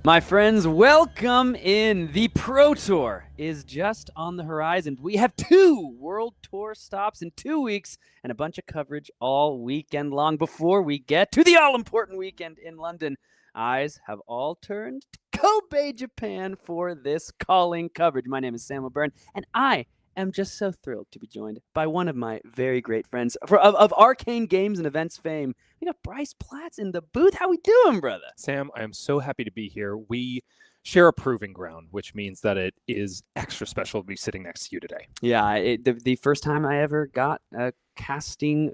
My friends, welcome in. The Pro Tour is just on the horizon. We have 2 World Tour stops in 2 weeks and a bunch of coverage all weekend long before we get to the all-important weekend in London. Eyes have all turned to Kobe, Japan for this calling coverage. My name is Sam O'Byrne, and I am just so thrilled to be joined by one of my very great friends of arcane games and events fame. We got Bryce Platts in the booth. How we doing, brother? Sam, I am so happy to be here. We share a proving ground, which means that it is extra special to be sitting next to you today. Yeah, the first time I ever got a casting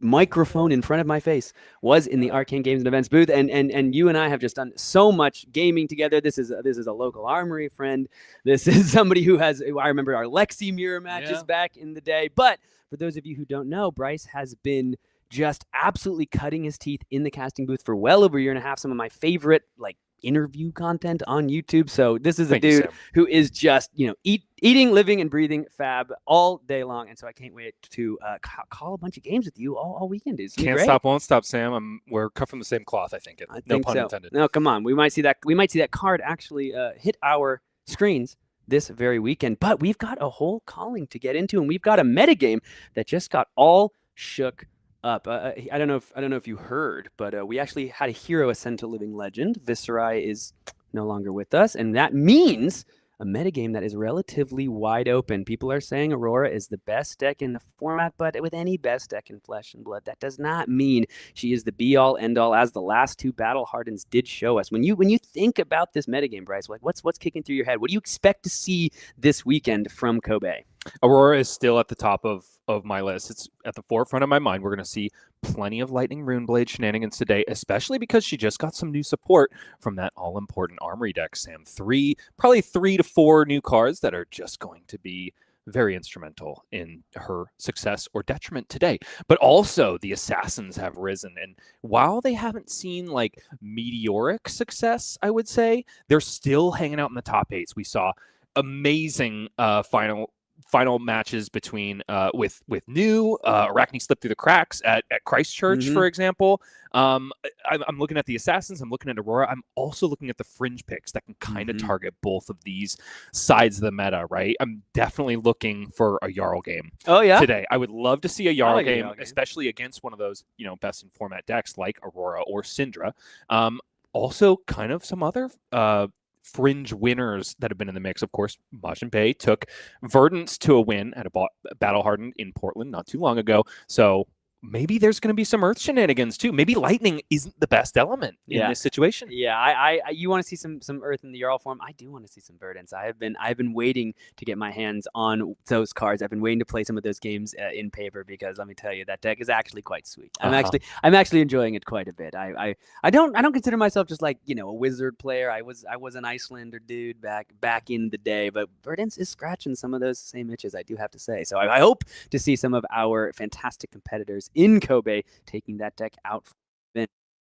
microphone in front of my face was in the Arcane Games and Events booth, and you and I have just done so much gaming together. This is a local armory friend. This is somebody who I remember our Lexi mirror matches back in the day. But for those of you who don't know, Bryce has been just absolutely cutting his teeth in the casting booth for well over a year and a half. Some of my favorite interview content on YouTube. So this is a dude who is just, eating, living, and breathing fab all day long. And so I can't wait to call a bunch of games with you all weekend, dude. Can't stop, won't stop, Sam. We're cut from the same cloth, I think. No pun intended. No, come on. We might see that card actually hit our screens this very weekend. But we've got a whole calling to get into, and we've got a metagame that just got all shook up. I don't know if you heard, but we actually had a hero ascend to living legend. Vynnset is no longer with us, and that means a metagame that is relatively wide open. People are saying Aurora is the best deck in the format, but with any best deck in Flesh and Blood, that does not mean she is the be-all, end-all, as the last 2 Battle Hardens did show us. When you think about this metagame, Bryce, what's kicking through your head? What do you expect to see this weekend from Kobe? Aurora is still at the top of my list. It's at the forefront of my mind. We're going to see plenty of Lightning Runeblade shenanigans today, especially because she just got some new support from that all-important Armory deck, Sam. Probably 3 to 4 new cards that are just going to be very instrumental in her success or detriment today. But also the Assassins have risen, and while they haven't seen meteoric success, I would say, they're still hanging out in the top 8s. We saw amazing final matches between with new Arakni slipped through the cracks at Christchurch, for example. I'm looking at the Assassins, I'm looking at Aurora, I'm also looking at the fringe picks that can kind of target both of these sides of the meta, right? I'm definitely looking for a Jarl game today. I would love to see a Jarl game, especially against one of those best in format decks like Aurora or Syndra. Also kind of some other fringe winners that have been in the mix. Of course, Majin Bay took Verdance to a win at a Battle Hardened in Portland not too long ago. So maybe there's going to be some Earth shenanigans too. Maybe Lightning isn't the best element in this situation. Yeah, you want to see some Earth in the Jarl form. I do want to see some Verdance. I've been waiting to get my hands on those cards. I've been waiting to play some of those games in paper, because let me tell you, that deck is actually quite sweet. I'm actually enjoying it quite a bit. I don't consider myself just a wizard player. I was an Icelander dude back in the day, but Verdance is scratching some of those same itches, I do have to say. So I hope to see some of our fantastic competitors in Kobe taking that deck out.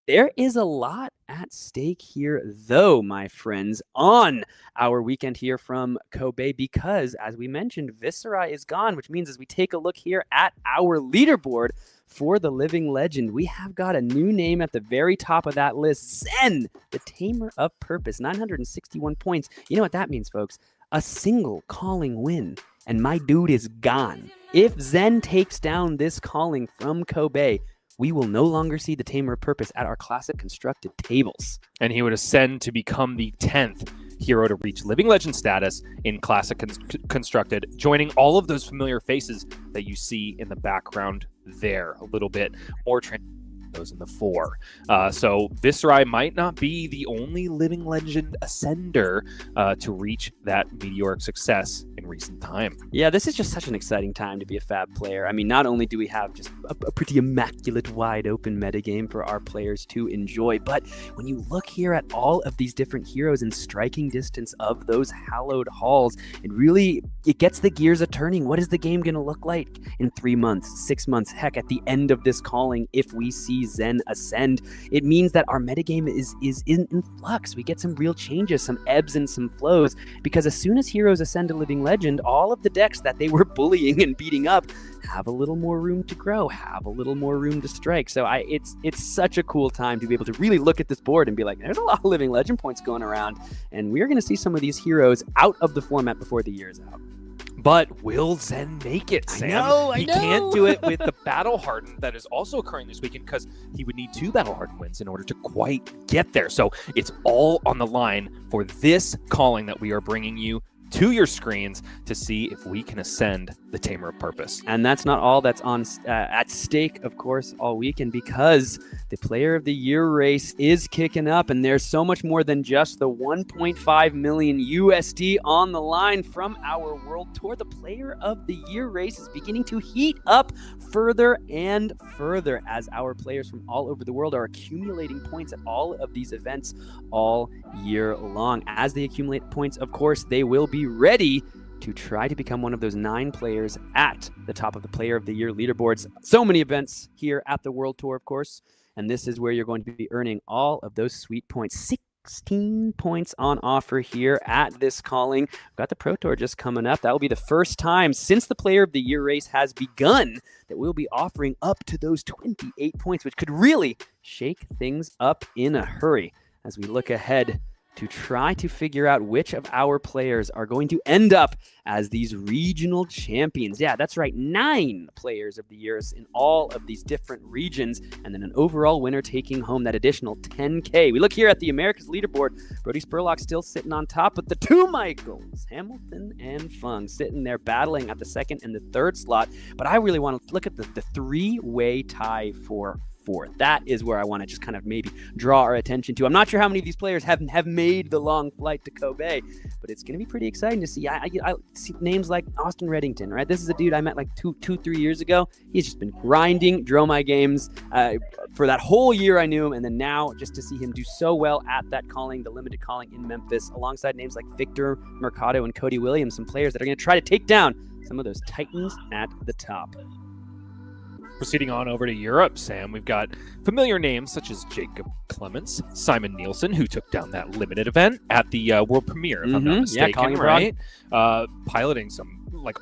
There is a lot at stake here, though, my friends, on our weekend here from Kobe, because, as we mentioned, Vynnset is gone, which means as we take a look here at our leaderboard for the Living Legend, we have got a new name at the very top of that list, Zen, the Tamer of Purpose, 961 points. You know what that means, folks? A single calling win, and my dude is gone. If Zen takes down this calling from Kobe, we will no longer see the Tamer of Purpose at our classic constructed tables. And he would ascend to become the 10th hero to reach Living Legend status in classic constructed, joining all of those familiar faces that you see in the background there. A little bit more those in the 4. So Vynnset might not be the only Living Legend ascender to reach that meteoric success in recent time. Yeah, this is just such an exciting time to be a Fab player. I mean, not only do we have just a pretty immaculate, wide open metagame for our players to enjoy, but when you look here at all of these different heroes in striking distance of those hallowed halls, it gets the gears a turning. What is the game going to look like in 3 months, 6 months, heck, at the end of this calling, if we see see Zen ascend. It means that our metagame is in flux. We get some real changes, some ebbs and some flows, because as soon as heroes ascend to Living Legend, all of the decks that they were bullying and beating up have a little more room to grow, have a little more room to strike. So it's such a cool time to be able to really look at this board and be like, there's a lot of Living Legend points going around, and we're going to see some of these heroes out of the format before the year's out. But will Zen make it, Sam? I know. Can't do it with the Battle Hardened that is also occurring this weekend, because he would need 2 Battle Hardened wins in order to quite get there. So it's all on the line for this calling that we are bringing you to your screens to see if we can ascend the Tamer of Purpose. And that's not all that's on at stake, of course, all weekend, because the Player of the Year race is kicking up, and there's so much more than just the 1.5 million USD on the line from our World Tour. The Player of the Year race is beginning to heat up further and further as our players from all over the world are accumulating points at all of these events all year long. As they accumulate points, of course, they will be ready to try to become one of those 9 players at the top of the Player of the Year leaderboards. So many events here at the World Tour, of course, and this is where you're going to be earning all of those sweet points. 16 points on offer here at this calling. We've got the Pro Tour just coming up. That will be the first time since the Player of the Year race has begun that we'll be offering up to those 28 points, which could really shake things up in a hurry as we look ahead to try to figure out which of our players are going to end up as these regional champions. Yeah, that's right, 9 Players of the Years in all of these different regions, and then an overall winner taking home that additional 10K. We look here at the Americas leaderboard. Brody Spurlock still sitting on top, but the 2 Michaels, Hamilton and Feng, sitting there battling at the 2nd and the 3rd slot. But I really want to look at the 3-way tie for 4th. That is where I want to just kind of maybe draw our attention to. I'm not sure how many of these players have made the long flight to Kobe, but it's going to be pretty exciting to see. I see names like Austin Reddington, right? This is a dude I met like 3 years ago. He's just been grinding Dromai games for that whole year I knew him, and then now just to see him do so well at that calling, the limited calling in Memphis, alongside names like Victor Mercado and Cody Williams, some players that are going to try to take down some of those titans at the top. Proceeding on over to Europe, Sam, we've got familiar names such as Jacob Clements, Simon Nielsen, who took down that limited event at the world premiere, if I'm not mistaken, right? Piloting some like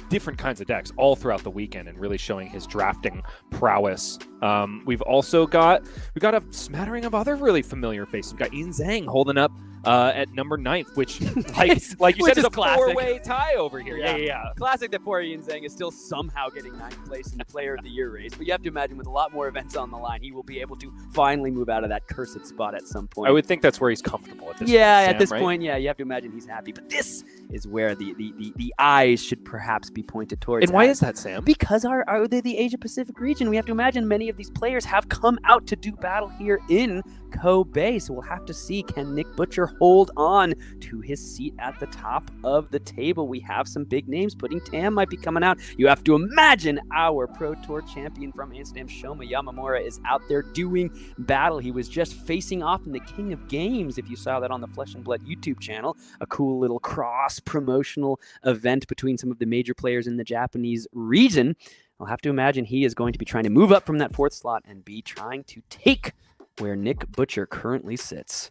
different kinds of decks all throughout the weekend and really showing his drafting prowess. We've also got a smattering of other really familiar faces. We've got Ian Zhang holding up at number 9th, which like you said is a classic 4-way tie over here. Yeah. Classic that poor Ian Zhang is still somehow getting 9th place in the Player of the Year race, but you have to imagine with a lot more events on the line, he will be able to finally move out of that cursed spot at some point. I would think that's where he's comfortable at this point. At this point, you have to imagine he's happy, but this is where the eyes should perhaps be pointed towards. And why is that, Sam? Because are they the Asia Pacific region? We have to imagine many of these players have come out to do battle here in Kobe, so we'll have to see, can Nick Butcher hold on to his seat at the top of the table? We have some big names. Pudding Tam might be coming out. You have to imagine our Pro Tour champion from Amsterdam, Shoma Yamamura, is out there doing battle. He was just facing off in the King of Games, if you saw that on the Flesh and Blood YouTube channel, a cool little cross-promotional event between some of the major players in the Japanese region. I'll have to imagine he is going to be trying to move up from that 4th slot and be trying to take where Nick Butcher currently sits.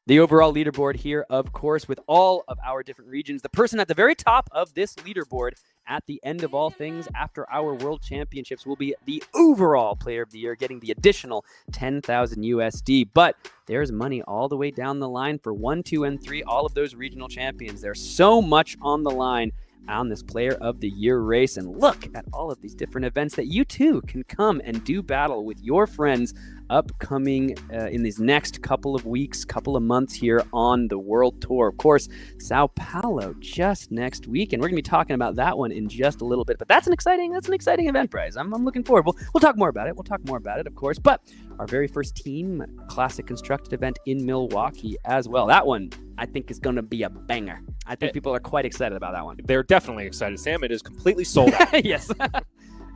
The overall leaderboard here, of course, with all of our different regions. The person at the very top of this leaderboard at the end of all things after our World Championships will be the overall Player of the Year, getting the additional 10,000 USD. But there's money all the way down the line for 1, 2, and 3, all of those regional champions. There's so much on the line on this Player of the Year race, and look at all of these different events that you too can come and do battle with your friends upcoming in these next couple of weeks, couple of months here on the World Tour. Of course, Sao Paulo just next week, and we're gonna be talking about that one in just a little bit. But that's an exciting event, Bryce. I'm looking forward. We'll talk more about it. Of course. But our very first team classic constructed event in Milwaukee as well. That one I think is going to be a banger. I think people are quite excited about that one. They're definitely excited, Sam. It is completely sold out. Yes.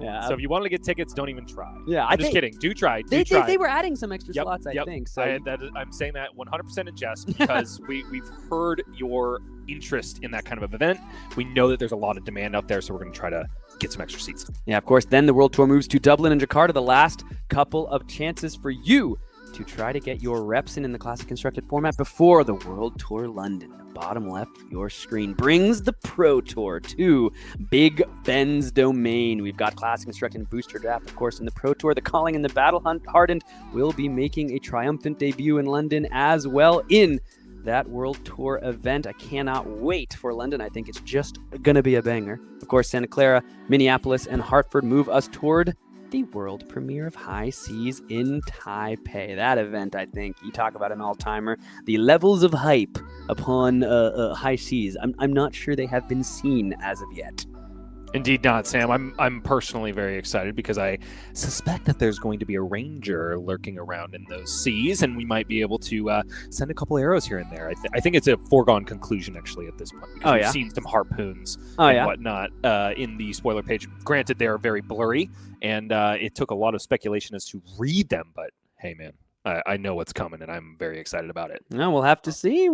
Yeah. So if you want to get tickets, don't even try. Yeah, I'm just kidding. Do try. They were adding some extra slots, I think. So I'm saying that 100% in jest because we've heard your interest in that kind of event. We know that there's a lot of demand out there, so we're going to try to get some extra seats. Yeah, of course. Then the World Tour moves to Dublin and Jakarta, the last couple of chances for you to try to get your reps in the Classic Constructed format before the World Tour London. The bottom left of your screen brings the Pro Tour to Big Ben's domain. We've got Classic Constructed and Booster Draft, of course, in the Pro Tour. The Calling and the Battle Hardened will be making a triumphant debut in London as well in that World Tour event. I cannot wait for London. I think it's just going to be a banger. Of course, Santa Clara, Minneapolis, and Hartford move us toward the world premiere of High Seas in Taipei. That event, I think, you talk about an all-timer. The levels of hype upon High Seas, I'm not sure they have been seen as of yet. Indeed not, Sam. I'm personally very excited because I suspect that there's going to be a ranger lurking around in those seas, and we might be able to send a couple arrows here and there. I think it's a foregone conclusion, actually, at this point. Because we've seen some harpoons and whatnot in the spoiler page. Granted, they are very blurry, and it took a lot of speculation as to read them, but hey, man. I know what's coming, and I'm very excited about it. No, we'll have to see.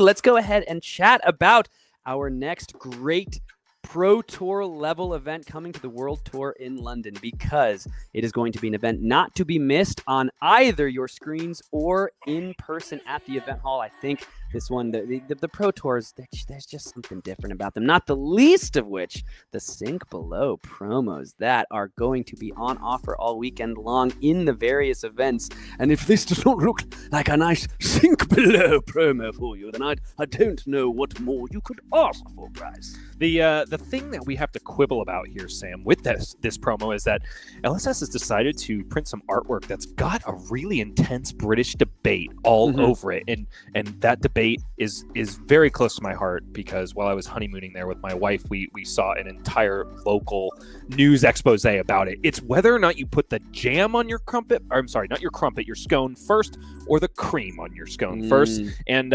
Let's go ahead and chat about our next great Pro Tour level event coming to the World Tour in London, because it is going to be an event not to be missed on either your screens or in person at the event hall. I think this one, the Pro Tours, there's just something different about them, not the least of which the Sink Below promos that are going to be on offer all weekend long in the various events. And if this does not look like a nice Sink Below promo for you, then I don't know what more you could ask for, Bryce. The thing that we have to quibble about here, Sam, with this promo is that LSS has decided to print some artwork that's got a really intense British debate all over it, and that debate is very close to my heart, because while I was honeymooning there with my wife, we saw an entire local news expose about it. It's whether or not you put the jam on your crumpet, or I'm sorry, not your crumpet, your scone first, or the cream on your scone first. And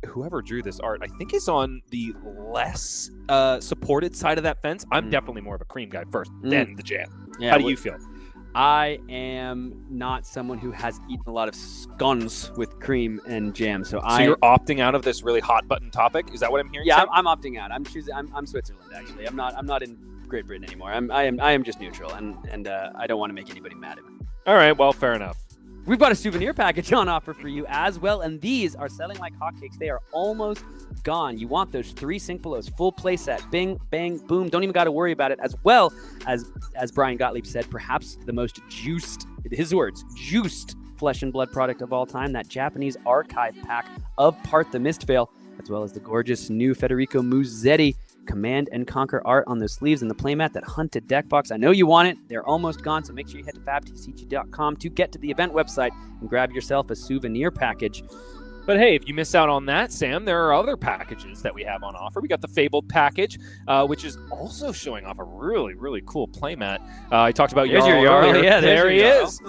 whoever drew this art, I think, is on the less supported side of that fence. I'm definitely more of a cream guy first, then the jam. Yeah, how do you feel? I am not someone who has eaten a lot of scones with cream and jam, so you're opting out of this really hot button topic. Is that what I'm hearing? Yeah, I'm opting out. I'm Switzerland, actually. I'm not in Great Britain anymore. I am just neutral, and I don't want to make anybody mad at me. All right, well, fair enough. We've got a souvenir package on offer for you as well, and these are selling like hotcakes. They are almost gone. You want those 3 Sink Belows, full play set, bing, bang, boom. Don't even got to worry about it. As well as Brian Gottlieb said, perhaps the most juiced, his words, juiced flesh and blood product of all time, that Japanese archive pack of Part the Mistveil, as well as the gorgeous new Federico Musetti Command and Conquer art on those sleeves and the playmat, that Hunted deck box. I know you want it. They're almost gone, so make sure you head to fabtcg.com to get to the event website and grab yourself a souvenir package. But hey, if you miss out on that, Sam, there are other packages that we have on offer. We got the Fabled package, which is also showing off a really, really cool playmat. I talked about Jarl. Yeah, there he is.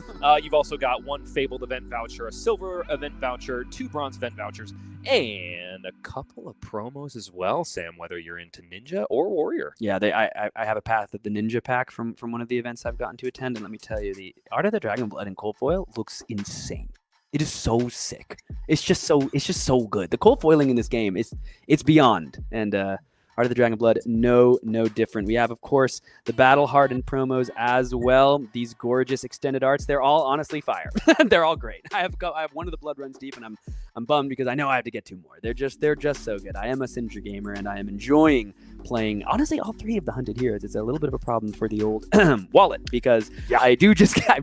You've also got 1 Fabled event voucher, a silver event voucher, 2 bronze event vouchers, and a couple of promos as well, Sam, whether you're into Ninja or Warrior. Yeah, I have a path of the Ninja pack from one of the events I've gotten to attend, and let me tell you, the Art of the Dragon Blood in cold foil looks insane. It is so sick. It's just so good. The cold foiling in this game it's beyond. And Art of the Dragon Blood, no different. We have, of course, the Battle Hardened promos as well. These gorgeous extended arts. They're all honestly fire. They're all great. I have one of the Blood Runs deep, and I'm bummed because I know I have to get 2 more. They're just so good. I am a Sindra gamer, and I am enjoying playing, honestly, all 3 of the Hunted Heroes. It's a little bit of a problem for the old wallet, because I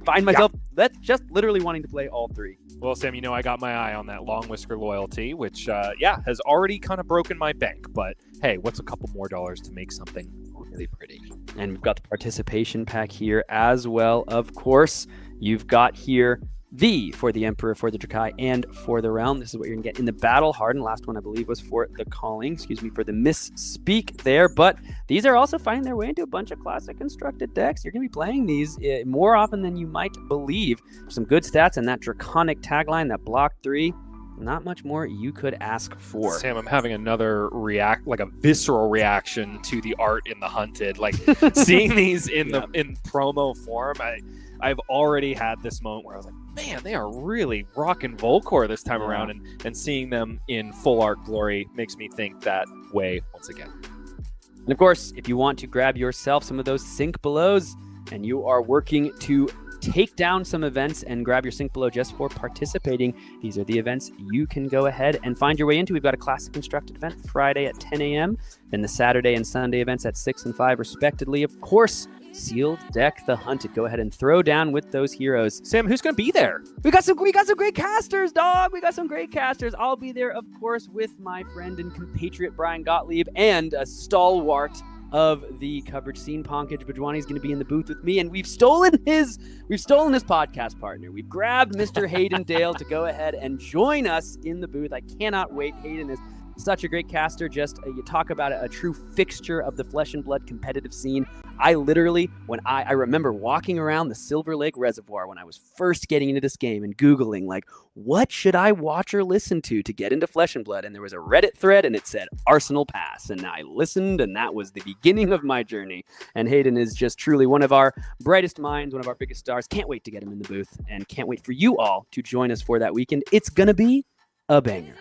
find myself that's just literally wanting to play all 3. Well, Sam, you know I got my eye on that Long Whisker loyalty, which, has already kind of broken my bank. But, hey, what's a couple more dollars to make something really pretty? And we've got the participation pack here as well, of course. You've got here for the Emperor, for the Drakai, and for the Realm. This is what you're going to get in the Battle Hardened. Last one, I believe, was for the Calling. For the misspeak there. But these are also finding their way into a bunch of Classic Constructed decks. You're going to be playing these more often than you might believe. Some good stats and that Draconic tagline, that block 3. Not much more you could ask for. Sam, I'm having another a visceral reaction to the art in the Hunted. Like, seeing these in promo form, I've already had this moment where I was like, man, they are really rocking Volcor this time around, and seeing them in full art glory makes me think that way once again. And of course, if you want to grab yourself some of those sync belows and you are working to take down some events and grab your sync below just for participating, these are the events you can go ahead and find your way into. We've got a Classic Constructed event Friday at 10 a.m., then the Saturday and Sunday events at 6 and 5 respectively. Of course, Sealed Deck the Hunted. Go ahead and throw down with those heroes. Sam, who's going to be there? We got some great casters, dog. We got some great casters. I'll be there, of course, with my friend and compatriot Brian Gottlieb and a stalwart of the coverage scene, Pankaj Bajwani's going to be in the booth with me, and we've stolen his podcast partner. We've grabbed Mr. Hayden Dale to go ahead and join us in the booth. I cannot wait. Hayden is such a great caster. Just you talk about a true fixture of the Flesh and Blood competitive scene. I literally, when I remember walking around the Silver Lake Reservoir when I was first getting into this game and Googling, like, what should I watch or listen to get into Flesh and Blood? And there was a Reddit thread and it said Arsenal Pass. And I listened, and that was the beginning of my journey. And Hayden is just truly one of our brightest minds, one of our biggest stars. Can't wait to get him in the booth, and can't wait for you all to join us for that weekend. It's going to be a banger.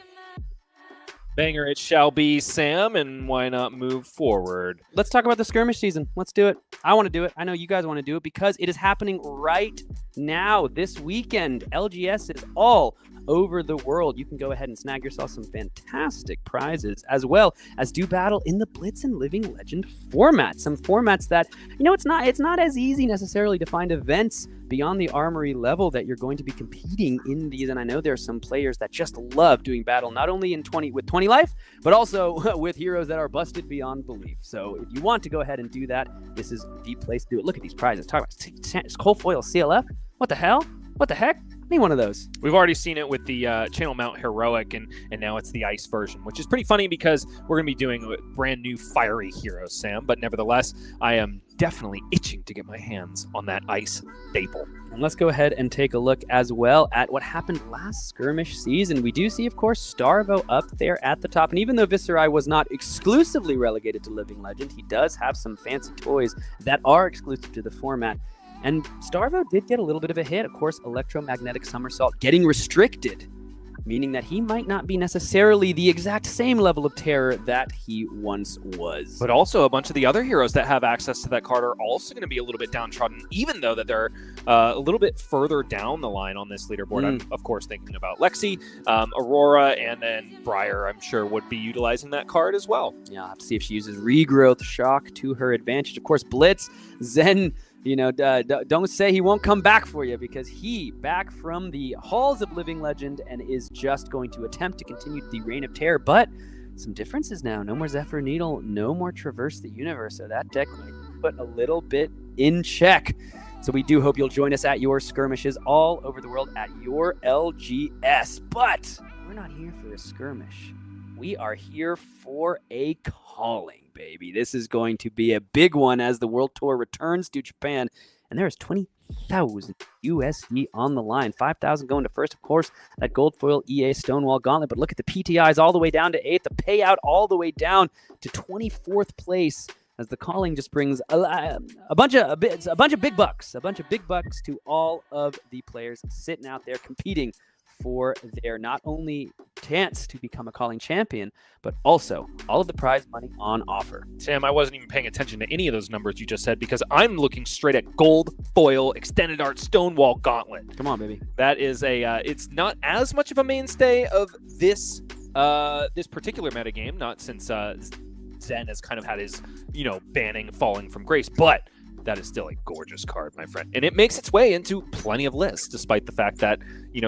Banger it shall be, Sam, and why not move forward? Let's talk about the skirmish season. Let's do it. I want to do it. I know you guys want to do it because it is happening right now this weekend. LGS is all over the world. You can go ahead and snag yourself some fantastic prizes, as well as do battle in the Blitz and Living Legend format. Some formats that, it's not as easy necessarily to find events beyond the armory level that you're going to be competing in these. And I know there are some players that just love doing battle, not only with 20 life, but also with heroes that are busted beyond belief. So if you want to go ahead and do that, this is the place to do it. Look at these prizes. Talk about Cold Foil CLF. What the hell? What the heck? Need one of those. We've already seen it with the Channel Mount Heroic, and now it's the Ice version, which is pretty funny because we're going to be doing a brand new fiery hero, Sam. But nevertheless, I am definitely itching to get my hands on that Ice staple. And let's go ahead and take a look as well at what happened last skirmish season. We do see, of course, Starvo up there at the top. And even though Viserai was not exclusively relegated to Living Legend, he does have some fancy toys that are exclusive to the format. And Starvo did get a little bit of a hit. Of course, Electromagnetic Somersault getting restricted, meaning that he might not be necessarily the exact same level of terror that he once was. But also, a bunch of the other heroes that have access to that card are also going to be a little bit downtrodden, even though that they're a little bit further down the line on this leaderboard. I'm, of course, thinking about Lexi, Aurora, and then Briar, I'm sure, would be utilizing that card as well. Yeah, I'll have to see if she uses Regrowth Shock to her advantage. Of course, Blitz, Zen, don't say he won't come back for you, because he back from the halls of Living Legend and is just going to attempt to continue the reign of terror. But some differences now. No more Zephyr Needle, no more Traverse the Universe. So that deck might put a little bit in check. So we do hope you'll join us at your skirmishes all over the world at your LGS. But we're not here for a skirmish. We are here for a calling, baby. This is going to be a big one as the World Tour returns to Japan. And there is 20,000 USD on the line. 5,000 going to first, of course, that gold foil EA Stonewall Gauntlet. But look at the PTIs all the way down to 8th, the payout all the way down to 24th place, as the calling just brings a bunch of big bucks, to all of the players sitting out there competing for their not only chance to become a calling champion, but also all of the prize money on offer. Sam, I wasn't even paying attention to any of those numbers you just said, because I'm looking straight at gold foil extended art Stonewall Gauntlet. Come on, baby. That is it's not as much of a mainstay of this particular metagame, not since Zen has kind of had his, banning falling from grace, but that is still a gorgeous card, my friend. And it makes its way into plenty of lists, despite the fact that,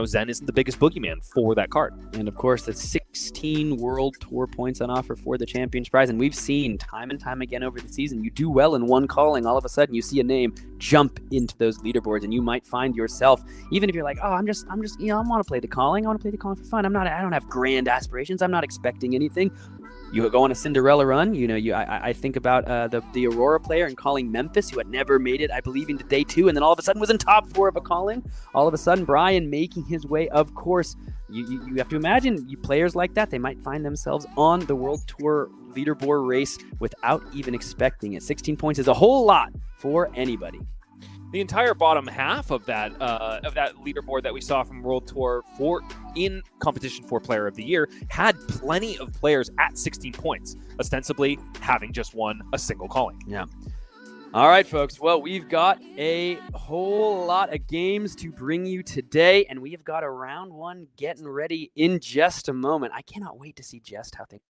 Zen isn't the biggest boogeyman for that card. And of course, the 16 World Tour points on offer for the Champions Prize. And we've seen time and time again over the season, you do well in one calling, all of a sudden you see a name jump into those leaderboards, and you might find yourself, even if you're like, I want to play the calling. I want to play the calling for fun. I don't have grand aspirations. I'm not expecting anything. You go on a Cinderella run. I think about the Aurora player and calling Memphis, who had never made it, I believe, into day 2, and then all of a sudden was in top 4 of a calling. All of a sudden, Brian making his way. Of course, you have to imagine players like that, they might find themselves on the World Tour leaderboard race without even expecting it. 16 points is a whole lot for anybody. The entire bottom half of that leaderboard that we saw from World Tour in competition for Player of the Year had plenty of players at 16 points, ostensibly having just won a single calling. Yeah. All right, folks. Well, we've got a whole lot of games to bring you today, and we have got a round one getting ready in just a moment. I cannot wait to see just how things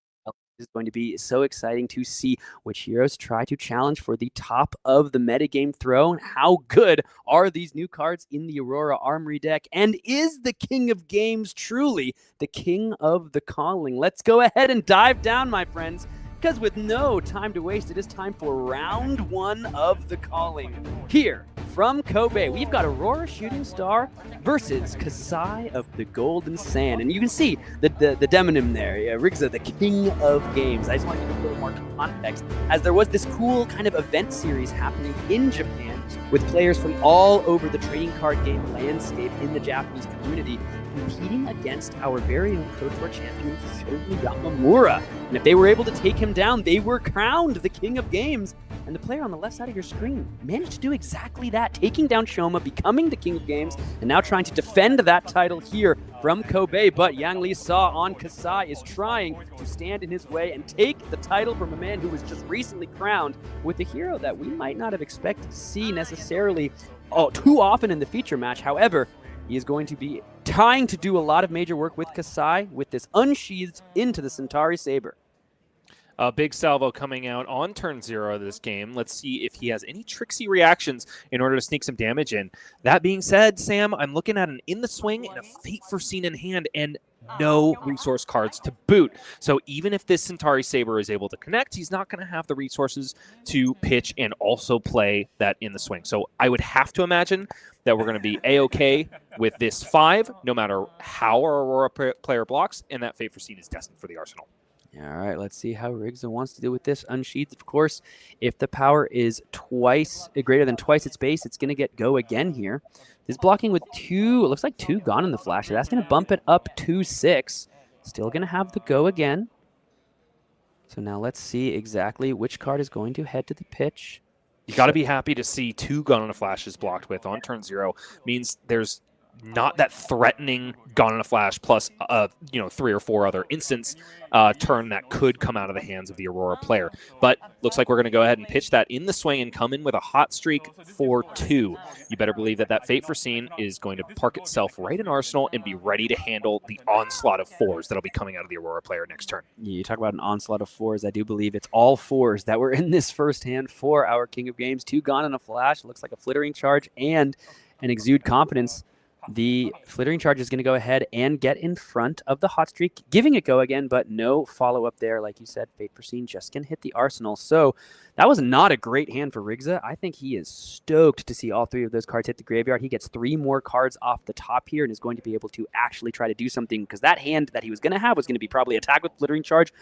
is going to be. So exciting to see which heroes try to challenge for the top of the metagame throne. How good are these new cards in the Aurora Armory deck? And is the King of Games truly the King of the Calling? Let's go ahead and dive down, my friends. Because with no time to waste, it is time for round one of the calling. Here from Kobe, we've got Aurora Shooting Star versus Kassai of the Golden Sand. And you can see the demonym there, Rigze, the King of Games. I just want to give a little more context, as there was this cool kind of event series happening in Japan with players from all over the trading card game landscape in the Japanese community, competing against our very own Pro Tour champion, Miyamura. And if they were able to take him down, they were crowned the King of Games. And the player on the left side of your screen managed to do exactly that, taking down Shoma, becoming the King of Games, and now trying to defend that title here from Kobe. But Yang Li Saw on Kassai is trying to stand in his way and take the title from a man who was just recently crowned with a hero that we might not have expected to see necessarily too often in the feature match. However, he is going to be trying to do a lot of major work with Kassai with this unsheathed into the Centauri Saber. A big salvo coming out on turn 0 of this game. Let's see if he has any tricksy reactions in order to sneak some damage in. That being said, Sam, I'm looking at an In the Swing and a Fate Foreseen in hand, and no resource cards to boot. So even if this Centauri Saber is able to connect, he's not going to have the resources to pitch and also play that In the Swing. So I would have to imagine that we're going to be A-okay with this 5, no matter how our Aurora player blocks, and that Fate Foreseen is destined for the arsenal. All right, let's see how Rigze wants to deal with this. Unsheathed, of course. If the power is greater than twice its base, it's going to get go again here. This blocking with 2, it looks like 2 gone in the flash. So that's going to bump it up to 6. Still going to have the go again. So now let's see exactly which card is going to head to the pitch. You got to be happy to see 2 Gone on a Flashes blocked with on turn 0. Means there's not that threatening Gone in a Flash plus 3 or 4 other instants turn that could come out of the hands of the Aurora player. But looks like we're going to go ahead and pitch that In the Swing and come in with a hot streak for 2. You better believe that that Fate Foreseen is going to park itself right in Arsenal and be ready to handle the onslaught of 4s that'll be coming out of the Aurora player next turn. You talk about an onslaught of 4s. I do believe it's all 4s that were in this first hand for our King of Games. 2 Gone in a Flash. Looks like a Flittering Charge and an Exude Confidence. The Flittering Charge is going to go ahead and get in front of the hot streak, giving it go again, but no follow-up there. Like you said, Fate Foreseen just going to hit the arsenal. So that was not a great hand for Rigze. I think he is stoked to see all 3 of those cards hit the graveyard. He gets 3 more cards off the top here and is going to be able to actually try to do something, because that hand that he was going to have was going to be probably attack with Flittering Charge,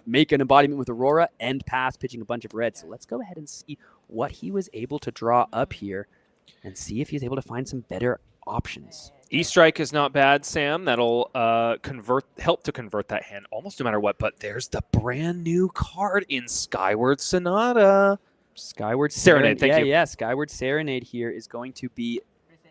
make an embodiment with Aurora, and pass, pitching a bunch of red. So let's go ahead and see what he was able to draw up here and see if he's able to find some better options. E-Strike is not bad, Sam. That'll help to convert that hand almost no matter what. But there's the brand new card in Skyward Sonata. Skyward Serenade. Thank you. Yeah. Skyward Serenade here is going to be,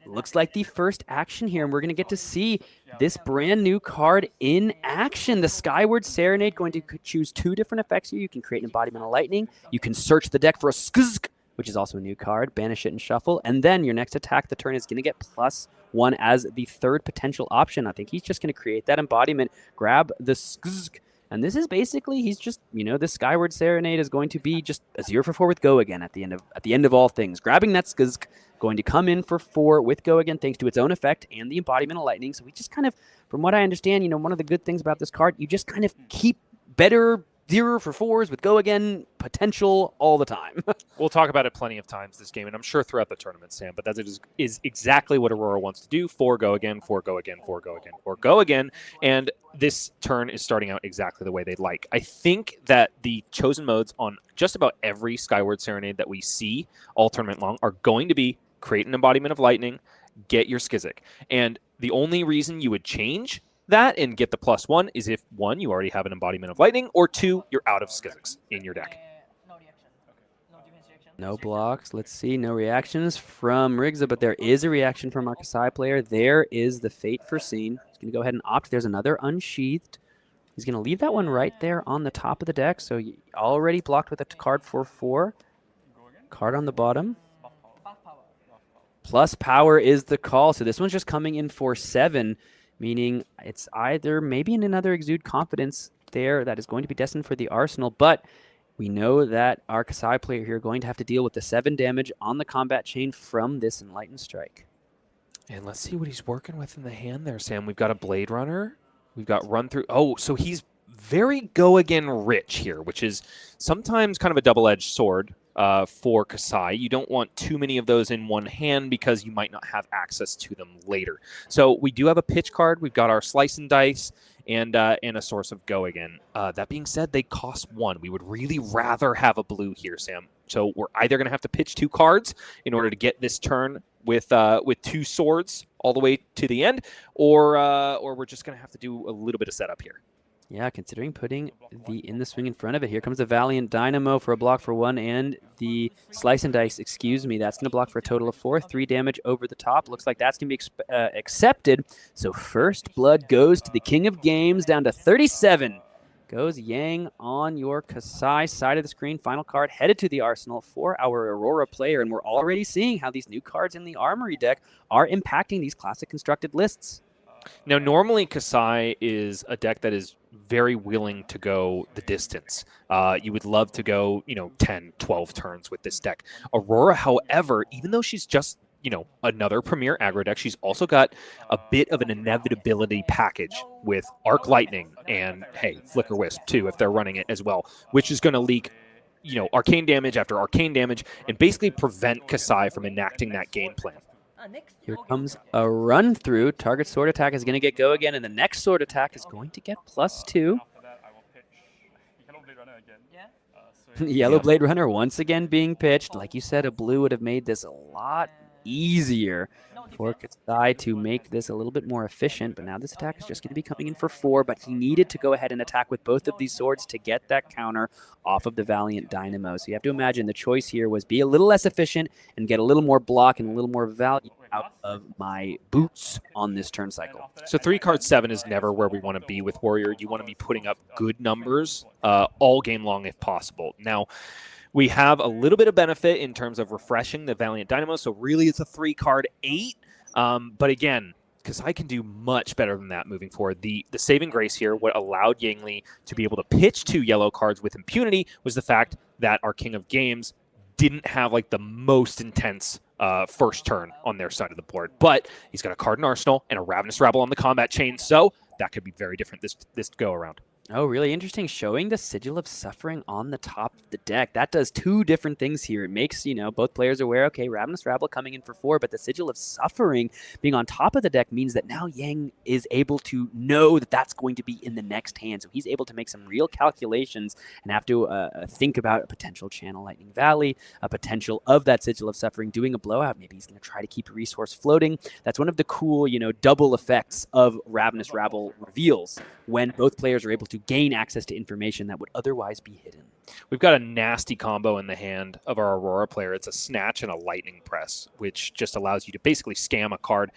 looks like the first action here, and we're going to get to see this brand new card in action. The Skyward Serenade, going to choose 2 different effects here. You can create an Embodiment of Lightning. You can search the deck for a Skzk, which is also a new card, banish it and shuffle, and then your next attack the turn is going to get +1 as the 3rd potential option. I think he's just going to create that embodiment, grab the Skzk, and this is basically, he's just, the Skyward Serenade is going to be just a 0 for 4 with go again at the end of all things. Grabbing that Skzk, going to come in for 4 with go again thanks to its own effect and the Embodiment of Lightning. So we just kind of, from what I understand, one of the good things about this card, you just kind of keep better 0 for 4s with go again potential all the time. We'll talk about it plenty of times this game, and I'm sure throughout the tournament, Sam, but that is exactly what Aurora wants to do. 4 go again, 4 go again, 4 go again, 4 go again, and this turn is starting out exactly the way they'd like. I think that the chosen modes on just about every Skyward Serenade that we see all tournament long are going to be create an Embodiment of Lightning, get your Skizzik. And the only reason you would change that and get the +1 is if 1, you already have an Embodiment of Lightning, or 2, you're out of Skizziks in your deck. No blocks. Let's see. No reactions from Rigze, but there is a reaction from our Kassai player. There is the Fate Foreseen. He's going to go ahead and opt. There's another Unsheathed. He's going to leave that one right there on the top of the deck. So already blocked with a card for 4. Card on the bottom. Plus power is the call. So this one's just coming in for 7, meaning it's either maybe in another Exude Confidence there that is going to be destined for the arsenal, but we know that our Kassai player here are going to have to deal with the 7 damage on the combat chain from this Enlightened Strike. And let's see what he's working with in the hand there, Sam. We've got a Blade Runner. We've got Run Through. Oh, so he's very go again rich here, which is sometimes kind of a double-edged sword for Kassai. You don't want too many of those in one hand because you might not have access to them later. So we do have a pitch card. We've got our Slice and Dice and a source of go again. That being said, they cost 1. We would really rather have a blue here, Sam. So we're either going to have to pitch 2 cards in order to get this turn with 2 swords all the way to the end, or we're just going to have to do a little bit of setup here. Yeah, considering putting the in the swing in front of it. Here comes the Valiant Dynamo for a block for 1, and the Slice and Dice, excuse me, that's going to block for a total of 4. 3 damage over the top. Looks like that's going to be accepted. So first blood goes to the King of Games, down to 37. Goes Yang on your Kassai side of the screen. Final card headed to the arsenal for our Aurora player, and we're already seeing how these new cards in the Armory deck are impacting these classic constructed lists. Now, normally Kassai is a deck that is very willing to go the distance. You would love to go, 10, 12 turns with this deck. Aurora, however, even though she's just, another premier aggro deck, she's also got a bit of an inevitability package with Arc Lightning and, hey, Flicker Wisp, too, if they're running it as well, which is going to leak, arcane damage after arcane damage and basically prevent Kassai from enacting that game plan. Here comes a run through. Target sword attack is going to get go again, and the next sword attack is going to get +2. Yellow Blade Runner once again being pitched. Like you said, a blue would have made this a lot easier for Kassai to make this a little bit more efficient, but now this attack is just going to be coming in for 4, but he needed to go ahead and attack with both of these swords to get that counter off of the Valiant Dynamo. So you have to imagine the choice here was be a little less efficient and get a little more block and a little more value out of my boots on this turn cycle. So 3 card 7 is never where we want to be with Warrior. You want to be putting up good numbers all game long if possible. Now, we have a little bit of benefit in terms of refreshing the Valiant Dynamo, so really it's a 3 card 8. But again, Kassai can do much better than that moving forward. The saving grace here, what allowed Yangli to be able to pitch 2 yellow cards with impunity, was the fact that our King of Games didn't have like the most intense first turn on their side of the board. But he's got a card in Arsenal and a Ravenous Rabble on the combat chain, so that could be very different this go around. Oh, really interesting. Showing the Sigil of Suffering on the top of the deck. That does 2 different things here. It makes, both players aware, okay, Ravenous Rabble coming in for 4, but the Sigil of Suffering being on top of the deck means that now Yang is able to know that that's going to be in the next hand. So he's able to make some real calculations and have to think about a potential Channel Lightning Valley, a potential of that Sigil of Suffering doing a blowout. Maybe he's going to try to keep a resource floating. That's one of the cool, double effects of Ravenous Rabble reveals when both players are able to gain access to information that would otherwise be hidden. We've got a nasty combo in the hand of our Aurora player. It's a Snatch and a Lightning Press, which just allows you to basically scam a card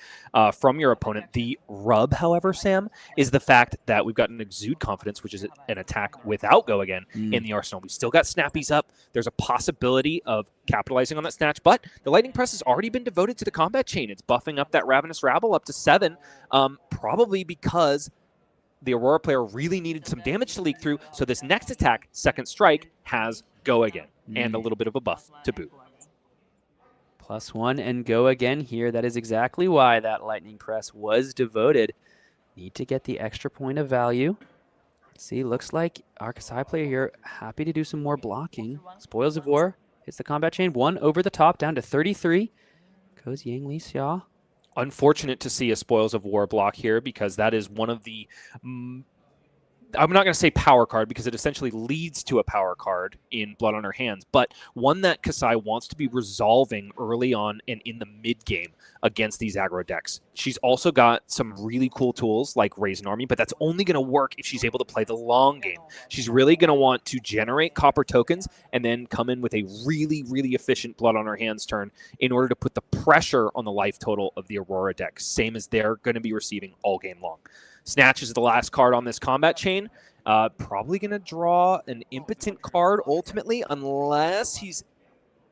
from your opponent. The rub, however, Sam, is the fact that we've got an Exude Confidence, which is an attack without go again in the arsenal. We've still got Snappies up. There's a possibility of capitalizing on that Snatch, but the Lightning Press has already been devoted to the combat chain. It's buffing up that Ravenous Rabble up to 7, probably because the Aurora player really needed some damage to leak through, so this next attack, Second Strike, has go again, and a little bit of a buff to boot. +1 and go again here. That is exactly why that Lightning Press was devoted. Need to get the extra point of value. Let's see, looks like our Kassai player here happy to do some more blocking. Spoils of War hits the combat chain. 1 over the top, down to 33. Goes Yangli Siaw. Unfortunate to see a Spoils of War block here because that is one of the, I'm not going to say power card because it essentially leads to a power card in Blood on Her Hands, but one that Kassai wants to be resolving early on and in the mid game against these aggro decks. She's also got some really cool tools like Raise an Army, but that's only going to work if she's able to play the long game. She's really going to want to generate copper tokens and then come in with a really, really efficient Blood on Her Hands turn in order to put the pressure on the life total of the Aurora deck, same as they're going to be receiving all game long. Snatch is the last card on this combat chain. Probably going to draw an impotent card ultimately, unless he's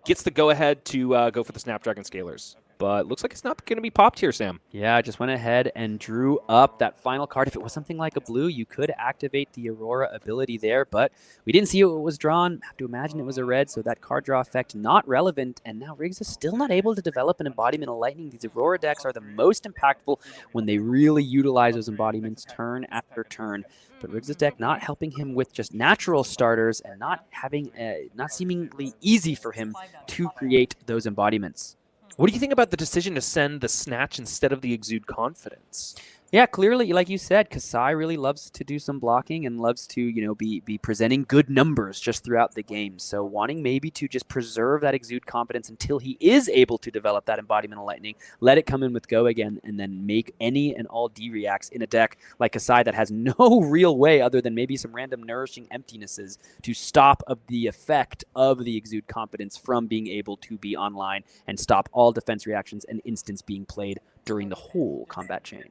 gets the go-ahead to go for the Snapdragon Scalers. But looks like it's not going to be popped here, Sam. Yeah, I just went ahead and drew up that final card. If it was something like a blue, you could activate the Aurora ability there, but we didn't see what was drawn. I have to imagine it was a red, so that card draw effect not relevant. And now Rigze is still not able to develop an embodiment of lightning. These Aurora decks are the most impactful when they really utilize those embodiments turn after turn. But Rigze's deck not helping him with just natural starters and not having, not seemingly easy for him to create those embodiments. What do you think about the decision to send the Snatch instead of the Exude Confidence? Yeah, clearly, like you said, Kassai really loves to do some blocking and loves to, you know, be presenting good numbers just throughout the game. So wanting maybe to just preserve that Exude Confidence until he is able to develop that Embodiment of Lightning, let it come in with Go again, and then make any and all D-reacts in a deck like Kassai that has no real way other than maybe some random Nourishing Emptinesses to stop the effect of the Exude Confidence from being able to be online and stop all defense reactions and instants being played during the whole combat chain.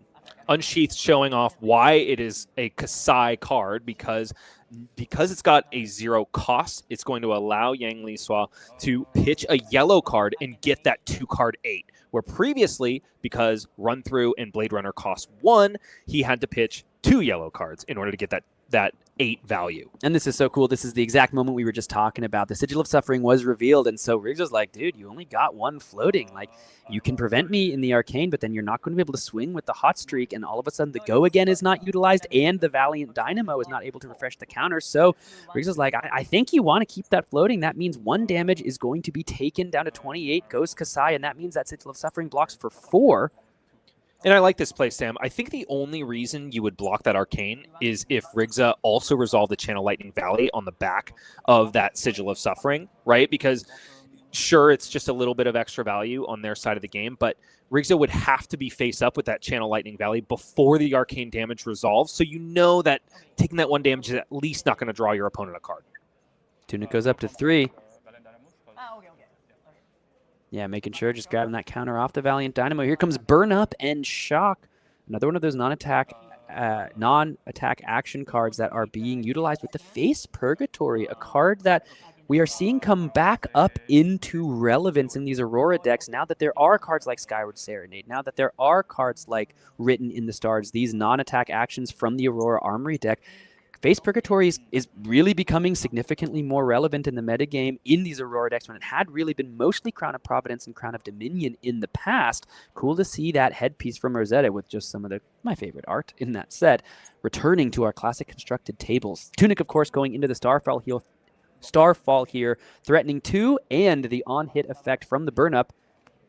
Unsheathed showing off why it is a Kassai card, because it's got a 0 cost, it's going to allow Yang Li-Swa to pitch a yellow card and get that 2-card 8, where previously, because Run Through and Blade Runner cost 1, he had to pitch 2 yellow cards in order to get that 8 value. And this is so cool. This is the exact moment we were just talking about. The Sigil of Suffering was revealed, and so Riggs was like, dude, you only got 1 floating. Like, you can prevent me in the Arcane, but then you're not going to be able to swing with the Hot Streak, and all of a sudden the Go Again is not utilized, and the Valiant Dynamo is not able to refresh the counter. So Riggs was like, I think you want to keep that floating. That means 1 damage is going to be taken down to 28, goes Kassai, and that means that Sigil of Suffering blocks for 4. And I like this play, Sam. I think the only reason you would block that Arcane is if Rigze also resolved the Channel Lightning Valley on the back of that Sigil of Suffering, right? Because sure, it's just a little bit of extra value on their side of the game, but Rigze would have to be face up with that Channel Lightning Valley before the Arcane damage resolves, so you know that taking that 1 damage is at least not going to draw your opponent a card. Tunic goes up to 3. Yeah, making sure, just grabbing that counter off the Valiant Dynamo. Here comes Burn Up and Shock. Another one of those non-attack action cards that are being utilized with the Face Purgatory, a card that we are seeing come back up into relevance in these Aurora decks now that there are cards like Skyward Serenade, now that there are cards like Written in the Stars, these non-attack actions from the Aurora Armory deck. Face Purgatory is really becoming significantly more relevant in the metagame in these Aurora decks when it had really been mostly Crown of Providence and Crown of Dominion in the past. Cool to see that headpiece from Rosetta with just some of my favorite art in that set, returning to our classic constructed tables. Tunic, of course, going into the Starfall here, threatening 2 and the on-hit effect from the burn-up.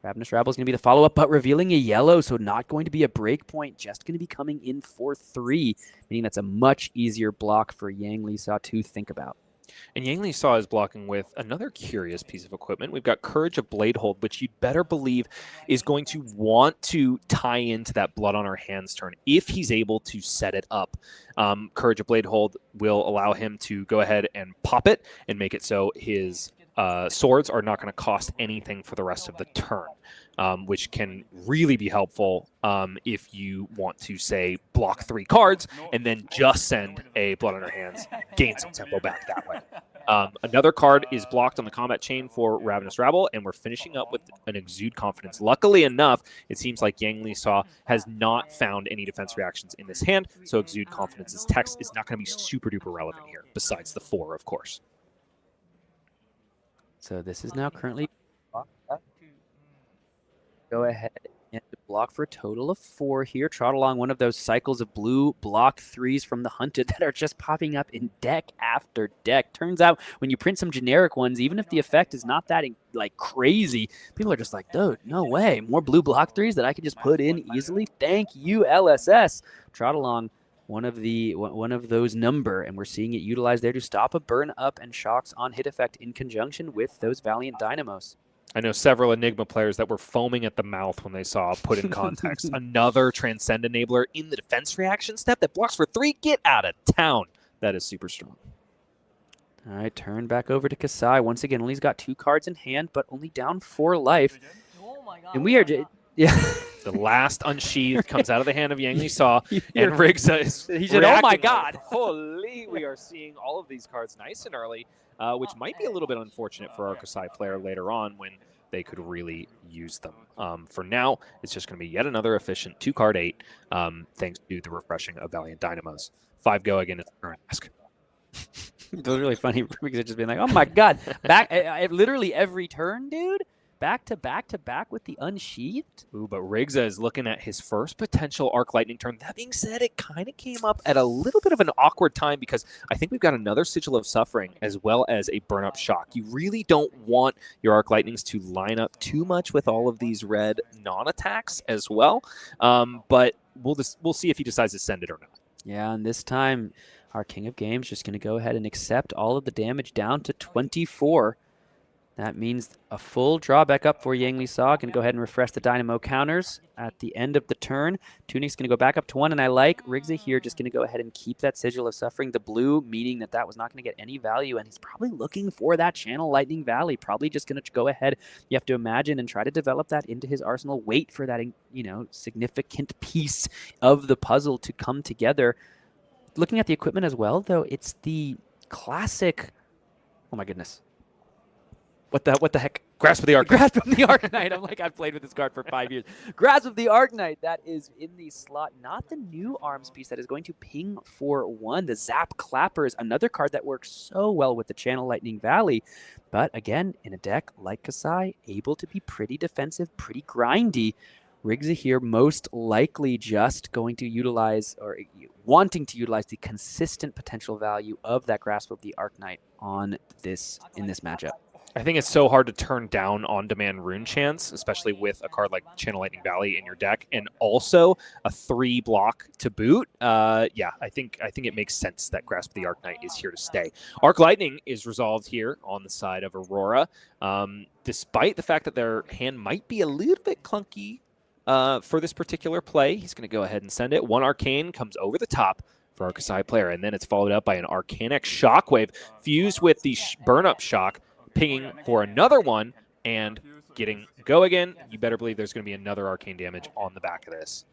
Ravenous Rabble is going to be the follow-up, but revealing a yellow, so not going to be a breakpoint, just going to be coming in for 3, meaning that's a much easier block for Yang Li-Swa to think about. And Yang Li-Swa is blocking with another curious piece of equipment. We've got Courage of Bladehold, which you'd better believe is going to want to tie into that Blood on Her Hands turn if he's able to set it up. Courage of Bladehold will allow him to go ahead and pop it and make it so his swords are not going to cost anything for the rest of the turn, which can really be helpful if you want to, say, block 3 cards and then just send a Blood on Her Hands, gain some tempo back that way. Another card is blocked on the combat chain for Ravenous Rabble, and we're finishing up with an Exude Confidence. Luckily enough, it seems like Yang Li-Swa has not found any defense reactions in this hand, so Exude Confidence's text is not going to be super duper relevant here, besides the 4, of course. So this is now currently go ahead and block for a total of 4 here. Trot along one of those cycles of blue block 3s from the Hunted that are just popping up in deck after deck. Turns out when you print some generic ones, even if the effect is not that like crazy, people are just like, dude, no way. More blue block 3s that I can just put in easily. Thank you, LSS. Trot along one of those number, and we're seeing it utilized there to stop a burn up and shocks on hit effect in conjunction with those Valiant Dynamos. I know several Enigma players that were foaming at the mouth when they saw Put in Context. Another Transcend Enabler in the defense reaction step that blocks for 3. Get out of town. That is super strong. All right, turn back over to Kassai. Once again, only's got 2 cards in hand, but only down 4 life. Oh my god. And we are yeah. The last Unsheathed comes out of the hand of Yang Li Saw, and Rigze is He said, "Oh my reacting god." like, holy, we are seeing all of these cards nice and early, which might be a little bit unfortunate for our Kassai player later on when they could really use them. For now, it's just going to be yet another efficient 2-card 8, thanks to the refreshing of Valiant Dynamos. 5 go again. It's current ask. It was really funny because just being like, "Oh my god!" Back, literally every turn, dude. Back to back with the Unsheathed. Ooh, but Rigze is looking at his first potential Arc Lightning turn. That being said, it kind of came up at a little bit of an awkward time because I think we've got another Sigil of Suffering as well as a Burn Up Shock. You really don't want your Arc Lightnings to line up too much with all of these red non-attacks as well. But we'll see if he decides to send it or not. Yeah, and this time, our King of Games just going to go ahead and accept all of the damage down to 24. That means a full drawback up for Yang Li Saw. Going to go ahead and refresh the Dynamo counters at the end of the turn. Tunic's going to go back up to 1, and I like Rigze here just going to go ahead and keep that Sigil of Suffering. The blue, meaning that was not going to get any value, and he's probably looking for that Channel Lightning Valley. Probably just going to go ahead, you have to imagine, and try to develop that into his arsenal. Wait for that, significant piece of the puzzle to come together. Looking at the equipment as well, though, it's the classic, oh my goodness. What the heck? Grasp of the Arc. Grasp of the Arknight. I'm like, I've played with this card for 5 years. Grasp of the Arknight. That is in the slot. Not the new arms piece that is going to ping for 1. The Zap Clapper is another card that works so well with the Channel Lightning Valley. But again, in a deck like Kassai, able to be pretty defensive, pretty grindy. Rigze here most likely just going to utilize, or wanting to utilize, the consistent potential value of that Grasp of the Arknight in this matchup. I think it's so hard to turn down on-demand Rune Chance, especially with a card like Channel Lightning Valley in your deck, and also a 3 block to boot. Yeah, I think it makes sense that Grasp of the Arknight is here to stay. Arc Lightning is resolved here on the side of Aurora, despite the fact that their hand might be a little bit clunky for this particular play. He's going to go ahead and send it. 1 Arcane comes over the top for our Kassai player, and then it's followed up by an Arcanic Shockwave fused with the Burn-Up Shock, pinging for another one and getting go again. You better believe there's going to be another arcane damage on the back of this.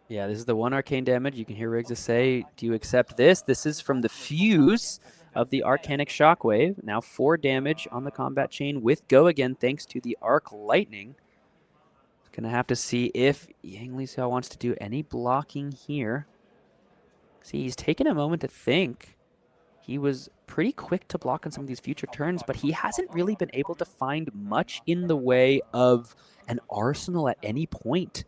Yeah, this is the 1 arcane damage. You can hear Rigze say, "Do you accept this?" This is from the fuse of the Arcanic Shockwave. Now 4 damage on the combat chain with go again thanks to the Arc Lightning. Going to have to see if Yang Li Saw wants to do any blocking here. See, he's taken a moment to think. He was pretty quick to block on some of these future turns, but he hasn't really been able to find much in the way of an arsenal at any point.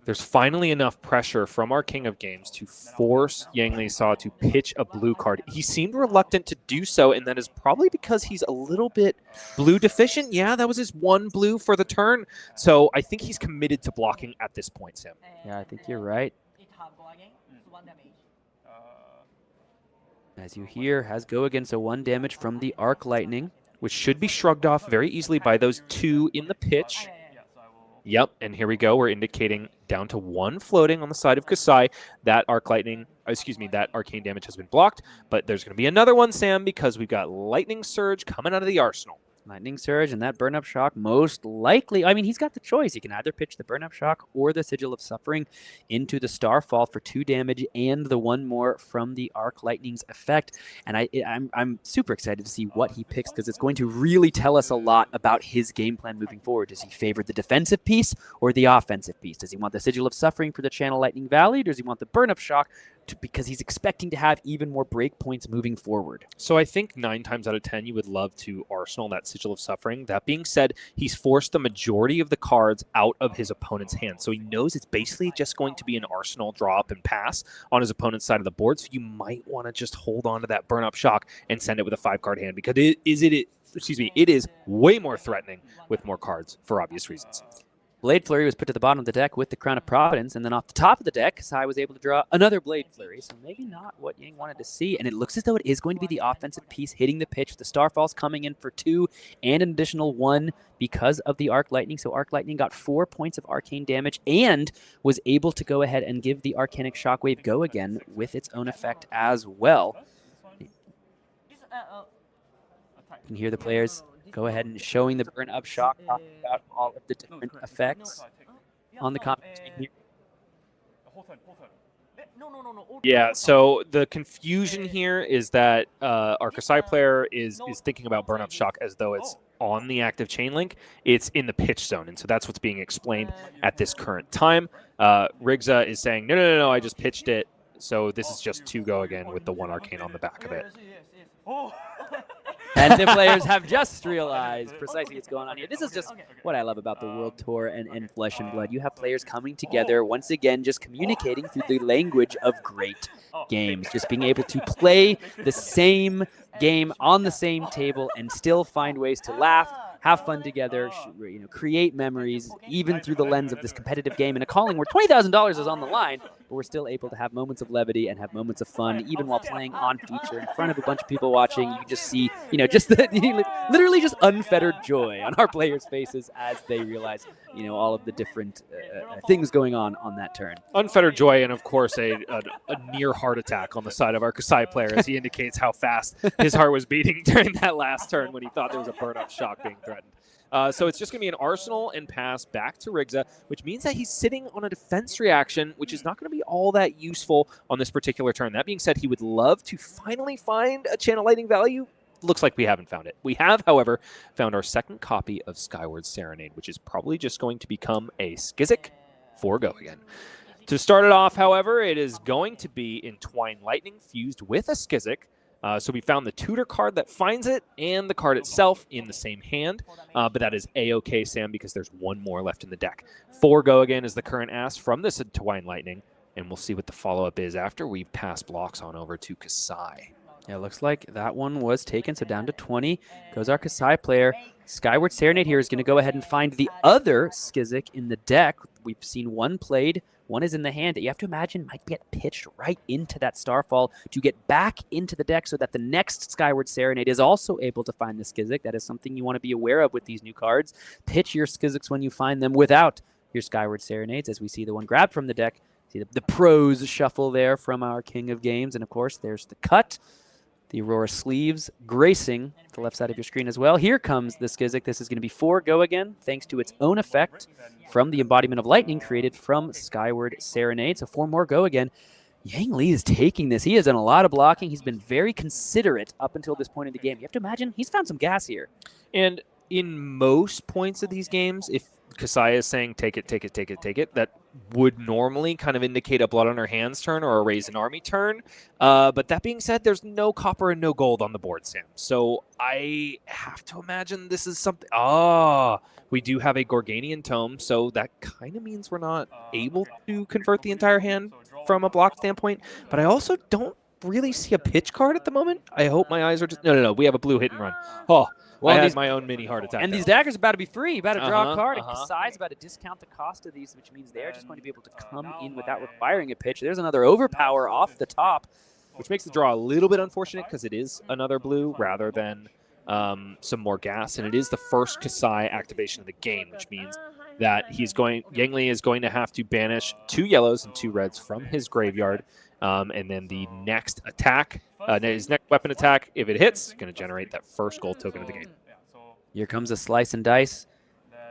There's finally enough pressure from our King of Games to force Yang Li Saw to pitch a blue card. He seemed reluctant to do so, and that is probably because he's a little bit blue deficient. Yeah, that was his 1 blue for the turn. So I think he's committed to blocking at this point, Sam. Yeah, I think you're right. As you hear, has go again, so 1 damage from the Arc Lightning, which should be shrugged off very easily by those 2 in the pitch. Yep, and here we go. We're indicating down to 1 floating on the side of Kassai. That Arc Lightning, that arcane damage has been blocked, but there's going to be another one, Sam, because we've got Lightning Surge coming out of the arsenal. Lightning Surge and that Burn-Up Shock most likely, I mean, he's got the choice. He can either pitch the Burn-Up Shock or the Sigil of Suffering into the Starfall for 2 damage and the 1 more from the Arc Lightning's effect. And I'm super excited to see what he picks because it's going to really tell us a lot about his game plan moving forward. Does he favor the defensive piece or the offensive piece? Does he want the Sigil of Suffering for the Channel Lightning Valley? Or does he want the Burn-Up Shock because he's expecting to have even more breakpoints moving forward? So I think 9 times out of 10 you would love to arsenal that Sigil of Suffering. That being said, he's forced the majority of the cards out of his opponent's hand. So he knows it's basically just going to be an arsenal draw up and pass on his opponent's side of the board. So you might want to just hold on to that Burn-Up Shock and send it with a 5-card hand because it is way more threatening with more cards for obvious reasons. Blade Flurry was put to the bottom of the deck with the Crown of Providence, and then off the top of the deck, Kassai was able to draw another Blade Flurry, so maybe not what Yang wanted to see, and it looks as though it is going to be the offensive piece hitting the pitch. The Starfall's coming in for 2 and an additional 1 because of the Arc Lightning, so Arc Lightning got 4 points of arcane damage and was able to go ahead and give the Arcanic Shockwave go again with its own effect as well. You can hear the players go ahead and showing the burn up shock, talking about all of the different effects on the competition here. Yeah, so the confusion here is that our Kassai player is thinking about burn up shock as though it's on the active chain link. It's in the pitch zone, and so that's what's being explained at this current time. Rigze is saying, no, I just pitched it, so this is just 2 go again with the 1 arcane on the back of it. And the players have just realized precisely what's going on here. This is just what I love about the World Tour and Flesh and Blood. You have players coming together, once again, just communicating through the language of great games. Just being able to play the same game on the same table and still find ways to laugh, have fun together, create memories, even through the lens of this competitive game in a calling where $20,000 is on the line, but we're still able to have moments of levity and have moments of fun, even while playing on feature in front of a bunch of people watching. You can just see, just literally just unfettered joy on our players' faces as they realize, all of the different things going on that turn. Unfettered joy, and of course a near heart attack on the side of our Kassai player as he indicates how fast his heart was beating during that last turn when he thought there was a burn-up shock being threatened. So it's just going to be an Arsenal and pass back to Rigze, which means that he's sitting on a defense reaction, which is not going to be all that useful on this particular turn. That being said, he would love to finally find a Channel Lightning value. Looks like we haven't found it. We have, however, found our second copy of Skyward Serenade, which is probably just going to become a Skizik for go again. To start it off, however, it is going to be Entwine Lightning fused with a Skizik. So we found the tutor card that finds it and the card itself in the same hand, but that is A-OK, Sam, because there's 1 more left in the deck. 4 go again is the current ask from this Entwine Lightning, and we'll see what the follow-up is after we pass blocks on over to Kassai. Yeah, it looks like that one was taken, so down to 20 goes our Kassai player. Skyward Serenade here is going to go ahead and find the other Skizik in the deck. We've seen 1 played. 1 is in the hand that you have to imagine might get pitched right into that Starfall to get back into the deck so that the next Skyward Serenade is also able to find the Skizik. That is something you want to be aware of with these new cards. Pitch your Skiziks when you find them without your Skyward Serenades, as we see the one grabbed from the deck. See the pros shuffle there from our King of Games. And, of course, there's the cut. The Aurora sleeves gracing the left side of your screen as well. Here comes the Skizik. This is going to be 4 go again, thanks to its own effect from the embodiment of lightning created from Skyward Serenade. So 4 more go again. Yang Li is taking this. He has done a lot of blocking. He's been very considerate up until this point in the game. You have to imagine he's found some gas here. And in most points of these games, if Kassai is saying take it, that would normally kind of indicate a blood on her hands turn or a raise an army turn. But that being said, there's no copper and no gold on the board, Sam. So I have to imagine this is something. We do have a Gorganian Tome, so that kind of means we're not able to convert the entire hand from a block standpoint. But I also don't really see a pitch card at the moment. I hope my eyes are just... No. We have a blue hit and run. Oh, well, I had my own mini heart attack. And these daggers are about to be free, about to draw a card. And Kassai's about to discount the cost of these, which means they're just going to be able to come in without requiring a pitch. There's another overpower off the top, which makes the draw a little bit unfortunate because it is another blue rather than some more gas. And it is the first Kassai activation of the game, which means that Yang Li is going to have to banish 2 yellows and 2 reds from his graveyard. And then the next attack, his next weapon attack, if it hits, going to generate that first gold token of the game. Here comes a slice and dice.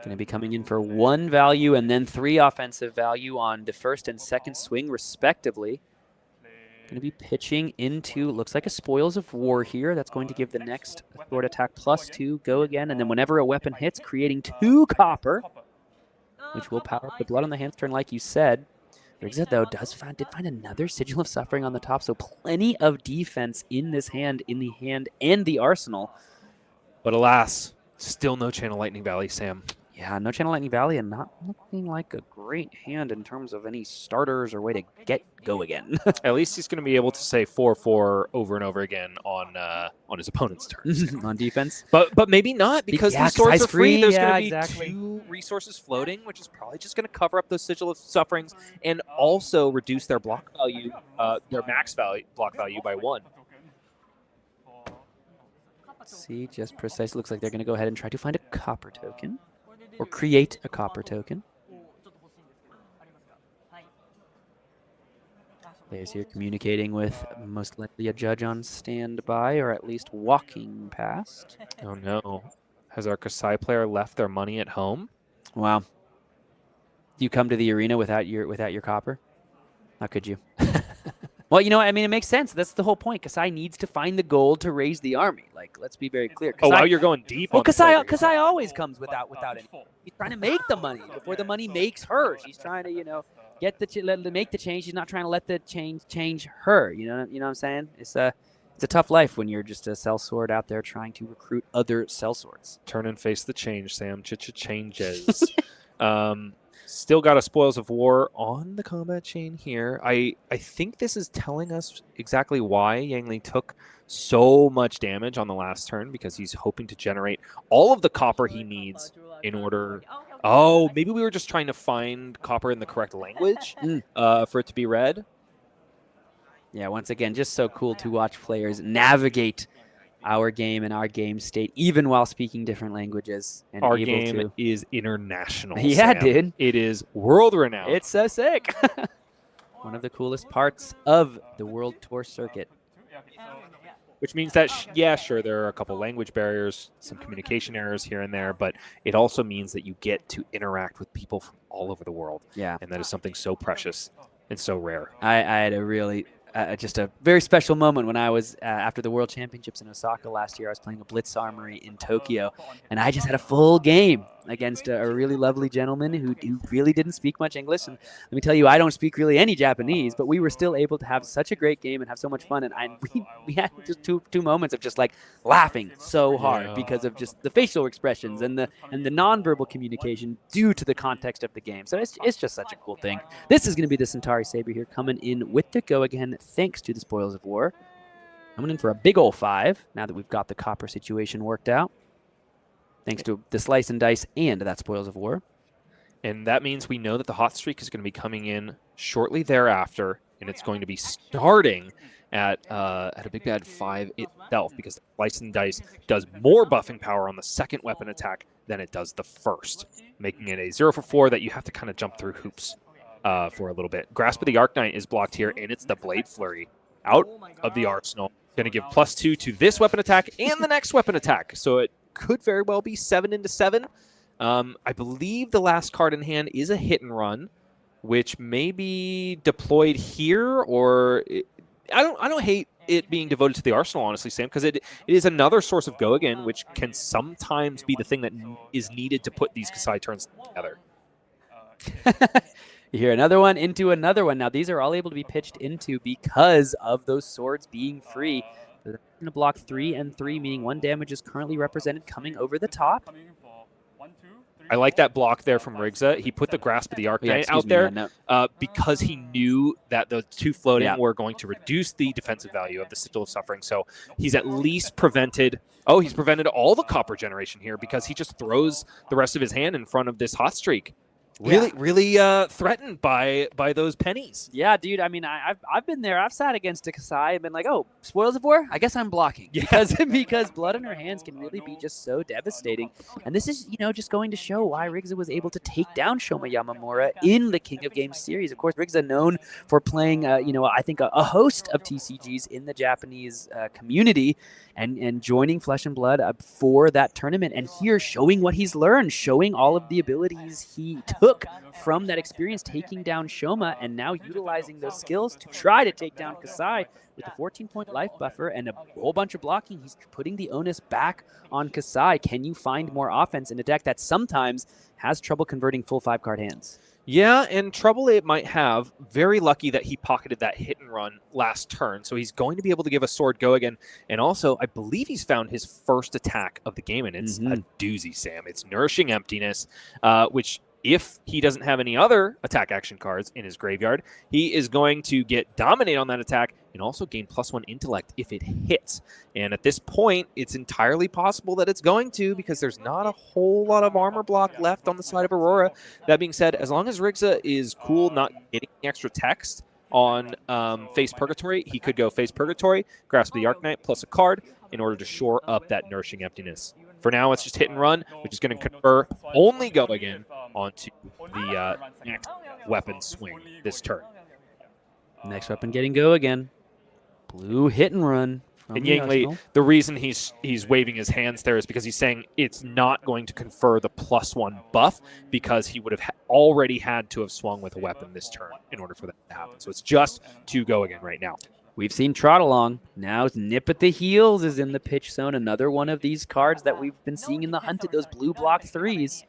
Going to be coming in for 1 value and then 3 offensive value on the first and second swing, respectively. Going to be pitching into, looks like a Spoils of War here. That's going to give the next sword attack +2, go again. And then whenever a weapon hits, creating 2 copper, which will power up the blood on the hands turn, like you said. Rigze, though, did find another Sigil of Suffering on the top, so plenty of defense in this hand, in the arsenal. But alas, still no Channel Lightning Valley, Sam. Yeah, no Channel Lightning Valley, and not looking like a great hand in terms of any starters or way to go again. At least he's going to be able to say 4-4 over and over again on his opponent's turns. On defense. But maybe not, because yeah, these swords are free. There's yeah, going to be exactly. 2 resources floating, which is probably just going to cover up those Sigil of Sufferings and also reduce their block value, their max value block value by 1. See, just precise. Looks like they're going to go ahead and try to find a copper token. Or create a copper token. Players here communicating with most likely a judge on standby, or at least walking past. Oh no. Has our Kassai player left their money at home? Wow. Do you come to the arena without your copper? How could you? Well, you know, I mean, it makes sense. That's the whole point. Kassai needs to find the gold to raise the army. Like, let's be very clear. Kassai, wow, you're going deep. Well, Kassai always comes without any. She's trying to make the money before the money makes her. She's trying to, you know, make the change. She's not trying to let the change her. You know what I'm saying? It's a tough life when you're just a sellsword out there trying to recruit other sellswords. Turn and face the change, Sam. Changes. Still got a Spoils of War on the combat chain here. I think this is telling us exactly why Yang Li took so much damage on the last turn, because he's hoping to generate all of the copper he needs in order... Oh, maybe we were just trying to find copper in the correct language for it to be read. Yeah, once again, just so cool to watch players navigate our game and our game state, even while speaking different languages. And our able game is international. Yeah, Sam. dude. It is world renowned. It's so sick. One of the coolest parts of the World Tour circuit. Which means that, yeah, sure, there are a couple language barriers, some communication errors here and there, but it also means that you get to interact with people from all over the world. Yeah. And that is something so precious and so rare. I had a really... just a very special moment when I was after the World Championships in Osaka last year. I was playing a Blitz Armory in Tokyo, and I just had a full game against a really lovely gentleman who really didn't speak much English. And let me tell you, I don't speak really any Japanese, but we were still able to have such a great game and have so much fun. And we had just two moments of just like laughing so hard because of just the facial expressions and the nonverbal communication due to the context of the game. So it's just such a cool thing. This is going to be the Centauri Saber here coming in with the go again, thanks to the Spoils of War. Coming in for a big ol' 5 now that we've got the copper situation worked out. Thanks to the Slice and Dice and that Spoils of War. And that means we know that the hot streak is going to be coming in shortly thereafter, and it's going to be starting at a big bad 5 itself, because the Slice and Dice does more buffing power on the second weapon attack than it does the first, making it a 0 for 4 that you have to kind of jump through hoops for a little bit. Grasp of the Arknight is blocked here, and it's the Blade Flurry out of the arsenal. Going to give +2 to this weapon attack and the next weapon attack. So it could very well be 7 into 7. I believe the last card in hand is a hit and run, which may be deployed here, or I don't hate it being devoted to the arsenal, honestly, Sam, because it is another source of go again, which can sometimes be the thing that is needed to put these Kassai turns together. You hear another one into another one. Now, these are all able to be pitched into because of those swords being free. They're going to block 3 and 3, meaning 1 damage is currently represented coming over the top. I like that block there from Rigze. He put the Grasp of the Arknight out there because he knew that the 2 floating were going to reduce the defensive value of the Sigil of Suffering. So he's at least prevented... Oh, he's prevented all the copper generation here because he just throws the rest of his hand in front of this hot streak. Really threatened by those pennies. Yeah, dude. I mean, I've been there. I've sat against a Kassai and been like, oh, Spoils of War? I guess I'm blocking. Yeah. Because blood in her hands can really be just so devastating. And this is, just going to show why Rigze was able to take down Shoma Miyamura in the King of Games series. Of course, Rigze known for playing, I think a host of TCGs in the Japanese community and joining Flesh and Blood for that tournament. And here, showing what he's learned, showing all of the abilities he took from that experience taking down Shoma, and now utilizing those skills to try to take down Kassai with a 14-point life buffer and a whole bunch of blocking. He's putting the onus back on Kassai. Can you find more offense in a deck that sometimes has trouble converting full 5-card hands? Yeah, and trouble it might have. Very lucky that he pocketed that hit and run last turn, so he's going to be able to give a sword go again. And also, I believe he's found his first attack of the game, and it's a doozy, Sam. It's Nourishing Emptiness, which if he doesn't have any other attack action cards in his graveyard, he is going to get Dominate on that attack and also gain +1 Intellect if it hits. And at this point, it's entirely possible that it's going to, because there's not a whole lot of armor block left on the side of Aurora. That being said, as long as Rigze is cool not getting extra text on Face Purgatory, he could go Face Purgatory, Grasp of the Arknight, plus a card in order to shore up that Nourishing Emptiness. For now, it's just hit and run, which is going to confer only go again onto the next weapon swing this turn. Next weapon getting go again. Blue hit and run. And Yangli, the reason he's waving his hands there is because he's saying it's not going to confer the +1 buff, because he would have already had to have swung with a weapon this turn in order for that to happen. So it's just to go again right now. We've seen Trot Along. Now Nip at the Heels is in the pitch zone. Another one of these cards that we've been seeing in the Hunted, those blue block 3s.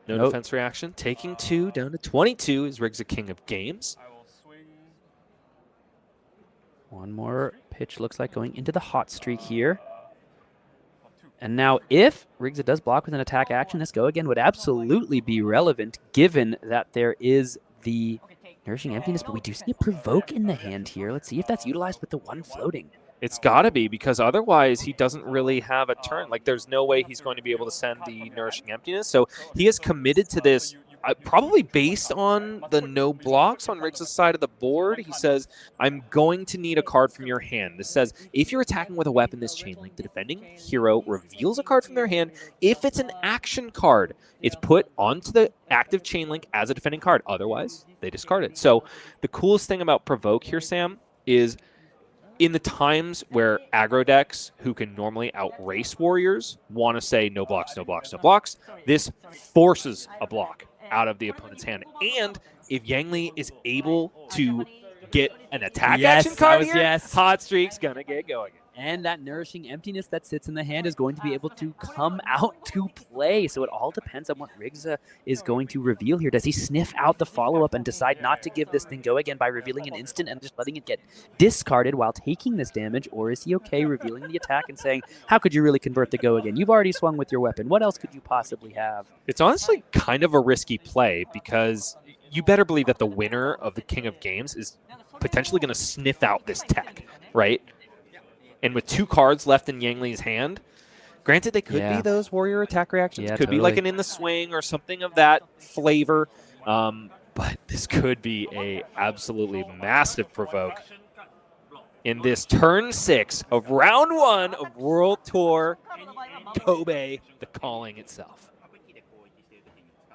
No defense reaction. Taking 2 down to 22 is Rigze King of Games. One more pitch looks like going into the hot streak here. And now if Rigze does block with an attack action, this go again would absolutely be relevant, given that there is the Nourishing Emptiness, but we do see a Provoke in the hand here. Let's see if that's utilized with the one floating. It's got to be, because otherwise he doesn't really have a turn. Like, there's no way he's going to be able to send the Nourishing Emptiness. So he is committed to this, probably based on the no blocks on Rigze's side of the board. He says, I'm going to need a card from your hand. This says, if you're attacking with a weapon this chain link, the defending hero reveals a card from their hand. If it's an action card, it's put onto the active chain link as a defending card. Otherwise, they discard it. So the coolest thing about Provoke here, Sam, is in the times where aggro decks who can normally outrace warriors want to say no blocks, no blocks, no blocks, this forces a block out of the opponent's hand. And if Yangli is able to get an attack action card here, hot streak's gonna get going. And that Nourishing Emptiness that sits in the hand is going to be able to come out to play. So it all depends on what Rigze is going to reveal here. Does he sniff out the follow-up and decide not to give this thing go again by revealing an instant and just letting it get discarded while taking this damage? Or is he okay revealing the attack and saying, how could you really convert the go again? You've already swung with your weapon. What else could you possibly have? It's honestly kind of a risky play, because you better believe that the winner of the King of Games is potentially going to sniff out this tech, right? And with 2 cards left in Yangli's hand, granted they could be those warrior attack reactions. Could be like an in the swing or something of that flavor. But this could be a absolutely massive Provoke in this turn 6 of round 1 of World Tour Kobe, the calling itself.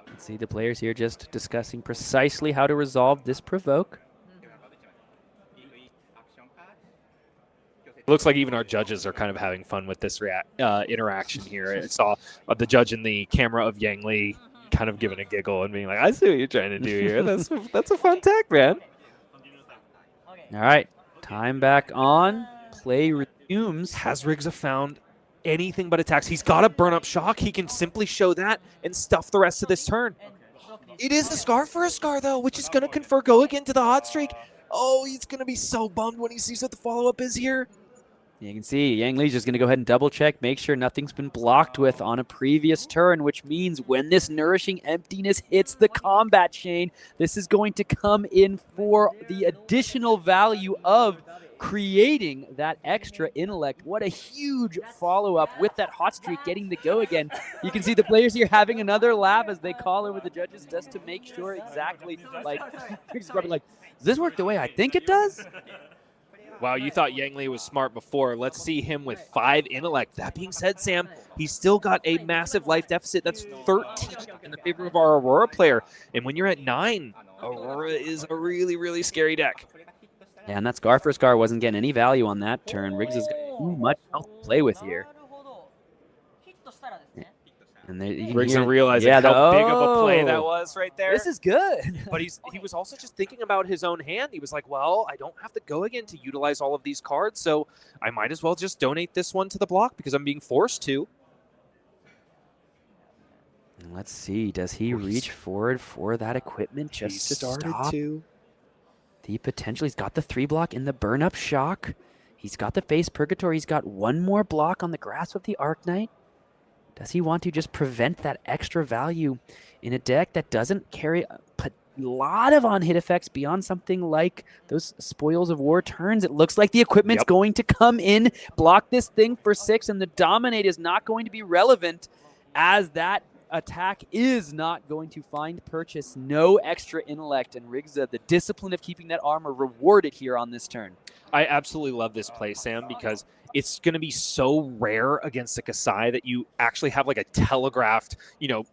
Let's see the players here just discussing precisely how to resolve this Provoke. Looks like even our judges are kind of having fun with this interaction here. I saw the judge in the camera of Yangli kind of giving a giggle and being like, I see what you're trying to do here. That's a fun tech, man. All right, time back on. Play resumes. Has Rigze found anything but attacks? He's got a burn up shock. He can simply show that and stuff the rest of this turn. It is a Scar for a Scar, though, which is going to confer go again to the hot streak. Oh, he's going to be so bummed when he sees what the follow-up is here. You can see Yang Li's just going to go ahead and double check, make sure nothing's been blocked with on a previous turn, which means when this Nourishing Emptiness hits the combat chain, this is going to come in for the additional value of creating that extra intellect. What a huge follow-up with that hot streak getting the go again. You can see the players here having another laugh as they call over the judges just to make sure exactly, like, probably like, does this work the way I think it does? Wow, you thought Yangli was smart before. Let's see him with 5 intellect. That being said, Sam, he's still got a massive life deficit. That's 13 in the favor of our Aurora player. And when you're at 9, Aurora is a really, really scary deck. Yeah, and that Scar for Scar wasn't getting any value on that turn. Rigze has got too much health to play with here. And Rigze realizing how big of a play that was right there. This is good. But he was also just thinking about his own hand. He was like, well, I don't have to go again to utilize all of these cards, so I might as well just donate this one to the block because I'm being forced to. Let's see. Does he reach forward for that equipment just to stop the potential? He's got the 3 block in the burn up shock. He's got the face purgatory. He's got 1 more block on the grasp of the Arknight. Does he want to just prevent that extra value in a deck that doesn't carry a lot of on-hit effects beyond something like those Spoils of War turns? It looks like the equipment's going to come in, block this thing for 6, and the Dominate is not going to be relevant as that attack is not going to find purchase. No extra intellect, and Rigze, the discipline of keeping that armor rewarded here on this turn. I absolutely love this play, Sam, because it's going to be so rare against a Kassai that you actually have like a telegraphed,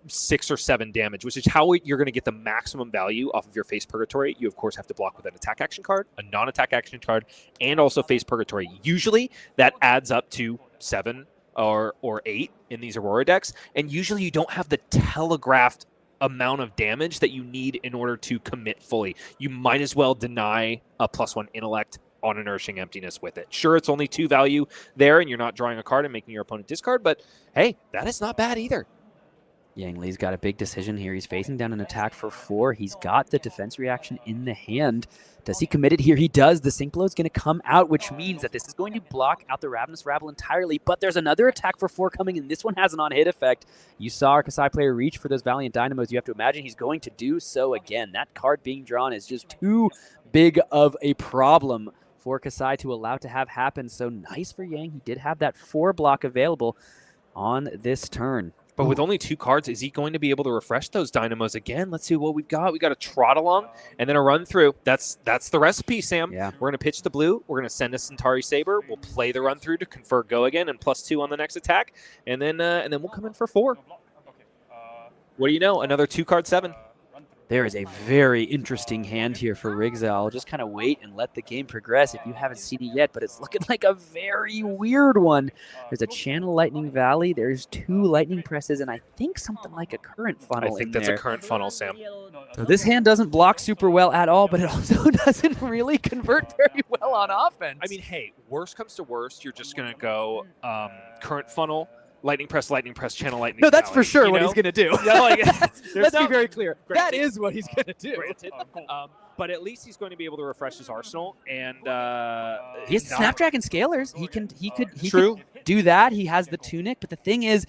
6 or 7 damage, which is how you're going to get the maximum value off of your face purgatory. You, of course, have to block with an attack action card, a non-attack action card, and also face purgatory. Usually that adds up to 7 or 8 in these Aurora decks, and usually you don't have the telegraphed amount of damage that you need in order to commit fully. You might as well deny a +1 intellect on a Nourishing Emptiness with it. Sure, it's only 2 value there, and you're not drawing a card and making your opponent discard, but hey, that is not bad either. Yang Li's got a big decision here. He's facing down an attack for 4. He's got the defense reaction in the hand. Does he commit it here? He does. The Sync Blow is going to come out, which means that this is going to block out the Ravenous Rabble entirely, but there's another attack for 4 coming, and this one has an on-hit effect. You saw our Kassai player reach for those Valiant Dynamos. You have to imagine he's going to do so again. That card being drawn is just too big of a problem for Kassai to allow to have happen. So nice for Yang. He did have that 4 block available on this turn. But with only 2 cards, is he going to be able to refresh those Dynamos again? Let's see what we've got. We got a Trot Along and then a Run Through. That's the recipe, Sam. Yeah. We're going to pitch the blue. We're going to send a Centauri Saber. We'll play the Run Through to confer Go again and +2 on the next attack. And then we'll come in for 4. What do you know? Another 2-card 7. There is a very interesting hand here for Rigze. I'll just kind of wait and let the game progress if you haven't seen it yet, but it's looking like a very weird one. There's a Channel Lightning Valley, there's 2 Lightning Presses, and I think something like a Current Funnel. I think that's a Current Funnel, Sam. So this hand doesn't block super well at all, but it also doesn't really convert very well on offense. I mean, hey, worst comes to worst, you're just going to go Current Funnel, Lightning Press, Channel Lightning. No, that's Valley, for sure what he's going to do. Yeah, like, let's be very clear. That is what he's going to do. Granted, but at least he's going to be able to refresh his arsenal, and he has Snapdragon Scalers. He could True. do that. He has the Tunic, but the thing is,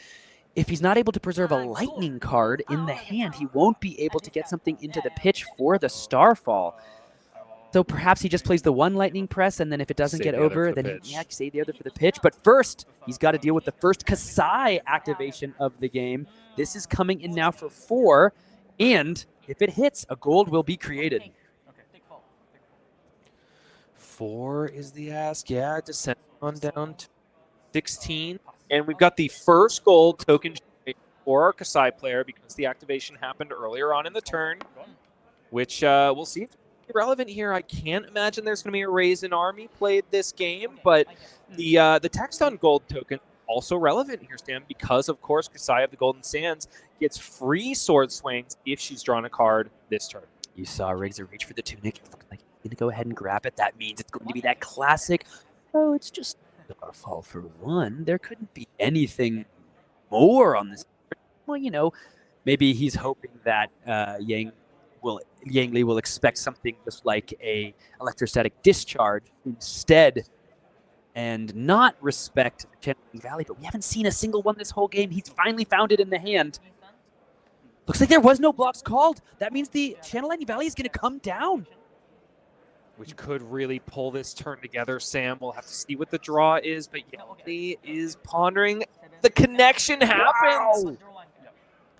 if he's not able to preserve a Lightning card in the hand, he won't be able to get something into the pitch for the Starfall. So perhaps he just plays the 1 Lightning Press, and then if it doesn't get over, then he save the other for the pitch. But first, he's got to deal with the first Kassai activation of the game. This is coming in now for 4, and if it hits, a gold will be created. 4 is the ask. Yeah, descend on down to 16. And we've got the first gold token for our Kassai player because the activation happened earlier on in the turn, which we'll see if relevant here. I can't imagine there's going to be a raise in army played this game, but the text on gold token also relevant here, Stan, because of course Kassai of the Golden Sands gets free sword swings if she's drawn a card this turn. You saw Rigze reach for the Tunic. It looked like he's going to go ahead and grab it. That means it's going to be that classic, oh, it's just a fall for 1. There couldn't be anything more on this. Well, maybe he's hoping that Yang Li will expect something just like a electrostatic discharge instead and not respect Channel Lightning Valley, but we haven't seen a single one this whole game. He's finally found it in the hand. Looks like there was no blocks called. That means the Channel Lightning Valley is going to come down. Which could really pull this turn together, Sam. We'll have to see what the draw is, but Yohei is pondering. The connection happens! Wow.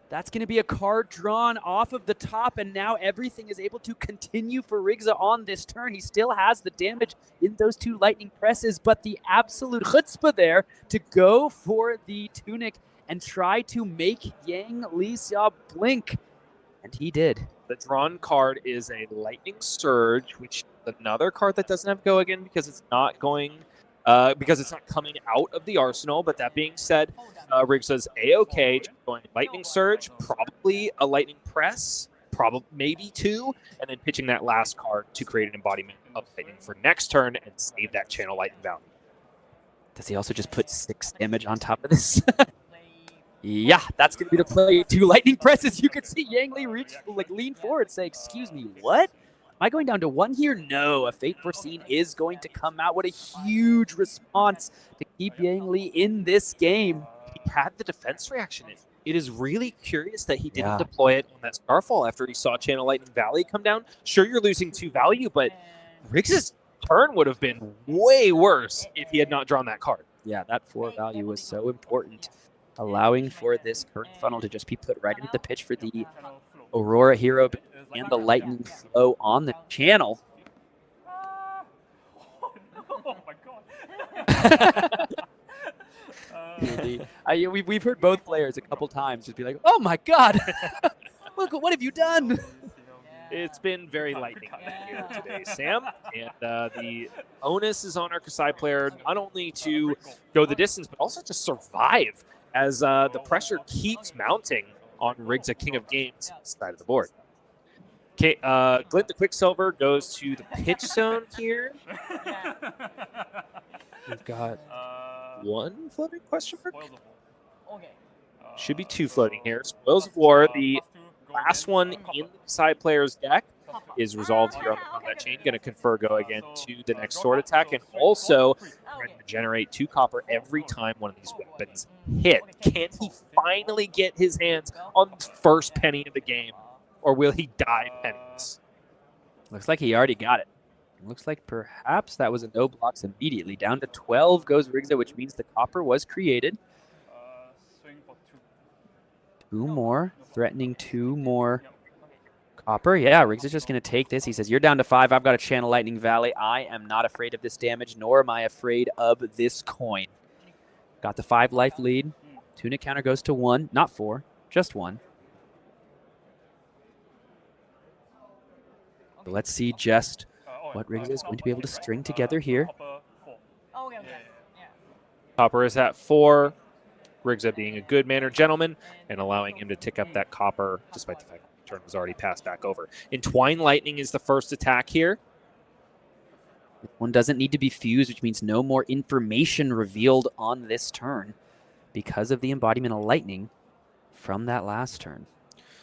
That's going to be a card drawn off of the top, and now everything is able to continue for Rigze on this turn. He still has the damage in those 2 Lightning Presses, but the absolute chutzpah there to go for the Tunic and try to make Yang Siaw blink. And he did. The drawn card is a Lightning Surge, which is another card that doesn't have Go again because it's not going... because it's not coming out of the arsenal. But that being said, Rigze's A-OK, going Lightning Surge, probably a Lightning Press, maybe 2, and then pitching that last card to create an embodiment of Lightning for next turn and save that Channel Lightning Valley. Does he also just put 6 damage on top of this? Yeah, that's going to be the play. 2 lightning presses. You can see Yang Li lean forward, say, "Excuse me, what? Am I going down to 1 here?" No, a Fate Foreseen is going to come out. What a huge response to keep Yang Li in this game. He had the defense reaction. It is really curious that he didn't deploy it on that Starfall after he saw Channel Lightning Valley come down. Sure, you're losing 2 value, but Rigze's turn would have been way worse if he had not drawn that card. Yeah, that 4 value was so important, allowing for this current funnel to just be put right into the pitch for the Aurora hero and the lightning flow on the channel. Oh my god. We've heard both players a couple times just be like, "Oh my god, look, what have you done?" It's been very lightning here today, Sam. And the onus is on our Kassai player not only to go the distance, but also to survive as the pressure keeps mounting on Rigze, King of Games, side of the board. Okay, Glint the Quicksilver goes to the pitch zone here. We've got 1 floating question mark. Should be 2 floating here. Spoils of War, the last one in the side player's deck, is resolved here on the combat chain. Going to confer go again to the next sword attack, and also going to generate 2 copper every time one of these weapons hit. Can he finally get his hands on the first penny of the game, or will he die penniless? Looks like he already got it. Looks like perhaps that was a no blocks immediately. Down to 12 goes Rigze, which means the copper was created. 2 more, threatening 2 more copper. Yeah, Rigze is just going to take this. He says, "You're down to 5. I've got a Channel Lightning Valley. I am not afraid of this damage, nor am I afraid of this coin." Got the 5 life lead. Tunic counter goes to 1, not 4, just 1. But let's see just what Rigze is going to be able to string together here. Copper is at 4. Rigze being a good mannered gentleman and allowing him to tick up that copper despite the fact that the turn was already passed back over. Entwine Lightning is the first attack here. One doesn't need to be fused, which means no more information revealed on this turn because of the embodiment of lightning from that last turn.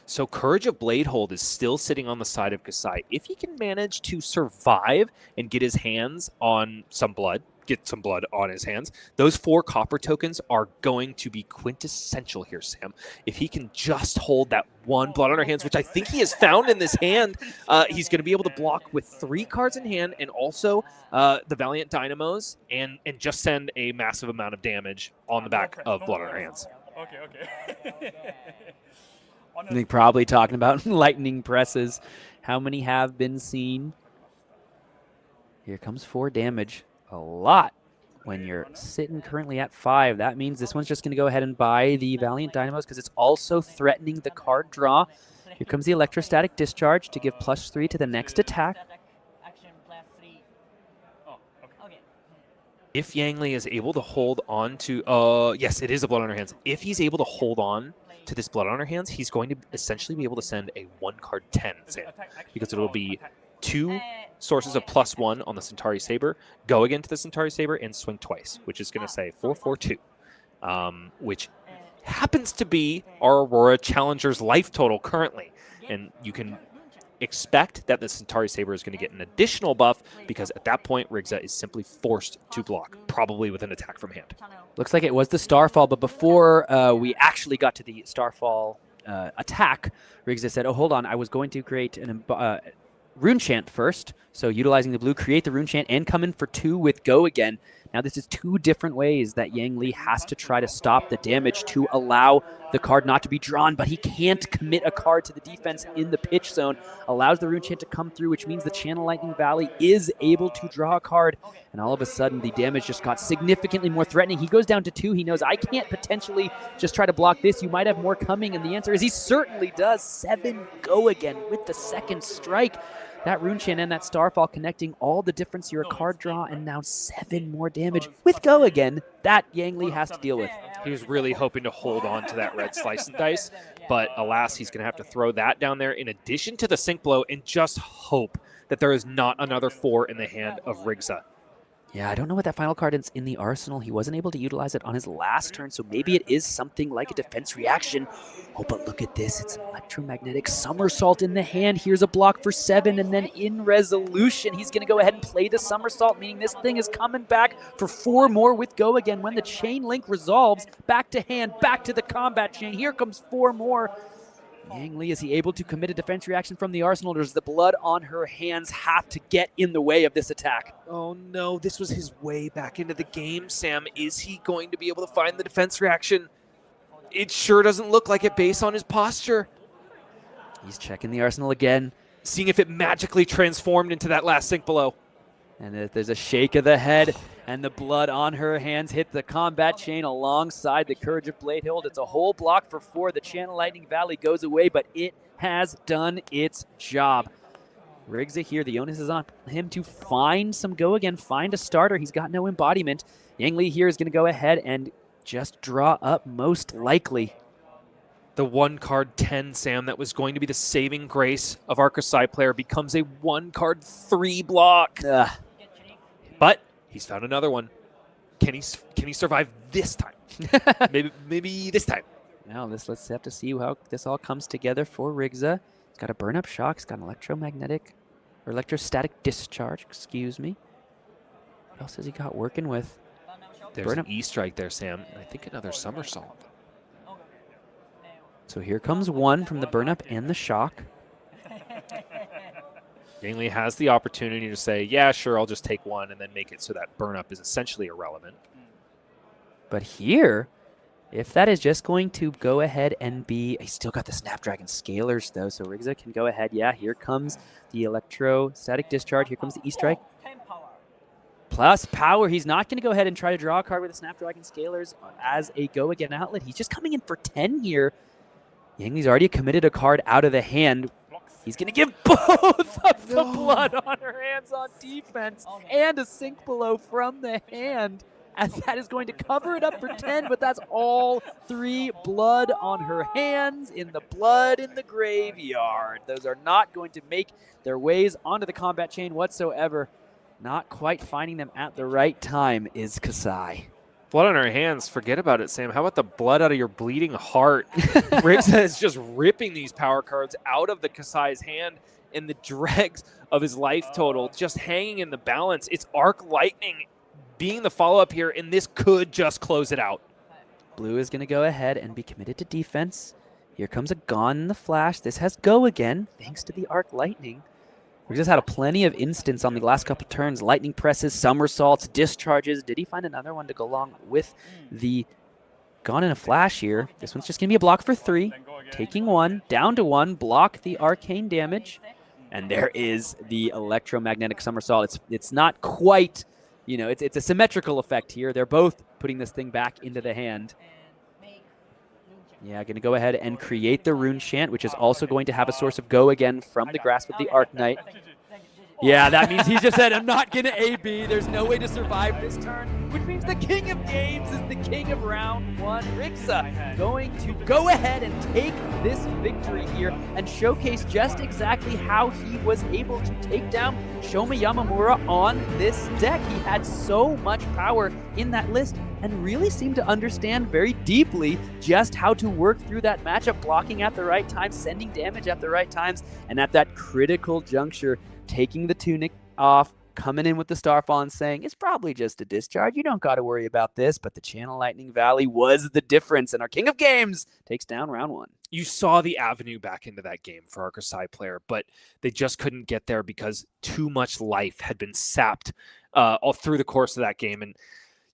So Courage of Bladehold is still sitting on the side of Kassai. If he can manage to survive and get his hands on some blood, get some blood on his hands, those 4 copper tokens are going to be quintessential here, Sam. If he can just hold that 1 blood on our hands, which I think he has found in this hand, he's going to be able to block with 3 cards in hand and also the Valiant Dynamos and just send a massive amount of damage on the back of blood on our hands. Okay. I think probably talking about lightning presses. How many have been seen? Here comes 4 damage. A lot when you're sitting currently at 5. That means this one's just going to go ahead and buy the Valiant Dynamos because it's also threatening the card draw. Here comes the Electrostatic Discharge to give +3 to the next attack. If Yang Li is able to hold on to, yes, it is a blood on our hands. If he's able to hold on to this blood on our hands, he's going to essentially be able to send a 1-card 10, Sam, because it will be 2 sources of +1 on the Centauri Saber, go again to the Centauri Saber, and swing twice, which is going to say 442, which happens to be our Aurora Challenger's life total currently. And you can expect that the Centauri Saber is going to get an additional buff because at that point, Rigze is simply forced to block, probably with an attack from hand. Looks like it was the Starfall, but before we actually got to the Starfall attack, Rigze said, "Oh, hold on, I was going to create an Rune Chant first." So utilizing the blue, create the Rune Chant and come in for 2 with Go again. Now this is 2 different ways that Yang Li has to try to stop the damage to allow the card not to be drawn, but he can't commit a card to the defense in the pitch zone. Allows the Rune Chant to come through, which means the Channel Lightning Valley is able to draw a card, and all of a sudden the damage just got significantly more threatening. He goes down to 2. He knows, I can't potentially just try to block this. You might have more coming, and the answer is he certainly does. 7 Go again with the second strike. That Rune Chant and that Starfall connecting all the difference to your card draw, and now 7 more damage with Go again. That Yang Li has to deal with. He was really hoping to hold on to that red slice and dice, but alas, he's going to have to throw that down there in addition to the Sync Blow and just hope that there is not another 4 in the hand of Rigze. Yeah, I don't know what that final card is in the arsenal. He wasn't able to utilize it on his last turn, so maybe it is something like a defense reaction. Oh, but look at this. It's an electromagnetic somersault in the hand. Here's a block for 7, and then in resolution, he's going to go ahead and play the somersault, meaning this thing is coming back for 4 more with Go Again. When the chain link resolves, back to hand, back to the combat chain. Here comes 4 more. Yang Li, is he able to commit a defense reaction from the arsenal, or does the blood on her hands have to get in the way of this attack? Oh no, this was his way back into the game, Sam. Is he going to be able to find the defense reaction? It sure doesn't look like it based on his posture. He's checking the arsenal again. Seeing if it magically transformed into that last sink below. And there's a shake of the head, and the blood on her hands hit the combat chain alongside the Courage of Bladehild. It's a whole block for 4. The Channel Lightning Valley goes away, but it has done its job. Rigze here, the onus is on him to find some Go Again, find a starter. He's got no embodiment. Yang Li here is going to go ahead and just draw up most likely. The 1-card 10, Sam, that was going to be the saving grace of our Kassai player becomes a 1-card 3 block. Ugh. But he's found another one. Can he survive this time? maybe this time. Now let's have to see how this all comes together for Rigze. He's got a burn-up shock. He's got an electrostatic discharge. Excuse me. What else has he got working with? There's an E-strike there, Sam. And I think another somersault. So here comes 1 from the burn-up and the shock. Yang Li has the opportunity to say, yeah, sure, I'll just take 1 and then make it so that burn-up is essentially irrelevant. But here, if that is just going to go ahead and be... He's still got the Snapdragon Scalers, though, so Rigze can go ahead. Yeah, here comes the electrostatic discharge. Here comes the E-strike. Plus power. He's not going to go ahead and try to draw a card with the Snapdragon Scalers as a Go Again outlet. He's just coming in for 10 here. Yang Li's already committed a card out of the hand. He's going to give both of the blood on her hands on defense and a sink below from the hand, as that is going to cover it up for 10, but that's all 3 blood on her hands in the blood in the graveyard. Those are not going to make their ways onto the combat chain whatsoever. Not quite finding them at the right time is Kassai. Blood on her hands, forget about it, Sam. How about the blood out of your bleeding heart? Rigze is just ripping these power cards out of the Kassai's hand in the dregs of his life total, just hanging in the balance. It's Arc Lightning being the follow-up here, and this could just close it out. Blue is going to go ahead and be committed to defense. Here comes a Gone in the Flash. This has Go Again, thanks to the Arc Lightning. We just had a plenty of instance on the last couple turns. Lightning presses, somersaults, discharges. Did he find another one to go along with the Gone in a Flash here? This one's just going to be a block for 3. Taking 1, down to 1, block the arcane damage. And there is the electromagnetic somersault. It's not quite, you know, it's a symmetrical effect here. They're both putting this thing back into the hand. Yeah, going to go ahead and create the Rune Chant, which is also going to have a source of Go Again from the Grasp of the Arc Knight. Yeah, that means he just said, I'm not going to AB. There's no way to survive this turn, which means the king of games is the king of round 1. Rigze going to go ahead and take this victory here and showcase just exactly how he was able to take down Shoma Yamamura on this deck. He had so much power in that list and really seemed to understand very deeply just how to work through that matchup, blocking at the right time, sending damage at the right times, and at that critical juncture, taking the tunic off, coming in with the Starfall and saying, it's probably just a discharge. You don't got to worry about this. But the Channel Lightning Valley was the difference, and our King of Games takes down round 1. You saw the avenue back into that game for our Kassai player, but they just couldn't get there because too much life had been sapped all through the course of that game. And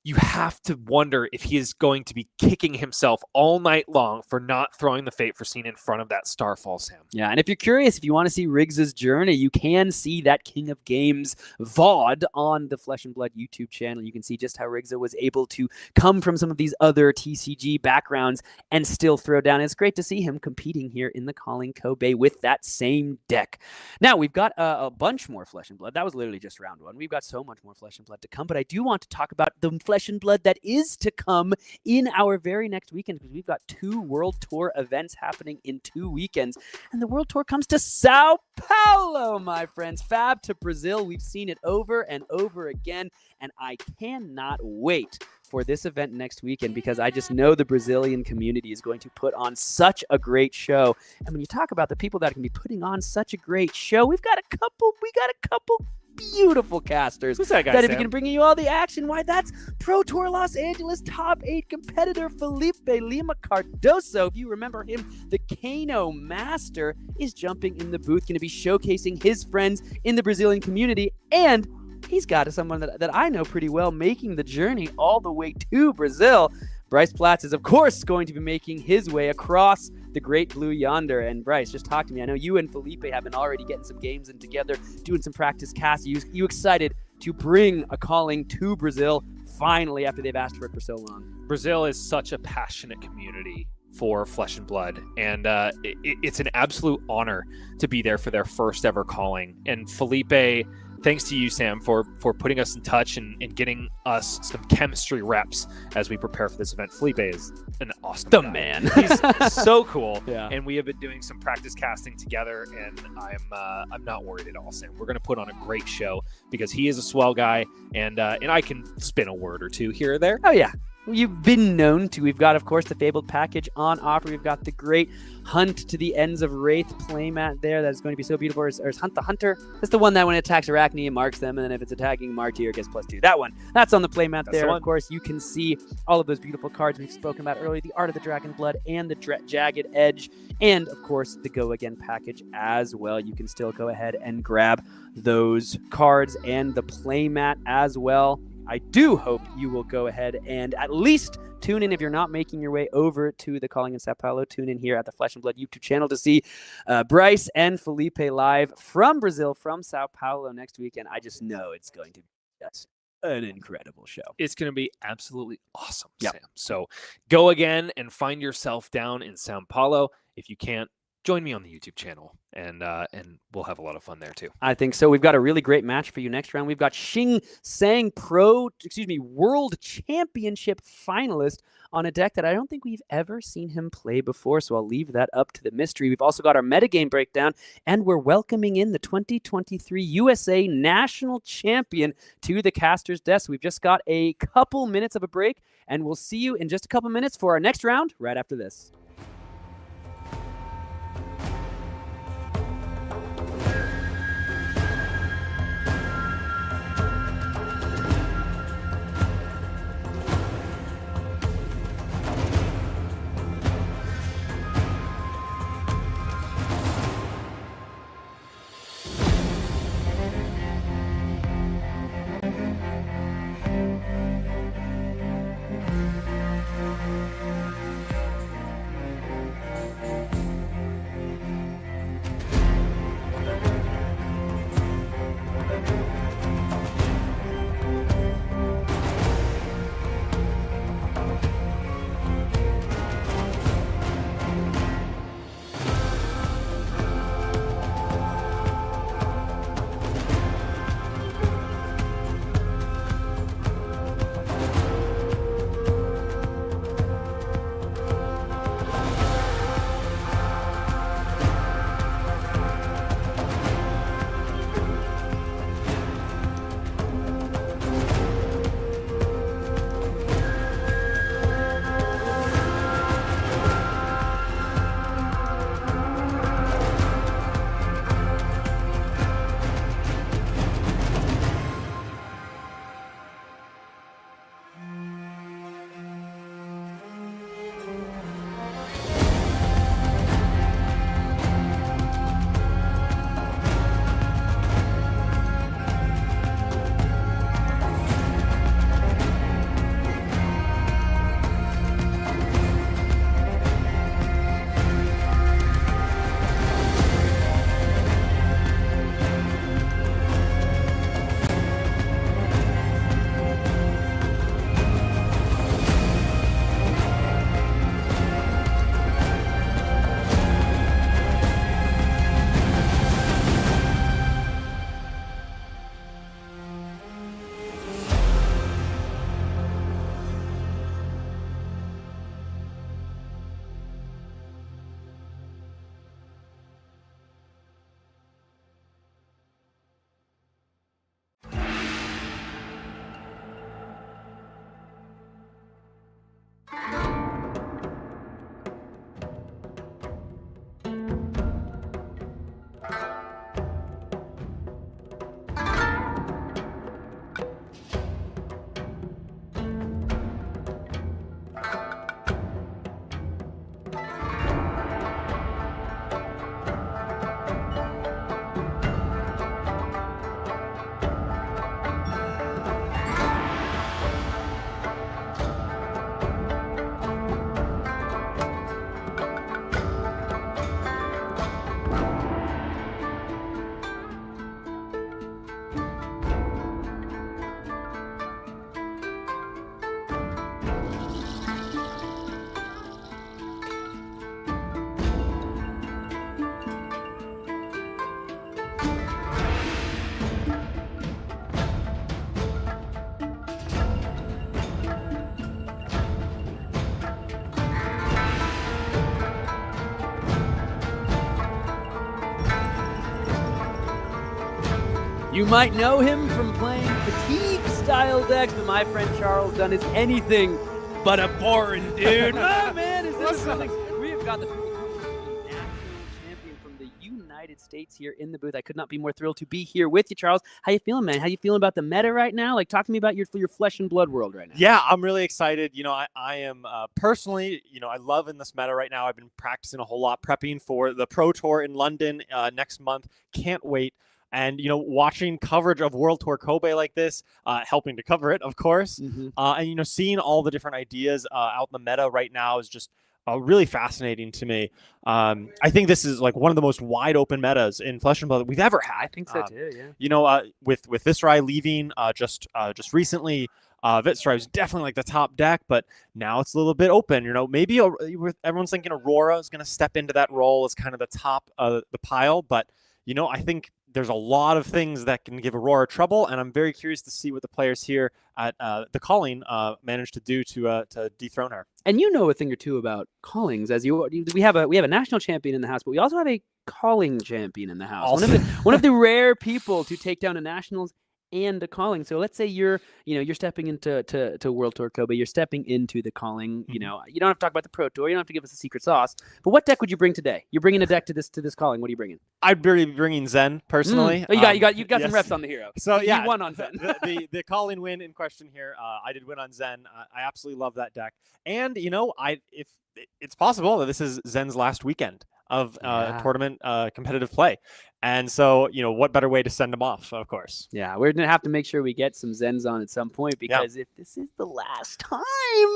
you have to wonder if he is going to be kicking himself all night long for not throwing the Fate Foreseen in front of that Starfall, Sam. Yeah, and if you're curious, if you want to see Rigze's journey, you can see that King of Games VOD on the Flesh and Blood YouTube channel. You can see just how Rigze was able to come from some of these other TCG backgrounds and still throw down. It's great to see him competing here in the Calling Kobe with that same deck. Now, we've got a bunch more Flesh and Blood. That was literally just round 1. We've got so much more Flesh and Blood to come, but I do want to talk about the Flesh and Blood that is to come in our very next weekend, because we've got 2 World Tour events happening in 2 weekends. And the World Tour comes to Sao Paulo, my friends. Fab to Brazil. We've seen it over and over again, and I cannot wait for this event next weekend, because I just know the Brazilian community is going to put on such a great show. And when you talk about the people that can be putting on such a great show, we got a couple beautiful casters. Who's that guy, that Sam? can bring you all the action. Why, that's Pro Tour Los Angeles top 8 competitor Felipe Lima Cardoso. If you remember him, the Kano master, is jumping in the booth, going to be showcasing his friends in the Brazilian community, and he's got someone that I know pretty well making the journey all the way to Brazil. Bryce Platts is, of course, going to be making his way across the Great Blue Yonder. And Bryce, just talk to me. I know you and Felipe have been already getting some games in together, doing some practice casts. You excited to bring a calling to Brazil finally, after they've asked for it for so long? Brazil is such a passionate community for Flesh and Blood, and it's an absolute honor to be there for their first ever calling. And Felipe, thanks to you, Sam, for putting us in touch and getting us some chemistry reps as we prepare for this event. Felipe is an awesome guy. Man. He's so cool. Yeah. And we have been doing some practice casting together, and I'm not worried at all, Sam. We're going to put on a great show because he is a swell guy, and I can spin a word or two here or there. Oh, yeah. You've been known to. We've got, of course, the Fabled package on offer. We've got the great Hunt to the Ends of Wraith playmat there. That's going to be so beautiful. Or is Hunt the Hunter? That's the one that when it attacks Arakni, it marks them. And then if it's attacking Martyr, it gets +2. That one. That's on the playmat there. The of course, you can see all of those beautiful cards we've spoken about earlier. The Art of the Dragon Blood and the Jagged Edge. And, of course, the Go Again package as well. You can still go ahead and grab those cards and the playmat as well. I do hope you will go ahead and at least tune in. If you're not making your way over to the Calling in Sao Paulo, tune in here at the Flesh and Blood YouTube channel to see Bryce and Felipe live from Brazil, from Sao Paulo next weekend. I just know it's going to be just an incredible show. It's going to be absolutely awesome, Yep. Sam. So go again and find yourself down in Sao Paulo. If you can't, join me on the YouTube channel, and we'll have a lot of fun there too. I think so. We've got a really great match for you next round. We've got Shing Tsang World Championship finalist on a deck that I don't think we've ever seen him play before, so I'll leave that up to the mystery. We've also got our metagame breakdown, and we're welcoming in the 2023 USA National Champion to the caster's desk. We've just got a couple minutes of a break, and we'll see you in just a couple minutes for our next round right after this. You might know him from playing fatigue-style decks, but my friend Charles Dunn is anything but a boring dude. Oh, man, is this something? We have got the national champion from the United States here in the booth. I could not be more thrilled to be here with you, Charles. How you feeling, man? How you feeling about the meta right now? Like, talk to me about your flesh and blood world right now. Yeah, I'm really excited. You know, I am personally, you know, I love in this meta right now. I've been practicing a whole lot, prepping for the Pro Tour in London next month. Can't wait. And, you know, watching coverage of World Tour Kobe like this, helping to cover it, of course. And, you know, seeing all the different ideas out in the meta right now is just really fascinating to me. I think this is like one of the most wide open metas in Flesh and Blood that we've ever had. I think so too, yeah. You know, with Viscerai leaving just recently, Vitrai was definitely like the top deck, but now it's a little bit open. You know, maybe everyone's thinking Aurora is going to step into that role as kind of the top of the pile. But, you know, I think there's a lot of things that can give Aurora trouble, and I'm very curious to see what the players here at the Calling managed to do to dethrone her. And you know a thing or two about Callings, as we have a national champion in the house, but we also have a Calling champion in the house. One of the rare people to take down a nationals and a Calling. So let's say you're stepping into World Tour Kobe, you're stepping into the Calling. You know, you don't have to talk about the Pro Tour, you don't have to give us a secret sauce. But what deck would you bring today? You're bringing a deck to this Calling. What are you bringing? I'd be bringing Zen personally. Oh, you got yes. some reps on the hero. So yeah, you won on Zen. the Calling win in question here. I did win on Zen. I absolutely love that deck. And you know, if it's possible that this is Zen's last weekend of tournament competitive play. And so, you know, what better way to send him off, of course. Yeah, we're going to have to make sure we get some Zens on at some point, because if this is the last time...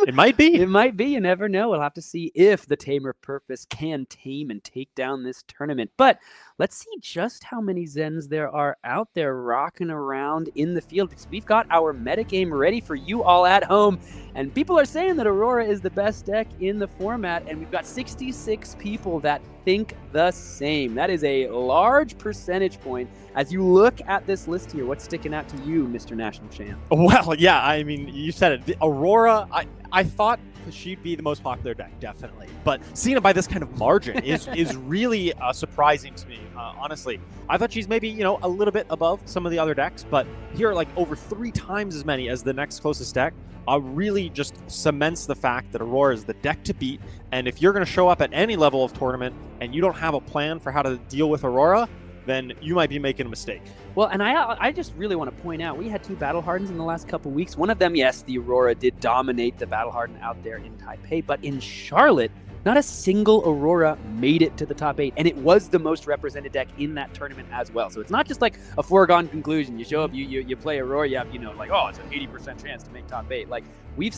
It might be. It might be. You never know. We'll have to see if the Tamer Purpose can tame and take down this tournament. But let's see just how many Zens there are out there rocking around in the field, because we've got our metagame ready for you all at home. And people are saying that Aurora is the best deck in the format, and we've got 66 people that think the same. That is a large percentage point. As you look at this list here, what's sticking out to you, Mr. National Champ? Well, yeah, I mean, you said it. The Aurora, I thought she'd be the most popular deck, definitely. But seeing it by this kind of margin is really surprising to me, honestly. I thought she's maybe, you know, a little bit above some of the other decks, but here, like, over 3 times as many as the next closest deck, really just cements the fact that Aurora is the deck to beat. And if you're going to show up at any level of tournament and you don't have a plan for how to deal with Aurora, then you might be making a mistake. Well, and I just really want to point out, we had 2 Battle Hardens in the last couple weeks. One of them, yes, the Aurora did dominate the Battle Harden out there in Taipei, but in Charlotte, not a single Aurora made it to the top 8, and it was the most represented deck in that tournament as well. So it's not just like a foregone conclusion. You show up, you play Aurora, you have, you know, like, oh, it's an 80% chance to make top 8. Like, we've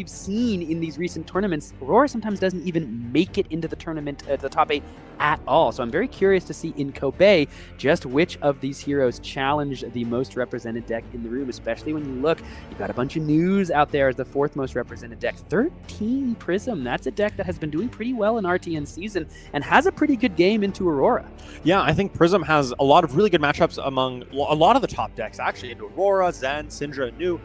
seen in these recent tournaments, Aurora sometimes doesn't even make it into the tournament, the top 8 at all. So I'm very curious to see in Kobe just which of these heroes challenge the most represented deck in the room, especially when you look, you've got a bunch of news out there as the 4th most represented deck. 13 Prism. That's a deck that has been doing pretty well in RTN season and has a pretty good game into Aurora. Yeah, I think Prism has a lot of really good matchups among a lot of the top decks, actually, into Aurora, Zen, Syndra, and Nu.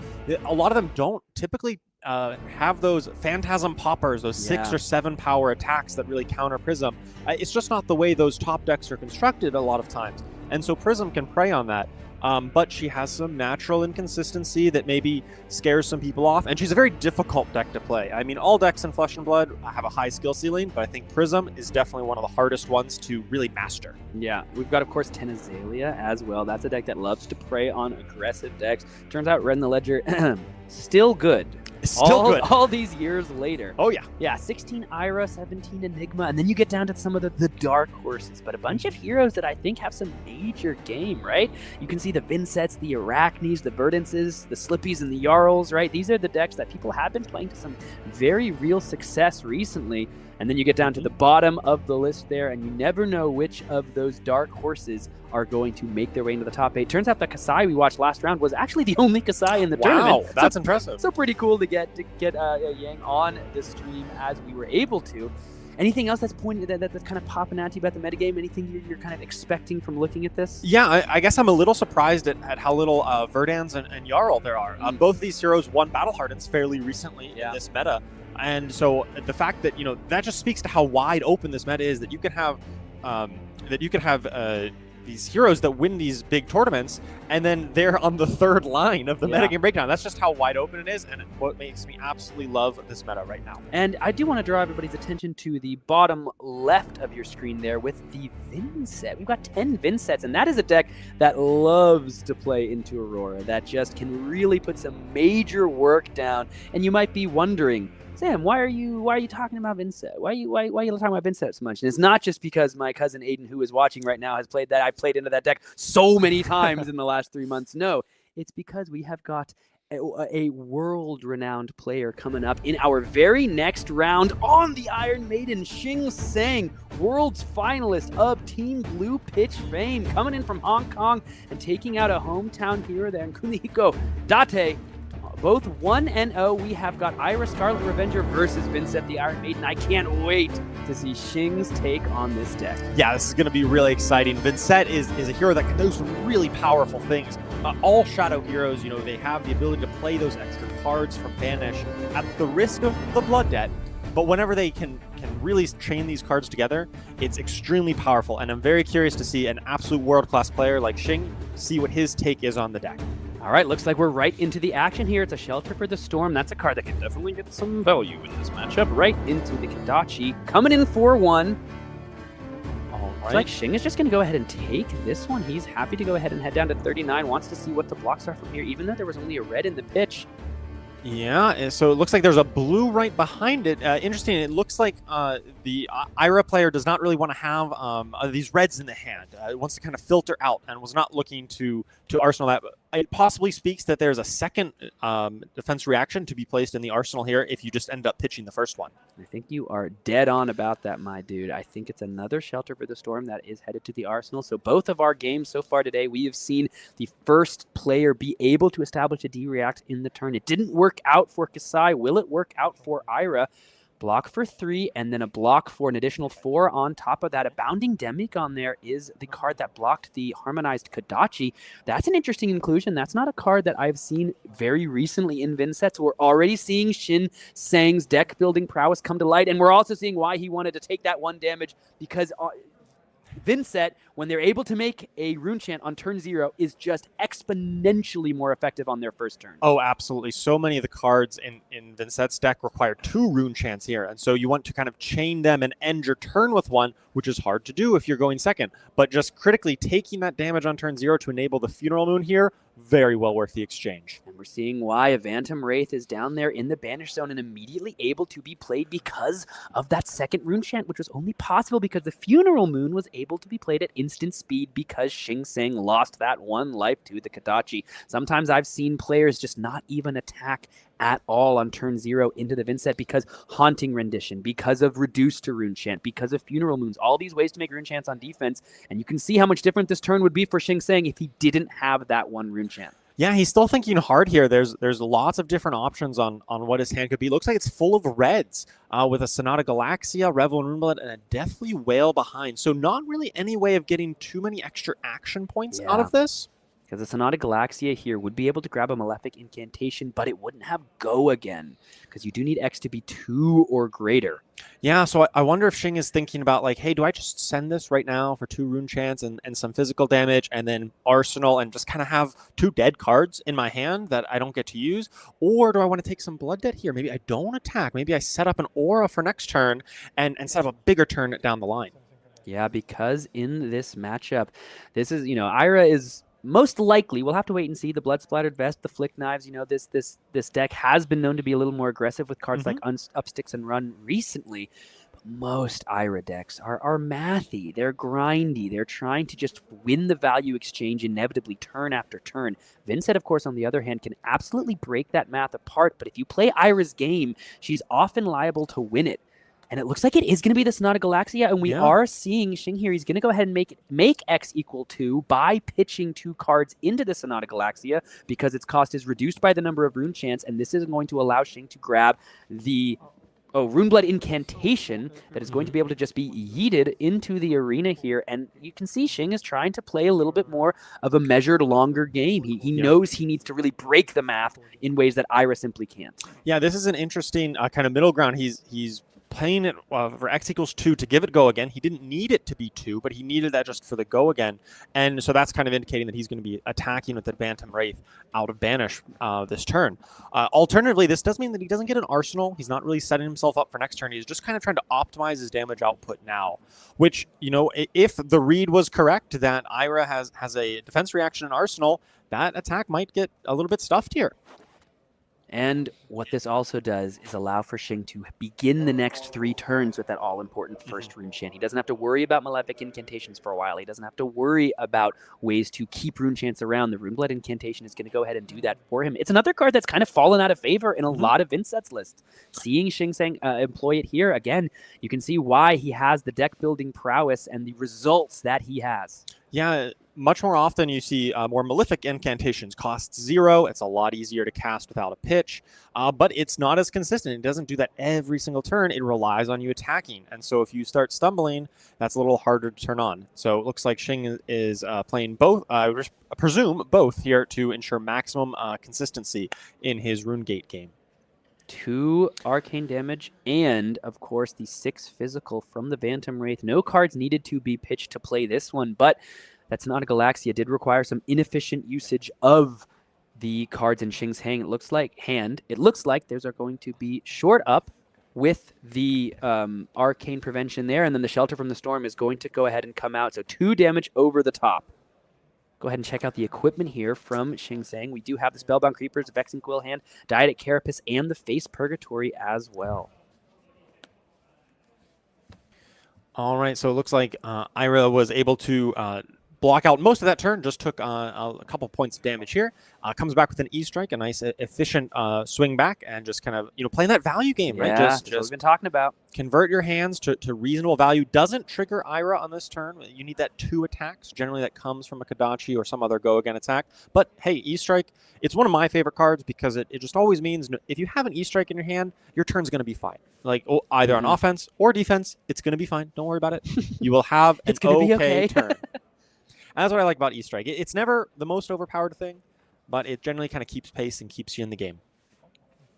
A lot of them don't typically have those Phantasm Poppers, those 6 or 7 power attacks that really counter Prism. It's just not the way those top decks are constructed a lot of times. And so Prism can prey on that. But she has some natural inconsistency that maybe scares some people off. And she's a very difficult deck to play. I mean, all decks in Flesh and Blood have a high skill ceiling, but I think Prism is definitely one of the hardest ones to really master. Yeah, we've got, of course, Tenazalea as well. That's a deck that loves to prey on aggressive decks. Turns out Red in the Ledger, still good. Still good. All these years later. Oh, yeah. Yeah, 16 Ira, 17 Enigma, and then you get down to some of the dark horses, but a bunch of heroes that I think have some major game, right? You can see the Vynnsets, the Araknis, the Verdances, the Slippies, and the Jarls, right? These are the decks that people have been playing to some very real success recently. And then you get down to the bottom of the list there, and you never know which of those dark horses are going to make their way into the top 8. Turns out the Kassai we watched last round was actually the only Kassai in the tournament. Wow, that's impressive. So pretty cool to get Yang on the stream as we were able to. Anything else that's that's kind of popping out to you about the metagame? Anything you're kind of expecting from looking at this? Yeah, I guess I'm a little surprised at how little Verdance and Jarl there are. Both these heroes won Battle Hardens fairly recently in this meta. And so the fact that, you know, that just speaks to how wide open this meta is, that you can have these heroes that win these big tournaments, and then they're on the third line of the metagame breakdown. That's just how wide open it is, and what makes me absolutely love this meta right now. And I do want to draw everybody's attention to the bottom left of your screen there with the Vynnset. We've got 10 Vynsets, and that is a deck that loves to play into Aurora, that just can really put some major work down. And you might be wondering, Sam, why are you talking about Vynnset? Why are you talking about Vynnset so much? And it's not just because my cousin Aiden, who is watching right now, has played that. I played into that deck so many times in the last 3 months. No, it's because we have got a world-renowned player coming up in our very next round on the Iron Maiden, Shing Tsang, world's finalist of Team Blue Pitch fame, coming in from Hong Kong and taking out a hometown hero there in Kunihiko, Date. Both 1-0. We have got Ira Scarlet Revenger versus Vynnset the Iron Maiden. I can't wait to see Shing's take on this deck. Yeah, this is going to be really exciting. Vynnset is a hero that can do some really powerful things. All Shadow heroes, they have the ability to play those extra cards from Banish at the risk of the Blood Debt. But whenever they can really chain these cards together, it's extremely powerful. And I'm very curious to see an absolute world-class player like Shing see what his take is on the deck. All right, looks like we're right into the action here. It's a Shelter for the Storm. That's a card that can definitely get some value in this matchup. Right into the Kadachi. Coming in 4-1. Looks like Shing is just going to go ahead and take this one. He's happy to go ahead and head down to 39. Wants to see what the blocks are from here, even though there was only a red in the pitch. Yeah, so it looks like there's a blue right behind it. Interesting, it looks like the Ira player does not really want to have these reds in the hand. It wants to kind of filter out and was not looking to arsenal that. It possibly speaks that there's a second defense reaction to be placed in the arsenal here if you just end up pitching the first one. I think you are dead on about that, my dude. I think it's another Shelter for the Storm that is headed to the arsenal. So both of our games so far today, we have seen the first player be able to establish a D-React in the turn. It didn't work out for Kassai. Will it work out for Ira? Block for 3, and then a block for an additional 4 on top of that. A Bounding Demigod there is the card that blocked the Harmonized Kadachi. That's an interesting inclusion. That's not a card that I've seen very recently in Vynnset. So we're already seeing Shing Tsang's deck building prowess come to light, and we're also seeing why he wanted to take that 1 damage, because Vynnset, when they're able to make a rune chant on turn 0, is just exponentially more effective on their first turn. Oh, absolutely. So many of the cards in Vynnset's deck require 2 rune chants here, and so you want to kind of chain them and end your turn with one, which is hard to do if you're going second. But just critically taking that damage on turn 0 to enable the Funeral Moon here, very well worth the exchange. And we're seeing why a Phantom Wraith is down there in the Banish Zone and immediately able to be played because of that second rune chant, which was only possible because the Funeral Moon was able to be played at instant speed because Shing Tsang lost that 1 life to the Kadachi. Sometimes I've seen players just not even attack at all on turn 0 into the Vynnset because Haunting Rendition, because of Reduced to Rune Chant, because of Funeral Moons, all these ways to make rune chants on defense. And you can see how much different this turn would be for Shing Tsang if he didn't have that 1 rune chant. Yeah, he's still thinking hard here. There's lots of different options on what his hand could be. Looks like it's full of reds with a Sonata Galaxia, Revel and Runeblood, and a Deathly Wail behind. So not really any way of getting too many extra action points out of this. Because the Sonata Galaxia here would be able to grab a Malefic Incantation, but it wouldn't have Go again, because you do need X to be 2 or greater. Yeah, so I wonder if Shing is thinking about, like, hey, do I just send this right now for 2 rune chants and some physical damage, and then Arsenal, and just kind of have 2 dead cards in my hand that I don't get to use? Or do I want to take some Blood Debt here? Maybe I don't attack. Maybe I set up an Aura for next turn and set up a bigger turn down the line. Yeah, because in this matchup, this is, Ira is... most likely, we'll have to wait and see. The Blood Splattered Vest, the Flick Knives, this deck has been known to be a little more aggressive with cards like Up Sticks and Run recently. But most Ira decks are mathy. They're grindy. They're trying to just win the value exchange inevitably turn after turn. Vynnset, of course, on the other hand, can absolutely break that math apart. But if you play Ira's game, she's often liable to win it. And it looks like it is going to be the Sonata Galaxia, and we are seeing Shing here. He's going to go ahead and make X equal 2 by pitching 2 cards into the Sonata Galaxia because its cost is reduced by the number of rune chants, and this is going to allow Shing to grab the Runeblood Incantation that is going to be able to just be yeeted into the arena here. And you can see Shing is trying to play a little bit more of a measured, longer game. He knows he needs to really break the math in ways that Ira simply can't. Yeah, this is an interesting kind of middle ground. He's playing it for X equals 2 to give it go again. He didn't need it to be 2, but he needed that just for the go again. And so that's kind of indicating that he's going to be attacking with the Bantam Wraith out of Banish this turn. Alternatively, this does mean that he doesn't get an Arsenal. He's not really setting himself up for next turn. He's just kind of trying to optimize his damage output now, which, you know, if the read was correct that Ira has a defense reaction in Arsenal, that attack might get a little bit stuffed here. And what this also does is allow for Shing to begin the next 3 turns with that all-important first rune chant. He doesn't have to worry about Malefic incantations for a while. He doesn't have to worry about ways to keep rune chants around. The Runeblood incantation is going to go ahead and do that for him. It's another card that's kind of fallen out of favor in a lot of Vynnset's lists. Seeing Shing Tsang employ it here, again, you can see why he has the deck-building prowess and the results that he has. Yeah, much more often you see more Malefic incantations. Costs 0. It's a lot easier to cast without a pitch, but it's not as consistent. It doesn't do that every single turn. It relies on you attacking. And so if you start stumbling, that's a little harder to turn on. So it looks like Shing is playing both, I presume both here to ensure maximum consistency in his Runegate game. 2 arcane damage and, of course, the 6 physical from the Bantam Wraith. No cards needed to be pitched to play this one, but that's not a Galaxia. It did require some inefficient usage of the cards in Shing's hand. It looks like those are going to be short up with the arcane prevention there, and then the Shelter from the Storm is going to go ahead and come out. So 2 damage over the top. Go ahead and check out the equipment here from Shing Tsang. We do have the Spellbound Creepers, the Vexing Quill Hand, Diadetic Carapace, and the Face Purgatory as well. All right, so it looks like Ira was able to block out most of that turn, just took a couple points of damage here. Comes back with an E-Strike, a nice efficient swing back, and just kind of, you know, playing that value game, right? Just what we've been talking about. Convert your hands to reasonable value. Doesn't trigger Ira on this turn. You need that 2 attacks. Generally, that comes from a Kodachi or some other go-again attack. But hey, E-Strike, it's one of my favorite cards because it just always means if you have an E-Strike in your hand, your turn's going to be fine. Like either on offense or defense, it's going to be fine. Don't worry about it. You will have an okay turn. That's what I like about E-Strike. It's never the most overpowered thing, but it generally kind of keeps pace and keeps you in the game.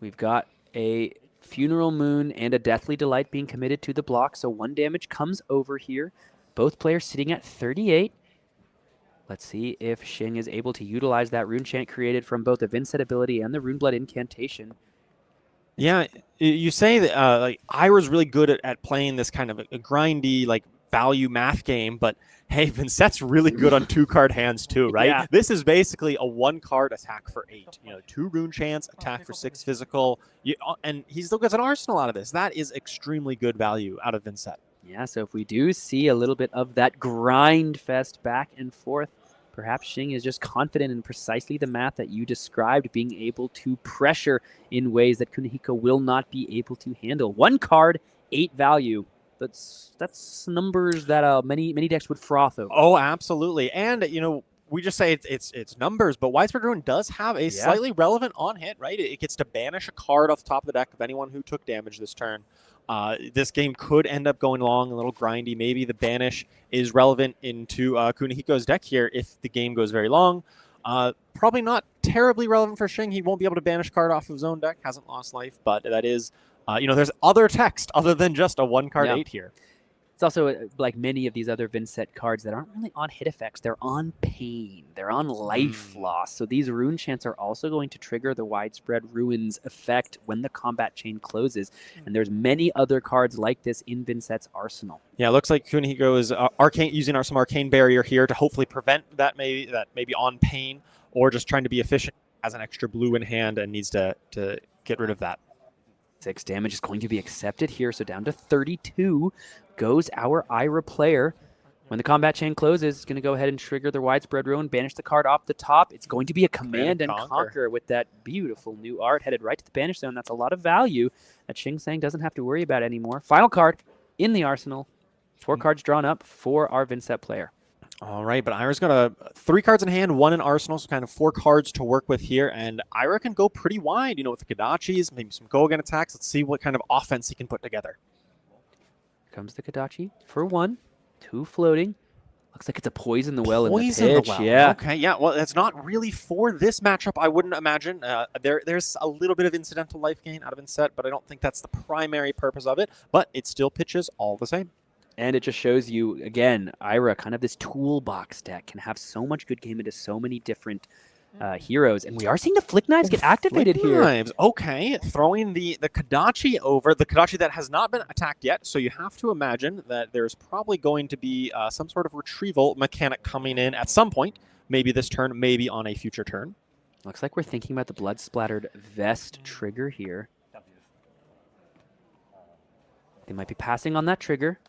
We've got a Funeral Moon and a Deathly Delight being committed to the block, so 1 damage comes over here. Both players sitting at 38. Let's see if Shing is able to utilize that rune chant created from both the Vynnset ability and the Runeblood incantation. Yeah, you say that like Ira's really good at playing this kind of a grindy, like value math game, but hey, Vynnset's really good on 2-card hands too, right? Yeah. This is basically a 1-card attack for 8. You know, 2 rune chants, attack for 6 physical, and he still gets an arsenal out of this. That is extremely good value out of Vynnset. Yeah, so if we do see a little bit of that grind fest back and forth, perhaps Shing is just confident in precisely the math that you described, being able to pressure in ways that Kunihiko will not be able to handle. 1 card, 8 value. That's numbers that many decks would froth over. Oh, absolutely. And, you know, we just say it's numbers, but Widespread Ruin does have a slightly relevant on-hit, right? It gets to banish a card off the top of the deck of anyone who took damage this turn. This game could end up going long, a little grindy. Maybe the banish is relevant into Kunihiko's deck here if the game goes very long. Probably not terribly relevant for Shing. He won't be able to banish card off of his own deck. Hasn't lost life, but that is... you know, there's other text other than just a 1-card 8 here. It's also like many of these other Vynnset cards that aren't really on hit effects. They're on pain. They're on life loss. So these rune chants are also going to trigger the Widespread Ruins effect when the combat chain closes. And there's many other cards like this in Vynnset's arsenal. Yeah, it looks like Kunihiko is using some arcane barrier here to hopefully prevent that maybe on pain, or just trying to be efficient, has an extra blue in hand and needs to get rid of that. 6 damage is going to be accepted here, so down to 32 goes our Ira player. When the combat chain closes, it's going to go ahead and trigger the Widespread Ruin, banish the card off the top. It's going to be a Command and Conquer with that beautiful new art headed right to the banish zone. That's a lot of value that Shing Tsang doesn't have to worry about anymore. Final card in the arsenal. 4 cards drawn up for our Vynnset player. All right, but Ira's got 3 cards in hand, 1 in arsenal, so kind of 4 cards to work with here, and Ira can go pretty wide, you know, with the Kodachis, maybe some go-again attacks. Let's see what kind of offense he can put together. Here comes the Kodachi for 1, 2 floating. Looks like it's a poison the well Poison in the the pitch. well. Yeah. Okay, yeah. Well, it's not really for this matchup, I wouldn't imagine. There's a little bit of incidental life gain out of Vynnset, but I don't think that's the primary purpose of it. But it still pitches all the same. And it just shows you, again, Ira, kind of this toolbox deck can have so much good game into so many different heroes. And we are seeing the Flick Knives get activated Flick here. Knives. Okay, throwing the Kodachi over, the Kodachi that has not been attacked yet, so you have to imagine that there's probably going to be some sort of retrieval mechanic coming in at some point, maybe this turn, maybe on a future turn. Looks like we're thinking about the blood-splattered vest trigger here. They might be passing on that trigger.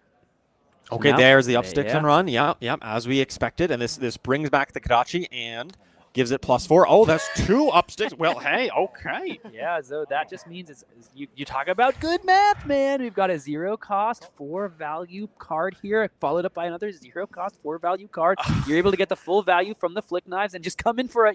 So Okay, now- there's the up sticks yeah. and run. Yep, as we expected, and this brings back the Kodachi and gives it +4. Oh, that's 2 up sticks. Well, hey, okay. Yeah, so that just means you talk about good math, man. We've got a 0-cost 4-value card here, followed up by another 0-cost 4-value card. You're able to get the full value from the Flick Knives and just come in for a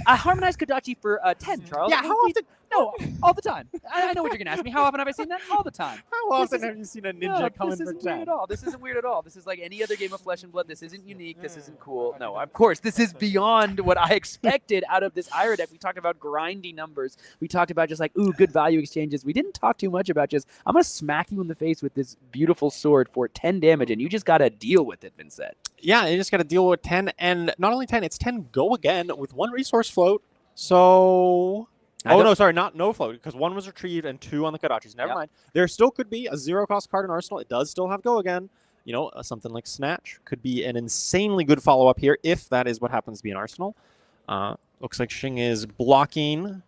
harmonized Kodachi for 10, Charles. Yeah, how often? No, all the time. I know what you're gonna ask me. How often have I seen that? All the time. How often have you seen a ninja come in this for isn't weird 10? at all. This isn't weird at all. This is like any other game of Flesh and Blood. This isn't unique. This isn't cool. No, of course, this is beyond what I expected out of this Ira deck. We talked about grindy numbers. We talked about just like, ooh, good value exchanges. We didn't talk too much about just, I'm going to smack you in the face with this beautiful sword for 10 damage, and you just got to deal with it, Vynnset. Yeah, you just got to deal with 10, and not only 10, it's 10 go again with 1 resource float. So... no, sorry, no float, because 1 was retrieved and 2 on the Kodachis. Never mind. There still could be a 0-cost card in Arsenal. It does still have go again. You know, something like Snatch could be an insanely good follow-up here if that is what happens to be in Arsenal. Looks like Shing is blocking.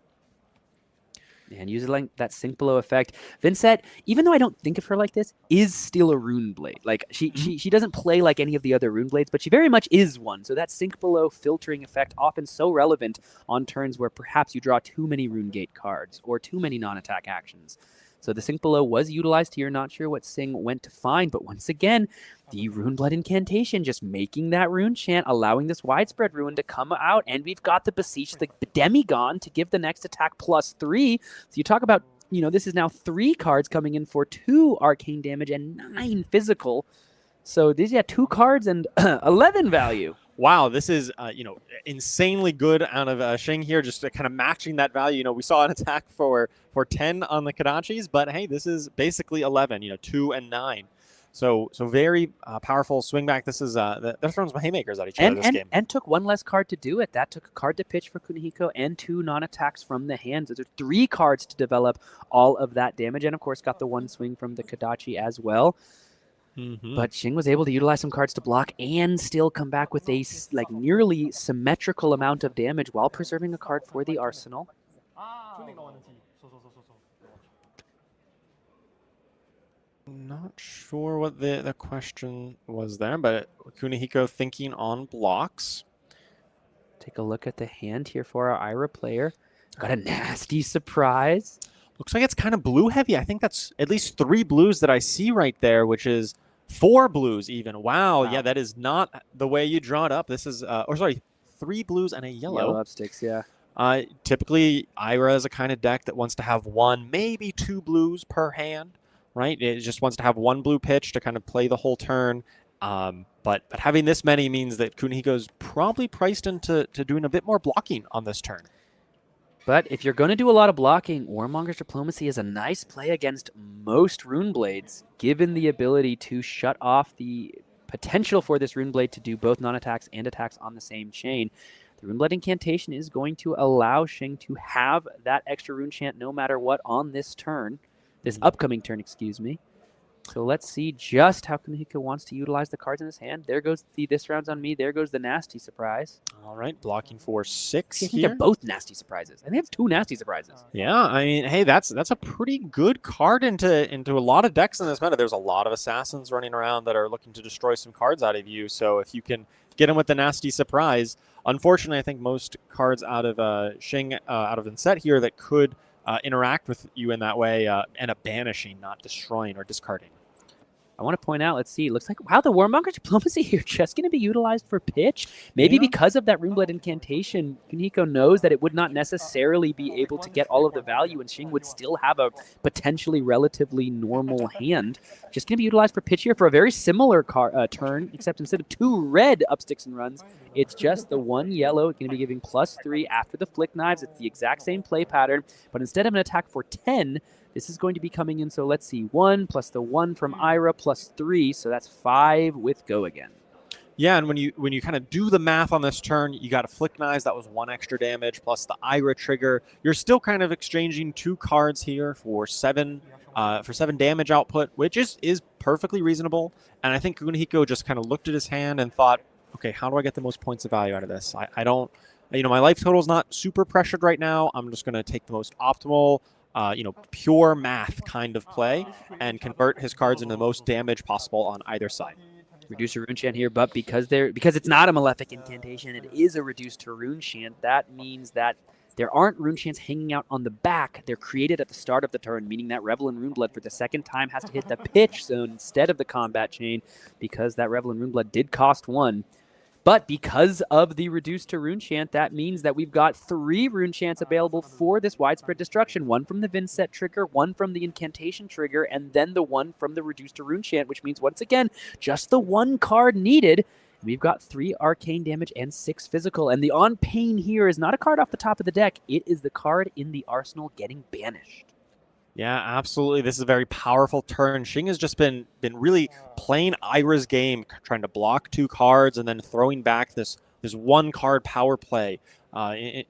And using like that sink below effect. Vynnset, even though I don't think of her like this, is still a rune blade. Like she doesn't play like any of the other rune blades, but she very much is one. So that sink below filtering effect often so relevant on turns where perhaps you draw too many rune gate cards or too many non-attack actions. So the sink below was utilized here. Not sure what Sing went to find, but once again, the Rune Blood Incantation just making that rune chant, allowing this widespread ruin to come out, and we've got the Beseech, the Demigone, to give the next attack +3. So you talk about, this is now 3 cards coming in for 2 arcane damage and 9 physical. So these, 2 cards and 11 value. Wow, this is, insanely good out of Shing here, just kind of matching that value. We saw an attack for 10 on the Kodachis, but hey, this is basically 11, 2 and 9. So very powerful swing back. This is they're throwing some haymakers at each other this game. And took 1 less card to do it. That took a card to pitch for Kunihiko and 2 non-attacks from the hands. Those are 3 cards to develop all of that damage, and of course got the 1 swing from the Kodachi as well. But Shing was able to utilize some cards to block and still come back with a nearly symmetrical amount of damage while preserving a card for the arsenal. Not sure what the question was there, but Kunihiko thinking on blocks. Take a look at the hand here for our Ira player. Got a nasty surprise. Looks like it's kind of blue heavy. I think that's at least 3 blues that I see right there, which is 4 blues even. Wow. Yeah, that is not the way you draw it up. This is, 3 blues and a yellow. Yellow up sticks, yeah. Typically, Ira is a kind of deck that wants to have 1, maybe 2 blues per hand, right? It just wants to have 1 blue pitch to kind of play the whole turn. But having this many means that Kunihiko's probably priced into doing a bit more blocking on this turn. But if you're going to do a lot of blocking, Warmonger's Diplomacy is a nice play against most Rune Blades, given the ability to shut off the potential for this Rune Blade to do both non-attacks and attacks on the same chain. The Rune Blood Incantation is going to allow Shing to have that extra rune chant no matter what on this turn, this upcoming turn, excuse me. So let's see just how Kunihiko wants to utilize the cards in his hand. There goes the this round's on me. There goes the nasty surprise. All right, blocking for 6 I think here. they're both nasty surprises. I think it's 2 nasty surprises. Yeah, I mean, hey, that's a pretty good card into a lot of decks in this meta. There's a lot of assassins running around that are looking to destroy some cards out of you. So if you can get them with the nasty surprise, unfortunately, I think most cards out of Shing, out of Vynnset here that could interact with you in that way end up banishing, not destroying or discarding. I want to point out, let's see, it looks like, wow, the Warmonger Diplomacy here just going to be utilized for pitch. Maybe because of that Runeblade incantation, Kunihiko knows that it would not necessarily be able to get all of the value, and Shing would still have a potentially relatively normal hand. Just going to be utilized for pitch here for a very similar turn, except instead of 2 red up sticks and runs, it's just the 1 yellow. It's going to be giving +3 after the Flick Knives. It's the exact same play pattern, but instead of an attack for 10, this is going to be coming in, so let's see, 1 plus the 1 from Ira +3, so that's 5 with Go Again. Yeah, and when you kind of do the math on this turn, you got a Flick Knives, that was 1 extra damage, plus the Ira trigger. You're still kind of exchanging 2 cards here for 7 damage output, which is perfectly reasonable. And I think Kunihiko just kind of looked at his hand and thought, okay, how do I get the most points of value out of this? I don't, my life total is not super pressured right now. I'm just going to take the most optimal, pure math kind of play and convert his cards into the most damage possible on either side. Reduce a rune chant here, but because it's not a Malefic incantation, it is a reduced to rune chant. That means that there aren't rune chants hanging out on the back. They're created at the start of the turn, meaning that Revel in Runeblood for the second time has to hit the pitch zone instead of the combat chain, because that Revel in Runeblood did cost 1. But because of the reduced to rune chant, that means that we've got 3 rune chants available for this widespread destruction. 1 from the Vynnset trigger, 1 from the incantation trigger, and then the 1 from the reduced to rune chant, which means once again, just the 1 card needed. We've got 3 arcane damage and 6 physical. And the On Pain here is not a card off the top of the deck. It is the card in the arsenal getting banished. Yeah, absolutely. This is a very powerful turn. Shing has just been really playing Ira's game, trying to block 2 cards and then throwing back this 1 card power play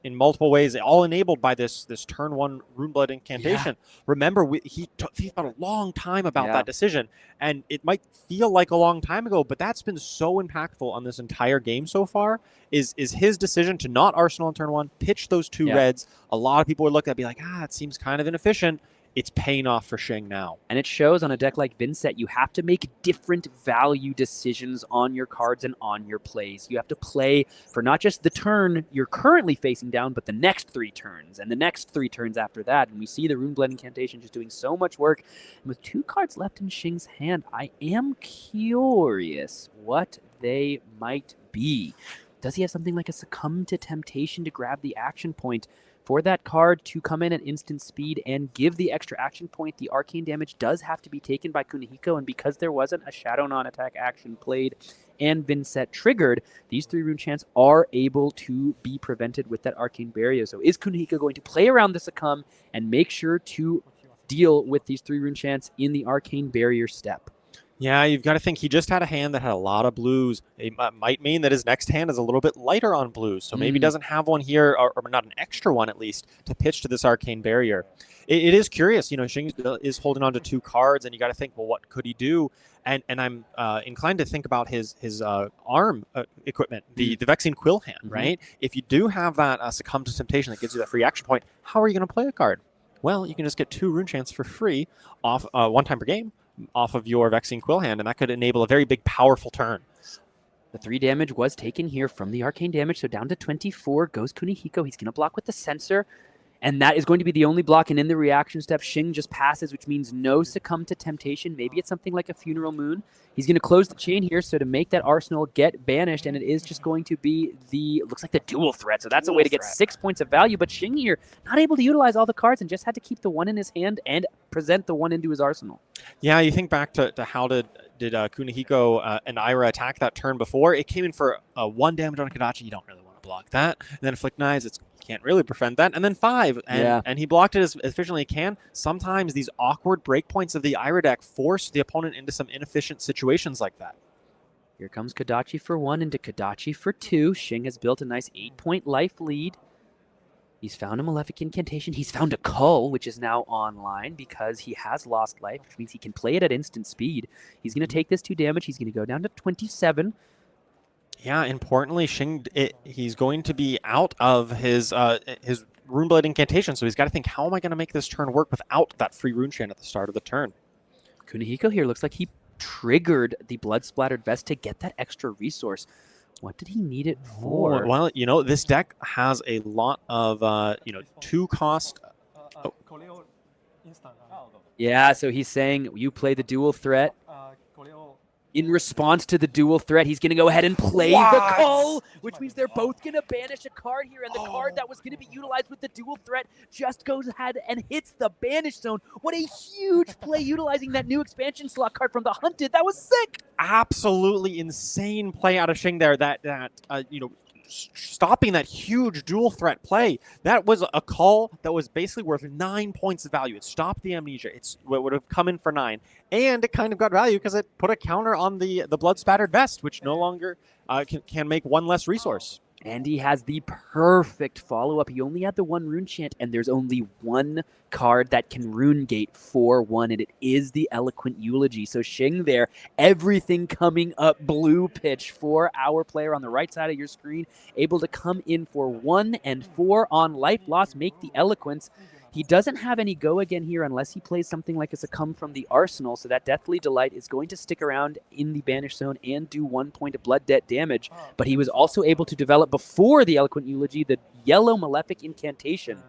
in multiple ways, all enabled by this turn 1 Runeblood incantation. Yeah. Remember, he thought a long time about that decision, and it might feel like a long time ago, but that's been so impactful on this entire game so far. Is his decision to not Arsenal in turn 1, pitch those 2 reds. A lot of people would look at it and be like, it seems kind of inefficient. It's paying off for Shing now. And it shows on a deck like Vynnset, you have to make different value decisions on your cards and on your plays. You have to play for not just the turn you're currently facing down, but the next 3 turns and the next 3 turns after that. And we see the Runeblade incantation just doing so much work. And with 2 cards left in Shing's hand, I am curious what they might be. Does he have something like a Succumb to Temptation to grab the action point? For that card to come in at instant speed and give the extra action point, the arcane damage does have to be taken by Kunihiko, and because there wasn't a Shadow non-attack action played and Vynnset triggered, these 3 rune chants are able to be prevented with that arcane barrier. So is Kunihiko going to play around the Succumb and make sure to deal with these 3 rune chants in the arcane barrier step? Yeah, you've got to think he just had a hand that had a lot of blues. It might mean that his next hand is a little bit lighter on blues, so maybe doesn't have one here, or not an extra one at least, to pitch to this arcane barrier. It is curious, Shing is holding on to 2 cards, and you got to think, well, what could he do? And I'm inclined to think about his arm equipment, the Vexing Quill hand, right? If you do have that Succumb to Temptation that gives you that free action point, how are you going to play a card? Well, you can just get 2 rune chants for free off 1 time per game off of your Vexing Quill hand, and that could enable a very big, powerful turn. The 3 damage was taken here from the arcane damage, so down to 24 goes Kunihiko. He's going to block with the Censor, and that is going to be the only block, and in the reaction step, Shing just passes, which means no Succumb to Temptation. Maybe it's something like a Funeral Moon. He's going to close the chain here, so to make that Arsenal get banished, and it is just going to be looks like the Dual Threat, so that's a way to get 6 points of value, but Shing here, not able to utilize all the cards and just had to keep the 1 in his hand and present the 1 into his arsenal. Yeah, you think back to how did Kunihiko and Ira attack that turn before? It came in for 1 damage on a Kodachi. You don't really want to block that. And then Flick Knives, can't really prevent that. And then 5, and he blocked it as efficiently as he can. Sometimes these awkward breakpoints of the Ira deck force the opponent into some inefficient situations like that. Here comes Kodachi for 1 into Kodachi for 2. Shing has built a nice 8-point life lead. He's found a Malefic Incantation. He's found a Cull, which is now online because he has lost life, which means he can play it at instant speed. He's going to take this 2 damage. He's going to go down to 27. Yeah, importantly, Shing, he's going to be out of his Runeblade incantation, so he's got to think, how am I going to make this turn work without that free rune chant at the start of the turn? Kunihiko here looks like he triggered the Blood-Splattered Vest to get that extra resource. What did he need it for? Well, this deck has a lot of, 2-cost... Yeah, so he's saying you play the Dual Threat. In response to the dual threat, he's going to go ahead and play the call, which means they're both going to banish a card here, and the card that was going to be utilized with the dual threat just goes ahead and hits the banish zone. What a huge play utilizing that new expansion slot card from the Hunted. That was sick! Absolutely insane play out of Shing there. Stopping that huge dual threat play. That was a call that was basically worth 9 points of value. It stopped the Amnesia. It would have come in for 9. And it kind of got value because it put a counter on the blood spattered vest, which no longer can make one less resource. And he has the perfect follow-up. He only had the one rune chant, and there's only one card that can rune gate 4/1, and it is the Eloquent Eulogy. So Shing there, everything coming up blue pitch for our player on the right side of your screen, able to come in for 1 and 4 on life loss, make the Eloquence. He doesn't have any go again here unless he plays something like a Succumb from the Arsenal, so that Deathly Delight is going to stick around in the Banish Zone and do 1 point of blood debt damage. But he was also able to develop before the Eloquent Eulogy the yellow Malefic Incantation,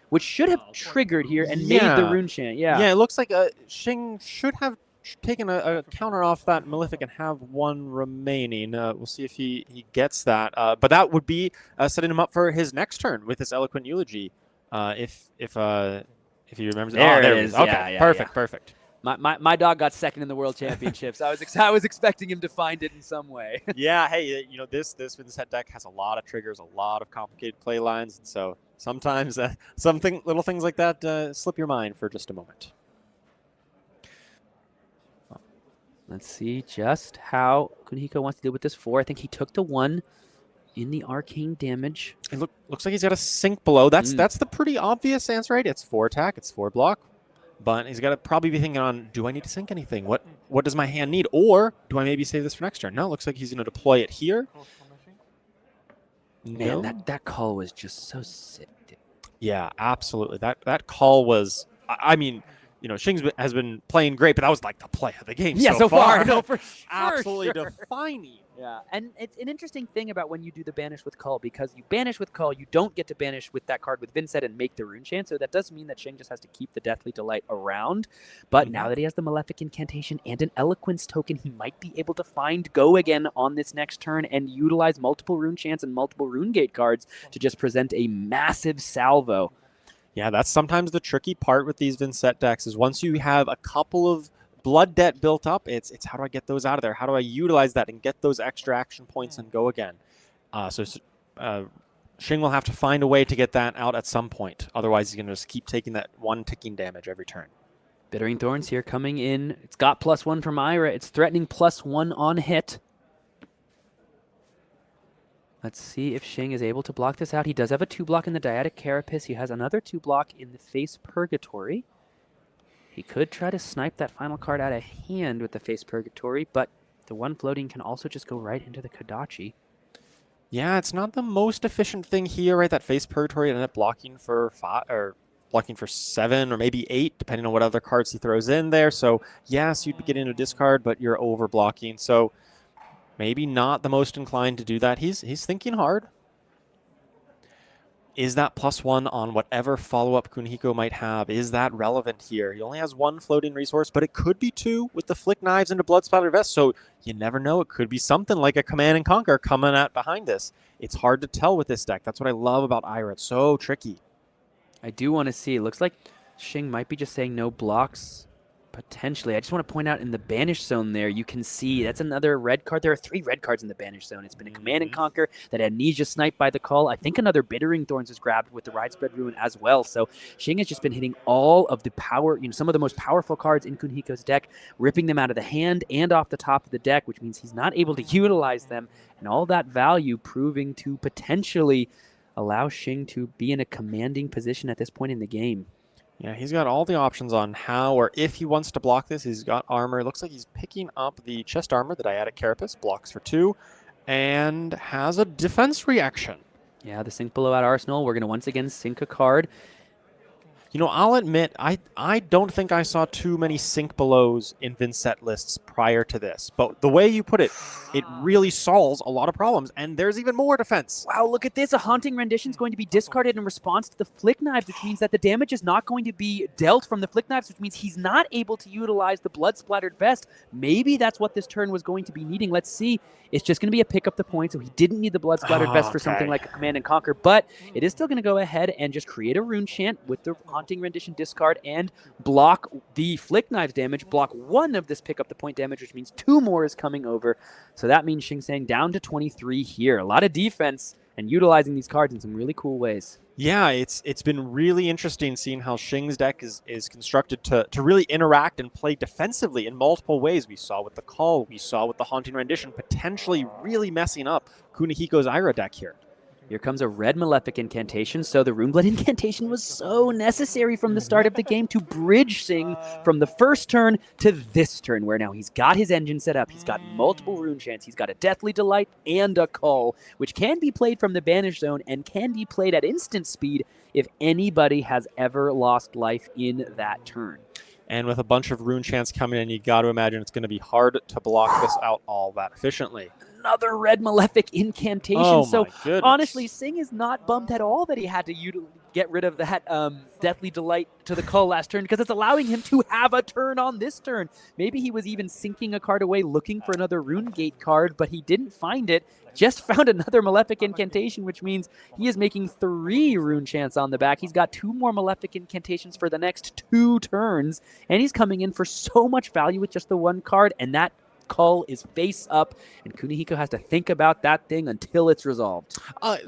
which should have triggered here and made the rune chant. Yeah, it looks like Shing should have taken a counter off that Malefic and have 1 remaining. We'll see if he gets that. But that would be setting him up for his next turn with this Eloquent Eulogy. If he remembers, there it is. Okay, Yeah, perfect. My dog got second in the World Championships. I was expecting him to find it in some way. Yeah, hey, this Vynnset deck has a lot of triggers, a lot of complicated play lines, and so sometimes little things like that slip your mind for just a moment. Let's see just how Kunihiko wants to deal with this 4. I think he took the 1 in the arcane damage. It looks like he's got a sink below. That's the pretty obvious answer, right? It's 4 attack, it's 4 block. But he's got to probably be thinking on, do I need to sink anything? What does my hand need? Or do I maybe save this for next turn? No, it looks like he's going to deploy it here. Man, that call was just so sick. Yeah, absolutely. That call was, I mean, Shing has been playing great, but that was like the play of the game so far. No, for absolutely sure. defining. Yeah, and it's an interesting thing about when you do the banish with call, because you banish with call, you don't get to banish with that card with Vynnset and make the rune chant, so that does mean that Shing just has to keep the Deathly Delight around. But now that he has the Malefic Incantation and an Eloquence token, he might be able to find go again on this next turn and utilize multiple rune chants and multiple rune gate cards to just present a massive salvo. Yeah, that's sometimes the tricky part with these Vynnset decks is once you have a couple of blood debt built up, it's how do I get those out of there? How do I utilize that and get those extra action points and go again? Shing will have to find a way to get that out at some point. Otherwise, he's going to just keep taking that 1 ticking damage every turn. Bittering Thorns here coming in. It's got +1 from Ira. It's threatening +1 on hit. Let's see if Shing is able to block this out. He does have a 2-block in the Dyadic Carapace. He has another 2-block in the Face Purgatory. He could try to snipe that final card out of hand with the Face Purgatory, but the 1 floating can also just go right into the Kodachi. Yeah, it's not the most efficient thing here, right? That Face Purgatory ended up blocking for 5 or blocking for 7 or maybe 8, depending on what other cards he throws in there. So yes, you'd be getting a discard, but you're over blocking. So maybe not the most inclined to do that. He's thinking hard. Is that +1 on whatever follow-up Kunihiko might have? Is that relevant here? He only has 1 floating resource, but it could be 2 with the Flick Knives into Blood Splatter Vest, so you never know. It could be something like a Command and Conquer coming at behind this. It's hard to tell with this deck. That's what I love about Ira. It's so tricky. I do want to see. It looks like Shing might be just saying no blocks. Potentially. I just want to point out in the Banish Zone there, you can see that's another red card. There are 3 red cards in the Banish Zone. It's been a Command and Conquer, that Amnesia sniped by the call. I think another Bittering Thorns is grabbed with the Widespread Ruin as well. So Shing has just been hitting all of the power, some of the most powerful cards in Kunihiko's deck, ripping them out of the hand and off the top of the deck, which means he's not able to utilize them. And all that value proving to potentially allow Shing to be in a commanding position at this point in the game. Yeah, he's got all the options on how or if he wants to block this. He's got armor. It looks like he's picking up the chest armor, the Dyadic Carapace, blocks for 2, and has a defense reaction. Yeah, the Sink Below at Arsenal. We're going to once again sink a card. You know, I'll admit, I don't think I saw too many sync belows in Vynnset lists prior to this. But the way you put it, it really solves a lot of problems, and there's even more defense. Wow, look at this. A Haunting Rendition is going to be discarded in response to the Flick Knives, which means that the damage is not going to be dealt from the Flick Knives, which means he's not able to utilize the Blood-Splattered Vest. Maybe that's what this turn was going to be needing. Let's see. It's just going to be a pick up the point, so he didn't need the Blood-Splattered Vest for something like a Command and Conquer, but it is still going to go ahead and just create a Rune Chant with the Haunting Rendition discard and block the Flick Knives damage, block one of this pick up the point damage, which means 2 more is coming over. So that means Shing Tsang down to 23 here. A lot of defense and utilizing these cards in some really cool ways. Yeah, it's been really interesting seeing how Shing's deck is constructed to really interact and play defensively in multiple ways. We saw with the Call, we saw with the Haunting Rendition, potentially really messing up Kunihiko's Ira deck here. Here comes a red Malefic Incantation, so the Runeblade Incantation was so necessary from the start of the game to bridge Shing from the first turn to this turn, where now he's got his engine set up, he's got multiple Rune Chants, he's got a Deathly Delight and a Call, which can be played from the Banish Zone and can be played at instant speed if anybody has ever lost life in that turn. And with a bunch of Rune Chants coming in, you got to imagine it's going to be hard to block this out all that efficiently. Another red Malefic Incantation. Oh, so my goodness. honestly, Shing is not bummed at all that he had to get rid of that Deathly Delight to the Call last turn, because it's allowing him to have a turn on this turn. Maybe he was even sinking a card away looking for another Rune Gate card, but he didn't find it. Just found another Malefic Incantation, which means he is making 3 Rune Chants on the back. He's got 2 more Malefic Incantations for the next 2 turns, and he's coming in for so much value with just the 1 card, and that Call is face up, and Kunihiko has to think about that thing until it's resolved.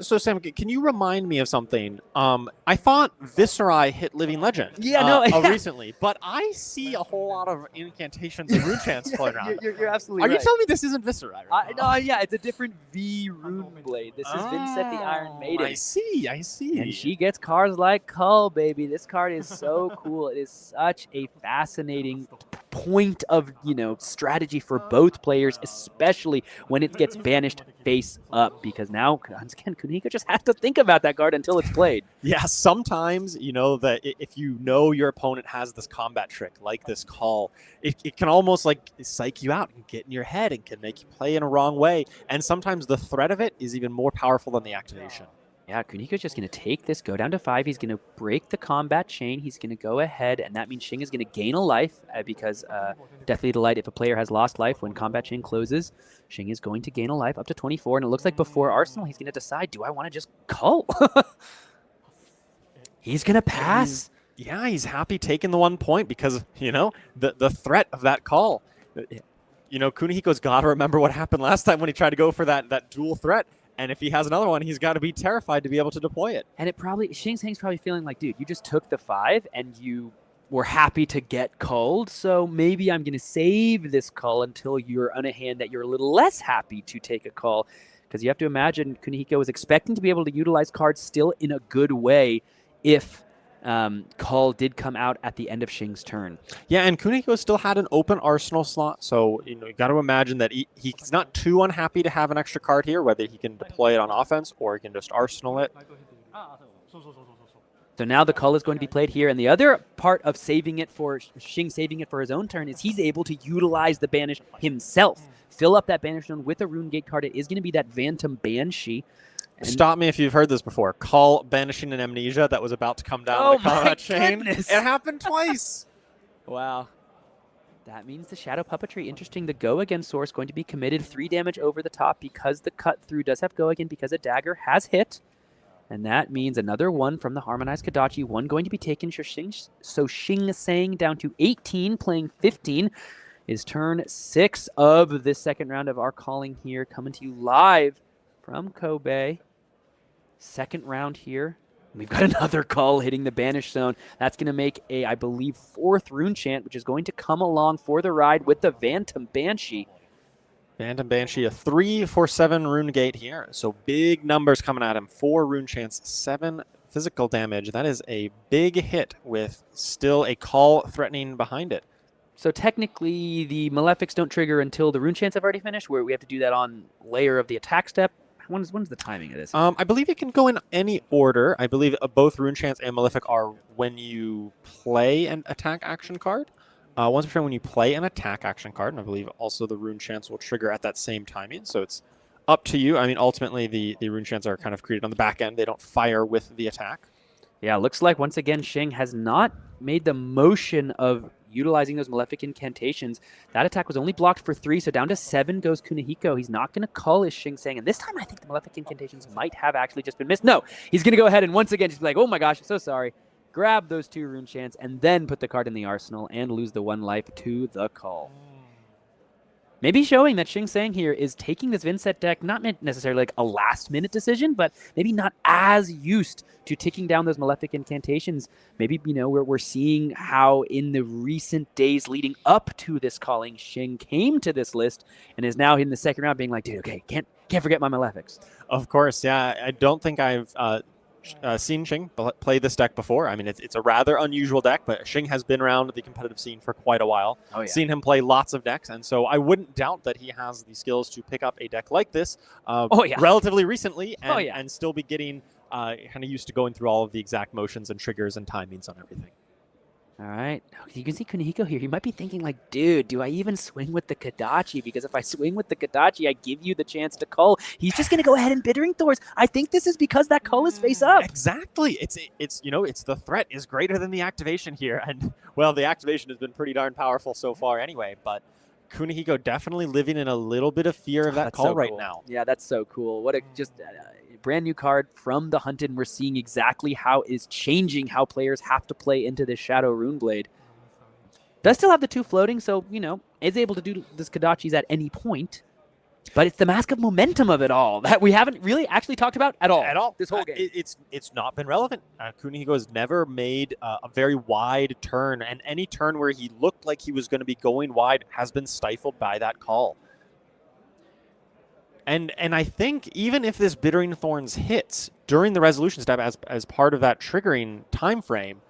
So Sam, can you remind me of something? I thought Viscerai hit Living Legend recently, but I see a whole lot of incantations and Rune Chants floating around. You're absolutely Are right. you telling me this isn't Viscerai? Right No, yeah, it's a different V Rune Blade. This is Vynnset the Iron Maiden. I see. And she gets cards like Cull, baby. This card is so cool. It is such a fascinating point of, strategy for both players, especially when it gets banished face up, because now, once again, Kunihiko just has to think about that card until it's played. Yeah, sometimes, that if your opponent has this combat trick, like this Call, it can almost like psych you out and get in your head and can make you play in a wrong way. And sometimes the threat of it is even more powerful than the activation. Yeah, Kunihiko's just going to take this, go down to 5. He's going to break the combat chain. He's going to go ahead, and that means Shing is going to gain a life because Deathly Delight, if a player has lost life when combat chain closes, Shing is going to gain a life up to 24. And it looks like before Arsenal, he's going to decide, do I want to just Cull? He's going to pass. Yeah, he's happy taking the 1 point because, the threat of that Call. Kunihiko's got to remember what happened last time when he tried to go for that dual threat. And if he has another one, he's got to be terrified to be able to deploy it. And Shing Tsang's probably feeling like, dude, you just took the 5 and you were happy to get culled, so maybe I'm going to save this Cull until you're on a hand that you're a little less happy to take a Cull. Because you have to imagine Kunihiko was expecting to be able to utilize cards still in a good way if Cull did come out at the end of Shing's turn. Yeah, and Kunihiko still had an open arsenal slot, so you got to imagine that he's not too unhappy to have an extra card here, whether he can deploy it on offense or he can just arsenal it. So now the Cull is going to be played here, and the other part of saving it for Shing saving it for his own turn is he's able to utilize the Banish himself. Fill up that Banish zone with a Rune Gate card. It is going to be that Phantom Banshee. Stop me if you've heard this before. Cull banishing an Amnesia that was about to come down the combat chain. It happened twice. Wow. That means the Shadow Puppetry, interesting. The Go Again source going to be committed 3 damage over the top because the Cut Through does have Go Again because a Dagger has hit. And that means another 1 from the Harmonized Kodachi, 1 going to be taken. So Shing Tsang down to 18, playing 15. Is turn 6 of this second round of our calling here, coming to you live from Kobe. Second round here. We've got another Cull hitting the Banish Zone. That's going to make a, I believe, 4th Rune Chant, which is going to come along for the ride with the Phantom Banshee. Phantom Banshee, a 3 for 7 Rune Gate here. So big numbers coming at him. 4 Rune Chants, 7 physical damage. That is a big hit with still a Cull threatening behind it. So technically, the Malefics don't trigger until the Rune Chants have already finished, where we have to do that on layer of the attack step. When's the timing of this? I believe it can go in any order. I believe both Rune Chance and Malefic are when you play an attack action card. Once per turn when you play an attack action card, and I believe also the Rune Chance will trigger at that same timing. So it's up to you. I mean, ultimately, the Rune Chance are kind of created on the back end. They don't fire with the attack. Yeah, looks like once again Shing has not made the motion of utilizing those Malefic incantations. That attack was only blocked for 3, so down to 7 goes Kunihiko. He's not going to call his Shing Tsang, and this time I think the Malefic incantations might have actually just been missed. No, he's going to go ahead and once again just be like, oh my gosh, so sorry. Grab those 2 Rune Chants and then put the card in the arsenal and lose the 1 life to the call. Maybe showing that Shing Tsang here is taking this Vynnset deck, not necessarily like a last-minute decision, but maybe not as used to ticking down those Malefic incantations. Maybe, you know, we're seeing how in the recent days leading up to this calling, Shing came to this list and is now in the second round being like, dude, okay, can't forget my Malefics. Of course, yeah. I don't think I've seen Shing play this deck before. I mean, it's a rather unusual deck, but Shing has been around the competitive scene for quite a while. Oh, yeah. Seen him play lots of decks, and so I wouldn't doubt that he has the skills to pick up a deck like this relatively recently and still be getting kind of used to going through all of the exact motions and triggers and timings on everything. All right. You can see Kunihiko here. He might be thinking like, dude, do I even swing with the Kodachi? Because if I swing with the Kodachi, I give you the chance to cull. He's just going to go ahead and Bittering Thors. I think this is because that cull is face up. Exactly. It's you know, it's the threat is greater than the activation here. And, well, the activation has been pretty darn powerful so far anyway. But Kunihiko definitely living in a little bit of fear of that call so right cool. now. Yeah, that's so cool. What a just brand new card from the Hunted, and we're seeing exactly how is changing how players have to play into this Shadow Runeblade. Does still have the 2 floating, so, you know, is able to do this Kodachis at any point. But it's the Mask of Momentum of it all that we haven't really actually talked about at all. At all. This whole game. It's not been relevant. Kunihiko has never made a very wide turn, and any turn where he looked like he was going to be going wide has been stifled by that call. And I think even if this Bittering Thorns hits during the resolution step as part of that triggering time frame,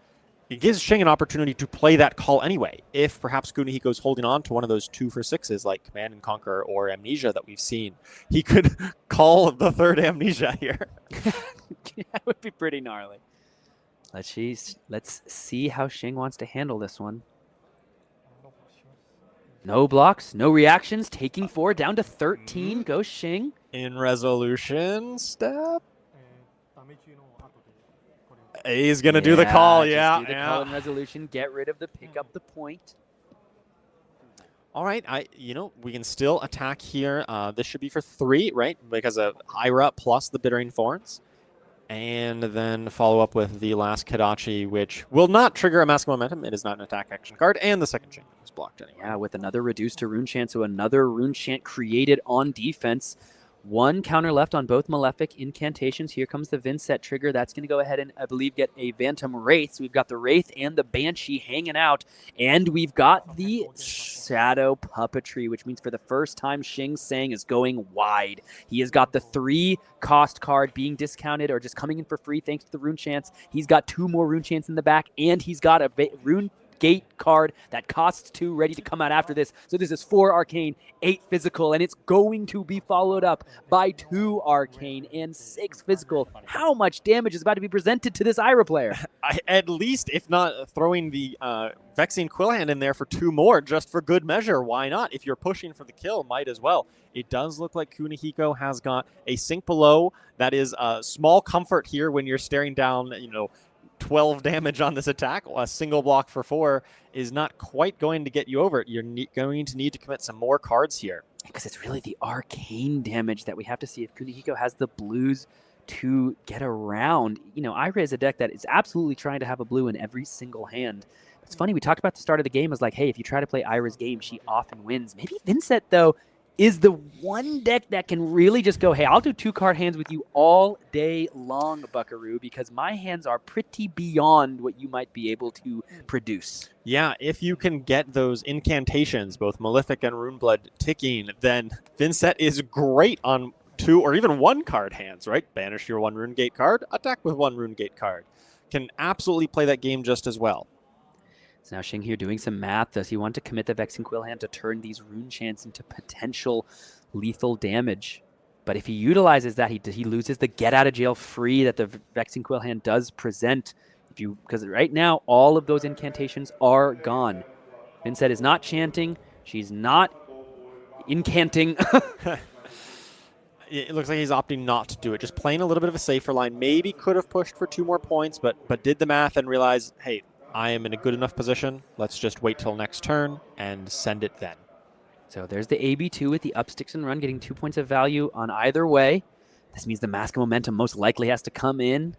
it gives Shing an opportunity to play that call anyway. If perhaps Kunihiko's holding on to one of those 2 for 6s like Command and Conquer or Amnesia that we've seen, he could call the 3rd Amnesia here. That would be pretty gnarly. Let's see how Shing wants to handle this one. No blocks, no reactions, taking 4 down to 13 goes Shing. In resolution step. He's going to do the call, do the call in resolution, get rid of the pick up the point. All right, we can still attack here. This should be for 3, right? Because of Ira plus the Bittering Thorns. And then follow up with the last Kodachi, which will not trigger a Mask of Momentum. It is not an attack action card, and the second chain is blocked anyway. Yeah, with another reduced to Rune Chant, so another Rune Chant created on defense. 1 counter left on both Malefic incantations. Here comes the Vynnset trigger. That's going to go ahead and, I believe, get a Bantam Wraith. So we've got the Wraith and the Banshee hanging out. And we've got the Shadow Puppetry, which means for the first time, Shing Tsang is going wide. He has got the 3 cost card being discounted or just coming in for free thanks to the Rune Chants. He's got 2 more Rune Chants in the back, and he's got a Rune Gate card that costs 2 ready to come out after this. So this is 4 arcane, 8 physical, and it's going to be followed up by 2 arcane and 6 physical. How much damage is about to be presented to this Ira player? At least, if not throwing the Vexing Quillhand in there for 2 more, just for good measure. Why not? If you're pushing for the kill, might as well. It does look like Kunihiko has got a sink below. That is a small comfort here when you're staring down, 12 damage on this attack. A single block for 4 is not quite going to get you over it. You're going to need to commit some more cards here. Because it's really the arcane damage that we have to see if Kunihiko has the blues to get around. Ira is a deck that is absolutely trying to have a blue in every single hand. It's funny, we talked about the start of the game as like, hey, if you try to play Ira's game, she often wins. Maybe Vynnset, though, is the one deck that can really just go, hey, I'll do 2-card hands with you all day long, Buckaroo, because my hands are pretty beyond what you might be able to produce. Yeah, if you can get those incantations, both Malefic and Runeblood, ticking, then Vynnset is great on 2 or even 1-card hands, right? Banish your 1 Rune Gate card, attack with 1 Rune Gate card. Can absolutely play that game just as well. So now Shing here doing some math. Does he want to commit the Vexing Quillhand to turn these Rune Chants into potential lethal damage? But if he utilizes that, he loses the get out of jail free that the Vexing Quill hand does present. Because right now all of those incantations are gone. Vynnset is not chanting. She's not incanting. It looks like he's opting not to do it. Just playing a little bit of a safer line. Maybe could have pushed for 2 more points, but did the math and realized, hey, I am in a good enough position. Let's just wait till next turn and send it then. So there's the AB2 with the up sticks and run, getting 2 points of value on either way. This means the Mask of Momentum most likely has to come in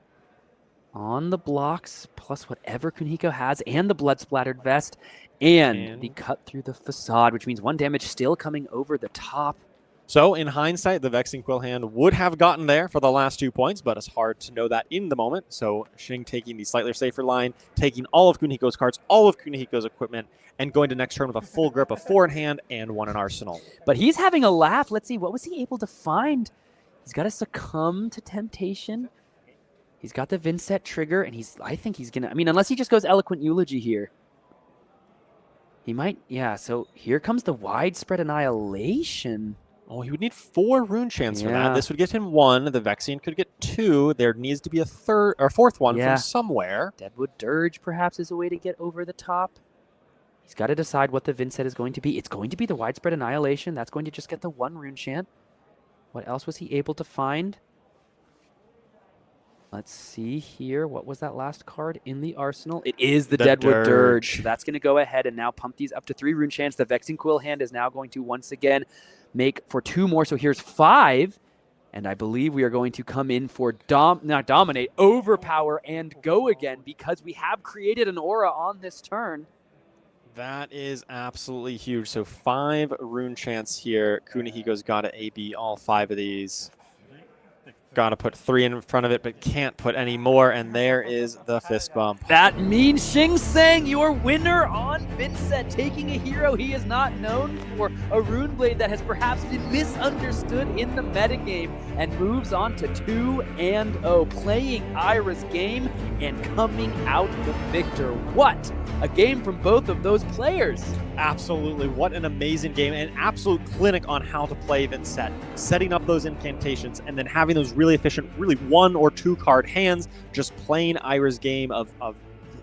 on the blocks, plus whatever Kunihiko has, and the blood-splattered vest, and the cut through the facade, which means 1 damage still coming over the top. So, in hindsight, the Vexing Quill hand would have gotten there for the last 2 points, but it's hard to know that in the moment. So, Shing taking the slightly safer line, taking all of Kunihiko's cards, all of Kunihiko's equipment, and going to next turn with a full grip of 4 in hand and 1 in arsenal. But he's having a laugh. Let's see, what was he able to find? He's got to succumb to temptation. He's got the Vynnset trigger, and I think he's going to, unless he just goes Eloquent Eulogy here. He might, yeah, so here comes the Widespread Annihilation. Oh, he would need 4 rune chants for that. This would get him 1. The Vexian could get 2. There needs to be a 3rd or 4th one from somewhere. Deadwood Dirge perhaps is a way to get over the top. He's got to decide what the Vynnset is going to be. It's going to be the Widespread Annihilation. That's going to just get the 1 rune chant. What else was he able to find? Let's see here. What was that last card in the arsenal? It is the Deadwood Dirge. So that's going to go ahead and now pump these up to 3 rune chants. The Vexing Quill hand is now going to once again make for 2 more. So here's 5. And I believe we are going to come in for not dominate, overpower, and go again, because we have created an aura on this turn. That is absolutely huge. So 5 rune chants here. Kunihiko's got to AB all 5 of these. Got to put 3 in front of it, but can't put any more. And there is the fist bump. That means Shing Tsang, your winner on Vynnset, taking a hero he is not known for, a rune blade that has perhaps been misunderstood in the metagame, and moves on to 2-0, playing Ira's game and coming out the victor. What a game from both of those players. Absolutely. What an amazing game. An absolute clinic on how to play Vynnset. Setting up those incantations and then having those really efficient, really 1 or 2 card hands, just playing Ira's game of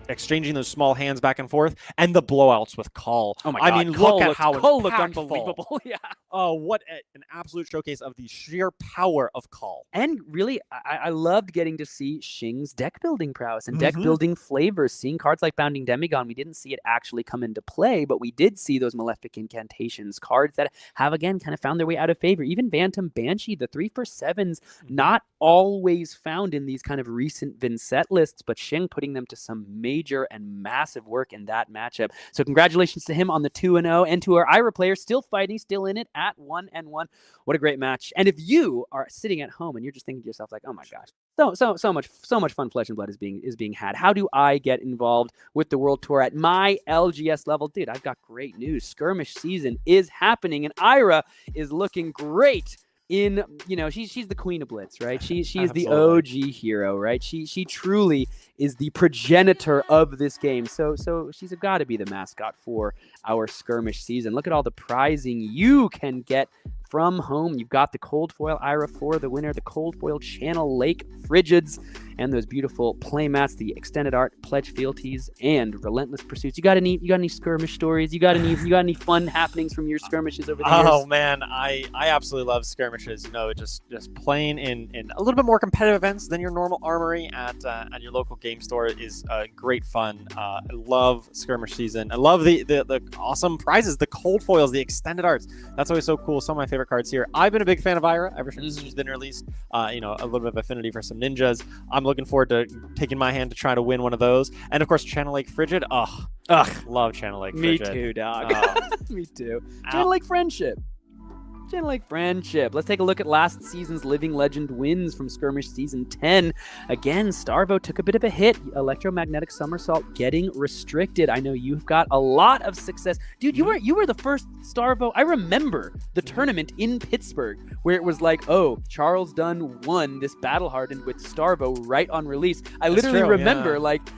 exchanging those small hands back and forth, and the blowouts with Call. Oh my God. I mean, look at how Call looked unbelievable. Yeah. Oh, what an absolute showcase of the sheer power of Call. And really, I loved getting to see Shing's deck building prowess and deck building flavors. Seeing cards like Bounding Demigod, we didn't see it actually come into play, but we did see those Malefic Incantations, cards that have, again, kind of found their way out of favor. Even Phantom Banshee, the 3/7s, not always found in these kind of recent Vynnset lists, but Shing putting them to some major and massive work in that matchup. So congratulations to him on the 2-0, and to our Ira players still fighting, still in it at 1-1. What a great match. And if you are sitting at home and you're just thinking to yourself like, oh my gosh, so much fun Flesh and Blood is being had. How do I get involved with the World Tour at my LGS level? Dude, I've got great news. Skirmish season is happening, and Ira is looking great. She's the queen of Blitz, right? She is the OG hero, right? She truly is the progenitor of this game. So she's got to be the mascot for our skirmish season. Look at all the prizing you can get from home. You've got the Cold Foil Ira for the winner, the Cold Foil Channel Lake Frigids, and those beautiful playmats, the extended art pledge fealties, and relentless pursuits. You got any skirmish stories? You got any fun happenings from your skirmishes over the years? Oh man, I absolutely love skirmishes. Just playing in a little bit more competitive events than your normal armory at your local game store is great fun. I love skirmish season. I love the awesome prizes, the cold foils, the extended arts. That's always so cool. Some of my favorite cards here. I've been a big fan of Ira ever since she's been released. A little bit of affinity for some ninjas. I'm looking forward to taking my hand to try to win one of those. And of course, Channel Lake Frigid. Love Channel Lake Frigid. Me too, dog. Me too. Channel Lake Friendship. Channel Lake Friendship. Let's take a look at last season's Living Legend wins from Skirmish Season 10. Again, Starvo took a bit of a hit. Electromagnetic Somersault getting restricted. I know you've got a lot of success. Dude, you were the first Starvo. I remember the tournament in Pittsburgh where it was like, oh, Charles Dunn won this Battle Hardened with Starvo right on release. I literally remember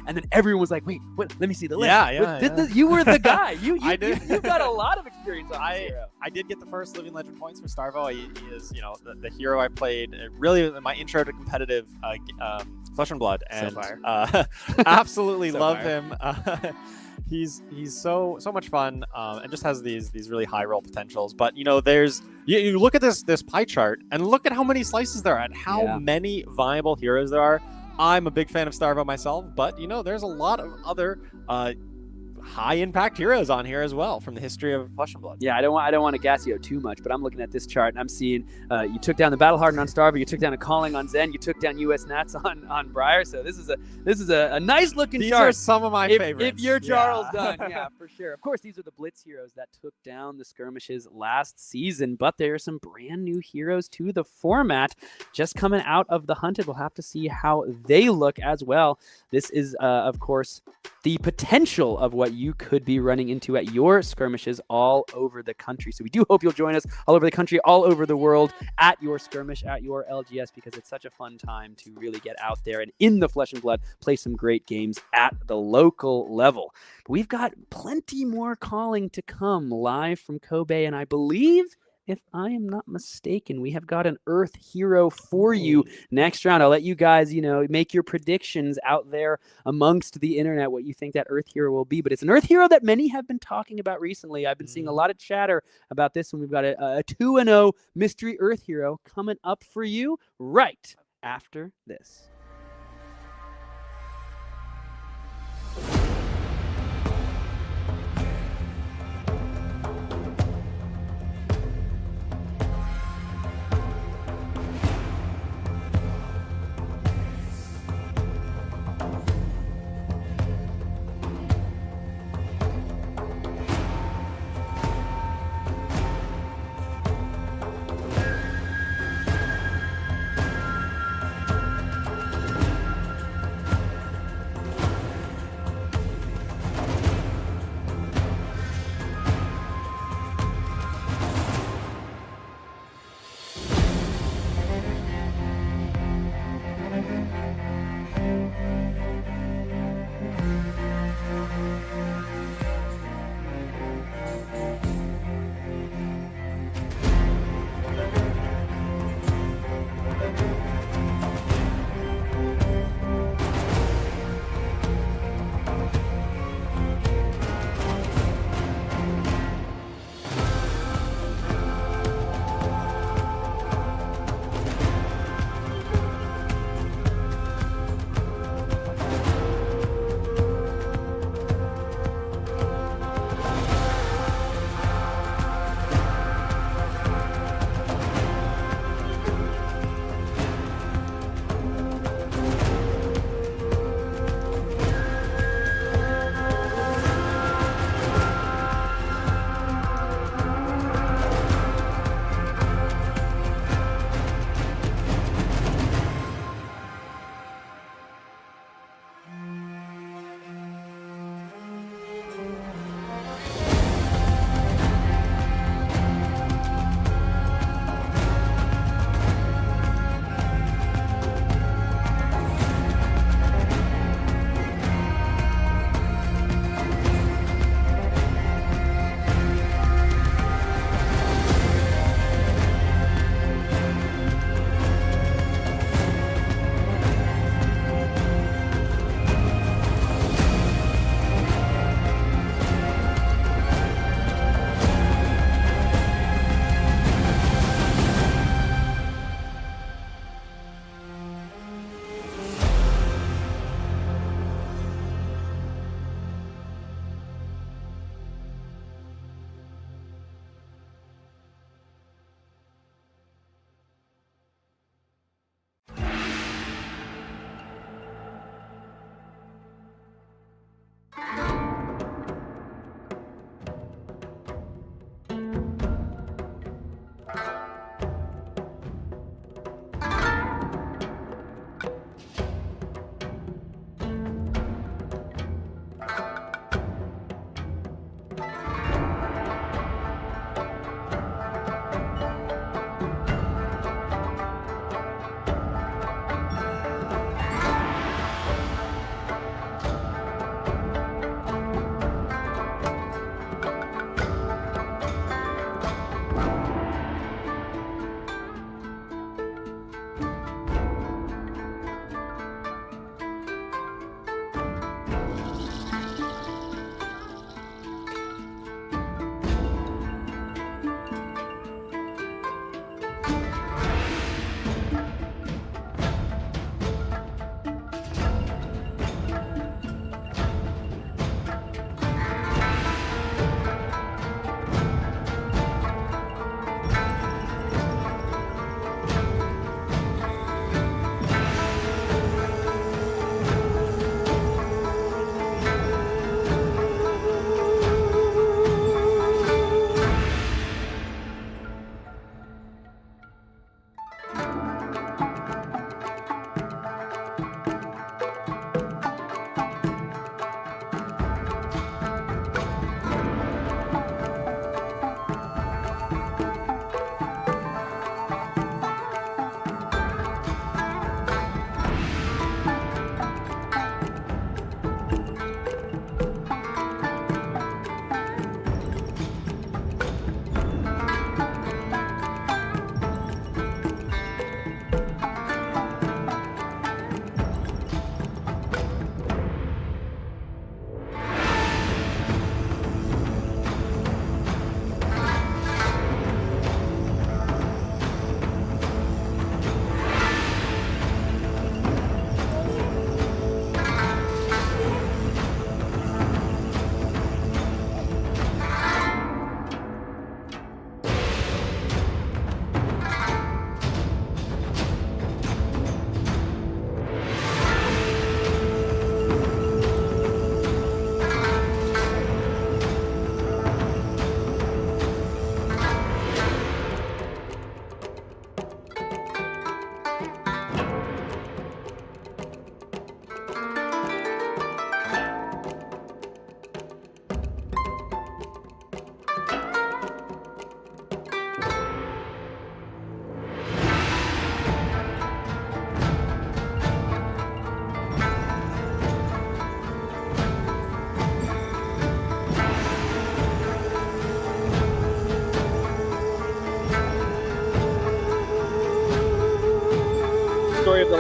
and then everyone was like, wait, what? Let me see the list. Yeah. You were the guy. You I did. You've got a lot of experience on this hero. I did get the first Living Legend points for Starvo. He is, you know, the hero I played. Really, my intro to competitive Flesh and Blood, and absolutely So love fire. him. He's so much fun, and just has these really high roll potentials. But you know, there's you look at this pie chart and look at how many slices there are and how many viable heroes there are. I'm a big fan of Starvo myself, but you know, there's a lot of other high impact heroes on here as well from the history of Flesh and Blood. Yeah, I don't want to gas you too much, but I'm looking at this chart and I'm seeing you took down the Battle Hardened on Starvo, you took down a Calling on Zen, you took down US Nats on Briar. So this is a nice looking These chart. are some of my favorites. If your Jarl's done, yeah, for sure. Of course, these are the Blitz heroes that took down the skirmishes last season, but there are some brand new heroes to the format just coming out of the Hunted. We'll have to see how they look as well. This is, of course, the potential of what you could be running into at your skirmishes all over the country. So we do hope you'll join us all over the country, all over the world at your skirmish, at your LGS, because it's such a fun time to really get out there and in the Flesh and Blood play some great games at the local level. But we've got plenty more calling to come live from Kobe, and I believe, if I am not mistaken, we have got an Earth hero for you next round. I'll let you guys, you know, make your predictions out there amongst the internet, what you think that Earth hero will be. But it's an Earth hero that many have been talking about recently. I've been seeing a lot of chatter about this, and we've got a 2-0 mystery Earth hero coming up for you right after this.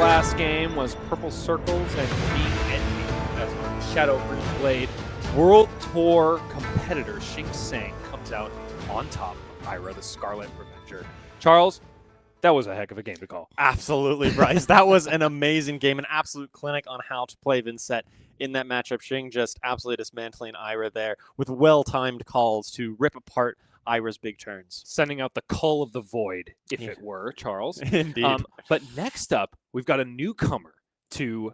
last game was Purple Circles and Being Envy as our Shadow Green Blade World Tour competitor Shing comes out on top of Ira the Scarlet Revenger. Charles, that was a heck of a game to call. Absolutely, Bryce. That was an amazing game, an absolute clinic on how to play Vynnset in that matchup. Shing just absolutely dismantling Ira there with well-timed calls to rip apart Ira's big turns. Sending out the call of the void, if it were, Charles. Indeed. But next up, we've got a newcomer to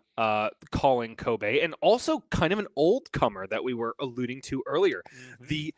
calling Kobe, and also kind of an old comer that we were alluding to earlier. The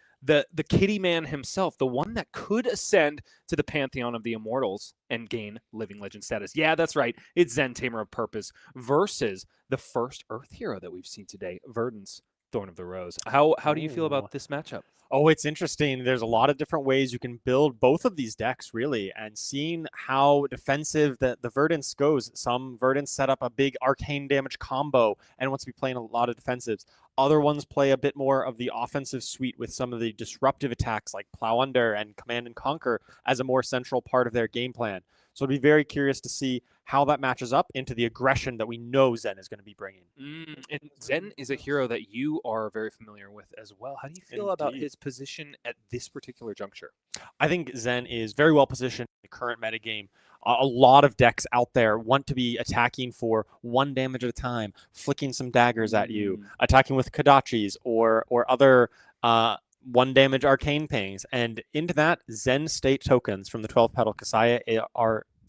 kitty man himself, the one that could ascend to the pantheon of the immortals and gain living legend status. Yeah, that's right. It's Zen Tamer of Purpose versus the first Earth hero that we've seen today, Verdance, Thorn of the Rose. How do you feel about this matchup? Oh, it's interesting. There's a lot of different ways you can build both of these decks, really, and seeing how defensive the Verdance goes. Some Verdance set up a big arcane damage combo and wants to be playing a lot of defensives. Other ones play a bit more of the offensive suite with some of the disruptive attacks like Plow Under and Command and Conquer as a more central part of their game plan. So I'd be very curious to see how that matches up into the aggression that we know Zen is going to be bringing. And Zen is a hero that you are very familiar with as well. How do you feel about his position at this particular juncture? I think Zen is very well positioned in the current metagame. A lot of decks out there want to be attacking for 1 damage at a time, flicking some daggers at you, attacking with Kodachis or other 1 damage arcane pings. And into that, Zen state tokens from the 12 petal Kassai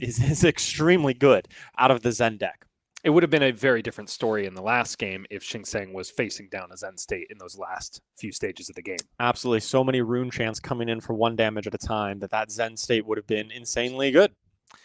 is extremely good out of the Zen deck. It would have been a very different story in the last game if Shing was facing down a Zen state in those last few stages of the game. Absolutely. So many rune chants coming in for 1 damage at a time that Zen state would have been insanely good.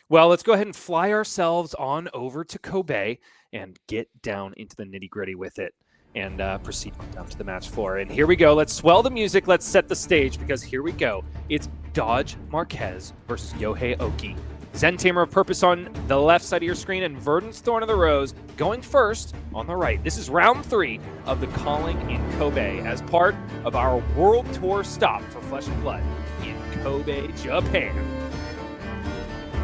Well, let's go ahead and fly ourselves on over to Kobe and get down into the nitty-gritty with it and proceed down to the match floor. And here we go. Let's swell the music. Let's set the stage because here we go. It's Dodge Marquez versus Yohei Ohki. Zen Tamer of Purpose on the left side of your screen and Verdance Thorn of the Rose going first on the right. This is round 3 of the Calling in Kobe as part of our World Tour stop for Flesh and Blood in Kobe, Japan.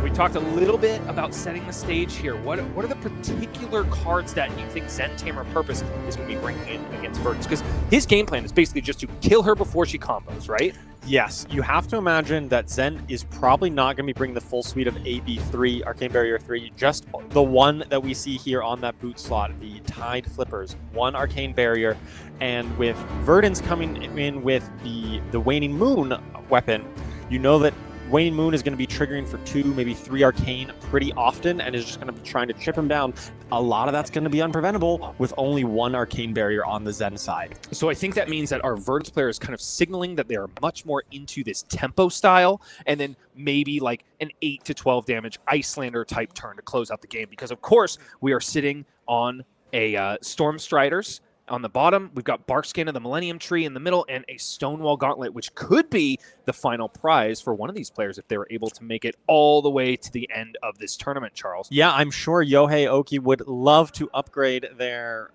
We talked a little bit about setting the stage here. What are the particular cards that you think Zen Tamer of Purpose is going to be bringing in against Verdance? Because his game plan is basically just to kill her before she combos, right? Yes, you have to imagine that Zen is probably not going to be bringing the full suite of AB3, Arcane Barrier 3, just the one that we see here on that boot slot, the Tide Flippers, 1 Arcane Barrier, and with Verdance coming in with the Waning Moon weapon, you know that Waning Moon is going to be triggering for 2, maybe 3 Arcane pretty often, and is just going to be trying to chip him down. A lot of that's going to be unpreventable with only 1 Arcane Barrier on the Zen side. So I think that means that our Verdance player is kind of signaling that they are much more into this tempo style, and then maybe like an 8 to 12 damage Icelander type turn to close out the game. Because of course we are sitting on a Storm Striders. On the bottom, we've got Barkskin of the Millennium Tree in the middle and a Stonewall Gauntlet, which could be the final prize for one of these players if they were able to make it all the way to the end of this tournament, Charles. Yeah, I'm sure Yohei Ohki would love to upgrade their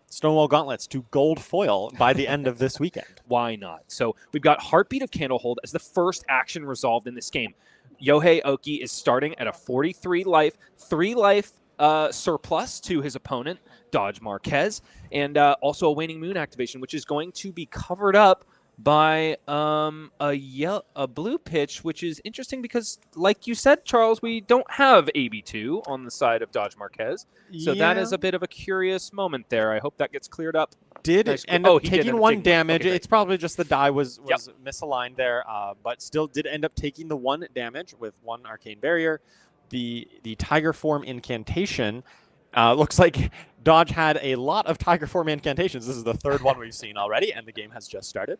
Stonewall Gauntlets to gold foil by the end of this weekend. Why not? So we've got Heartbeat of Candlehold as the first action resolved in this game. Yohei Ohki is starting at a 43 life, 3 life surplus to his opponent, Dodge Marquez, and also a Waning Moon activation, which is going to be covered up by a blue pitch, which is interesting because, like you said, Charles, we don't have AB2 on the side of Dodge Marquez. So that is a bit of a curious moment there. I hope that gets cleared up. Did end up taking 1 damage. Okay, it's probably just the die was misaligned there, but still did end up taking the 1 damage with 1 Arcane Barrier. The Tiger Form incantation looks like Dodge had a lot of Tiger Form incantations. This is the 3rd one we've seen already, and the game has just started.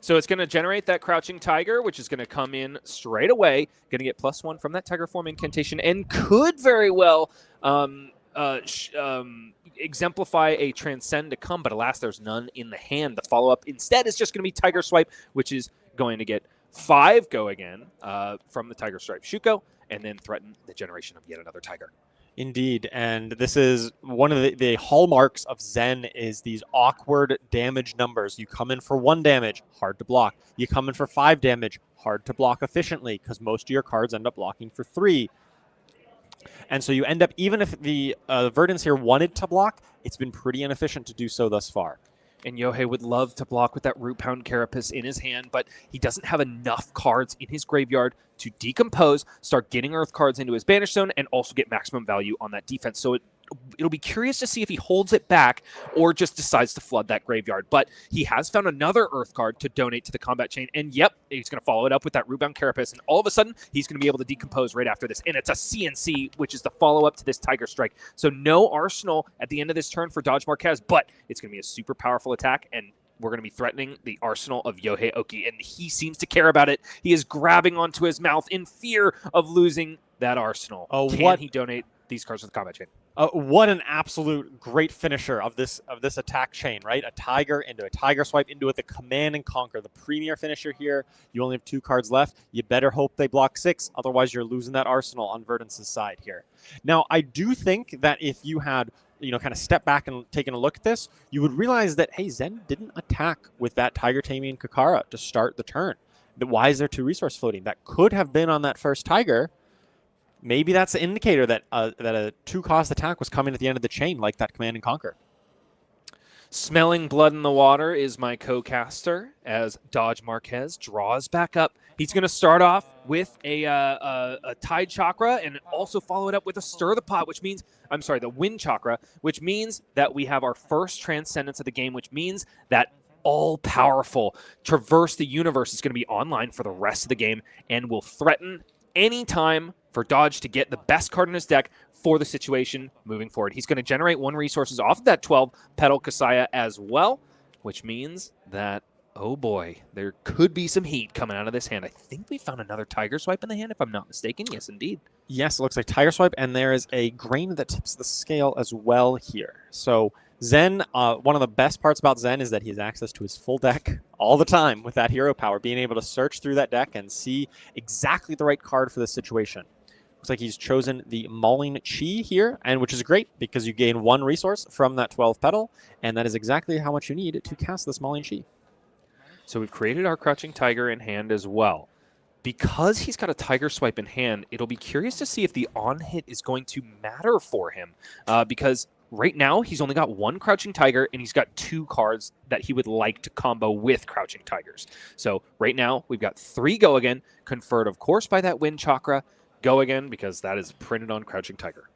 So it's going to generate that Crouching Tiger, which is going to come in straight away. Going to get +1 from that Tiger Form incantation, and could very well exemplify a Transcend to come, but alas, there's none in the hand. The follow-up instead is just going to be Tiger Swipe, which is going to get 5 go again from the Tiger Stripe Shuko, and then threaten the generation of yet another Tiger. Indeed, and this is one of the hallmarks of Zen is these awkward damage numbers. You come in for 1 damage, hard to block. You come in for 5 damage, hard to block efficiently because most of your cards end up blocking for 3. And so you end up, even if the Verdance here wanted to block, it's been pretty inefficient to do so thus far. And Yohei would love to block with that Root Pound Carapace in his hand, but he doesn't have enough cards in his graveyard to decompose, start getting Earth cards into his Banish Zone, and also get maximum value on that defense. So it'll be curious to see if he holds it back or just decides to flood that graveyard. But he has found another Earth card to donate to the combat chain, and yep, he's going to follow it up with that Rootbound Carapace, and all of a sudden, he's going to be able to decompose right after this. And it's a CNC, which is the follow-up to this Tiger Strike. So no Arsenal at the end of this turn for Dodge Marquez, but it's going to be a super powerful attack, and we're going to be threatening the arsenal of Yohei Ohki, and he seems to care about it. He is grabbing onto his mouth in fear of losing that arsenal. Can he donate these cards to the combat chain? What an absolute great finisher of this attack chain, right? A Tiger into a Tiger Swipe into it, the Command and Conquer, the premier finisher here. You only have 2 cards left. You better hope they block 6, otherwise you're losing that arsenal on Verdance's side here. Now, I do think that if you had kind of step back and taken a look at this, you would realize that, hey, Zen didn't attack with that Tiger Taming Kakara to start the turn. Why is there 2 resource floating? That could have been on that first Tiger. Maybe that's an indicator that a 2-cost attack was coming at the end of the chain, like that Command and Conquer. Smelling blood in the water is my co-caster as Dodge Marquez draws back up. He's going to start off with a Tide Chakra and also follow it up with a Stir the Pot, which means, the Wind Chakra, which means that we have our first Transcendence of the game, which means that all-powerful Traverse the Universe is going to be online for the rest of the game and will threaten any time for Dodge to get the best card in his deck for the situation moving forward. He's going to generate 1 resources off of that 12-petal Kassai as well, which means that, oh boy, there could be some heat coming out of this hand. I think we found another Tiger Swipe in the hand, if I'm not mistaken. Yes, indeed. Yes, it looks like Tiger Swipe, and there is a Grain that tips the scale as well here. So Zen, one of the best parts about Zen is that he has access to his full deck all the time with that hero power, being able to search through that deck and see exactly the right card for this situation. Looks like he's chosen the Mauling Chi here, and which is great because you gain 1 resource from that 12 petal, and that is exactly how much you need to cast this Mauling Chi. So we've created our Crouching Tiger in hand as well. Because he's got a Tiger Swipe in hand, it'll be curious to see if the on-hit is going to matter for him, because right now he's only got 1 Crouching Tiger, and he's got 2 cards that he would like to combo with Crouching Tigers. So right now we've got 3 Go Again, conferred, of course, by that Wind Chakra. Go Again, because that is printed on Crouching Tiger.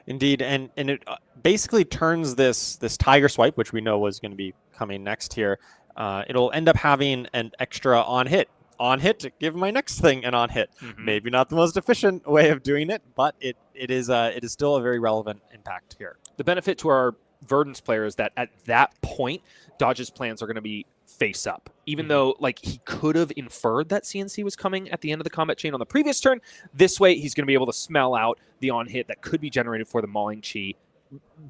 Indeed, and it basically turns this Tiger Swipe, which we know was going to be coming next here, it'll end up having an extra on-hit. On-hit, give my next thing an on-hit. Maybe not the most efficient way of doing it, but it is still a very relevant impact here. The benefit to our Verdance player is that at that point, Dodge's plans are going to be face up. Even though he could have inferred that CNC was coming at the end of the combat chain on the previous turn, this way he's going to be able to smell out the on-hit that could be generated for the Mauling Chi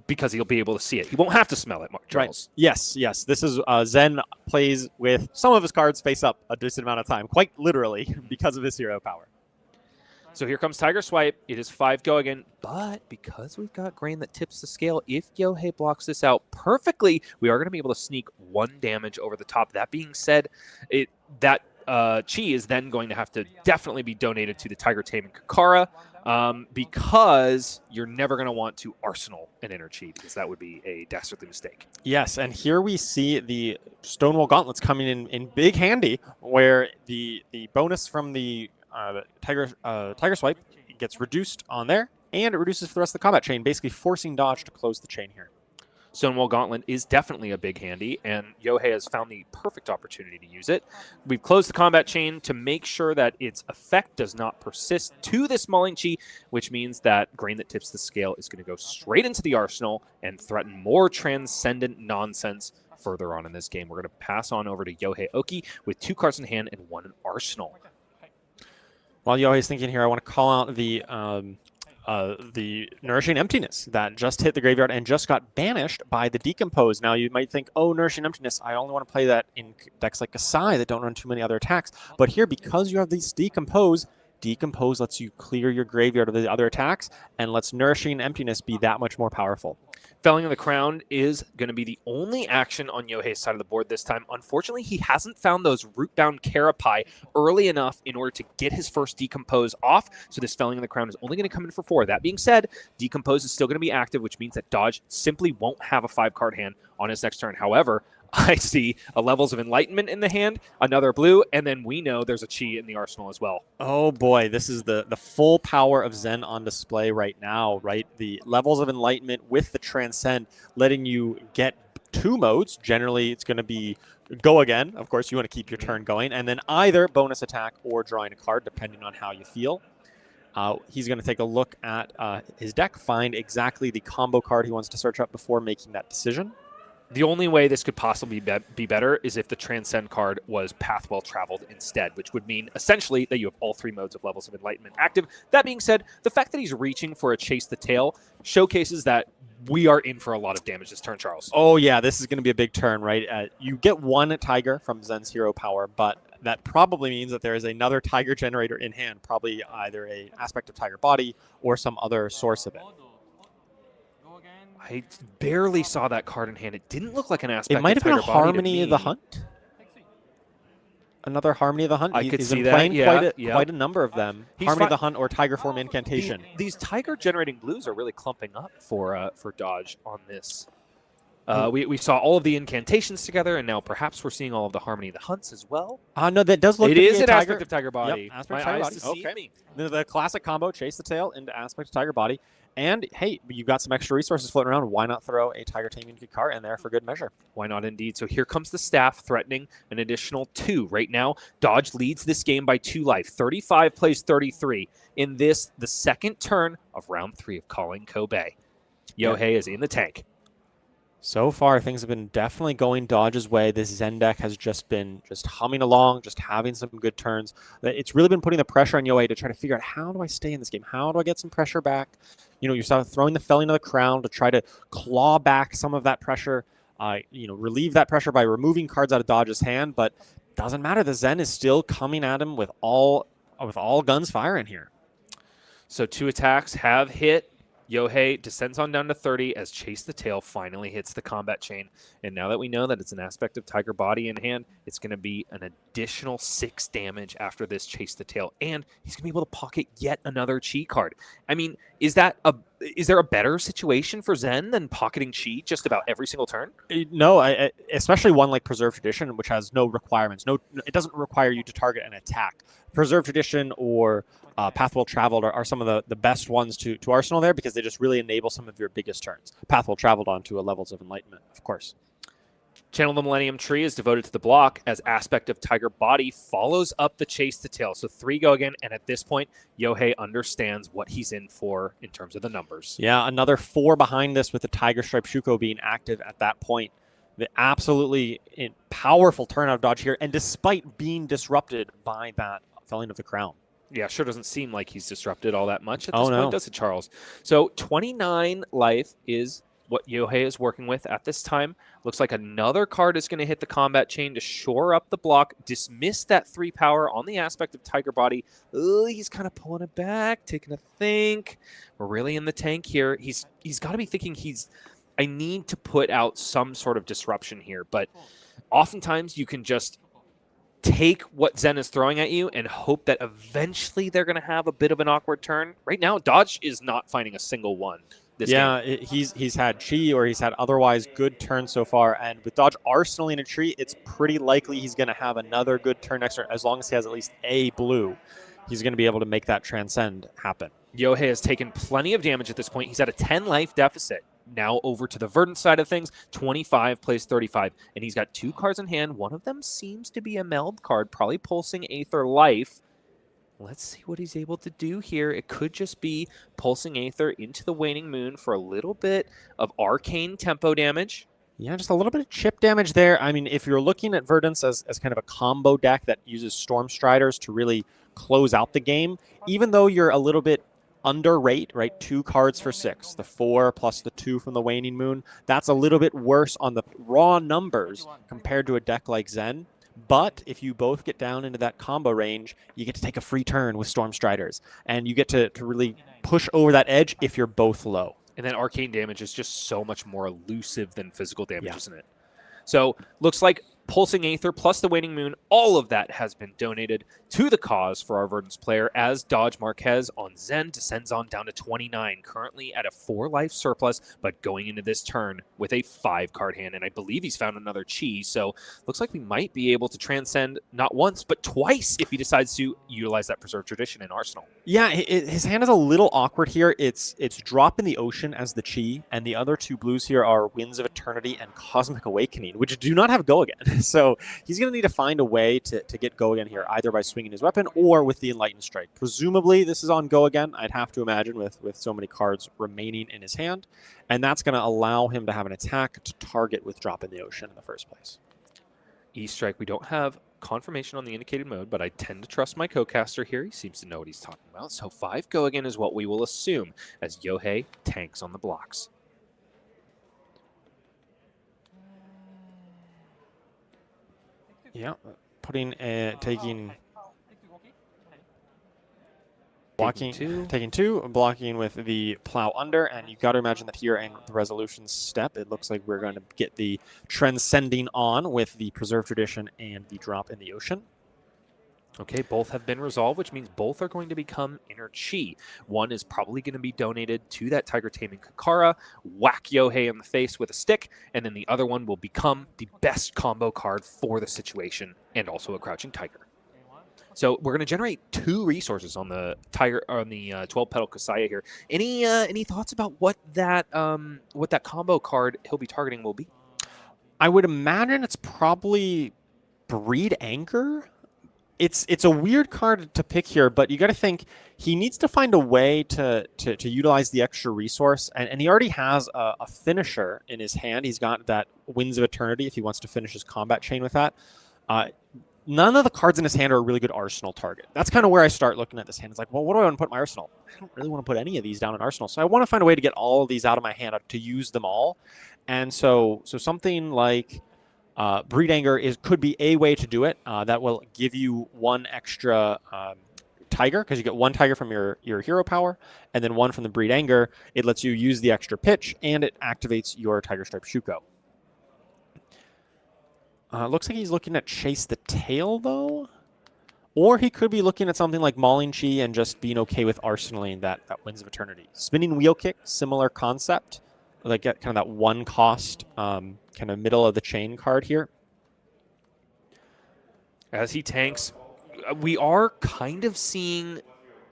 because he'll be able to see it. He won't have to smell it, Charles. Right. Yes. This is Zen plays with some of his cards face up a decent amount of time, quite literally, because of his hero power. So here comes Tiger Swipe. It is 5 Go Again, but because we've got Grain that tips the scale, if Yohei blocks this out perfectly, we are going to be able to sneak 1 damage over the top. That being said, that Chi is then going to have to definitely be donated to the Tiger Taming Kakara, because you're never going to want to arsenal an inner Chi, because that would be a dastardly mistake. Yes, and here we see the Stonewall Gauntlets coming in big handy, where the bonus from the Tiger Swipe gets reduced on there, and it reduces for the rest of the combat chain, basically forcing Dodge to close the chain here. Stonewall Gauntlet is definitely a big handy, and Yohei has found the perfect opportunity to use it. We've closed the combat chain to make sure that its effect does not persist to this Mauling Chi, which means that Grain that tips the scale is going to go straight into the arsenal and threaten more transcendent nonsense further on in this game. We're going to pass on over to Yohei Ohki with 2 cards in hand and 1 in arsenal. While Yohei's thinking here, I want to call out the Nourishing Emptiness that just hit the graveyard and just got banished by the Decompose. Now, you might think, oh, Nourishing Emptiness, I only want to play that in decks like Kassai that don't run too many other attacks. But here, because you have these Decompose lets you clear your graveyard of the other attacks and lets Nourishing Emptiness be that much more powerful. Felling of the Crown is going to be the only action on Yohei's side of the board this time. Unfortunately, he hasn't found those root-bound Carapai early enough in order to get his first Decompose off, so this Felling of the Crown is only going to come in for 4. That being said, Decompose is still going to be active, which means that Dodge simply won't have a 5-card hand on his next turn. However, I see a Levels of Enlightenment in the hand, another blue, and then we know there's a Chi in the arsenal as well. Oh boy, this is the full power of Zen on display right now, right? The Levels of Enlightenment with the Transcend letting you get 2 modes. Generally, it's going to be go again. Of course, you want to keep your turn going, and then either bonus attack or drawing a card, depending on how you feel. He's going to take a look at his deck, find exactly the combo card he wants to search up before making that decision. The only way this could possibly be better is if the Transcend card was Path Well Traveled instead, which would mean essentially that you have all 3 modes of Levels of Enlightenment active. That being said, the fact that he's reaching for a Chase the Tail showcases that we are in for a lot of damage this turn, Charles. Oh yeah, this is going to be a big turn, right? You get 1 Tiger from Zen's Hero Power, but that probably means that there is another Tiger generator in hand, probably either an aspect of Tiger Body or some other source of it. I barely saw that card in hand. It didn't look like an aspect. It might have been a Tiger Body to Harmony of the me. Hunt. Another Harmony of the Hunt. I could He's see been that, playing yeah, quite a number of them. He's Harmony of the Hunt or Tiger Form Incantation. These Tiger generating blues are really clumping up for Dodge on this. We saw all of the incantations together, and now perhaps we're seeing all of the Harmony of the Hunts as well. No, that does look It to is be an a aspect of Tiger Body. Yep, aspect My of Tiger eyes Body. deceive Okay. me. The classic combo, Chase the Tail into aspect of Tiger Body. And hey, you got some extra resources floating around. Why not throw a Tiger Taming card in there for good measure? Why not indeed? So here comes the staff threatening an additional 2. Right now, Dodge leads this game by 2 life. 35 plays 33. In this, the second turn of round 3 of Calling Kobe. Yohei is in the tank. So far, things have been definitely going Dodge's way. This Zen deck has just been humming along, just having some good turns. It's really been putting the pressure on Yohei to try to figure out, how do I stay in this game? How do I get some pressure back? You know, you start throwing the Felling of the Crown to try to claw back some of that pressure, relieve that pressure by removing cards out of Dodge's hand, but doesn't matter. The Zen is still coming at him with all guns firing here. So 2 attacks have hit. Yohei descends on down to 30 as Chase the Tail finally hits the combat chain. And now that we know that it's an aspect of Tiger Body in hand, it's going to be an additional 6 damage after this Chase the Tail. And he's going to be able to pocket yet another Chi card. I mean, is there a better situation for Zen than pocketing Chi just about every single turn? No, especially one like Preserved Tradition, which has no requirements. It doesn't require you to target an attack. Preserved Tradition or Path Well Traveled are some of the best ones to Arsenal there, because they just really enable some of your biggest turns. Path Well Traveled onto a Levels of Enlightenment, of course. Channel of the Millennium Tree is devoted to the block as aspect of Tiger Body follows up the Chase the Tail. So 3 go again, and at this point, Yohei understands what he's in for in terms of the numbers. Yeah, another 4 behind this with the Tiger Stripe Shuko being active at that point. The absolutely powerful turn out of Dodge here, and despite being disrupted by that Felling of the Crown. Yeah, sure doesn't seem like he's disrupted all that much at Oh, this no. point, does it, Charles? So 29 life is what Yohei is working with at this time. Looks like another card is going to hit the combat chain to shore up the block, dismiss that 3 power on the aspect of Tiger Body. He's kind of pulling it back, taking a think. We're really in the tank here. He's got to be thinking I need to put out some sort of disruption here, but oftentimes you can just take what Zen is throwing at you and hope that eventually they're going to have a bit of an awkward turn. Right now, Dodge is not finding a single one this game. He's had Chi, or he's had otherwise good turns so far, and with Dodge arsenaling a tree, it's pretty likely he's going to have another good turn next turn. As long as he has at least a blue, he's going to be able to make that Transcend happen. Yohei has taken plenty of damage at this point. He's at a 10 life deficit. Now over to the Verdance side of things, 25 plays 35, and he's got 2 cards in hand. One of them seems to be a meld card, probably Pulsing Aether Life. Let's see what he's able to do here. It could just be Pulsing Aether into the Waning Moon for a little bit of arcane tempo damage. Yeah, just a little bit of chip damage there. I mean, if you're looking at Verdance as kind of a combo deck that uses Storm Striders to really close out the game, even though you're a little bit under rate, right? 2 cards for 6, the 4 plus the 2 from the Waning Moon. That's a little bit worse on the raw numbers compared to a deck like Zen. But if you both get down into that combo range, you get to take a free turn with Storm Striders, and you get to really push over that edge if you're both low. And then arcane damage is just so much more elusive than physical damage, Yeah. isn't it? So looks like Pulsing Aether plus the Waning Moon, all of that has been donated to the cause for our Verdance player as Dodge Marquez on Zen descends on down to 29, currently at a 4-life surplus, but going into this turn with a 5-card hand. And I believe he's found another Chi, so looks like we might be able to transcend not once, but twice if he decides to utilize that Preserved Tradition in Arsenal. Yeah, his hand is a little awkward here. It's Drop in the Ocean as the Chi, and the other 2 blues here are Winds of Eternity and Cosmic Awakening, which do not have Go Again. So he's going to need to find a way to get Go Again here, either by swinging his weapon or with the Enlightened Strike. Presumably, this is on Go Again, I'd have to imagine, with so many cards remaining in his hand, and that's going to allow him to have an attack to target with Drop in the Ocean in the first place. E-Strike, we don't have confirmation on the indicated mode, but I tend to trust my co-caster here. He seems to know what he's talking about. So 5 Go Again is what we will assume as Yohei tanks on the blocks. Yeah, taking taking 2, blocking with the Plow Under, and you've got to imagine that here in the Resolution step, it looks like we're going to get the Transcending on with the Preserved Tradition and the Drop in the Ocean. Okay, both have been resolved, which means both are going to become Inner Chi. One is probably going to be donated to that Tiger Taming Kakara, whack Yohei in the face with a stick, and then the other one will become the best combo card for the situation, and also a Crouching Tiger. So we're going to generate 2 resources on the Tiger, on the 12-petal Kassai here. Any thoughts about what that combo card he'll be targeting will be? I would imagine it's probably Breed Anchor. It's a weird card to pick here, but you got to think he needs to find a way to utilize the extra resource, and he already has a finisher in his hand. He's got that Winds of Eternity if he wants to finish his combat chain with that. None of the cards in his hand are a really good Arsenal target. That's kind of where I start looking at this hand. It's like, well, what do I want to put in my Arsenal? I don't really want to put any of these down in Arsenal, so I want to find a way to get all of these out of my hand to use them all. And so something like Breed Anger could be a way to do it. That will give you 1 extra Tiger, because you get 1 Tiger from your hero power, and then 1 from the Breed Anger. It lets you use the extra pitch, and it activates your Tiger Stripe Shuko. Looks like he's looking at Chase the Tail, though. Or he could be looking at something like Mauling Chi and just being okay with arsenaling that Winds of Eternity. Spinning Wheel Kick, similar concept. Like get kind of that 1 cost, kind of middle of the chain card here. As he tanks, we are kind of seeing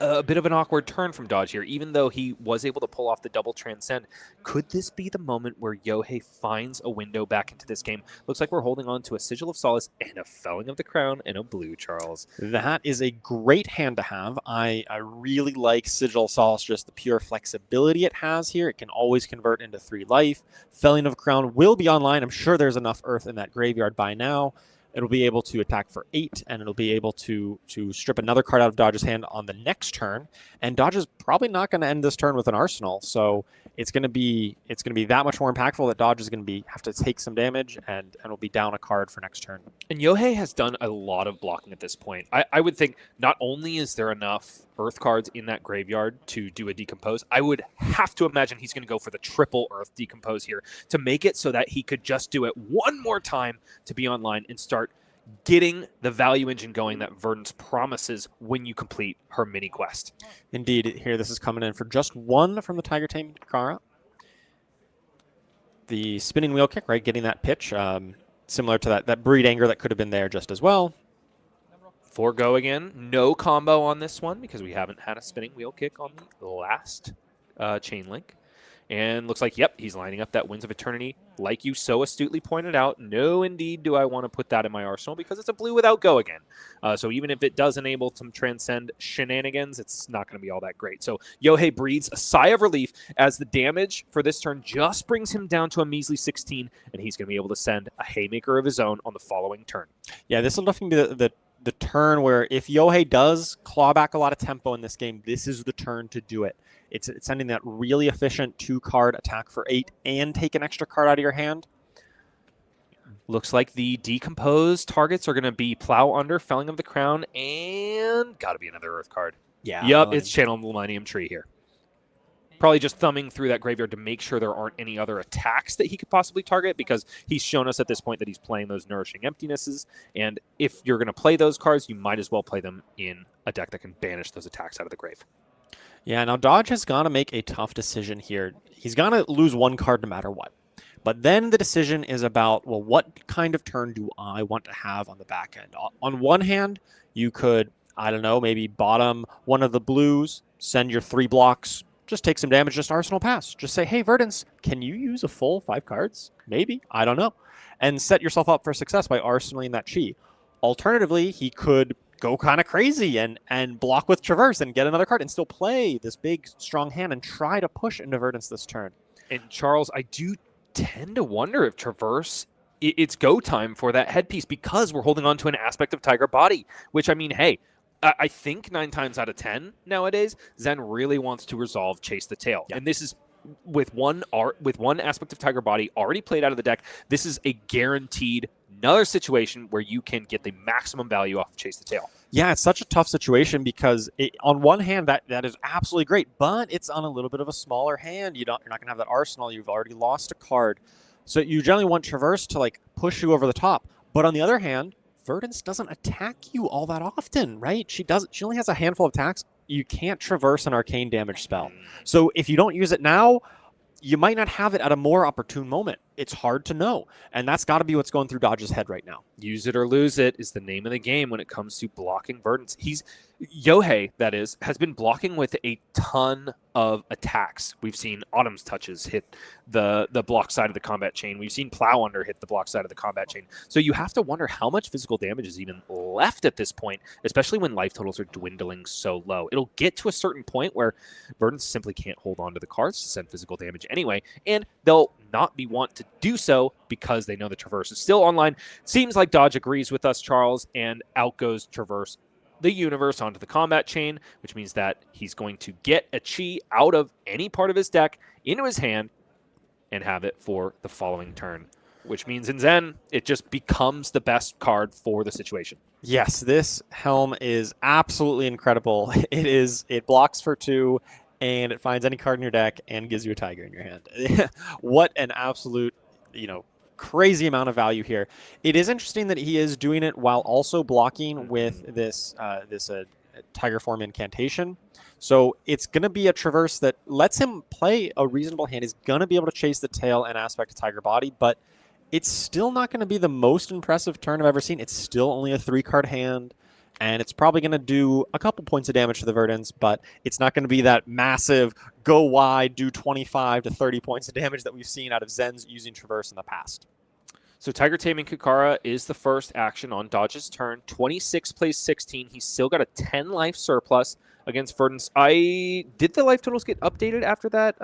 a bit of an awkward turn from Dodge here, even though he was able to pull off the double transcend. Could this be the moment where Yohei finds a window back into this game? Looks like we're holding on to a Sigil of Solace and a Felling of the Crown and a blue, Charles. That is a great hand to have. I really like Sigil of Solace, just the pure flexibility it has here. It can always convert into 3 life. Felling of Crown will be online. I'm sure there's enough earth in that graveyard by now. It'll be able to attack for 8, and it'll be able to strip another card out of Dodge's hand on the next turn. And Dodge is probably not going to end this turn with an Arsenal, so it's going to be that much more impactful that Dodge is going to have to take some damage, and will be down a card for next turn. And Yohei has done a lot of blocking at this point. I would think not only is there enough Earth cards in that graveyard to do a Decompose, I would have to imagine he's going to go for the triple Earth Decompose here to make it so that he could just do it one more time to be online and start getting the value engine going that Verdance promises when you complete her mini quest. Indeed, here this is coming in for just 1 from the Tiger Taming Kakara. The Spinning Wheel Kick, right, getting that pitch, similar to that Breed Anger that could have been there just as well. 4 Go Again. No combo on this one because we haven't had a Spinning Wheel Kick on the last chain link. And looks like, yep, he's lining up that Winds of Eternity. Like you so astutely pointed out, no, indeed, do I want to put that in my arsenal because it's a blue without Go Again. So even if it does enable some Transcend shenanigans, it's not going to be all that great. So Yohei breathes a sigh of relief as the damage for this turn just brings him down to a measly 16, and he's going to be able to send a Haymaker of his own on the following turn. Yeah, this will definitely be the turn where if Yohei does claw back a lot of tempo in this game, this is the turn to do it. It's sending that really efficient 2-card attack for 8 and take an extra card out of your hand. Looks like the decomposed targets are going to be Plow Under, Felling of the Crown, and got to be another Earth card. Yeah. Yep, it's Channel Millennium Tree here. probably just thumbing through that graveyard to make sure there aren't any other attacks that he could possibly target, because he's shown us at this point that he's playing those Nourishing Emptinesses, and if you're going to play those cards, you might as well play them in a deck that can banish those attacks out of the grave. Yeah, now Dodge has got to make a tough decision here. He's going to lose one card no matter what. But then the decision is about, well, what kind of turn do I want to have on the back end? On one hand, you could, I don't know, maybe bottom one of the blues, send your 3 blocks, just take some damage, just Arsenal pass. Just say, hey, Verdance, can you use a full 5 cards? Maybe, I don't know. And set yourself up for success by arsenaling that chi. Alternatively, he could go kind of crazy and block with Traverse and get another card and still play this big, strong hand and try to push into Verdance this turn. And Charles, I do tend to wonder if Traverse, it's go time for that headpiece, because we're holding on to an aspect of Tiger Body, which, I mean, hey, I think 9 times out of 10 nowadays, Zen really wants to resolve Chase the Tail. Yeah. And this is with one aspect of Tiger Body already played out of the deck. This is a guaranteed another situation where you can get the maximum value off of Chase the Tail. Yeah, it's such a tough situation because on one hand, that is absolutely great, but it's on a little bit of a smaller hand. You're not going to have that arsenal. You've already lost a card. So you generally want Traverse to like push you over the top. But on the other hand, Verdance doesn't attack you all that often, right? She only has a handful of attacks. You can't Traverse an arcane damage spell. So if you don't use it now, you might not have it at a more opportune moment. It's hard to know. And that's got to be what's going through Dodge's head right now. Use it or lose it is the name of the game when it comes to blocking Verdance. Yohei, that is, has been blocking with a ton of attacks. We've seen Autumn's Touches hit the block side of the combat chain. We've seen Plow Under hit the block side of the combat chain. So you have to wonder how much physical damage is even left at this point, especially when life totals are dwindling so low. It'll get to a certain point where Verdance simply can't hold on to the cards to send physical damage anyway, and they'll not be want to do so because they know the Traverse is still online. Seems like Dodge agrees with us, Charles, and out goes Traverse the universe onto the combat chain, which means that he's going to get a chi out of any part of his deck into his hand and have it for the following turn, which means in Zen, it just becomes the best card for the situation. Yes, this helm is absolutely incredible. It blocks for 2, and it finds any card in your deck and gives you a tiger in your hand. What an absolute, crazy amount of value here. It is interesting that he is doing it while also blocking with this Tiger Form incantation. So it's going to be a Traverse that lets him play a reasonable hand. He's going to be able to chase the tail and aspect of Tiger Body, but it's still not going to be the most impressive turn I've ever seen. It's still only a 3-card hand, and it's probably going to do a couple points of damage to the Verdance, but it's not going to be that massive go wide, do 25 to 30 points of damage that we've seen out of Zens using Traverse in the past. So Tiger Taming Kakara is the first action on Dodge's turn. 26 plays 16. He's still got a 10 life surplus against Verdance. Did the life totals get updated after that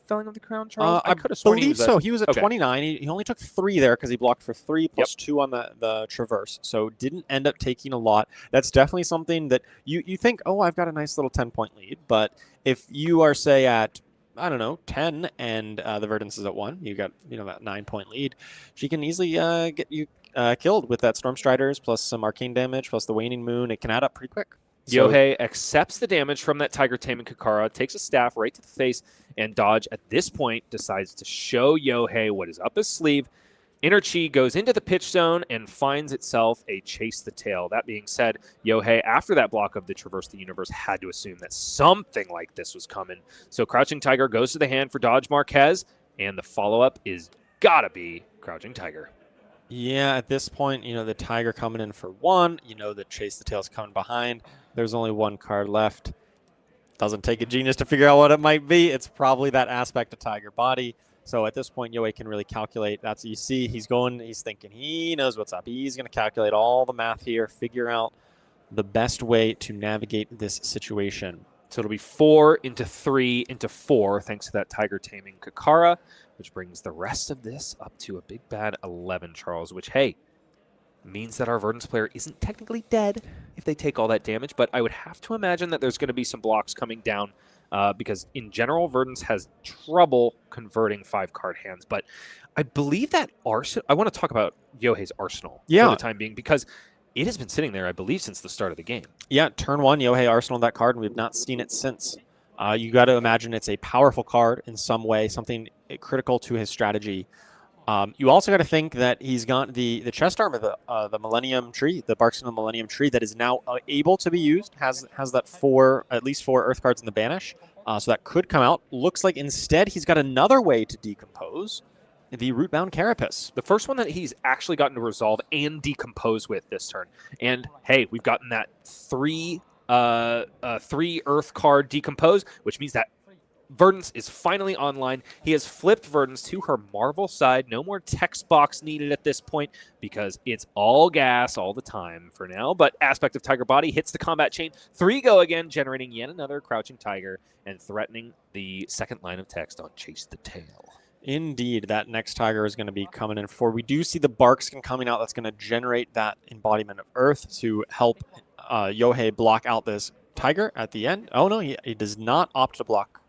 Felling of the Crown, Charles? I could have sworn believe so. He was at okay. 29. He only took 3 there because he blocked for 3 plus 2 on the Traverse. So didn't end up taking a lot. That's definitely something that you think, oh, I've got a nice little 10-point lead. But if you are, say, at 10, and the Verdance is at 1. You got, that 9-point lead. She can easily get you killed with that Storm Striders plus some arcane damage plus the Waning Moon. It can add up pretty quick. Yohei accepts the damage from that Tiger Taming Kakara, takes a staff right to the face, and Dodge at this point decides to show Yohei what is up his sleeve. Inner Chi goes into the pitch zone and finds itself a Chase the Tail. That being said, Yohei, after that block of the Traverse the Universe, had to assume that something like this was coming. So Crouching Tiger goes to the hand for Dodge Marquez, and the follow-up is gotta be Crouching Tiger. Yeah, at this point, the Tiger coming in for 1. That Chase the Tail's coming behind. There's only 1 card left. Doesn't take a genius to figure out what it might be. It's probably that aspect of Tiger Body. So at this point, Yohei can really calculate. That's what you see. He's thinking he knows what's up. He's going to calculate all the math here, figure out the best way to navigate this situation. So it'll be 4 into 3 into 4, thanks to that Tiger Taming Kakara, which brings the rest of this up to a big bad 11, Charles, which, hey, means that our Verdance player isn't technically dead if they take all that damage, but I would have to imagine that there's going to be some blocks coming down because in general, Verdance has trouble converting 5-card hands. But I believe that Arsenal, I want to talk about Yohei's Arsenal for the time being because it has been sitting there, I believe, since the start of the game. Yeah, turn 1, Yohei Arsenal that card, and we've not seen it since. You got to imagine it's a powerful card in some way, something critical to his strategy. You also got to think that he's got the chest armor, the Millennium Tree, the Barks of the Millennium Tree that is now able to be used. Has that at least four Earth cards in the banish, so that could come out. Looks like instead he's got another way to decompose the Rootbound Carapace. The first one that he's actually gotten to resolve and decompose with this turn. And hey, we've gotten that three Earth card decompose, which means that Verdance is finally online. He has flipped Verdance to her Marvel side. No more text box needed at this point because it's all gas all the time for now. But Aspect of Tiger Body hits the combat chain. 3 go again, generating yet another Crouching Tiger and threatening the second line of text on Chase the Tail. Indeed, that next Tiger is going to be coming in for. We do see the Barkskin coming out. That's going to generate that embodiment of Earth to help Yohei block out this Tiger at the end. Oh, no, he does not opt to block.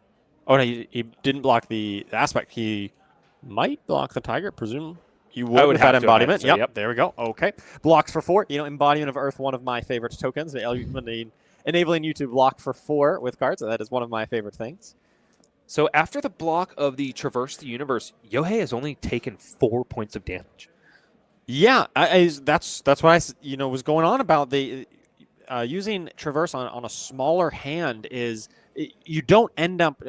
Oh, no, he didn't block the aspect. He might block the Tiger, presume. He would with that embodiment. So, yep, there we go. Okay. Blocks for 4. Embodiment of Earth, one of my favorite tokens. Enabling you to block for 4 with cards. That is one of my favorite things. So after the block of the Traverse the Universe, Yohei has only taken 4 points of damage. Yeah, that's what I was going on about the using Traverse on a smaller hand is you don't end up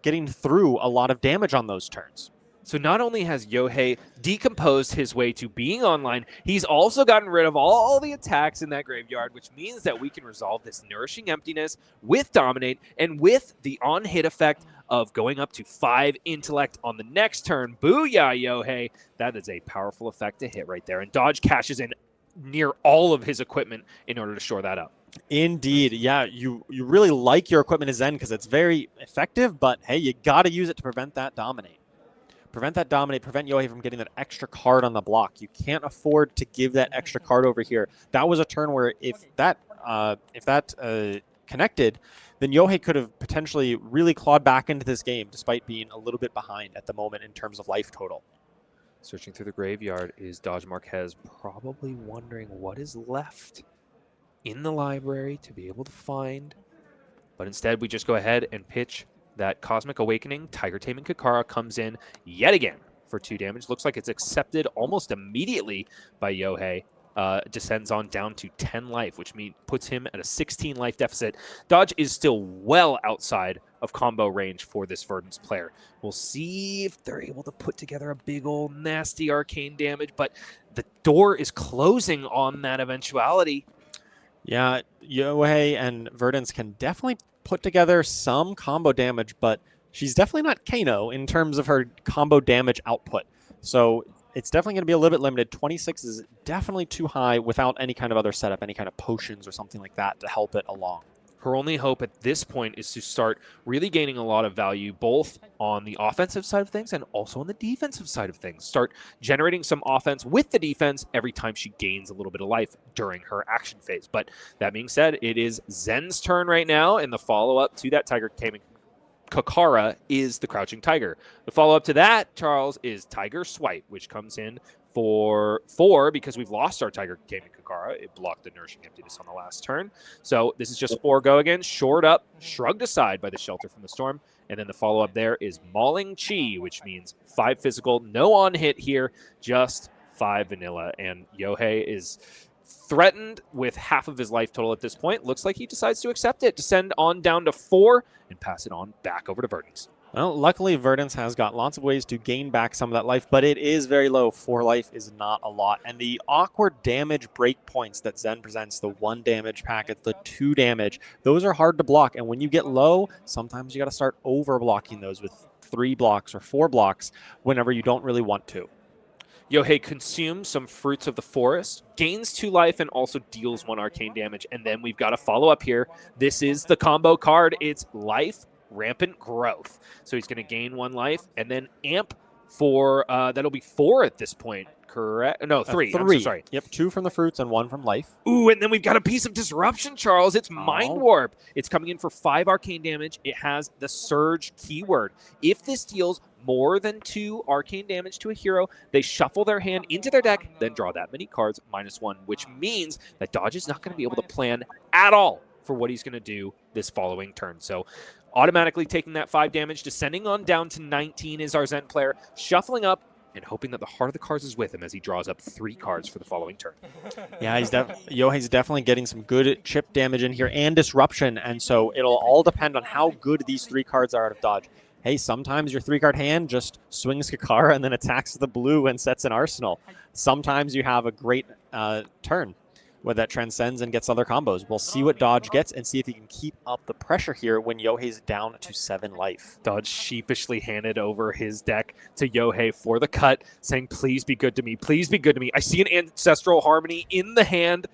getting through a lot of damage on those turns. So not only has Yohei decomposed his way to being online, he's also gotten rid of all the attacks in that graveyard, which means that we can resolve this Nourishing Emptiness with Dominate and with the on-hit effect of going up to 5 Intellect on the next turn. Booyah, Yohei. That is a powerful effect to hit right there. And Dodge cashes in near all of his equipment in order to shore that up. Indeed. Yeah, you really like your equipment as Zen because it's very effective, but hey, you got to use it to prevent that Dominate. Prevent Yohei from getting that extra card on the block. You can't afford to give that extra card over here. That was a turn where if that connected, then Yohei could have potentially really clawed back into this game despite being a little bit behind at the moment in terms of life total. Searching through the graveyard is Dodge Marquez, probably wondering what is left in the library to be able to find. But instead, we just go ahead and pitch that Cosmic Awakening. Tiger Taming Kakara comes in yet again for 2 damage. Looks like it's accepted almost immediately by Yohei. Descends on down to 10 life, which puts him at a 16 life deficit. Dodge is still well outside of combo range for this Verdance player. We'll see if they're able to put together a big old nasty arcane damage, but the door is closing on that eventuality. Yeah, Yohei and Verdance can definitely put together some combo damage, but she's definitely not Kano in terms of her combo damage output. So it's definitely going to be a little bit limited. 26 is definitely too high without any kind of other setup, any kind of potions or something like that to help it along. Her only hope at this point is to start really gaining a lot of value, both on the offensive side of things and also on the defensive side of things. Start generating some offense with the defense every time she gains a little bit of life during her action phase. But that being said, it is Zen's turn right now, and the follow-up to that Tiger Taming Kakara is the Crouching Tiger. The follow-up to that, Charles, is Tiger Swipe, which comes in for 4 because we've lost our Tiger Taming Kakara. It blocked the Nourishing Emptiness on the last turn. So this is just 4 go again, shored up, shrugged aside by the Shelter from the Storm. And then the follow-up there is Mauling Chi, which means 5 physical, no on-hit here, just 5 vanilla. And Yohei is threatened with half of his life total at this point. Looks like he decides to accept it, descend on down to 4, and pass it on back over to Verdance. Well, luckily, Verdance has got lots of ways to gain back some of that life, but it is very low. 4 life is not a lot. And the awkward damage breakpoints that Zen presents, the 1 damage packet, the 2 damage, those are hard to block. And when you get low, sometimes you got to start over-blocking those with 3 blocks or 4 blocks whenever you don't really want to. Yohei consumes some Fruits of the Forest, gains 2 life, and also deals 1 arcane damage. And then we've got a follow-up here. This is the combo card. It's Life, Rampant Growth. So he's going to gain 1 life and then amp for, that'll be 4 at this point, correct? No, 3. 3. I'm so sorry. Yep, 2 from the fruits and 1 from life. Ooh, and then we've got a piece of disruption, Charles. It's Mind Warp. It's coming in for 5 arcane damage. It has the Surge keyword. If this deals more than 2 arcane damage to a hero, they shuffle their hand into their deck, then draw that many cards, -1, which means that Dodge is not going to be able to plan at all for what he's going to do this following turn. So automatically taking that 5 damage, descending on down to 19 is our Zen player, shuffling up and hoping that the heart of the cards is with him as he draws up 3 cards for the following turn. Yeah, Yohei's definitely getting some good chip damage in here and disruption, and so it'll all depend on how good these 3 cards are out of dodge. Hey, sometimes your 3-card hand just swings Kakara and then attacks the blue and sets an arsenal. Sometimes you have a great turn where that transcends and gets other combos. We'll see what Dodge gets and see if he can keep up the pressure here when Yohei's down to 7 life. Dodge sheepishly handed over his deck to Yohei for the cut, saying, please be good to me. Please be good to me. I see an Ancestral Harmony in the hand.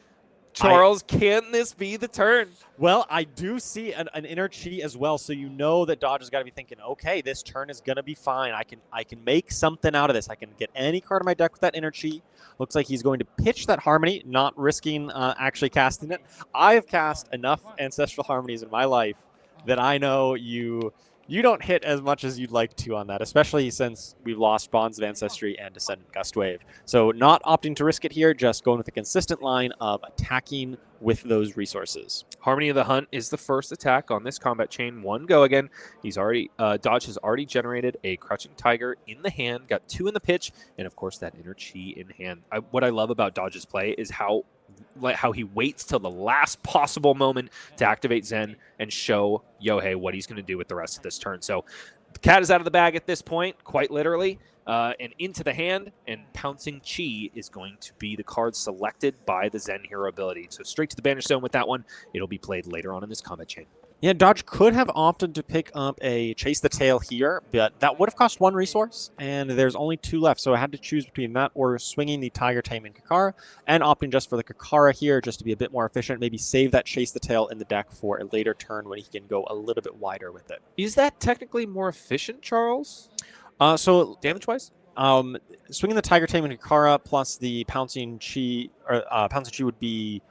Charles, can this be the turn? Well, I do see an inner chi as well, so you know that Dodge has got to be thinking, okay, this turn is going to be fine. I can make something out of this. I can get any card in my deck with that inner chi. Looks like he's going to pitch that Harmony, not risking actually casting it. I've cast enough Ancestral Harmonies in my life that I know you don't hit as much as you'd like to on that, especially since we've lost Bonds of Ancestry and Descendant Gust Wave. So not opting to risk it here, just going with a consistent line of attacking with those resources. Harmony of the Hunt is the first attack on this combat chain. 1 go again. He's already Dodge has already generated a Crouching Tiger in the hand, got 2 in the pitch, and of course that inner chi in hand. What I love about Dodge's play is how he waits till the last possible moment to activate Zen and show Yohei what he's going to do with the rest of this turn. So the cat is out of the bag at this point, quite literally, and into the hand, and Pouncing Chi is going to be the card selected by the Zen hero ability. So straight to the Banner Stone with that one. It'll be played later on in this combat chain. Yeah, Dodge could have opted to pick up a Chase the Tail here, but that would have cost 1 resource, and there's only 2 left, so I had to choose between that or swinging the Tiger Taming Kakara, and opting just for the Kakara here, just to be a bit more efficient, maybe save that Chase the Tail in the deck for a later turn when he can go a little bit wider with it. Is that technically more efficient, Charles? So damage-wise? Swinging the Tiger Taming Kakara plus the Pouncing Chi, Pouncing Chi would be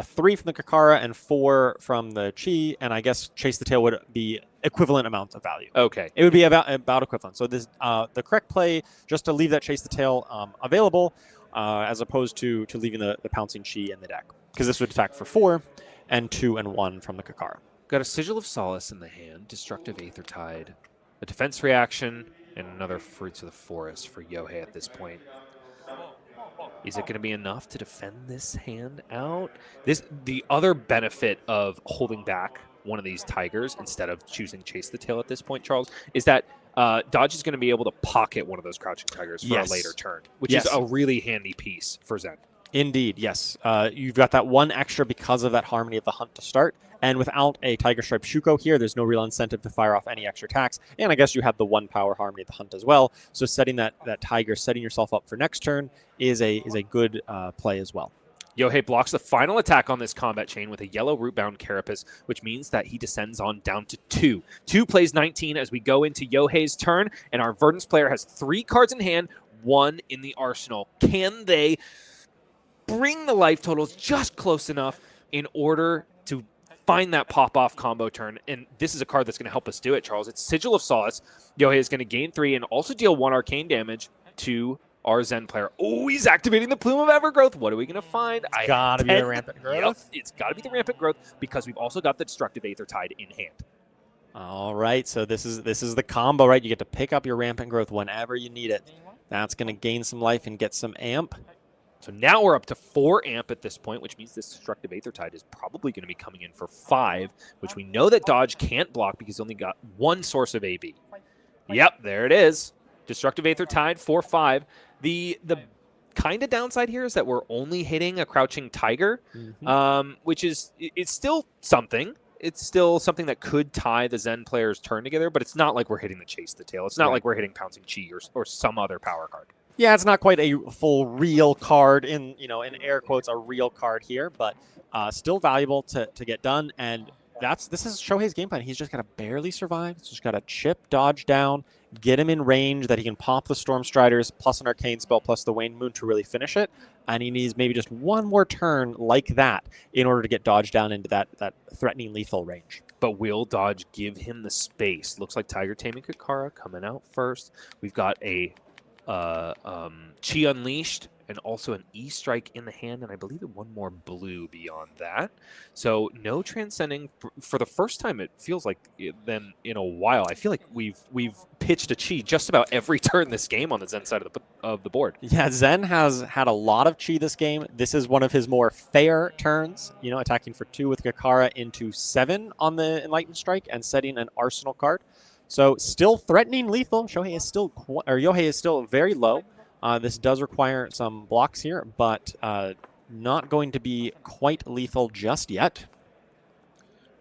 3 from the Kakara and 4 from the Chi, and I guess Chase the Tail would be equivalent amounts of value. Okay. It would be about equivalent. So this the correct play, just to leave that Chase the Tail available, as opposed to leaving the Pouncing Chi in the deck, because this would attack for 4 and 2 and 1 from the Kakara. Got a Sigil of Solace in the hand, Destructive Aether Tide, a defense reaction, and another Fruits of the Forest for Yohei at this point. Is it going to be enough to defend this hand out? The other benefit of holding back one of these Tigers instead of choosing Chase the Tail at this point, Charles, is that Dodge is going to be able to pocket one of those Crouching Tigers for a later turn, which is a really handy piece for Zen. Indeed, yes. You've got that 1 extra because of that Harmony of the Hunt to start. And without a Tiger Stripe Shuko here, there's no real incentive to fire off any extra attacks. And I guess you have the 1 power Harmony of the Hunt as well. So setting that Tiger, setting yourself up for next turn is a good play as well. Yohei blocks the final attack on this combat chain with a yellow Rootbound Carapace, which means that he descends on down to 2. 2 plays 19 as we go into Yohei's turn, and our Verdance player has 3 cards in hand, 1 in the arsenal. Can they bring the life totals just close enough in order to find that pop-off combo turn? And this is a card that's going to help us do it, Charles. It's Sigil of Solace. Yohei is going to gain 3 and also deal 1 arcane damage to our Zen player. Oh, he's activating the Plume of Evergrowth. What are we going to find? It's got to be the Rampant Growth. Yep, it's got to be the Rampant Growth because we've also got the Destructive Aether Tide in hand. All right, so this is the combo, right? You get to pick up your Rampant Growth whenever you need it. That's going to gain some life and get some amp. So now we're up to 4 amp at this point, which means this Destructive Aether Tide is probably going to be coming in for 5, which we know that Dodge can't block because he's only got 1 source of AB. Yep, there it is. Destructive Aether Tide, 4/5. The kind of downside here is that we're only hitting a Crouching Tiger, which is it's still something. It's still something that could tie the Zen player's turn together, but it's not like we're hitting the Chase the Tail. It's not like we're hitting Pouncing Chi or some other power card. Yeah, it's not quite a full real card in air quotes, a real card here, but still valuable to get done. And this is Shohei's game plan. He's just got to barely survive. He's just got to chip Dodge down, get him in range that he can pop the Storm Striders plus an Arcane spell plus the Wane Moon to really finish it. And he needs maybe just 1 more turn like that in order to get Dodge down into that threatening lethal range. But will Dodge give him the space? Looks like Tiger Taming Kakara coming out first. We've got a Chi Unleashed and also an E-Strike in the hand, and I believe one more blue beyond that. So no transcending for the first time. It feels like then in a while. I feel like we've pitched a chi just about every turn this game on the Zen side of the board. Yeah, Zen has had a lot of chi this game. This is one of his more fair turns, you know, attacking for 2 with Kakara into 7 on the Enlightened Strike and setting an Arsenal card. So still threatening lethal. Yohei is still very low. This does require some blocks here, but not going to be quite lethal just yet.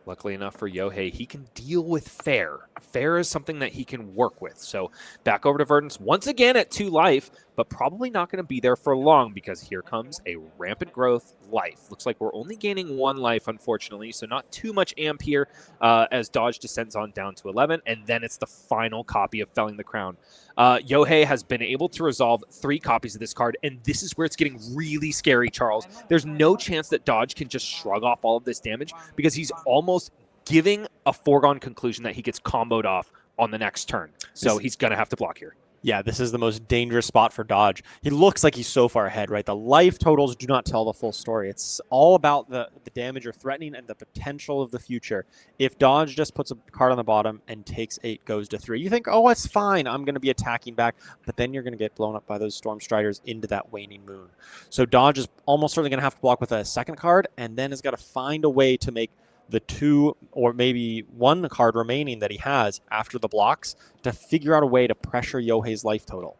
Luckily enough for Yohei, he can deal with fair. Fair is something that he can work with. So back over to Verdance once again at 2 life, but probably not going to be there for long because here comes a rampant growth life. Looks like we're only gaining 1 life, unfortunately, so not too much amp here as Dodge descends on down to 11, and then it's the final copy of Felling the Crown. Yohei has been able to resolve 3 copies of this card, and this is where it's getting really scary, Charles. There's no chance that Dodge can just shrug off all of this damage because he's almost giving a foregone conclusion that he gets comboed off on the next turn. So he's going to have to block here. Yeah, this is the most dangerous spot for Dodge. He looks like he's so far ahead, right? The life totals do not tell the full story. It's all about the damage you're threatening and the potential of the future. If Dodge just puts a card on the bottom and takes 8, goes to 3, you think, oh, it's fine. I'm going to be attacking back. But then you're going to get blown up by those Storm Striders into that waning moon. So Dodge is almost certainly going to have to block with a second card and then has got to find a way to make the 2 or maybe 1 card remaining that he has after the blocks to figure out a way to pressure Yohei's life total.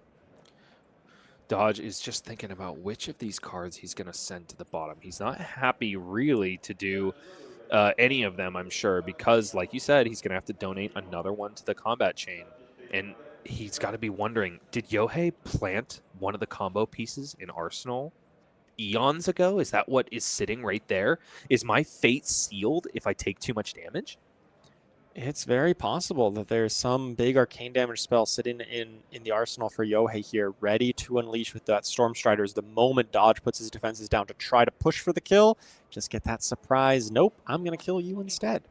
Dodge is just thinking about which of these cards he's going to send to the bottom. He's not happy really to do any of them, I'm sure, because like you said, he's going to have to donate another one to the combat chain. And he's got to be wondering, did Yohei plant one of the combo pieces in Arsenal eons ago? Is that what is sitting right there? Is my fate sealed if I take too much damage? It's very possible that there's some big arcane damage spell sitting in the arsenal for Yohei here, ready to unleash with that Storm Striders the moment Dodge puts his defenses down to try to push for the kill. Just get that surprise. Nope, I'm going to kill you instead.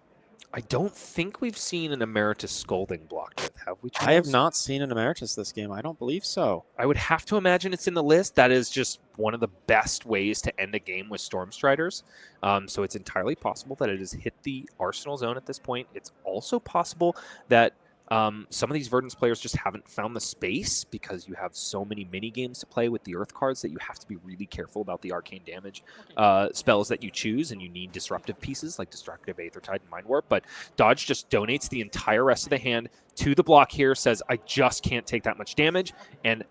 I don't think we've seen an Emeritus Scolding blocked with, have we, Charles? I have not seen an Emeritus this game. I don't believe so. I would have to imagine it's in the list. That is just one of the best ways to end a game with Storm Striders. So it's entirely possible that it has hit the Arsenal zone at this point. It's also possible that some of these Verdance players just haven't found the space because you have so many mini games to play with the Earth cards that you have to be really careful about the arcane damage spells that you choose, and you need disruptive pieces like Destructive Aethertide and Mind Warp. But Dodge just donates the entire rest of the hand to the block here, says, I just can't take that much damage, and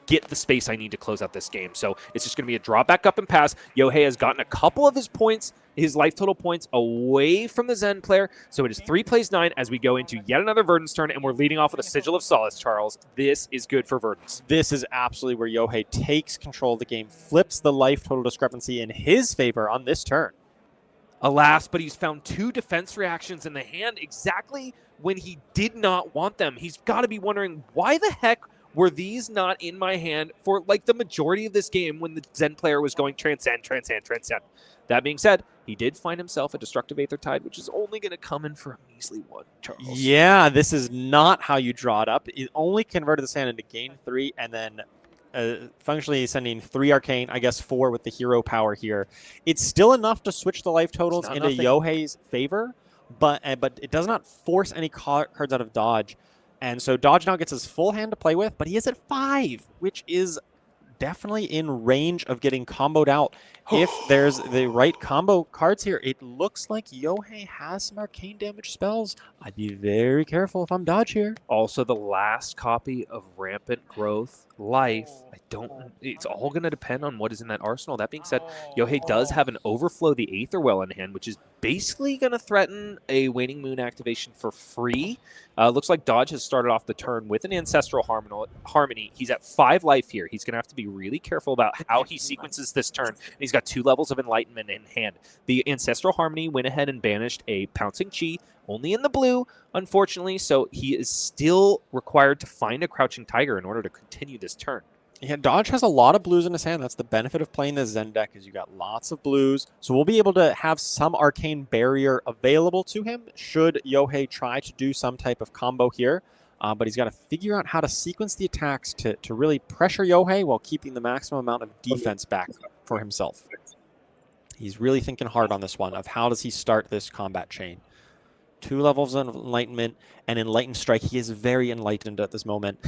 get the space I need to close out this game. So it's just going to be a draw back up and pass. Yohei has gotten a couple of his points, his life total points, away from the Zen player. So it is 3 plays 9 as we go into yet another Verdance turn, and we're leading off with a Sigil of Solace, Charles. This is good for Verdance. This is absolutely where Yohei takes control of the game, flips the life total discrepancy in his favor on this turn. Alas, but he's found 2 defense reactions in the hand exactly when he did not want them. He's got to be wondering, why the heck were these not in my hand for like the majority of this game when the Zen player was going transcend, transcend, transcend? That being said, he did find himself a Destructive Aethertide, which is only going to come in for a measly 1, Charles. Yeah, this is not how you draw it up. It only converted the sand into gain 3 and then functionally sending 3 arcane, I guess 4 with the hero power here. It's still enough to switch the life totals into Yohei's favor, but it does not force any cards out of Dodge. And so Dodge now gets his full hand to play with, but he is at 5, which is definitely in range of getting comboed out. If there's the right combo cards here, it looks like Yohei has some arcane damage spells. I'd be very careful if I'm Dodge here. Also, the last copy of Rampant Growth Life, it's all going to depend on what is in that arsenal. That being said, Yohei does have an Overflow the Aetherwell in hand, which is basically going to threaten a Waning Moon activation for free. Looks like Dodge has started off the turn with an Ancestral Harmony. He's at 5 life here. He's going to have to be really careful about how he sequences this turn. And he's got 2 levels of Enlightenment in hand. The Ancestral Harmony went ahead and banished a Pouncing Chi, only in the blue, unfortunately, so he is still required to find a Crouching Tiger in order to continue this turn. Yeah, Dodge has a lot of blues in his hand. That's the benefit of playing the Zen deck, is you got lots of blues. So we'll be able to have some arcane barrier available to him should Yohei try to do some type of combo here. but he's got to figure out how to sequence the attacks to really pressure Yohei while keeping the maximum amount of defense back for himself. He's really thinking hard on this one of how does he start this combat chain. 2 levels of enlightenment and enlightened strike. He is very enlightened at this moment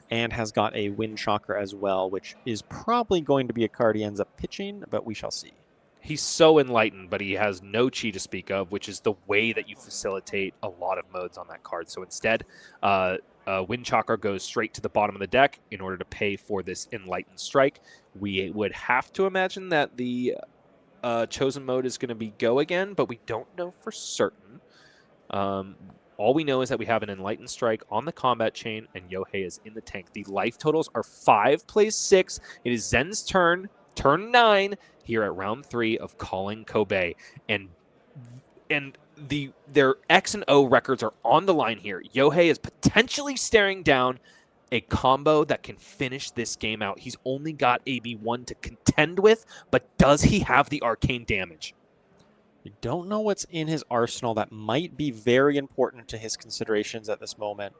and has got a wind chakra as well, which is probably going to be a card he ends up pitching, but we shall see. He's so enlightened, but he has no chi to speak of, which is the way that you facilitate a lot of modes on that card. So instead, Wind Chakra goes straight to the bottom of the deck in order to pay for this Enlightened Strike. We would have to imagine that the chosen mode is going to be Go again, but we don't know for certain. All we know is that we have an Enlightened Strike on the combat chain, and Yohei is in the tank. The life totals are 5 plays 6. It is Zen's turn 9, here at round 3 of Calling Kobe. And their X and O records are on the line here. Yohei is potentially staring down a combo that can finish this game out. He's only got AB1 to contend with, but does he have the arcane damage? We don't know what's in his arsenal that might be very important to his considerations at this moment.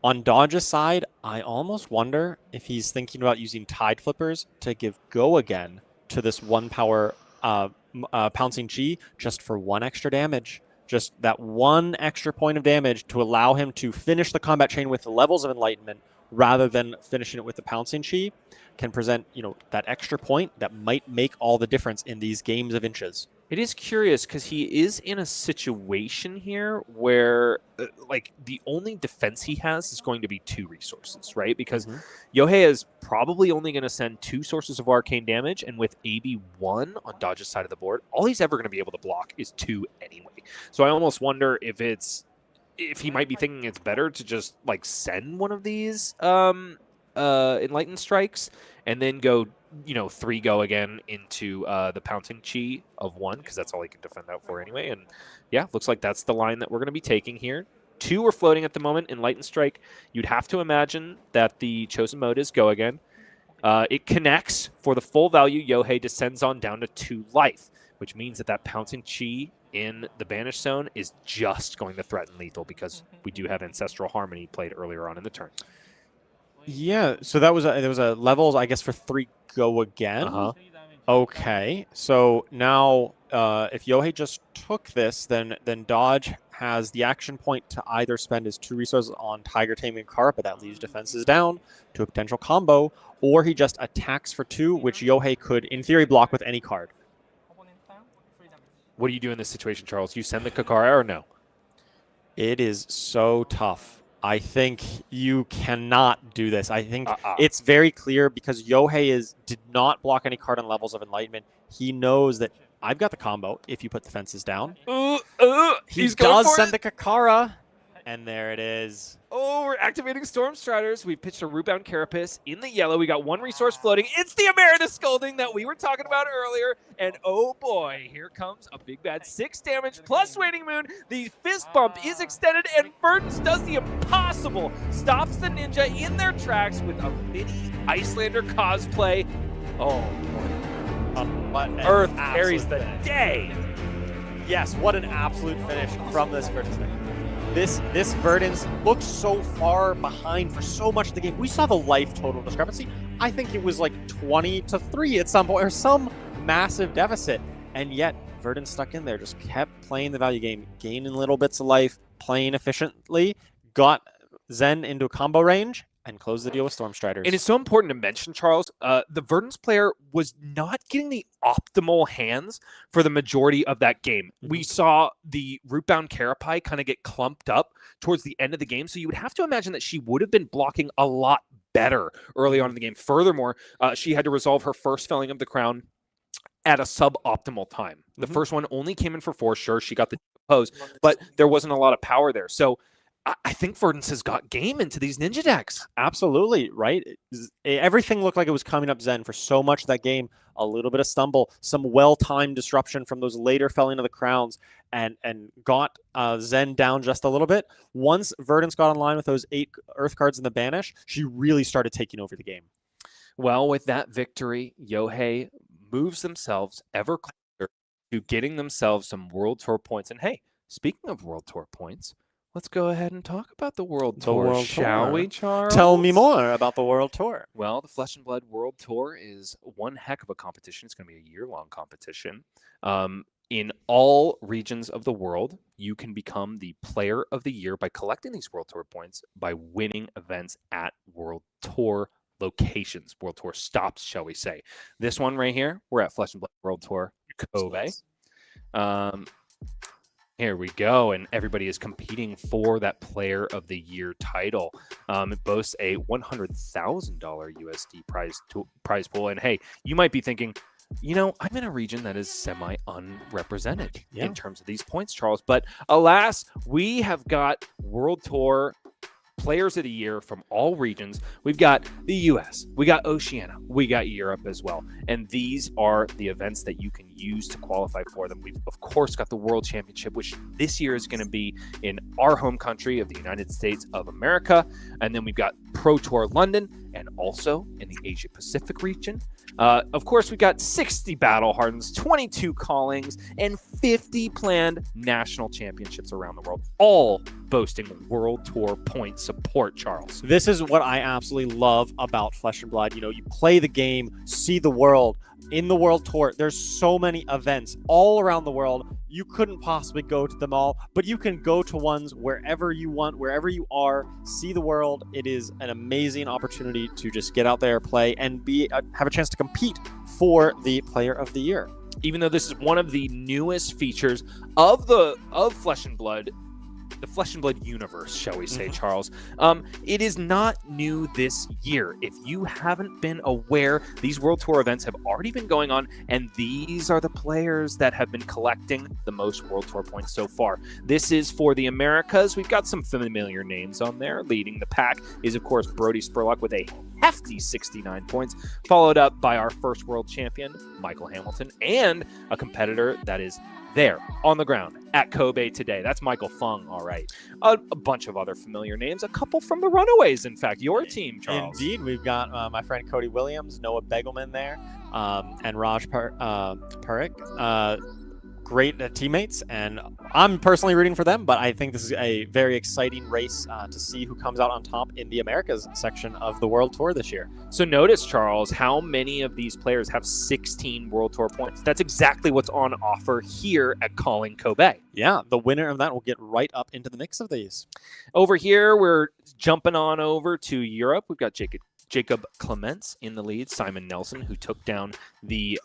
On Dodge's side, I almost wonder if he's thinking about using Tide Flippers to give Go again to this 1 power Pouncing Chi just for 1 extra damage. Just that 1 extra point of damage to allow him to finish the combat chain with the levels of enlightenment rather than finishing it with the Pouncing Chi can present, that extra point that might make all the difference in these games of inches. It is curious because he is in a situation here where, the only defense he has is going to be 2 resources, right? Because Yohei is probably only going to send 2 sources of arcane damage, and with AB1 on Dodge's side of the board, all he's ever going to be able to block is 2 anyway. So I almost wonder if he might be thinking it's better to just send one of these Enlightened Strikes and then go 3 Go again into the Pouncing Chi of 1, because that's all he can defend out for anyway. And yeah, looks like that's the line that we're going to be taking here. 2 are floating at the moment. Enlightened Strike, you'd have to imagine that the chosen mode is Go again. It connects for the full value. Yohei descends on down to 2 life, which means that Pouncing Chi in the Banished Zone is just going to threaten lethal, because we do have Ancestral Harmony played earlier on in the turn. Yeah, so there was a levels, I guess, for 3 Go again. Okay, so now if Yohei just took this, then Dodge has the action point to either spend his 2 resources on Tiger Taming Carp, but that leaves defenses down to a potential combo, or he just attacks for 2, which Yohei could, in theory, block with any card. What do you do in this situation, Charles? You send the Kakara or no? It is so tough. I think you cannot do this. I think it's very clear because Yohei did not block any card on levels of enlightenment. He knows that I've got the combo if you put the fences down. He does send the Kakara, and there it is. Oh, we're activating Storm Striders. We pitched a Rootbound Carapace in the yellow. We got 1 resource floating. It's the Emeritus Scolding that we were talking about earlier. And oh boy, here comes a big bad 6 damage plus Waning Moon. The fist bump is extended, and Verdance does the impossible. Stops the ninja in their tracks with a mini Icelander cosplay. Oh boy. Earth carries the day. Yes, what an absolute finish from this Verdance. This Verdance looked so far behind for so much of the game. We saw the life total discrepancy. I think it was 20-3 at some point, or some massive deficit. And yet, Verdance stuck in there, just kept playing the value game, gaining little bits of life, playing efficiently, got Zen into a combo range, and closed the deal with Storm Striders. And it's so important to mention, Charles, the Verdance player was not getting the optimal hands for the majority of that game. We saw the Rootbound Carapace kind of get clumped up towards the end of the game, so you would have to imagine that she would have been blocking a lot better early on in the game. Furthermore, she had to resolve her first Felling of the Crown at a suboptimal time. The first one only came in for 4. Sure, she got the pose, but there wasn't a lot of power there. So I think Verdance has got game into these ninja decks. Absolutely, right? Everything looked like it was coming up Zen for so much of that game. A little bit of stumble, some well-timed disruption from those later Felling of the Crowns, and got Zen down just a little bit. Once Verdance got online with those 8 Earth cards in the Banish, she really started taking over the game. Well, with that victory, Yohei moves themselves ever closer to getting themselves some World Tour points. And hey, speaking of World Tour points, let's go ahead and talk about the World The Tour, World shall Tour. we, Charles? Tell me more about the World Tour. Well, the Flesh and Blood World Tour is one heck of a competition. It's going to be a year-long competition. In all regions of the world, you can become the Player of the Year by collecting these World Tour points by winning events at World Tour locations, World Tour stops, shall we say. This one right here, we're at Flesh and Blood World Tour Kobe. Here we go, and everybody is competing for that Player of the Year title. It boasts a $100,000 USD prize pool. And hey, you might be thinking, you know, I'm in a region that is semi-unrepresented in terms of these points, Charles. But alas, we have got World Tour Players of the Year from all regions. We've got the US, we got Oceania, we got Europe as well. And these are the events that you can use to qualify for them. We've, of course, got the World Championship, which this year is going to be in our home country of the United States of America. And then we've got Pro Tour London and also in the Asia Pacific region. Of course, we've got 60 battle hardens, 22 callings, and 50 planned national championships around the world, all boasting World Tour point support, Charles. This is what I absolutely love about Flesh and Blood. You know, you play the game, see the world. In the World Tour, there's so many events all around the world. You couldn't possibly go to them all, but you can go to ones wherever you want, wherever you are, see the world. It is an amazing opportunity to just get out there, play, and have a chance to compete for the Player of the Year. Even though this is one of the newest features of Flesh and Blood, the Flesh and Blood universe, shall we say, Charles. It is not new this year. If you haven't been aware, these World Tour events have already been going on, and these are the players that have been collecting the most World Tour points so far. This is for the Americas. We've got some familiar names on there. Leading the pack is, of course, Brody Spurlock with a hefty 69 points, followed up by our first world champion, Michael Hamilton, and a competitor that is there on the ground at Kobe today. That's Michael Feng, all right. A bunch of other familiar names, a couple from the Runaways, in fact, your team, Charles. Indeed, we've got my friend Cody Williams, Noah Begelman there, and Raj Parikh. Great teammates, and I'm personally rooting for them, but I think this is a very exciting race to see who comes out on top in the Americas section of the World Tour this year. So notice, Charles, how many of these players have 16 World Tour points. That's exactly what's on offer here at Calling Kobe. Yeah, the winner of that will get right up into the mix of these. Over here, we're jumping on over to Europe. We've got Jacob Clements in the lead, Simon Nelson, who took down the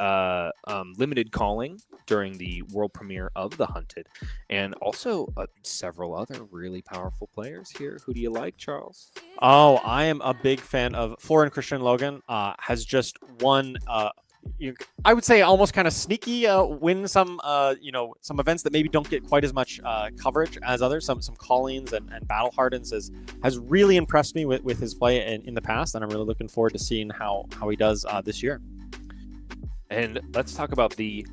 limited calling during the world premiere of The Hunted, and also several other really powerful players here. Who do you like, Charles? Oh, I am a big fan of Florian Christian Logan. Has just won I would say almost kind of sneaky win some some events that maybe don't get quite as much coverage as others. Some callings and battle hardens has really impressed me with his play in the past, and I'm really looking forward to seeing how he does this year. And let's talk about the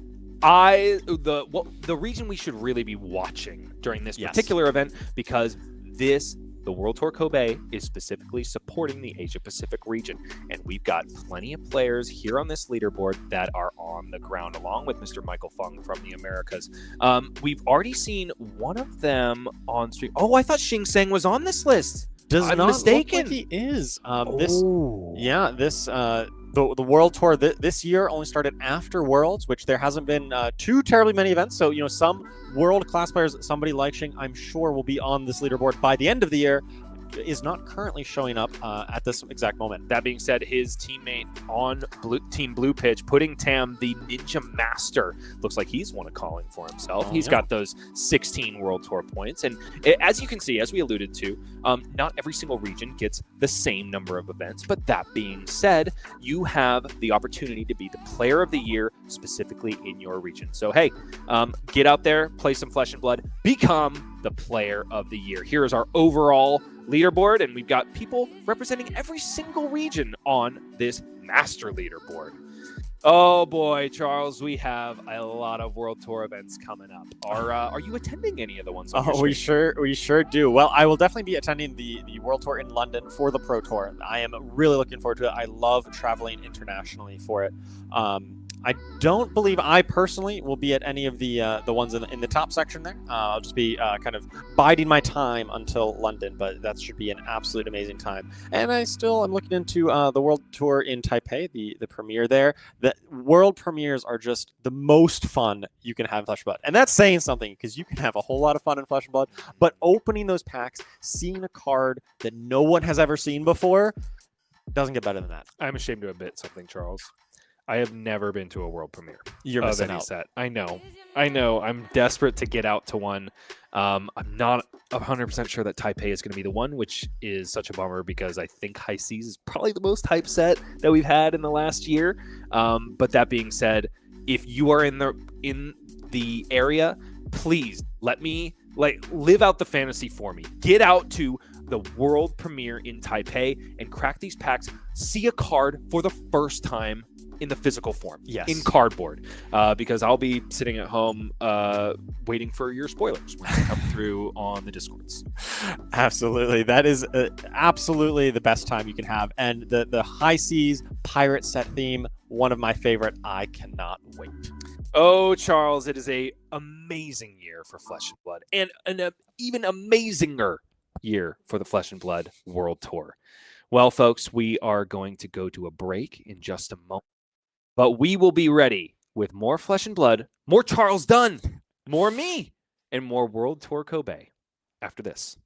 region we should really be watching during this particular event, because the World Tour Kobe is specifically supporting the Asia Pacific region, and we've got plenty of players here on this leaderboard that are on the ground, along with Mr. Michael Feng from the Americas. We've already seen one of them on stream. Oh, I thought Shing was on this list. I'm not mistaken. Look like he is. The World Tour this year only started after Worlds, which there hasn't been too terribly many events. So, some world-class players, somebody like Shing, I'm sure will be on this leaderboard by the end of the year, is not currently showing up at this exact moment. That being said, his teammate on Team Blue Pitch, Pudding Tam, the Ninja Master, looks like he's won a calling for himself. He's got those 16 World Tour points. And as you can see, as we alluded to, not every single region gets the same number of events. But that being said, you have the opportunity to be the Player of the Year specifically in your region. So, hey, get out there, play some Flesh and Blood, become the Player of the Year. Here is our overall leaderboard, and we've got people representing every single region on this master leaderboard. Oh boy, Charles, we have a lot of World Tour events coming up. Are you attending any of the ones? We sure do. Well, I will definitely be attending the World Tour in London for the Pro Tour. I am really looking forward to it. I love traveling internationally for it. I don't believe I personally will be at any of the ones in the top section there. I'll just be kind of biding my time until London, but that should be an absolute amazing time. And I'm looking into the World Tour in Taipei, the premiere there. The World premieres are just the most fun you can have in Flesh and Blood. And that's saying something, because you can have a whole lot of fun in Flesh and Blood, but opening those packs, seeing a card that no one has ever seen before, doesn't get better than that. I'm ashamed to admit something, Charles. I have never been to a world premiere You're of missing any out. set. I know. I'm desperate to get out to one. I'm not 100% sure that Taipei is going to be the one, which is such a bummer because I think High Seas is probably the most hype set that we've had in the last year. But that being said, if you are in the area, please let me live out the fantasy for me. Get out to the world premiere in Taipei and crack these packs. See a card for the first time in the physical form, Yes. in cardboard, because I'll be sitting at home waiting for your spoilers when they come through on the Discords. Absolutely. That is absolutely the best time you can have. And the High Seas pirate set theme, one of my favorite. I cannot wait. Oh, Charles, it is a amazing year for Flesh and Blood, and an even amazinger year for the Flesh and Blood World Tour. Well, folks, we are going to go to a break in just a moment, but we will be ready with more Flesh and Blood, more Charles Dunn, more me, and more World Tour Kobe after this.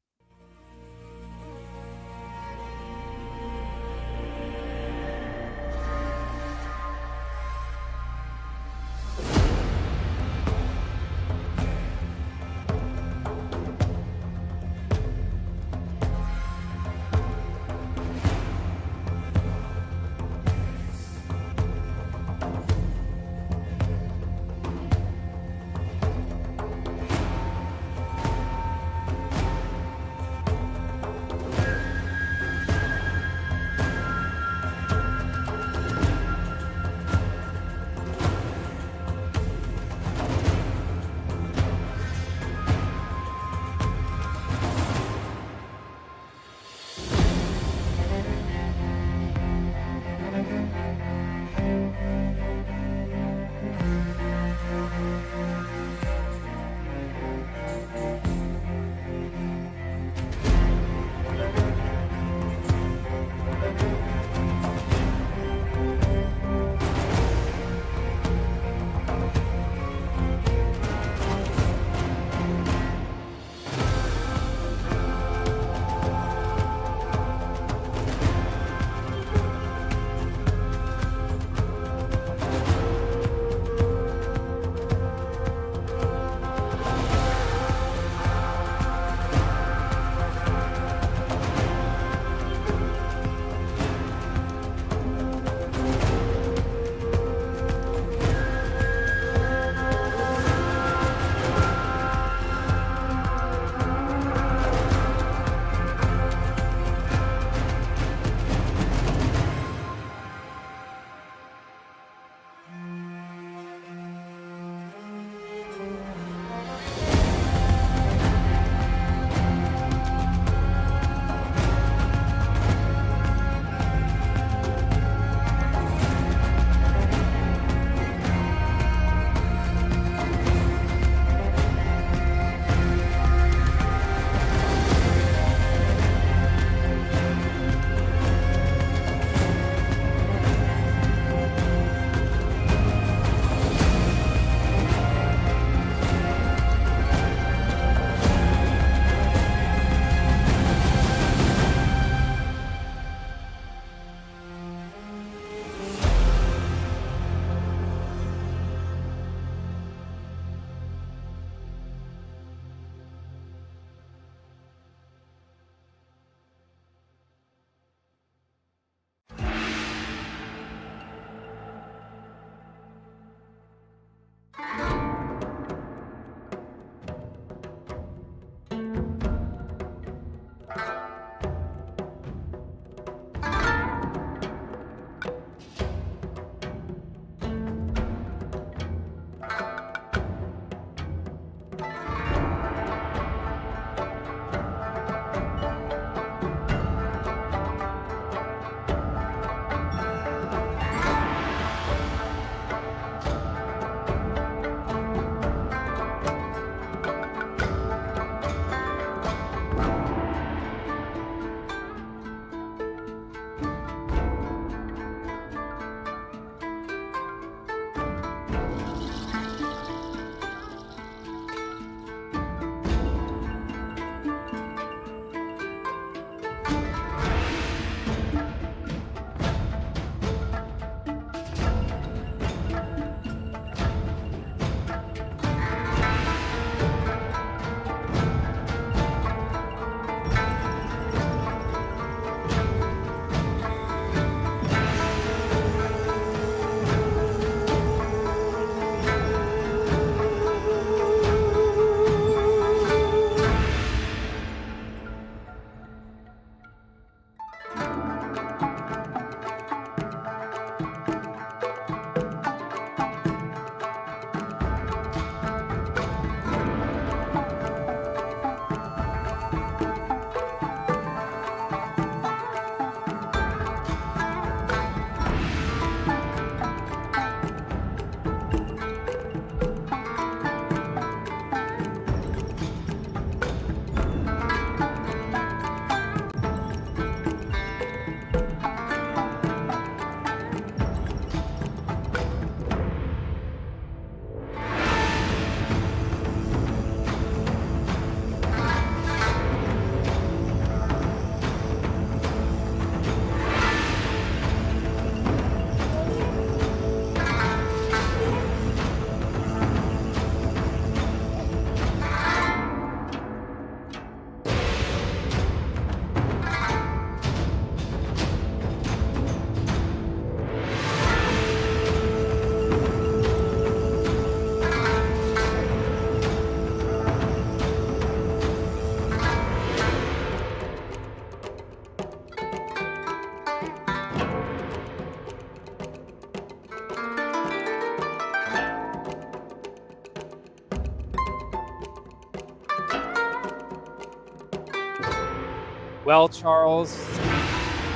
Well, Charles,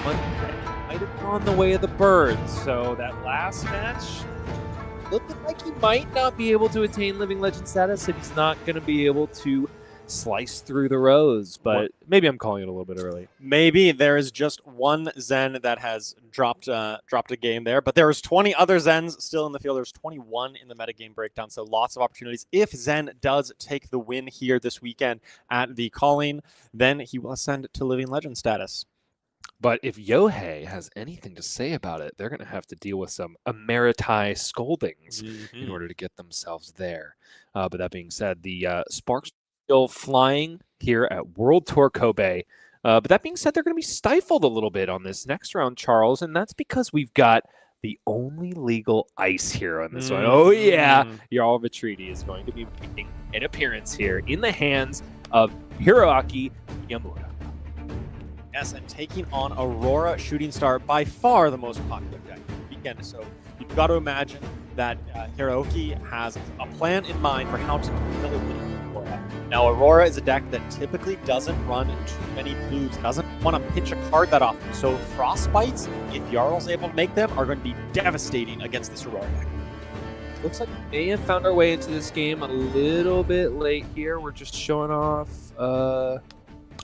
one might have gone the way of the birds. So that last match looking like he might not be able to attain Living Legend status if he's not going to be able to slice through the rows. But maybe I'm calling it a little bit early. Maybe there is just one Zen that has dropped a game there, but there's 20 other Zens still in the field. There's 21 in the metagame breakdown, so lots of opportunities. If Zen does take the win here this weekend at the calling, then he will ascend to Living Legend status. But if Yohei has anything to say about it, they're going to have to deal with some Emeritai scoldings in order to get themselves there. But that being said, the sparks still flying here at World Tour Kobe. But that being said, they're going to be stifled a little bit on this next round, Charles, and that's because we've got the only legal ice hero in this one. Oh, yeah. Jarl Vetreidi is going to be making an appearance here in the hands of Hiroaki Miyamura. Yes, and taking on Aurora Shooting Star, by far the most popular deck of the weekend. So you've got to imagine that Hiroaki has a plan in mind for how to kill Aurora. Now, Aurora is a deck that typically doesn't run too many blues, doesn't want to pitch a card that often. So Frostbites, if Jarl's able to make them, are going to be devastating against this Aurora deck. Looks like we may have found our way into this game a little bit late here. We're just showing off...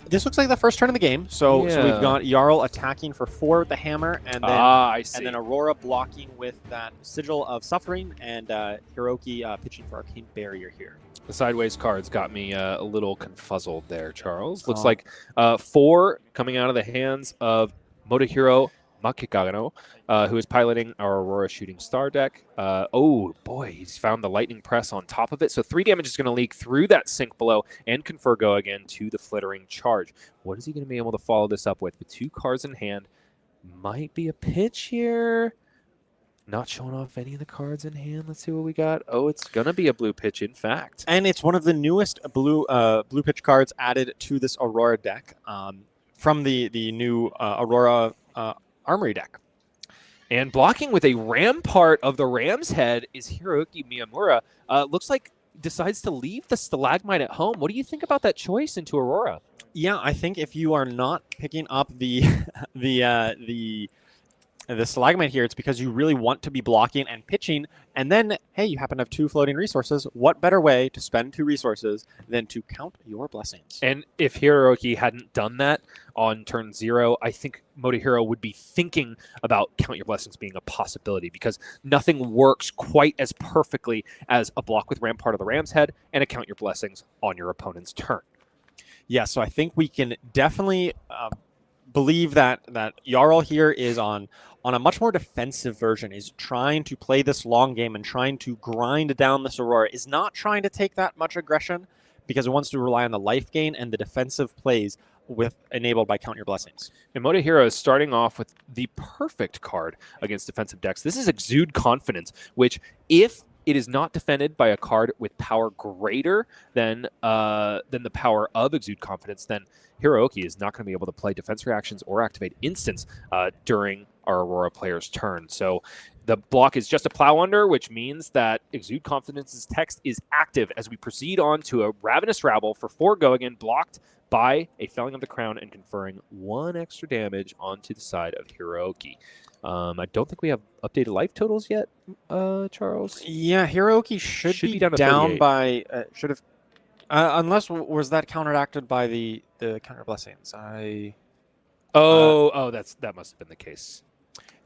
This looks like the first turn of the game. So we've got Jarl attacking for 4 with the hammer, and then and then Aurora blocking with that Sigil of Suffering, and Hiroaki pitching for Arcane Barrier here. The sideways cards got me a little confuzzled there, Charles. Looks like 4 coming out of the hands of Motohiro Makigano, who is piloting our Aurora Shooting Star deck. Oh, boy, he's found the Lightning Press on top of it. So 3 damage is going to leak through that sink below and confer go again to the Flittering Charge. What is he going to be able to follow this up with? With 2 cards in hand. Might be a pitch here. Not showing off any of the cards in hand. Let's see what we got. Oh, it's going to be a blue pitch, in fact. And it's one of the newest blue pitch cards added to this Aurora deck from the new Aurora Armory deck. And blocking with a Rampart of the Ram's Head is Hiroaki Miyamura. Looks like decides to leave the Stalagmite at home. What do you think about that choice into Aurora? Yeah, I think if you are not picking up the Stalagmite here, it's because you really want to be blocking and pitching, and then, hey, you happen to have 2 floating resources. What better way to spend 2 resources than to count your blessings? And if Hiroaki hadn't done that on turn 0, I think Motohiro would be thinking about count your blessings being a possibility, because nothing works quite as perfectly as a block with Rampart of the Ram's Head and a count your blessings on your opponent's turn. Yeah, so I think we can definitely believe that Jarl here is on a much more defensive version, is trying to play this long game and trying to grind down this Aurora, is not trying to take that much aggression because it wants to rely on the life gain and the defensive plays enabled by Count Your Blessings. And Motohiro is starting off with the perfect card against defensive decks. This is Exude Confidence, which if it is not defended by a card with power greater than the power of Exude Confidence, then Hiroaki is not going to be able to play defense reactions or activate instants during our Aurora player's turn. So the block is just a Plow Under, which means that Exude Confidence's text is active as we proceed on to a Ravenous Rabble for 4 go again, blocked by a Felling of the Crown and conferring 1 extra damage onto the side of Hiroaki. I don't think we have updated life totals yet, Charles. Yeah, Hiroaki should be down by should have unless was that counteracted by the counter blessings. That must have been the case.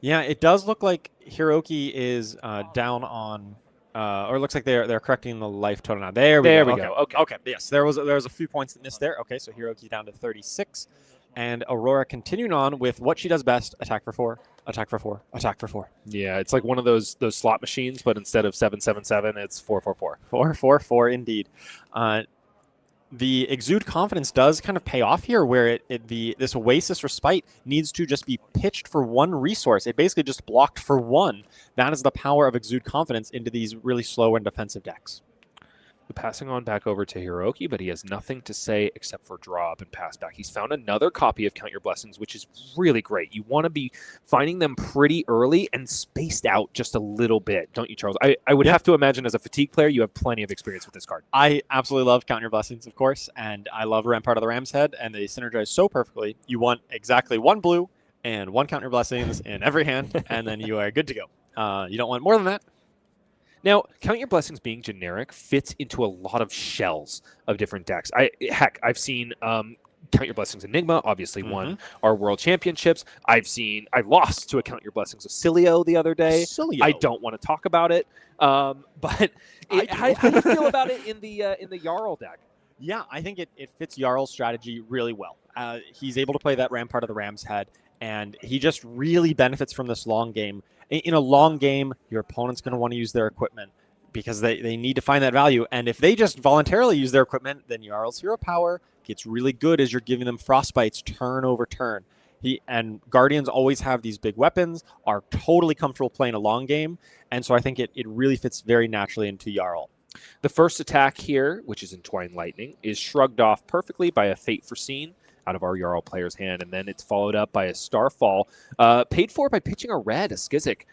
Yeah, it does look like Hiroaki is down on or it looks like they're correcting the life total now. There we go. Okay. Yes, there was a few points that missed there. Okay, so Hiroaki down to 36. And Aurora continuing on with what she does best: attack for 4, attack for 4, attack for 4. Yeah, it's like one of those slot machines, but instead of 777, it's 444. 444 indeed. The Exude Confidence does kind of pay off here, where this Oasis Respite needs to just be pitched for 1 resource. It basically just blocked for 1. That is the power of Exude Confidence into these really slow and defensive decks. Passing on back over to Hiroaki, but he has nothing to say except for draw up and pass back. He's found another copy of Count Your Blessings, which is really great. You want to be finding them pretty early and spaced out just a little bit, don't you, Charles? I would have to imagine as a fatigue player, you have plenty of experience with this card. I absolutely love Count Your Blessings, of course, and I love Rampart of the Ram's Head, and they synergize so perfectly. You want exactly 1 blue and 1 Count Your Blessings in every hand, and then you are good to go. You don't want more than that. Now, Count Your Blessings being generic fits into a lot of shells of different decks. I've seen Count Your Blessings Enigma, obviously won our World Championships. I've lost to a Count Your Blessings of Siaw the other day. Siaw. I don't want to talk about it, but how do you feel about it in the Jarl deck? Yeah, I think it fits Jarl's strategy really well. He's able to play that Rampart of the Ram's Head, and he just really benefits from this long game. In a long game, your opponent's going to want to use their equipment because they need to find that value. And if they just voluntarily use their equipment, then Jarl's hero power gets really good as you're giving them frostbites turn over turn. And Guardians always have these big weapons, are totally comfortable playing a long game. And so I think it really fits very naturally into Jarl. The first attack here, which is Entwined Lightning, is shrugged off perfectly by a Fate Foreseen out of our Jarl player's hand, and then it's followed up by a Starfall, paid for by pitching a red, a Skizik,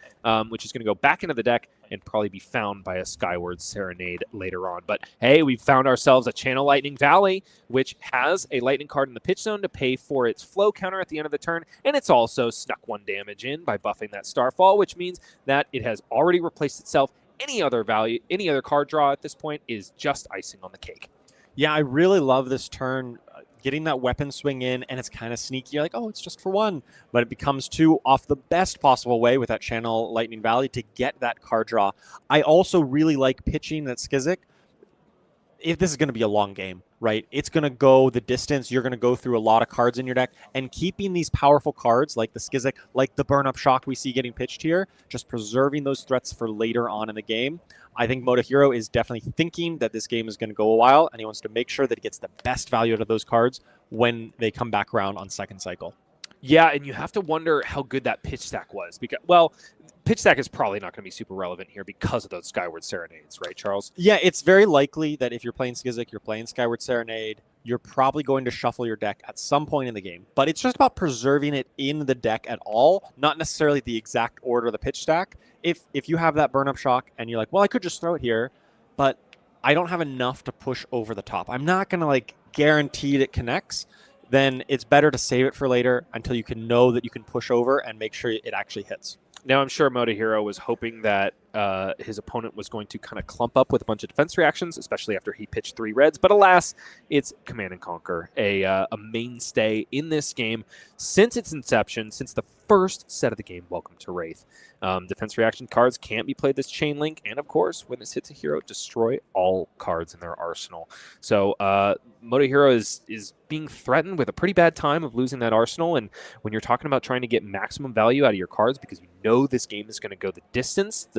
which is going to go back into the deck and probably be found by a Skyward Serenade later on. But hey, we've found ourselves a Channel Lightning Valley, which has a lightning card in the pitch zone to pay for its flow counter at the end of the turn, and it's also snuck 1 damage in by buffing that Starfall, which means that it has already replaced itself. Any other card draw at this point is just icing on the cake. Yeah, I really love this turn. Getting that weapon swing in, and it's kind of sneaky. You're like, oh, it's just for 1. But it becomes 2 off the best possible way with that Channel Lightning Valley to get that card draw. I also really like pitching that Skizik. If this is going to be a long game, right? It's going to go the distance. You're going to go through a lot of cards in your deck. And keeping these powerful cards like the Skizik, like the Burn Up Shock we see getting pitched here, just preserving those threats for later on in the game. I think Motohiro is definitely thinking that this game is going to go a while, and he wants to make sure that he gets the best value out of those cards when they come back around on second cycle. Yeah, and you have to wonder how good that pitch stack was. Because, well, pitch stack is probably not going to be super relevant here because of those Skyward Serenades, right, Charles? Yeah, it's very likely that if you're playing Skizik, you're playing Skyward Serenade, you're probably going to shuffle your deck at some point in the game. But it's just about preserving it in the deck at all, not necessarily the exact order of the pitch stack. If you have that Burn Up Shock and you're like, well, I could just throw it here, but I don't have enough to push over the top. I'm not going to guarantee it connects. Then it's better to save it for later until you can know that you can push over and make sure it actually hits. Now, I'm sure Motohiro was hoping that his opponent was going to kind of clump up with a bunch of defense reactions, especially after he pitched 3 reds. But alas, it's Command and Conquer, a mainstay in this game since its inception, since the first set of the game, Welcome to Wraith. Defense reaction cards can't be played this chain link, and of course, when this hits a hero, destroy all cards in their arsenal. So Motohiro is being threatened with a pretty bad time of losing that arsenal, and when you're talking about trying to get maximum value out of your cards because you know this game is going to go the distance,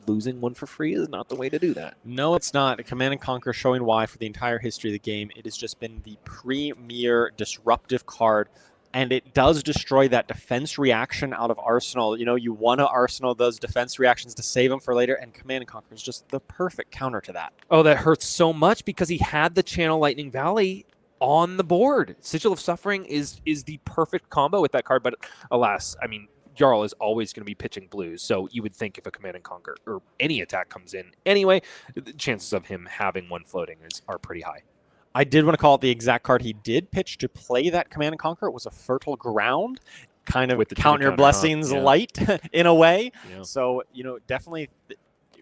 losing 1 for free is not the way to do that. No, it's not. Command and Conquer showing why for the entire history of the game. It has just been the premier disruptive card, and it does destroy that defense reaction out of Arsenal. You know, you want to Arsenal those defense reactions to save them for later, and Command and Conquer is just the perfect counter to that. Oh, that hurts so much because he had the Channel Lightning Valley on the board. Sigil of Suffering is the perfect combo with that card, but alas, I mean, Jarl is always going to be pitching blues, so you would think if a Command and Conquer or any attack comes in anyway, the chances of him having 1 floating are pretty high. I did want to call it the exact card he did pitch to play that Command and Conquer. It was a Fertile Ground, kind of with the Count Your Blessings light in a way. Yeah. So, definitely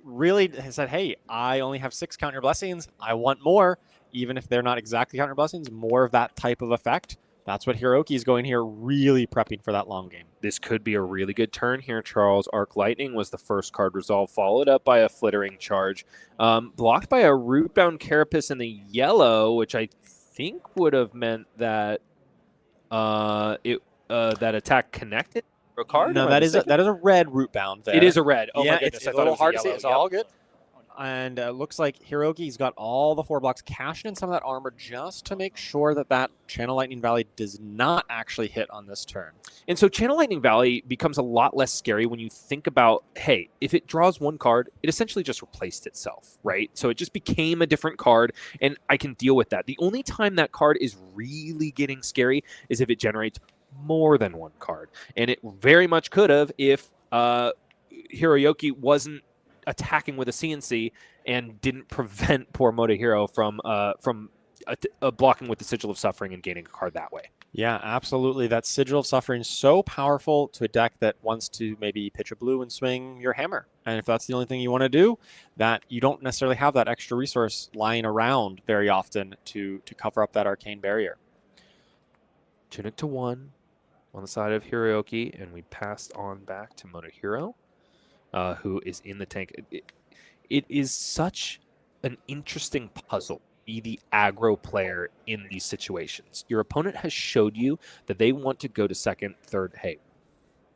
really said, hey, I only have 6 Count Your Blessings. I want more, even if they're not exactly Count Your Blessings, more of that type of effect. That's what Hiroaki is going here, really prepping for that long game. This could be a really good turn here, Charles. Arc Lightning was the first card resolved, followed up by a Flittering Charge. Blocked by a Rootbound Carapace in the yellow, which I think would have meant that that attack connected a card? No, that is a red Rootbound there. It is a red. Oh, yeah, my goodness. it's a little hard to see. It's all good. and looks like Hiroki's got all the 4 blocks, cashing in some of that armor just to make sure that that Channel Lightning Valley does not actually hit on this turn. And so Channel Lightning Valley becomes a lot less scary when you think about, hey, if it draws 1 card, it essentially just replaced itself, right? So it just became a different card, and I can deal with that. The only time that card is really getting scary is if it generates more than 1 card. And it very much could have if Hiroaki wasn't attacking with a CNC and didn't prevent poor Motohiro from blocking with the Sigil of Suffering and gaining a card that way. Yeah, absolutely. That Sigil of Suffering is so powerful to a deck that wants to maybe pitch a blue and swing your hammer. And if that's the only thing you want to do, that you don't necessarily have that extra resource lying around very often to cover up that arcane barrier. Tunic to 1 on the side of Hiroaki, and we passed on back to Motohiro, who is in the tank. It is such an interesting puzzle, be the aggro player in these situations. Your opponent has showed you that they want to go to 2nd, 3rd, hey,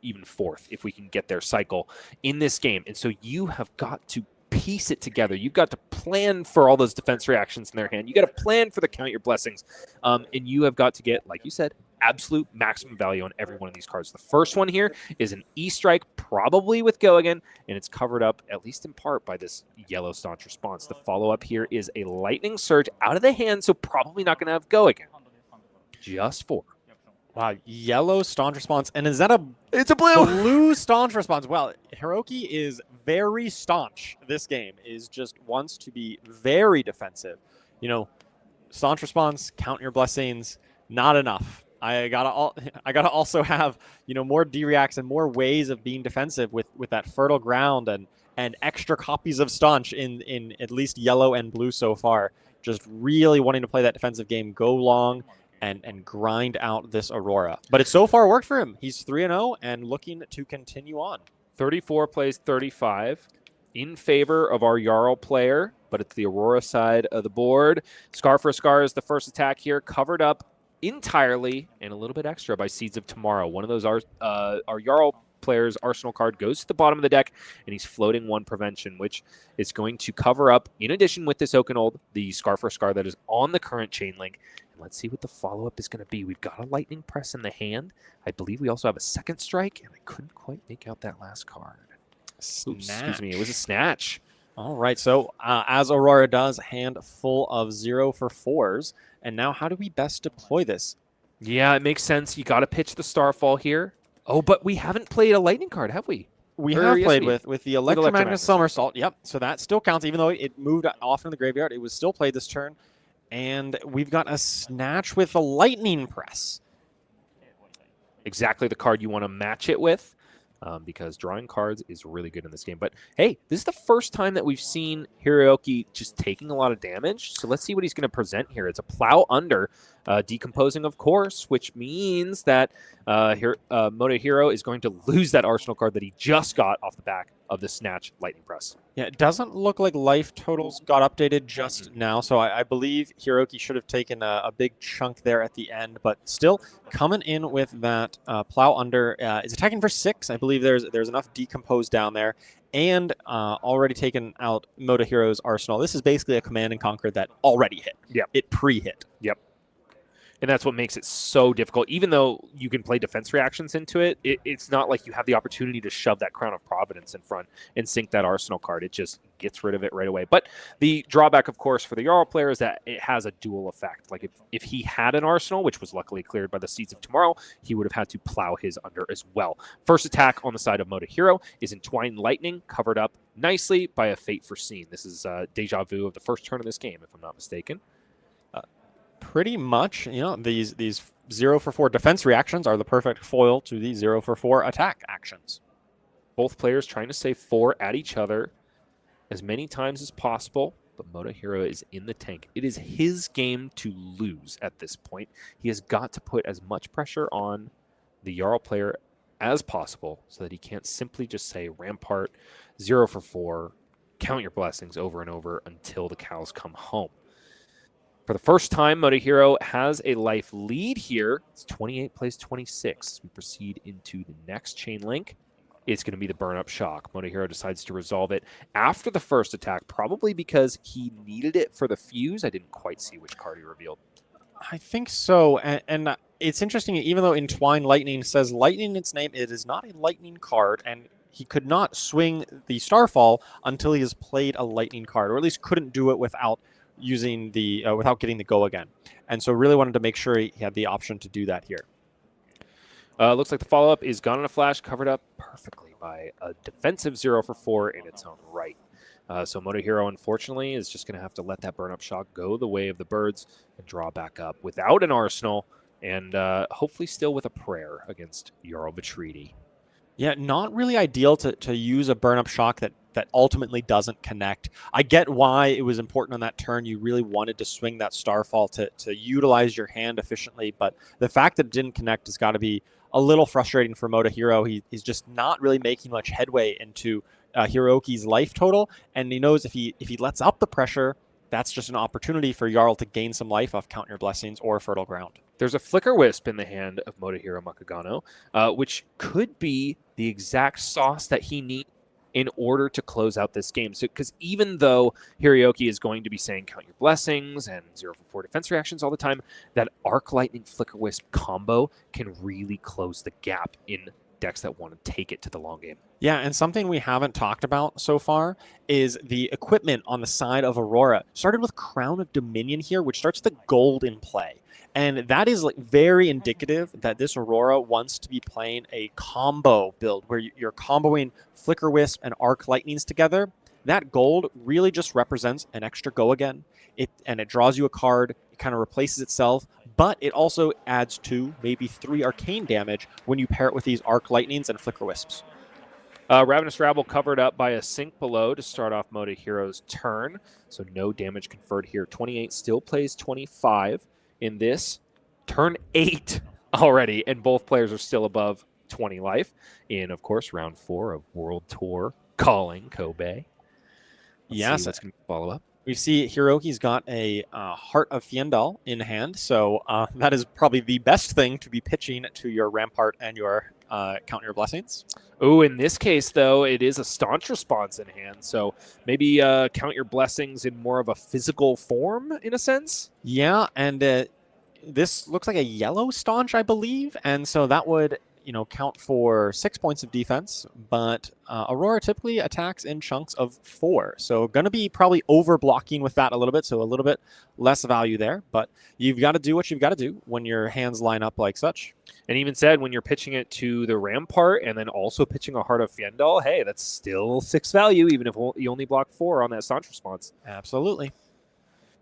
even 4th, if we can get their cycle in this game. And so you have got to piece it together. You've got to plan for all those defense reactions in their hand. You got to plan for the count your blessings. And you have got to get, like you said, absolute maximum value on every one of these cards. The first one here is an E-Strike, probably with Go Again, and it's covered up, at least in part, by this yellow Staunch Response. The follow-up here is a Lightning Surge out of the hand, so probably not going to have Go Again. Just 4. Wow, yellow Staunch Response. And is that a... It's a blue! Blue Staunch Response. Well, Hiroaki is very staunch this game, is just wants to be very defensive. You know, Staunch Response, count your blessings, not enough. I gotta also have, you know, more D-reacts and more ways of being defensive with that Fertile Ground and extra copies of Staunch in at least yellow and blue so far. Just really wanting to play that defensive game, go long, and grind out this Aurora. But it so far worked for him. He's 3-0 and looking to continue on. 34 plays 35 in favor of our Jarl player, but it's the Aurora side of the board. Scar for Scar is the first attack here, covered up entirely and a little bit extra by Seeds of Tomorrow. One of those our Jarl player's arsenal card goes to the bottom of the deck, and he's floating 1 prevention, which is going to cover up, in addition with this Okanold, the Scar for Scar that is on the current chain link. And let's see what the follow-up is going to be. We've got a Lightning Press in the hand. I believe we also have a 2nd strike, and I couldn't quite make out that last card. Oops, excuse me, it was a Snatch. All right, so as Aurora does, hand full of 0 for 4s. And now how do we best deploy this? Yeah, it makes sense. You got to pitch the Starfall here. Oh, but we haven't played a Lightning card, have we? We Or have yes, played we- with the Electromagnet Electromagnet Somersault. Yep, so that still counts, even though it moved off in the graveyard. It was still played this turn. And we've got a Snatch with a Lightning Press. Exactly the card you want to match it with, because drawing cards is really good in this game. But hey, this is the first time that we've seen Hiroaki just taking a lot of damage. So let's see what he's going to present here. It's a Plow Under, decomposing, of course, which means that Motohiro is going to lose that arsenal card that he just got off the back of the Snatch Lightning Press. Yeah, it doesn't look like life totals got updated just now, so I believe Hiroaki should have taken a big chunk there at the end, but still coming in with that Plow Under. Is attacking for 6. I believe there's enough decompose down there, and already taken out Motohiro's arsenal. This is basically a Command and Conquer that already hit. Yep. It pre-hit. Yep. And that's what makes it so difficult. Even though you can play defense reactions into it, it's not like you have the opportunity to shove that Crown of Providence in front and sink that Arsenal card. It just gets rid of it right away. But the drawback, of course, for the Jarl player is that it has a dual effect. Like if he had an Arsenal, which was luckily cleared by the Seeds of Tomorrow, he would have had to plow his under as well. First attack on the side of Motohiro is Entwined Lightning, covered up nicely by a Fate Foreseen. This is deja vu of the first turn of this game, if I'm not mistaken. Pretty much, you know, these 0 for 4 defense reactions are the perfect foil to the 0 for 4 attack actions. Both players trying to save 4 at each other as many times as possible, but Motohiro is in the tank. It is his game to lose at this point. He has got to put as much pressure on the Jarl player as possible so that he can't simply just say Rampart, 0 for 4, count your blessings over and over until the cows come home. For the first time, Motohiro has a life lead here. It's 28 plays 26. We proceed into the next chain link. it's going to be the burn-up shock. Motohiro decides to resolve it after the first attack, probably because he needed it for the fuse. I didn't quite see which card he revealed. I think so, and it's interesting, even though Entwine Lightning says Lightning in its name, it is not a Lightning card, and he could not swing the Starfall until he has played a Lightning card, or at least couldn't do it without using the without getting the go again. And so really wanted to make sure he had the option to do that here. Looks like the follow-up is Gone in a Flash, covered up perfectly by a defensive 0 for 4 in its own right. So Motohiro, unfortunately, is just going to have to let that burn-up shock go the way of the birds and draw back up without an arsenal, and hopefully still with a prayer against Jarl Vetreidi. Yeah, not really ideal to use a burn-up shock that ultimately doesn't connect. I get why it was important on that turn. You really wanted to swing that Starfall to utilize your hand efficiently, but the fact that it didn't connect has got to be a little frustrating for Motohiro. He's just not really making much headway into Hiroki's life total, and he knows if he lets up the pressure, that's just an opportunity for Jarl to gain some life off Count Your Blessings or Fertile Ground. There's a Flicker Wisp in the hand of Motohiro Makigano, which could be the exact sauce that he needs in order to close out this game. So, because even though Hiroaki is going to be saying Count Your Blessings and 0 for 4 defense reactions all the time, that Arc Lightning Flicker Wisp combo can really close the gap in decks that want to take it to the long game. Yeah, and something we haven't talked about so far is the equipment on the side of Aurora. Started with Crown of Dominion here, which starts the gold in play. And that is like very indicative that this Aurora wants to be playing a combo build where you're comboing Flicker Wisp and Arc Lightnings together. That gold really just represents an extra go again. It draws you a card, it kind of replaces itself, but it also adds 2, maybe 3 arcane damage when you pair it with these Arc Lightnings and Flicker Wisps. Ravenous Rabble covered up by a Sink Below to start off Motohiro's turn, so no damage conferred here. 28 still plays 25 in this. Turn 8 already, and both players are still above 20 life in, of course, round 4 of World Tour Calling Kobe. Yes, that's going to follow up. We see Hiroki's got a Heart of Fiendal in hand, so that is probably the best thing to be pitching to your Rampart and your Count Your Blessings. Oh, in this case, though, it is a Staunch Response in hand, so maybe Count Your Blessings in more of a physical form, in a sense? Yeah, and this looks like a yellow Staunch, I believe, and so that would count for 6 points of defense, but Aurora typically attacks in chunks of 4. So going to be probably over blocking with that a little bit, so a little bit less value there, but you've got to do what you've got to do when your hands line up like such. And even said, when you're pitching it to the Rampart and then also pitching a Heart of Fiendal, hey, that's still 6 value, even if you only block 4 on that Staunch Response. Absolutely.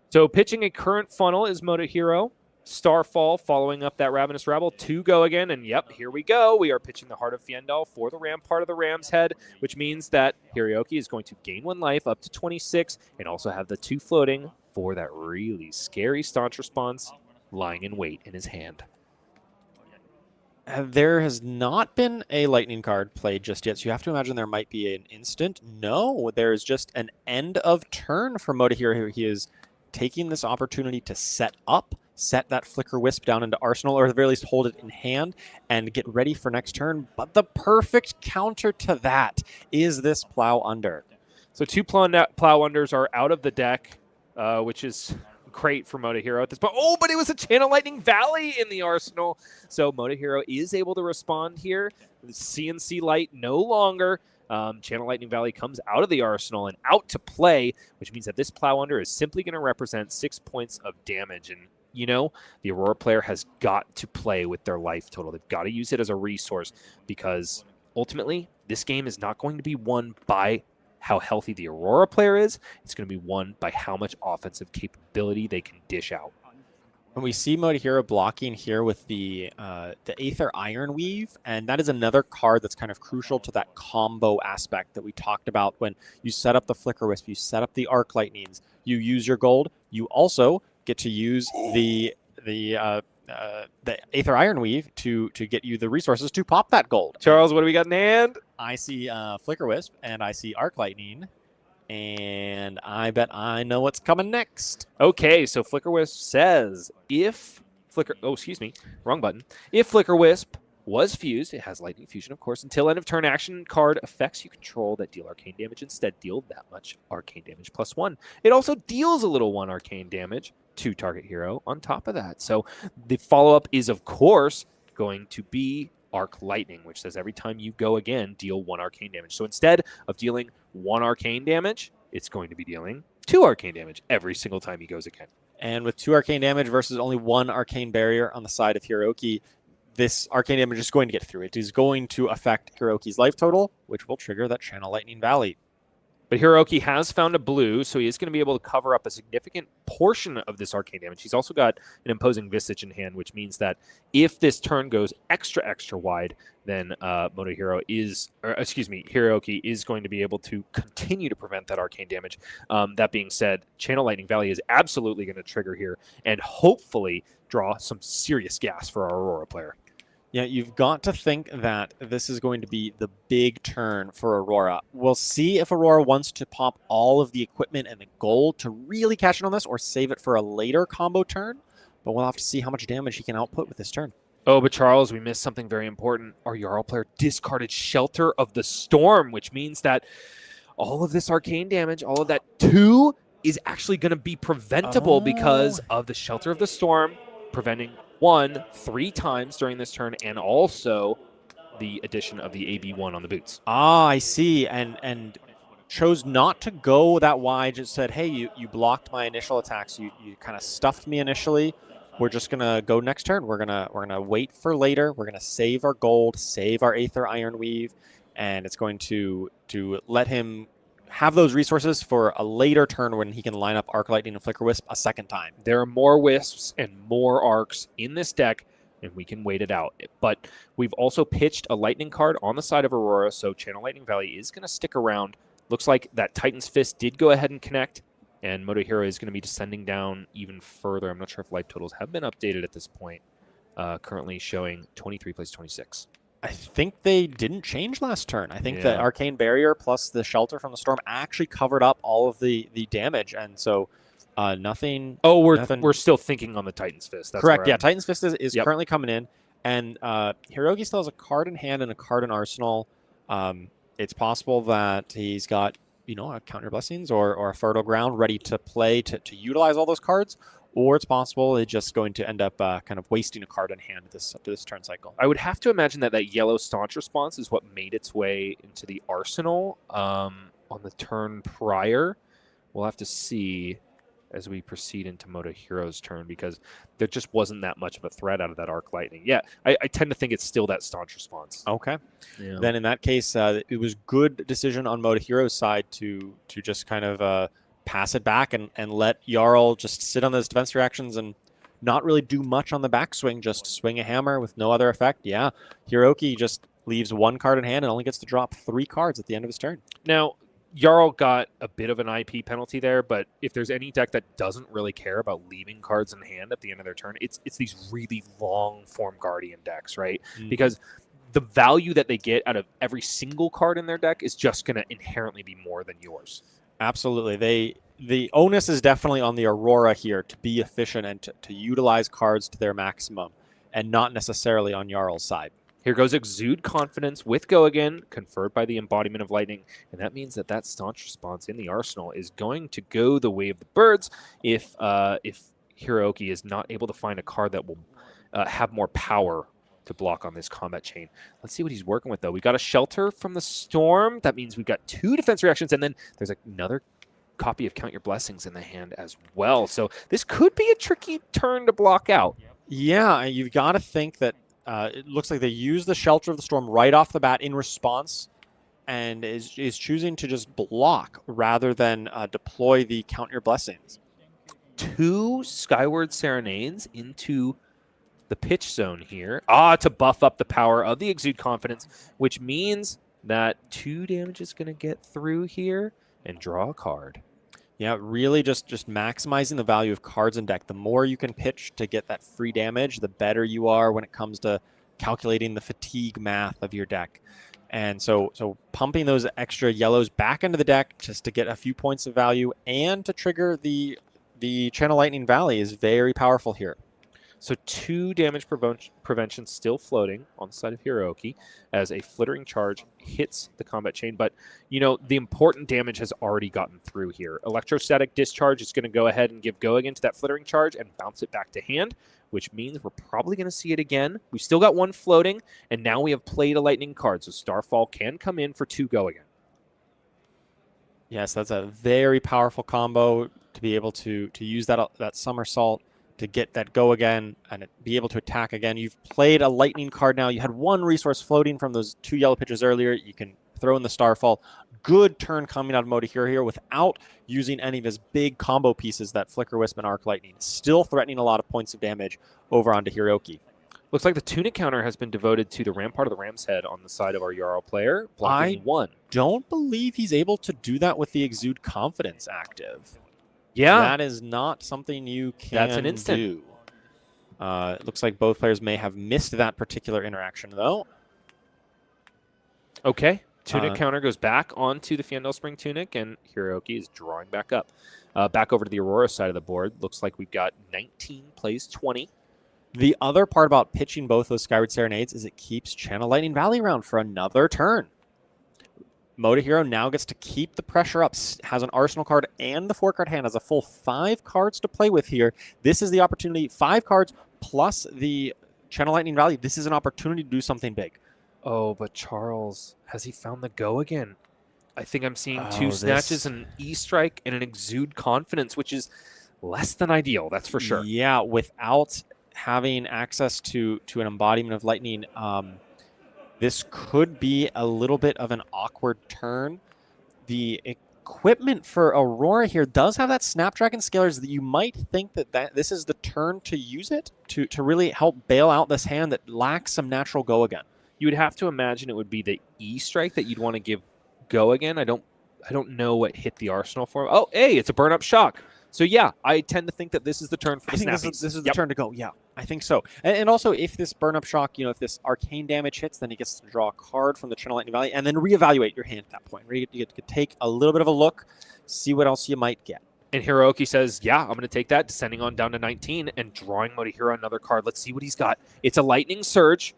So pitching a current funnel is Motohiro. Starfall following up that Ravenous Rabble to go again, and yep, here we go. We are pitching the Heart of Fiendal for the Rampart of the Ram's Head, which means that Hiroaki is going to gain 1 life up to 26 and also have the 2 floating for that really scary Staunch Response lying in wait in his hand. There has not been a lightning card played just yet, so you have to imagine there might be an instant. No, there's just an end of turn for Motohiro. He is taking this opportunity to set that Flicker Wisp down into Arsenal, or at the very least hold it in hand and get ready for next turn. But the perfect counter to that is this Plow Under. So 2 Plow Unders are out of the deck, which is great for Motohiro at this point. Oh, but it was a Channel Lightning Valley in the arsenal. So Motohiro is able to respond here. The CNC Light no longer. Channel Lightning Valley comes out of the arsenal and out to play, which means that this Plow Under is simply going to represent 6 points of damage. And, the Aurora player has got to play with their life total. They've got to use it as a resource because ultimately this game is not going to be won by how healthy the Aurora player is. It's going to be won by how much offensive capability they can dish out. And we see Motohiro blocking here with the Aether Iron Weave, and that is another card that's kind of crucial to that combo aspect that we talked about. When you set up the Flicker Wisp, you set up the Arc Lightnings, you use your gold, you also get to use the Aether Iron Weave to get you the resources to pop that gold. Charles, what do we got in hand? I see Flicker Wisp, and I see Arc Lightning, and I bet I know what's coming next. Okay, so Flicker Wisp says if Flicker... Oh, excuse me. Wrong button. If Flicker Wisp was fused. It has Lightning Fusion, of course. Until end of turn action card effects you control that deal arcane damage instead deal that much arcane damage +1. It also deals a little 1 arcane damage to target hero on top of that. So the follow-up is, of course, going to be Arc Lightning, which says every time you go again, deal 1 arcane damage. So instead of dealing 1 arcane damage, it's going to be dealing 2 arcane damage every single time he goes again. And with 2 arcane damage versus only 1 arcane barrier on the side of Hiroaki, this arcane damage is going to get through. It is going to affect Hiroki's life total, which will trigger that Channel Lightning Valley. But Hiroaki has found a blue, so he is going to be able to cover up a significant portion of this arcane damage. He's also got an imposing Visage in hand, which means that if this turn goes extra, extra wide, then Hiroaki is going to be able to continue to prevent that arcane damage. That being said, Channel Lightning Valley is absolutely going to trigger here and hopefully draw some serious gas for our Aurora player. Yeah, you've got to think that this is going to be the big turn for Aurora. We'll see if Aurora wants to pop all of the equipment and the gold to really cash in on this or save it for a later combo turn, but we'll have to see how much damage he can output with this turn. Oh, but Charles, we missed something very important. Our Jarl player discarded Shelter of the Storm, which means that all of this arcane damage, all of that 2, is actually going to be preventable because of the Shelter of the Storm, preventing 1 3 times during this turn, and also the addition of the AB1 on the boots. Ah, I see. And chose not to go that wide, just said, hey, you blocked my initial attacks. You kind of stuffed me initially. We're just gonna go next turn. We're gonna wait for later. We're gonna save our gold, save our Aether Iron Weave, and it's going to let him have those resources for a later turn when he can line up Arc Lightning and Flicker Wisp a second time. There are more Wisps and more Arcs in this deck, and we can wait it out. But we've also pitched a Lightning card on the side of Aurora, so Channel Lightning Valley is going to stick around. Looks like that Titan's Fist did go ahead and connect, and Motohiro is going to be descending down even further. I'm not sure if life totals have been updated at this point. Currently showing 23 plays 26. I think they didn't change last turn. I think the Arcane Barrier plus the Shelter from the Storm actually covered up all of the damage, and so nothing... Oh, we're still thinking on the Titan's Fist. That's correct, yeah. Titan's Fist is currently coming in, and Hiroaki still has a card in hand and a card in arsenal. It's possible that he's got, a Counter Blessings or a Fertile Ground ready to play to utilize all those cards, or it's possible it's just going to end up kind of wasting a card in hand this turn cycle. I would have to imagine that yellow Staunch response is what made its way into the arsenal on the turn prior. We'll have to see as we proceed into Motohiro's turn, because there just wasn't that much of a threat out of that Arc Lightning. Yeah, I tend to think it's still that Staunch response. Okay. Yeah. Then in that case, it was good decision on Motohiro's side to just kind of pass it back and let Jarl just sit on those defense reactions and not really do much on the backswing, just swing a hammer with no other effect. Yeah, Hiroaki just leaves 1 card in hand and only gets to drop 3 cards at the end of his turn. Now, Jarl got a bit of an IP penalty there, but if there's any deck that doesn't really care about leaving cards in hand at the end of their turn, it's these really long form Guardian decks, right? Because the value that they get out of every single card in their deck is just going to inherently be more than yours. Absolutely. The onus is definitely on the Aurora here to be efficient and to utilize cards to their maximum, and not necessarily on Jarl's side. Here goes Exude Confidence with Go Again, conferred by the Embodiment of Lightning, and that means that Staunch response in the arsenal is going to go the way of the birds if Hiroaki is not able to find a card that will have more power to block on this combat chain. Let's see what he's working with, though. We got a Shelter from the Storm. That means we've got 2 defense reactions, and then there's another copy of Count Your Blessings in the hand as well. So this could be a tricky turn to block out. Yeah, you've got to think that it looks like they use the Shelter of the Storm right off the bat in response, and is choosing to just block rather than deploy the Count Your Blessings. 2 Skyward Serenades into the pitch zone here. To buff up the power of the Exude Confidence, which means that 2 damage is going to get through here and draw a card. Yeah, really just maximizing the value of cards in deck. The more you can pitch to get that free damage, the better you are when it comes to calculating the fatigue math of your deck. And so pumping those extra yellows back into the deck just to get a few points of value and to trigger the Channel Lightning Valley is very powerful here. So 2 damage prevention still floating on the side of Hiroaki as a flittering charge hits the combat chain. But, you know, the important damage has already gotten through here. Electrostatic discharge is going to go ahead and give go again to that flittering charge and bounce it back to hand, which means we're probably going to see it again. We've still got 1 floating, and now we have played a lightning card, so Starfall can come in for 2 go again. Yes, that's a very powerful combo to be able to use that somersault to get that go again and be able to attack again. You've played a lightning card now. You had 1 resource floating from those 2 yellow pitches earlier. You can throw in the Starfall. Good turn coming out of Motohiro here without using any of his big combo pieces, that Flicker Wisp and Arc Lightning. Still threatening a lot of points of damage over onto Hiroaki. Looks like the Tunic counter has been devoted to the Rampart of the Ram's Head on the side of our Jarl player, blocking 1. Don't believe he's able to do that with the Exude Confidence active. Yeah. That is not something you can That's an instant. do. It looks like both players may have missed that particular interaction, though. Okay. Tunic counter goes back onto the Fiendel Spring Tunic, and Hiroaki is drawing back up. Back over to the Aurora side of the board. Looks like we've got 19 plays 20. The other part about pitching both those Skyward Serenades is it keeps Channel Lightning Valley around for another turn. Motohiro now gets to keep the pressure up, has an Arsenal card and the 4-card hand, has a full 5 cards to play with here. This is the opportunity, 5 cards plus the Channel Lightning Valley. This is an opportunity to do something big. Oh, but Charles, has he found the go again? I think I'm seeing 2 snatches, an E-Strike, and an Exude Confidence, which is less than ideal, that's for sure. Yeah, without having access to an embodiment of lightning, this could be a little bit of an awkward turn. The equipment for Aurora here does have that Snapdragon Scalers that you might think that this is the turn to use it to really help bail out this hand that lacks some natural go again. You would have to imagine it would be the E-Strike that you'd want to give go again. I don't know what hit the Arsenal for. Oh, hey, it's a burn-up shock. So, yeah, I tend to think that this is the turn for the snappies. This is the turn to go. Yeah, I think so. And also, if this burn-up shock, if this arcane damage hits, then he gets to draw a card from the Channel Lightning Valley and then reevaluate your hand at that point. You get to take a little bit of a look, see what else you might get. And Hiroaki says, yeah, I'm going to take that, descending on down to 19 and drawing Motohiro another card. Let's see what he's got. It's a Lightning Surge.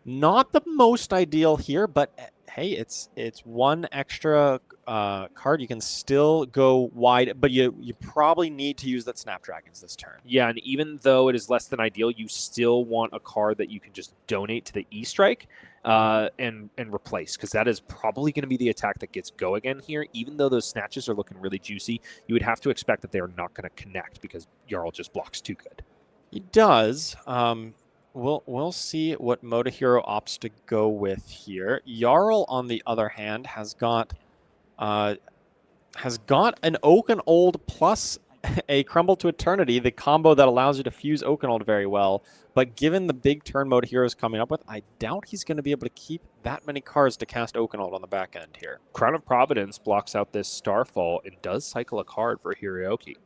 Not the most ideal here, but hey, it's 1 extra card. You can still go wide, but you probably need to use that Snapdragons this turn. Yeah, and even though it is less than ideal, you still want a card that you can just donate to the E-Strike and replace, because that is probably going to be the attack that gets go again here. Even though those snatches are looking really juicy, you would have to expect that they are not going to connect because Jarl just blocks too good. He does. We'll see what Motohiro opts to go with here. Jarl, on the other hand, has got an Okanold plus a Crumble to Eternity, the combo that allows you to fuse Okanold very well. But given the big turn Motohiro is coming up with, I doubt he's going to be able to keep that many cards to cast Okanold on the back end here. Crown of Providence blocks out this Starfall and does cycle a card for Hiroaki.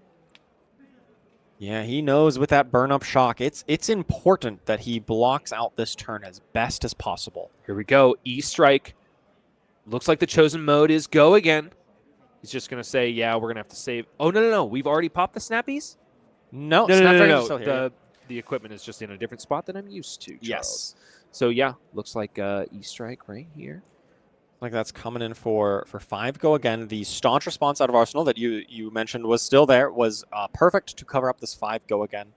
Yeah, he knows with that burn-up shock, it's important that he blocks out this turn as best as possible. Here we go. E-Strike. Looks like the chosen mode is go again. He's just going to say, yeah, we're going to have to save. Oh, no. We've already popped the snappies? No. The equipment is just in a different spot than I'm used to, Charles. Yes. So, yeah, looks like E-Strike right here. Like that's coming in for 5 go again. The staunch response out of Arsenal that you mentioned was still there, was perfect to cover up this 5 go again.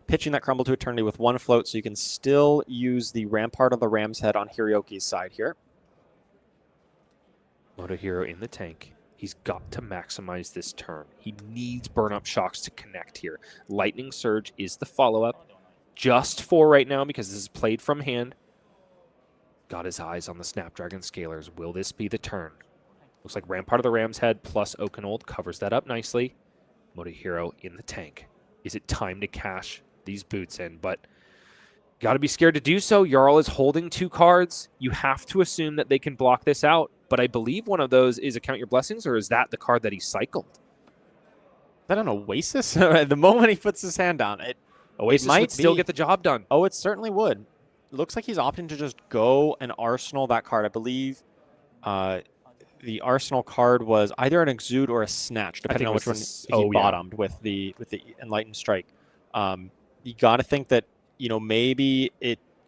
Pitching that Crumble to Eternity with 1 float, so you can still use the Rampart of the Ram's Head on Hirooki's side here. Motohiro in the tank. He's got to maximize this turn. He needs burn-up shocks to connect here. Lightning Surge is the follow-up. Just 4 right now because this is played from hand. Got his eyes on the Snapdragon Scalers. Will this be the turn? Looks like Rampart of the Ram's Head plus Okanold covers that up nicely. Motohiro in the tank. Is it time to cash these boots in? But got to be scared to do so. Jarl is holding 2 cards. You have to assume that they can block this out. But I believe one of those is a Count Your Blessings, or is that the card that he cycled? Is that an Oasis? The moment he puts his hand down, Oasis might still get the job done. Oh, it certainly would. Looks like he's opting to just go and Arsenal that card. I believe the Arsenal card was either an Exude or a Snatch, depending on which one he bottomed with the Enlightened Strike. you got to think that, maybe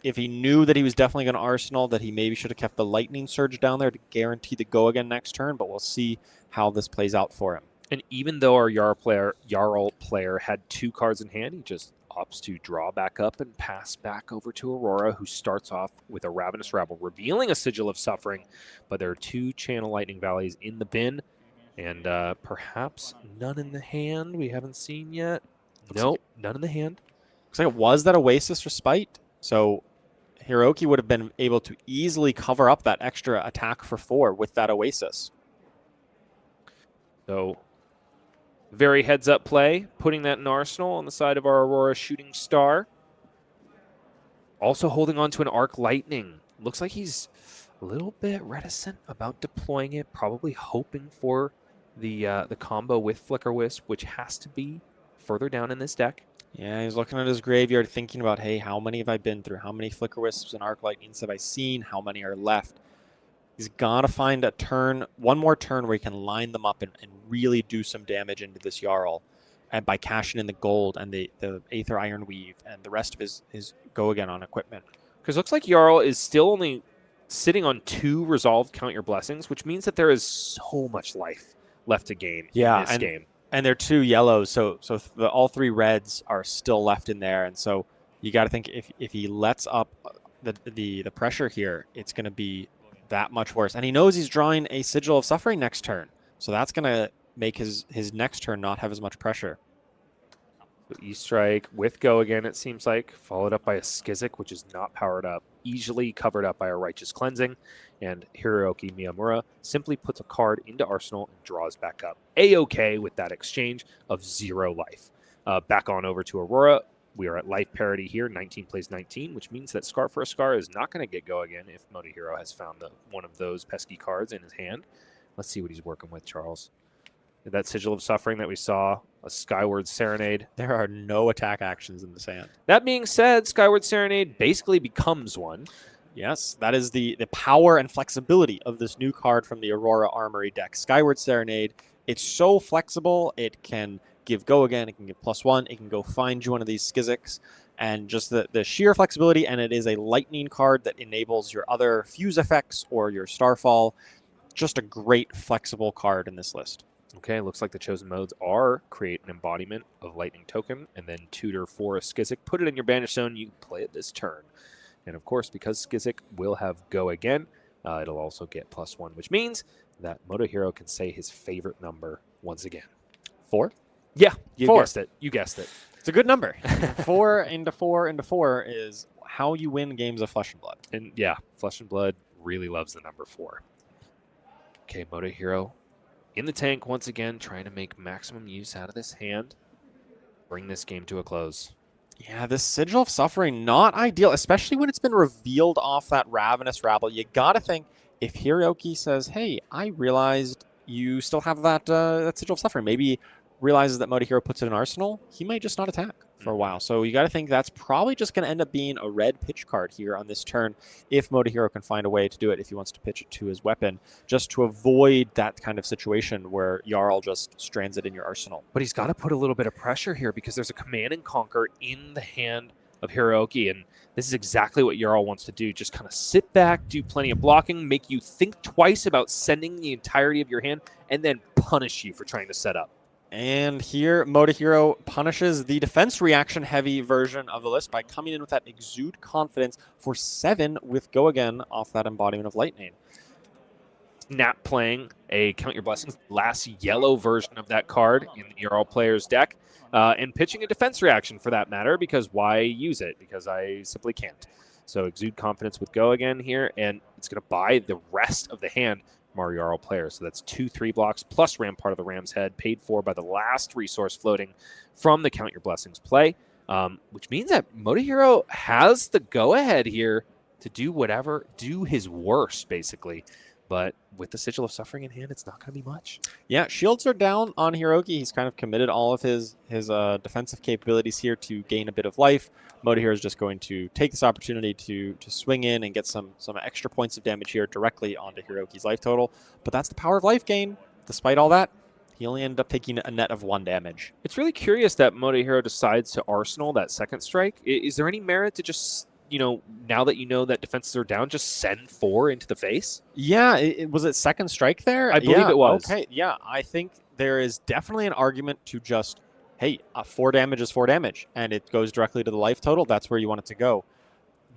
if he knew that he was definitely going to Arsenal, that he maybe should have kept the Lightning Surge down there to guarantee the go again next turn, but we'll see how this plays out for him. And even though our Jarl player had 2 cards in hand, he just opts to draw back up and pass back over to Aurora, who starts off with a Ravenous Rabble, revealing a Sigil of Suffering. But there are 2 Channel Lightning Valleys in the bin, and perhaps none in the hand we haven't seen yet. Nope, none in the hand. Looks like it was that Oasis Respite, so Hiroaki would have been able to easily cover up that extra attack for 4 with that Oasis. So very heads-up play, putting that in Arsenal on the side of our Aurora Shooting Star. Also holding on to an Arc Lightning. Looks like he's a little bit reticent about deploying it, probably hoping for the combo with Flicker Wisp, which has to be further down in this deck. Yeah, he's looking at his graveyard thinking about, hey, how many have I been through? How many Flicker Wisps and Arc Lightnings have I seen? How many are left? He's got to find a turn, one more turn where he can line them up and really do some damage into this Jarl, and by cashing in the gold and the Aether Iron Weave and the rest of his go again on equipment. Because looks like Jarl is still only sitting on 2 resolved Count Your Blessings, which means that there is so much life left to gain in this game. And they're 2 yellows, so all 3 reds are still left in there, and so you got to think if he lets up the pressure here, it's going to be that much worse. And he knows he's drawing a Sigil of Suffering next turn, so that's going to make his next turn not have as much pressure. So E-Strike with Go Again, it seems like, followed up by a Skizik, which is not powered up, easily covered up by a Righteous Cleansing, and Hiroaki Miyamura simply puts a card into Arsenal and draws back up. A-OK with that exchange of 0 life. Back on over to Aurora. We are at life parity here. 19 plays 19, which means that Scar for a Scar is not going to get Go Again if Motohiro has found one of those pesky cards in his hand. Let's see what he's working with, Charles. That Sigil of Suffering that we saw, a Skyward Serenade. There are no attack actions in this hand. That being said, Skyward Serenade basically becomes one. Yes, that is the power and flexibility of this new card from the Aurora Armory deck. Skyward Serenade, it's so flexible, it can give Go Again, it can give +1, it can go find you one of these Skiziks, and just the sheer flexibility, and it is a lightning card that enables your other fuse effects or your Starfall. Just a great flexible card in this list. Okay, looks like the chosen modes are create an embodiment of Lightning Token and then tutor for a Skizik. Put it in your Banish Zone, you can play it this turn. And of course, because Skizik will have Go Again, it'll also get +1, which means that Motohiro can say his favorite number once again. 4? Yeah, you 4. guessed it. You guessed it. It's a good number. 4 into 4 into 4 is how you win games of Flesh and Blood. And yeah, Flesh and Blood really loves the number 4. Okay, Motohiro in the tank once again, trying to make maximum use out of this hand. Bring this game to a close. Yeah, this Sigil of Suffering, not ideal, especially when it's been revealed off that Ravenous Rabble. You got to think, if Hiroaki says, hey, I realized you still have that Sigil of Suffering, maybe realizes that Motohiro puts it in Arsenal, he might just not attack for a while. So you got to think that's probably just going to end up being a red pitch card here on this turn if Motohiro can find a way to do it, if he wants to pitch it to his weapon, just to avoid that kind of situation where Jarl just strands it in your Arsenal. But he's got to put a little bit of pressure here because there's a Command and Conquer in the hand of Hiroaki, and this is exactly what Jarl wants to do. Just kind of sit back, do plenty of blocking, make you think twice about sending the entirety of your hand, and then punish you for trying to set up. And here, Motohiro punishes the defense reaction-heavy version of the list by coming in with that Exude Confidence for 7 with Go Again off that Embodiment of Lightning. Nap playing a Count Your Blessings, last yellow version of that card in the Jarl player's deck, and pitching a defense reaction for that matter, because why use it? Because I simply can't. So Exude Confidence with Go Again here, and it's going to buy the rest of the hand from our Jarl player. So that's 2 3 blocks plus Rampart of the Ram's Head, paid for by the last resource floating from the Count Your Blessings play, which means that Motohiro has the go-ahead here to do his worst, basically. But with the Sigil of Suffering in hand, it's not going to be much. Yeah, shields are down on Hiroaki. He's kind of committed all of his defensive capabilities here to gain a bit of life. Motohiro is just going to take this opportunity to swing in and get some extra points of damage here directly onto Hiroki's life total. But that's the power of life gain. Despite all that, He only ended up taking a net of 1 damage. It's really curious that Motohiro decides to arsenal that second strike. Is there any merit to just, now that you know that defenses are down, just send 4 into the face? Yeah, was it second strike there? I believe it was. Okay, yeah, I think there is definitely an argument to just, hey, 4 damage is 4 damage, and it goes directly to the life total. That's where you want it to go.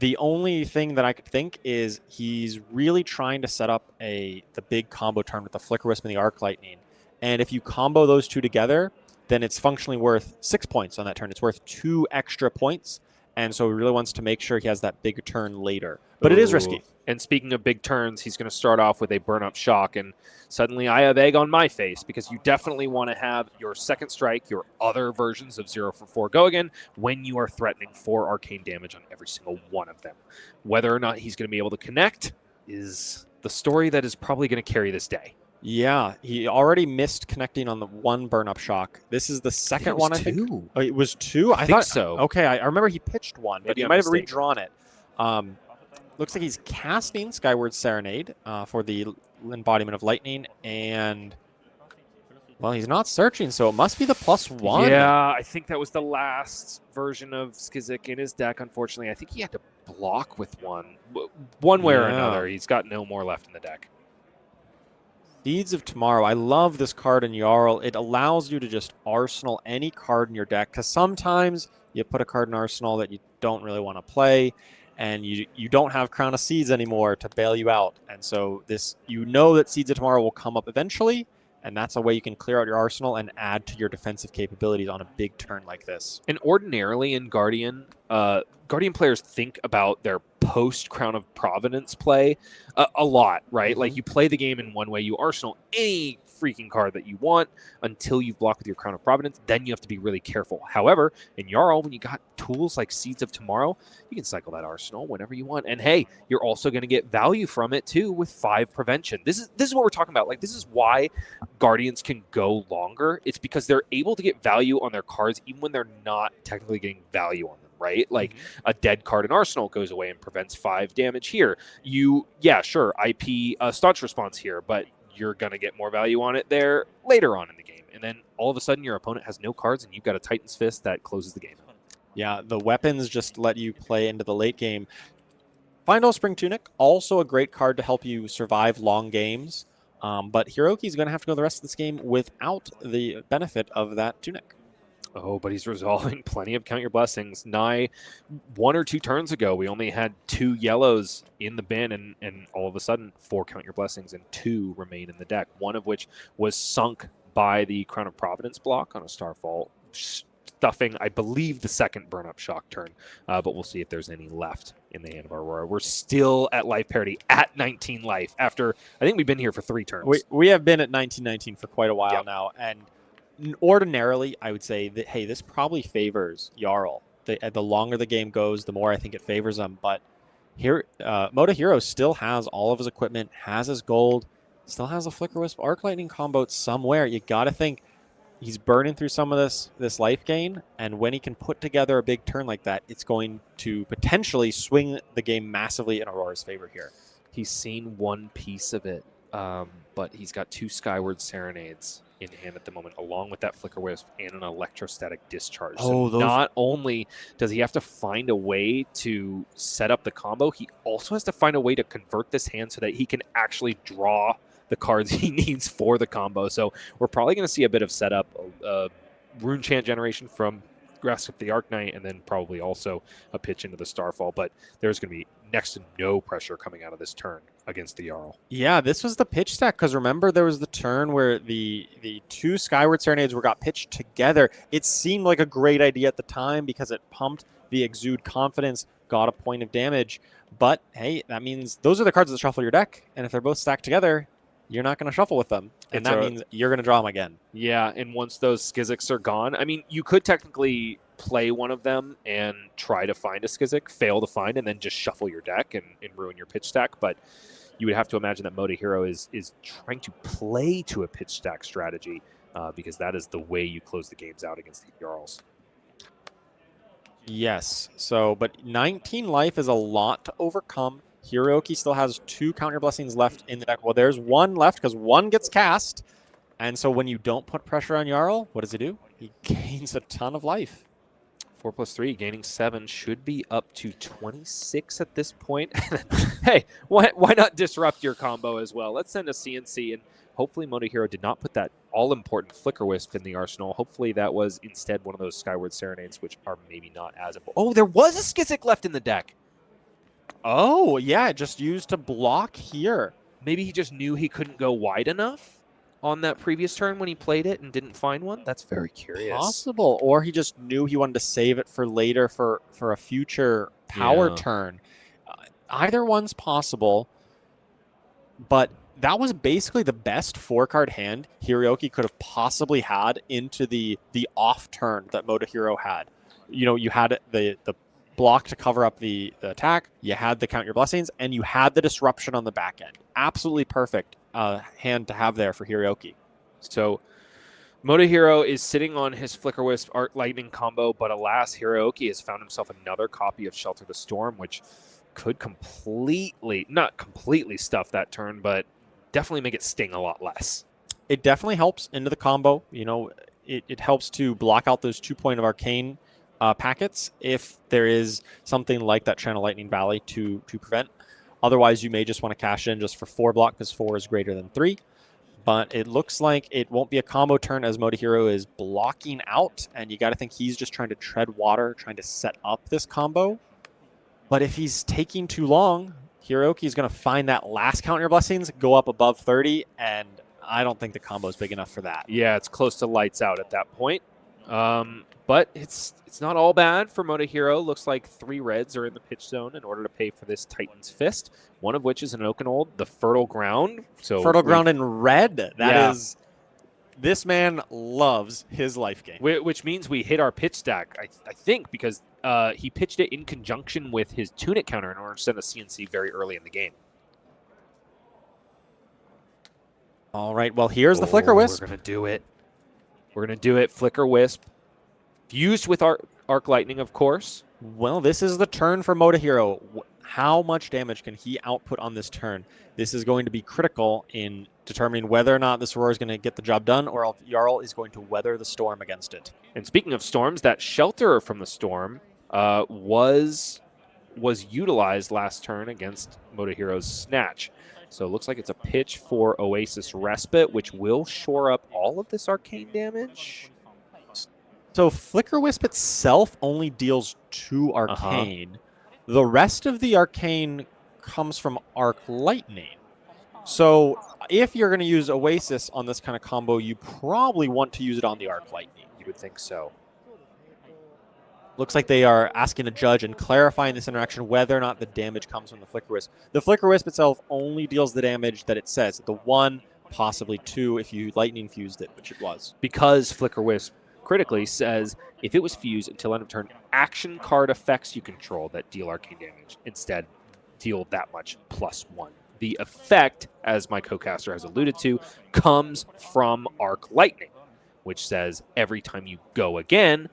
The only thing that I could think is he's really trying to set up the big combo turn with the Flicker Wisp and the Arc Lightning. And if you combo those two together, then it's functionally worth 6 points on that turn. It's worth 2 extra points. And so he really wants to make sure he has that big turn later. But it is risky. And speaking of big turns, he's going to start off with a burn-up shock. And suddenly I have egg on my face because you definitely want to have your second strike, your other versions of 0 for 4 go again when you are threatening 4 arcane damage on every single one of them. Whether or not he's going to be able to connect is the story that is probably going to carry this day. Yeah, he already missed connecting on the 1 burn-up shock. This is the second one, I think. Oh, it was 2? I thought so. Okay, I remember he pitched 1, but Maybe he I'm might have mistaken. redrawn it. Looks like he's casting Skyward Serenade for the embodiment of lightning, and well, he's not searching, so it must be the +1. Yeah, I think that was the last version of Skizik in his deck, unfortunately. I think he had to block with one way or Yeah. another. He's got no more left in the deck. Seeds of Tomorrow. I love this card in Jarl. It allows you to just arsenal any card in your deck, because sometimes you put a card in Arsenal that you don't really want to play, and you don't have Crown of Seeds anymore to bail you out. And so this, that Seeds of Tomorrow will come up eventually, and that's a way you can clear out your arsenal and add to your defensive capabilities on a big turn like this. And ordinarily in Guardian, Guardian players think about their post Crown of Providence play a lot, right? Mm-hmm. Like you play the game in one way, you arsenal any freaking card that you want until you block with your Crown of Providence. Then you have to be really careful. However, in Jarl, when you got tools like Seeds of Tomorrow, you can cycle that arsenal whenever you want. And hey, you're also going to get value from it too with 5 prevention. This is what we're talking about. Like, this is why Guardians can go longer. It's because they're able to get value on their cards even when they're not technically getting value on them. Right? Like a dead card in Arsenal goes away and prevents 5 damage here. IP staunch response here, but you're going to get more value on it there later on in the game. And then all of a sudden your opponent has no cards and you've got a Titan's Fist that closes the game. Yeah, the weapons just let you play into the late game. Final Spring Tunic, also a great card to help you survive long games. But Hiroki's going to have to go the rest of this game without the benefit of that Tunic. Oh, but he's resolving plenty of Count Your Blessings. 1 or 2 turns ago, we only had 2 yellows in the bin, and all of a sudden, 4 Count Your Blessings and 2 remain in the deck, one of which was sunk by the Crown of Providence block on a Starfall, stuffing, I believe, the second burn-up shock turn. But we'll see if there's any left in the hand of Aurora. We're still at life parity at 19 life after, I think we've been here for 3 turns. We have been at 1919 for quite a while now, and ordinarily, I would say that, hey, this probably favors Jarl. The longer the game goes, the more I think it favors them. But here, Motohiro still has all of his equipment, has his gold, still has a Flicker Wisp Arc Lightning combo somewhere. You got to think he's burning through some of this life gain, and when he can put together a big turn like that, it's going to potentially swing the game massively in Aurora's favor here. He's seen one piece of it, but he's got 2 Skyward Serenades in hand at the moment, along with that Flicker Wisp and an Electrostatic Discharge. Oh, so not only does he have to find a way to set up the combo, he also has to find a way to convert this hand so that he can actually draw the cards he needs for the combo. So we're probably going to see a bit of setup, Rune Chant generation from Grasp of the Arknight, and then probably also a pitch into the Starfall. But there's going to be next to no pressure coming out of this turn against the Jarl. Yeah, this was the pitch stack, because remember there was the turn where the 2 Skyward Serenades got pitched together. It seemed like a great idea at the time because it pumped the Exude Confidence, got a point of damage. But hey, that means those are the cards that shuffle your deck, and if they're both stacked together, you're not going to shuffle with them, and that means you're going to draw them again. Yeah, and once those Skiziks are gone, I mean, you could technically play one of them and try to find a Skizik, fail to find, and then just shuffle your deck and ruin your pitch stack. But you would have to imagine that Motohiro is trying to play to a pitch stack strategy because that is the way you close the games out against the Jarls. Yes, so, but 19 life is a lot to overcome. Hiroaki still has 2 Count Your Blessings left in the deck. Well, there's 1 left because 1 gets cast. And so when you don't put pressure on Jarl, what does he do? He gains a ton of life. 4 + 3, gaining 7, should be up to 26 at this point. Hey, why not disrupt your combo as well? Let's send a CNC, and hopefully Motohiro did not put that all-important Flicker Wisp in the arsenal. Hopefully that was instead one of those Skyward Serenades, which are maybe not as important. Oh, there was a Skizzik left in the deck. Oh, yeah, just used to block here. Maybe he just knew he couldn't go wide enough on that previous turn when he played it and didn't find one. That's very curious. Possible. Or he just knew he wanted to save it for later for a future power turn. Either one's possible, but that was basically the best 4-card hand Hiroaki could have possibly had into the off turn that Motohiro had. You know, you had the block to cover up the attack, you had the count your blessings, and you had the disruption on the back end. Absolutely perfect hand to have there for Hiroaki. So Motohiro is sitting on his Flicker Wisp Arc Lightning combo, but alas, Hiroaki has found himself another copy of Shelter the Storm, which could not completely stuff that turn, but definitely make it sting a lot less. It definitely helps into the combo. You know, it helps to block out those 2-point of Arcane packets if there is something like that Channel Lightning Valley to prevent. Otherwise, you may just want to cash in just for 4 block because 4 is greater than 3. But it looks like it won't be a combo turn as Motohiro is blocking out, and you got to think he's just trying to tread water, trying to set up this combo. But if he's taking too long, Hiroaki is going to find that last count your blessings, go up above 30, and I don't think the combo is big enough for that. Yeah, it's close to lights out at that point. But it's not all bad for Motohiro. Looks like 3 reds are in the pitch zone in order to pay for this Titan's Fist, one of which is an Okanold, the Fertile Ground. So Fertile Ground in red. That is, this man loves his life game. Which means we hit our pitch stack, I think, because he pitched it in conjunction with his Tunic counter in order to send a CNC very early in the game. All right, well, here's the Flicker Wisp. We're going to do it. We're going to do it. Flicker Wisp. Fused with Arc Lightning, of course. Well, this is the turn for Motohiro. How much damage can he output on this turn? This is going to be critical in determining whether or not this Aurora is going to get the job done, or if Jarl is going to weather the storm against it. And speaking of storms, that Shelter from the Storm was utilized last turn against Motohiro's Snatch. So it looks like it's a pitch for Oasis Respite, which will shore up all of this arcane damage. So Flicker Wisp itself only deals 2 arcane. The rest of the arcane comes from Arc Lightning. So if you're going to use Oasis on this kind of combo, you probably want to use it on the Arc Lightning. You would think so. Looks like they are asking a judge and clarifying this interaction whether or not the damage comes from the Flicker Wisp. The Flicker Wisp itself only deals the damage that it says. The 1, possibly 2 if you Lightning fused it, which it was. Because Flicker Wisp critically says if it was fused until end of turn, action card effects you control that deal arcane damage instead deal that much +1. The effect, as my co-caster has alluded to, comes from Arc Lightning, which says every time you go again,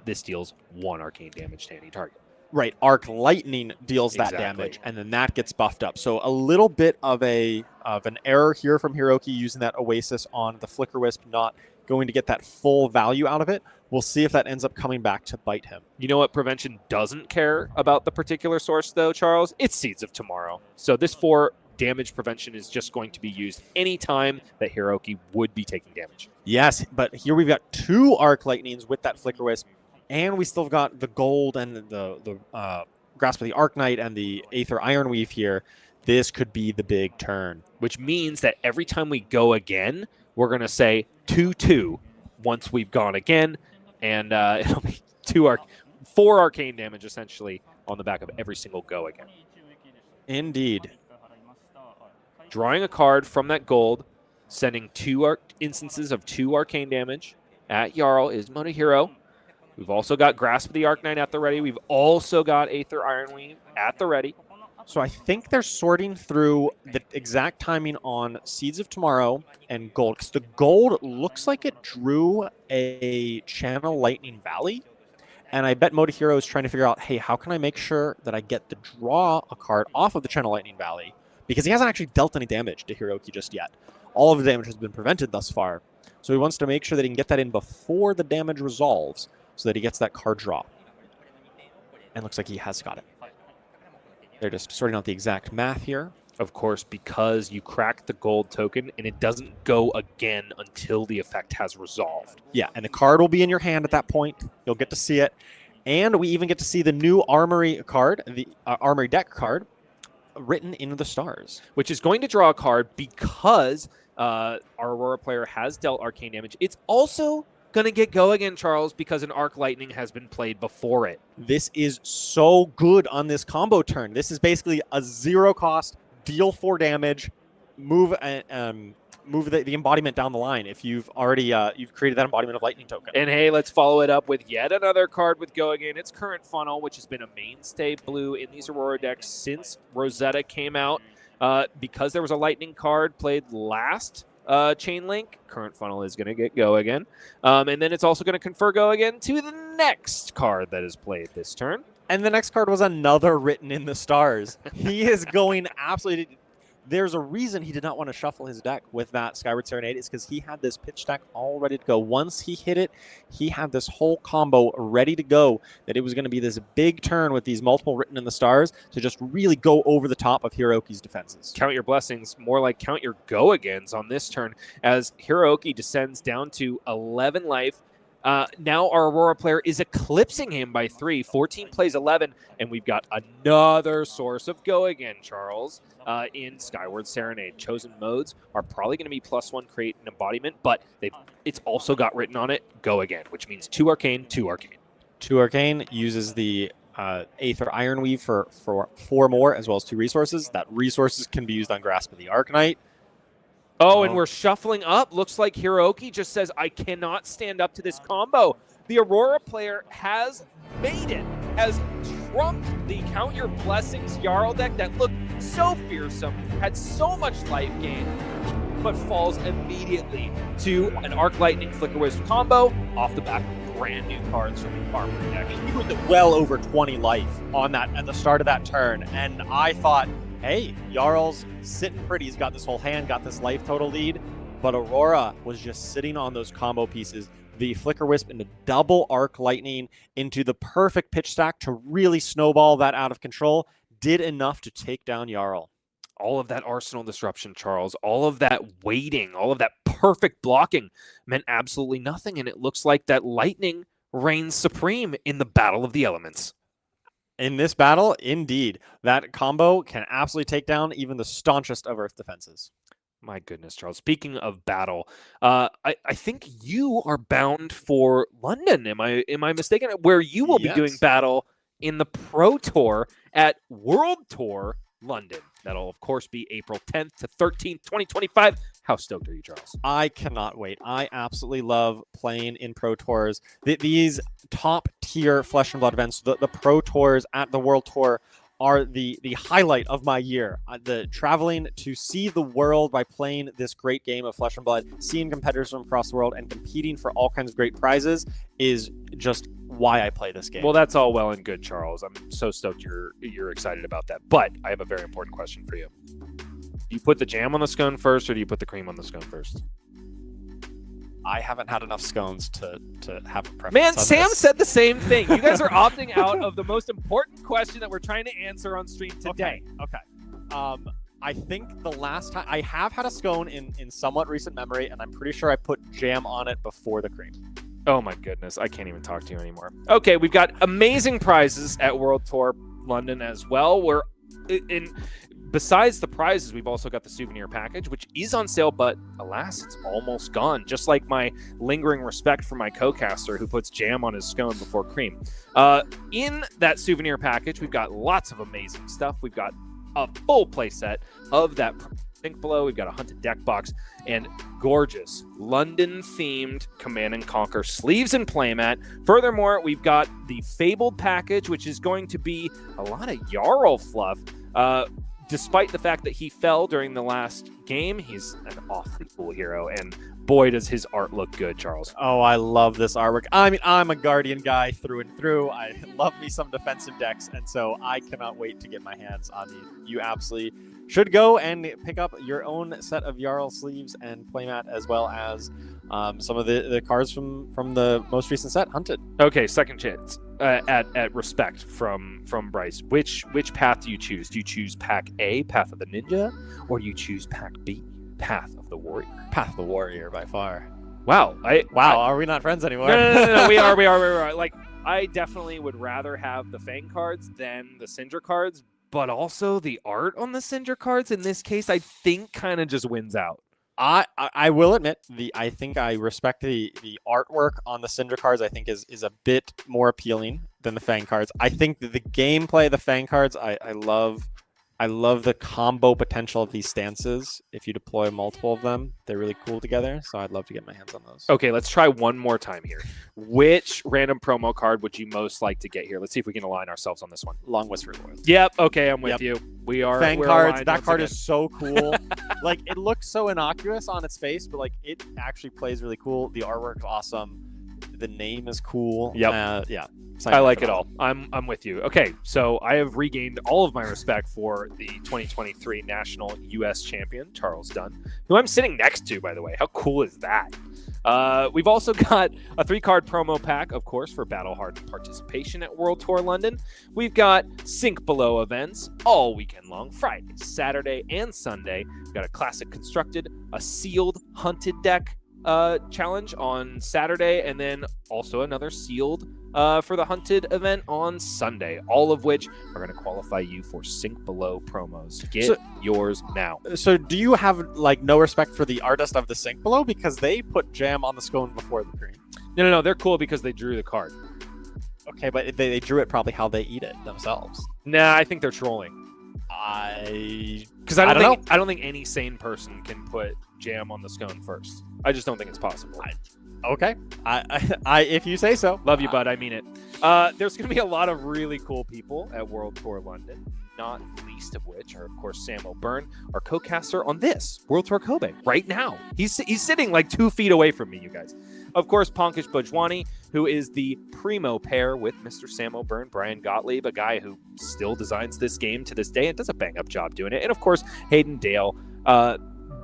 this deals 1 arcane damage to any target. Right, Arc Lightning deals that damage, and then that gets buffed up. So a little bit of an error here from Hiroaki using that Oasis on the Flicker Wisp, not going to get that full value out of it. We'll see if that ends up coming back to bite him. You know what Prevention doesn't care about the particular source, though, Charles? It's Seeds of Tomorrow. So this 4 damage prevention is just going to be used anytime that Hiroaki would be taking damage. Yes, but here we've got 2 Arc Lightnings with that Flicker Wisp, and we still got the gold and the Grasp of the Arknight and the Aether Ironweave here. This could be the big turn. Which means that every time we go again, we're going to say 2-2 once we've gone again, and it'll be 4 arcane damage essentially on the back of every single go again. Indeed. Drawing a card from that gold, sending 2 instances of 2 arcane damage at Jarl is Motohiro. We've also got Grasp of the Arknight at the ready. We've also got Aether Ironweave at the ready. So I think they're sorting through the exact timing on Seeds of Tomorrow and gold, because the gold looks like it drew a Channel Lightning Valley. And I bet Motohiro is trying to figure out, hey, how can I make sure that I get to draw a card off of the Channel Lightning Valley? Because he hasn't actually dealt any damage to Hiroaki just yet. all of the damage has been prevented thus far. So he wants to make sure that he can get that in before the damage resolves so that he gets that card draw. And looks like he has got it. They're just sorting out the exact math here. Of course, because you crack the gold token and it doesn't go again until the effect has resolved. Yeah, and the card will be in your hand at that point. You'll get to see it. And we even get to see the new Armory card, the Armory deck card, written into the stars. Which is going to draw a card because our Aurora player has dealt arcane damage. It's also going to get go again, Charles, because an Arc Lightning has been played before it. This is so good on this combo turn. This is basically a 0-cost, deal 4 damage, move the embodiment down the line if you've already you've created that embodiment of lightning token. And hey, let's follow it up with yet another card with go again. It's Current Funnel, which has been a mainstay blue in these Aurora decks since Rosetta came out. Because there was a lightning card played last Chain Link, Current Funnel is going to get go again. And then it's also going to confer go again to the next card that is played this turn. And the next card was another written in the stars. He is going absolutely... There's a reason he did not want to shuffle his deck with that Skyward Serenade. It's because he had this pitch deck all ready to go. Once he hit it, he had this whole combo ready to go, that it was going to be this big turn with these multiple written in the stars to just really go over the top of Hiroki's defenses. Count your blessings, more like count your go-agains on this turn, as Hiroaki descends down to 11 life. Now our Aurora player is eclipsing him by 3. 14 plays 11, and we've got another source of go again, Charles, in Skyward Serenade. Chosen modes are probably going to be +1 create an embodiment, but it's also got written on it go again, which means 2 arcane, 2 arcane. 2 arcane uses the Aether Iron Weave for 4 more, as well as 2 resources. That resources can be used on Grasp of the Arknight. Oh, and we're shuffling up. Looks like Hiroaki just says, I cannot stand up to this combo. The Aurora player has made it, has trumped the Count Your Blessings Jarl deck that looked so fearsome, had so much life gain, but falls immediately to an Arc Lightning Flicker Wisp combo off the back of brand new cards from the Armory deck. He was well over 20 life on that at the start of that turn, and I thought, hey, Jarl's sitting pretty. He's got this whole hand, got this life total lead, but Aurora was just sitting on those combo pieces. The Flicker Wisp and the double Arc Lightning into the perfect pitch stack to really snowball that out of control did enough to take down Jarl. All of that arsenal disruption, Charles, all of that waiting, all of that perfect blocking meant absolutely nothing, and it looks like that lightning reigns supreme in the Battle of the Elements. In this battle, indeed, that combo can absolutely take down even the staunchest of Earth defenses. My goodness, Charles. Speaking of battle, I think you are bound for London. Am I mistaken? Where you will be doing battle in the Pro Tour at World Tour London. That'll, of course, be April 10th to 13th, 2025. How stoked are you, Charles? I cannot wait. I absolutely love playing in Pro Tours. These top-tier Flesh and Blood events, the Pro Tours at the World Tour, are the highlight of my year. The traveling to see the world by playing this great game of Flesh and Blood, seeing competitors from across the world, and competing for all kinds of great prizes is just why I play this game. Well, that's all well and good, Charles. I'm so stoked you're excited about that. But I have a very important question for you. Do you put the jam on the scone first, or do you put the cream on the scone first? I haven't had enough scones to have a preference. Man, on Sam this. said the same thing. You guys are opting out of the most important question that we're trying to answer on stream today. Okay. I think the last time I have had a scone in somewhat recent memory, and I'm pretty sure I put jam on it before the cream. Oh my goodness, I can't even talk to you anymore. Okay, we've got amazing prizes at World Tour London as well. We're besides the prizes, we've also got the souvenir package, which is on sale, but alas, it's almost gone. Just like my lingering respect for my co-caster who puts jam on his scone before cream. In that souvenir package, we've got lots of amazing stuff. We've got a full play set of that Think Below. We've got a Hunted deck box and gorgeous London-themed Command & Conquer sleeves and playmat. Furthermore, we've got the Fabled package, which is going to be a lot of Jarl fluff. Despite the fact that he fell during the last game, he's an awfully cool hero, and boy, does his art look good, Charles. Oh, I love this artwork. I mean, I'm a Guardian guy through and through. I love me some defensive decks, and so I cannot wait to get my hands on these. You absolutely should go and pick up your own set of Jarl sleeves and playmat, as well as some of the cards from the most recent set, Hunted. Okay, second chance. At respect from Bryce, which path do you choose? Do you choose pack A, Path of the Ninja, or do you choose pack B, Path of the Warrior? Path of the Warrior by far. Wow, Are we not friends anymore? No, we are. Like, I definitely would rather have the Feng cards than the Cinder cards, but also the art on the Cinder cards in this case, I think, kind of just wins out. I will admit, I think I respect the artwork on the Cinder cards. I think is a bit more appealing than the Fang cards. I think the gameplay of the Fang cards, I love the combo potential of these stances. If you deploy multiple of them, they're really cool together. So I'd love to get my hands on those. Okay, let's try one more time here. Which random promo card would you most like to get here? Let's see if we can align ourselves on this one. Long Whisper Loyalty. Yep. Okay, I'm with you. We are Fang we're cards. aligned That once card again. is so cool. Like, it looks so innocuous on its face, but like it actually plays really cool. The artwork's awesome. The name is cool. Yep. Yeah. I like it all. I'm with you. Okay, so I have regained all of my respect for the 2023 National U.S. Champion, Charles Dunn, who I'm sitting next to, by the way. How cool is that? We've also got a 3-card promo pack, of course, for Battle Hardened participation at World Tour London. We've got Sink Below events all weekend long, Friday, Saturday, and Sunday. We've got a Classic Constructed, a Sealed Hunted deck challenge on Saturday, and then also another Sealed for the Hunted event on Sunday, all of which are going to qualify you for Sink Below promos. Get yours now. So do you have like no respect for the artist of the Sink Below, because they put jam on the scone before the cream? No, they're cool because they drew the card. Okay, but they drew it probably how they eat it themselves. Nah, I think they're trolling. Because I don't think any sane person can put jam on the scone first. I just don't think it's possible. Okay, I if you say so. Love you, bud. I mean it. There's going to be a lot of really cool people at World Tour London, not least of which are, of course, Sam O'Byrne, our co-caster on this World Tour Kobe right now. He's sitting like 2 feet away from me, you guys. Of course, Pankaj Bhojwani, who is the primo pair with Mr. Sam O'Byrne, Brian Gottlieb, a guy who still designs this game to this day and does a bang-up job doing it. And, of course, Hayden Dale,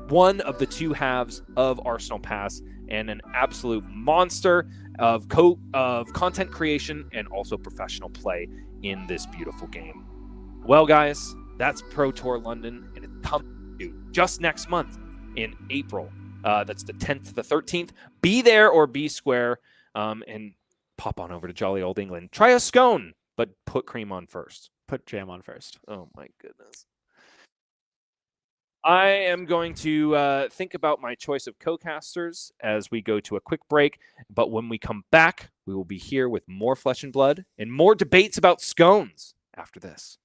one of the 2 halves of Arsenal Pass, and an absolute monster of content creation and also professional play in this beautiful game. Well, guys, that's Pro Tour London, and it's coming to you just next month in April. That's the 10th to the 13th. Be there or be square, and pop on over to jolly old England. Try a scone, but put cream on first. Put jam on first. Oh, my goodness. I am going to think about my choice of co-casters as we go to a quick break. But when we come back, we will be here with more Flesh and Blood and more debates about scones after this.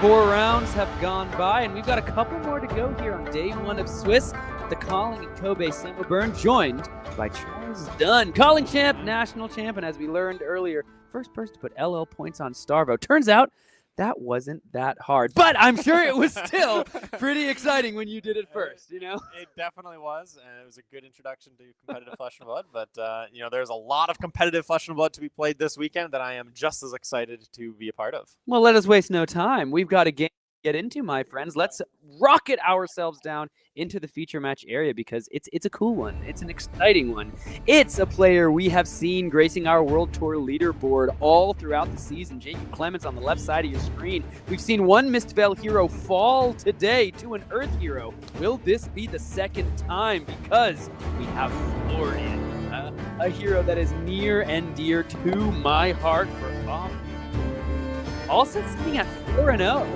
4 rounds have gone by, and we've got a couple more to go here on day 1 of Swiss. The Calling and Kobe Samuel Byrne, joined by Charles Dunn, Calling champ, national champ, and as we learned earlier, first person to put LL points on Starvo. Turns out that wasn't that hard, but I'm sure it was still pretty exciting when you did it first, you know? It definitely was, and it was a good introduction to competitive Flesh and Blood, but, there's a lot of competitive Flesh and Blood to be played this weekend that I am just as excited to be a part of. Well, let us waste no time. We've got a game to get into, my friends. Let's rocket ourselves down into the feature match area because it's a cool one. It's an exciting one. It's a player we have seen gracing our World Tour leaderboard all throughout the season. Jacob Clements on the left side of your screen. We've seen one Mist Veil hero fall today to an Earth hero. Will this be the second time? Because we have Florian, a hero that is near and dear to my heart for obvious. Also sitting at 4-0.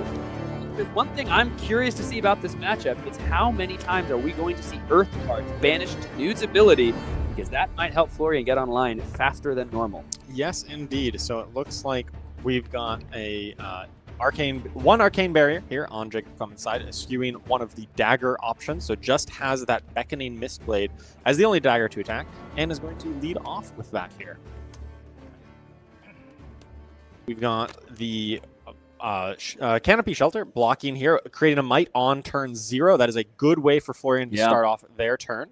There's one thing I'm curious to see about this matchup. It's how many times are we going to see Earth cards banished to Nude's ability, because that might help Florian get online faster than normal. Yes, indeed. So it looks like we've got a one arcane barrier here on Jacob Clements' side, skewing one of the dagger options. So just has that beckoning Mistblade as the only dagger to attack, and is going to lead off with that here. We've got the Canopy Shelter blocking here, creating a Might on turn 0. That is a good way for Florian to start off their turn.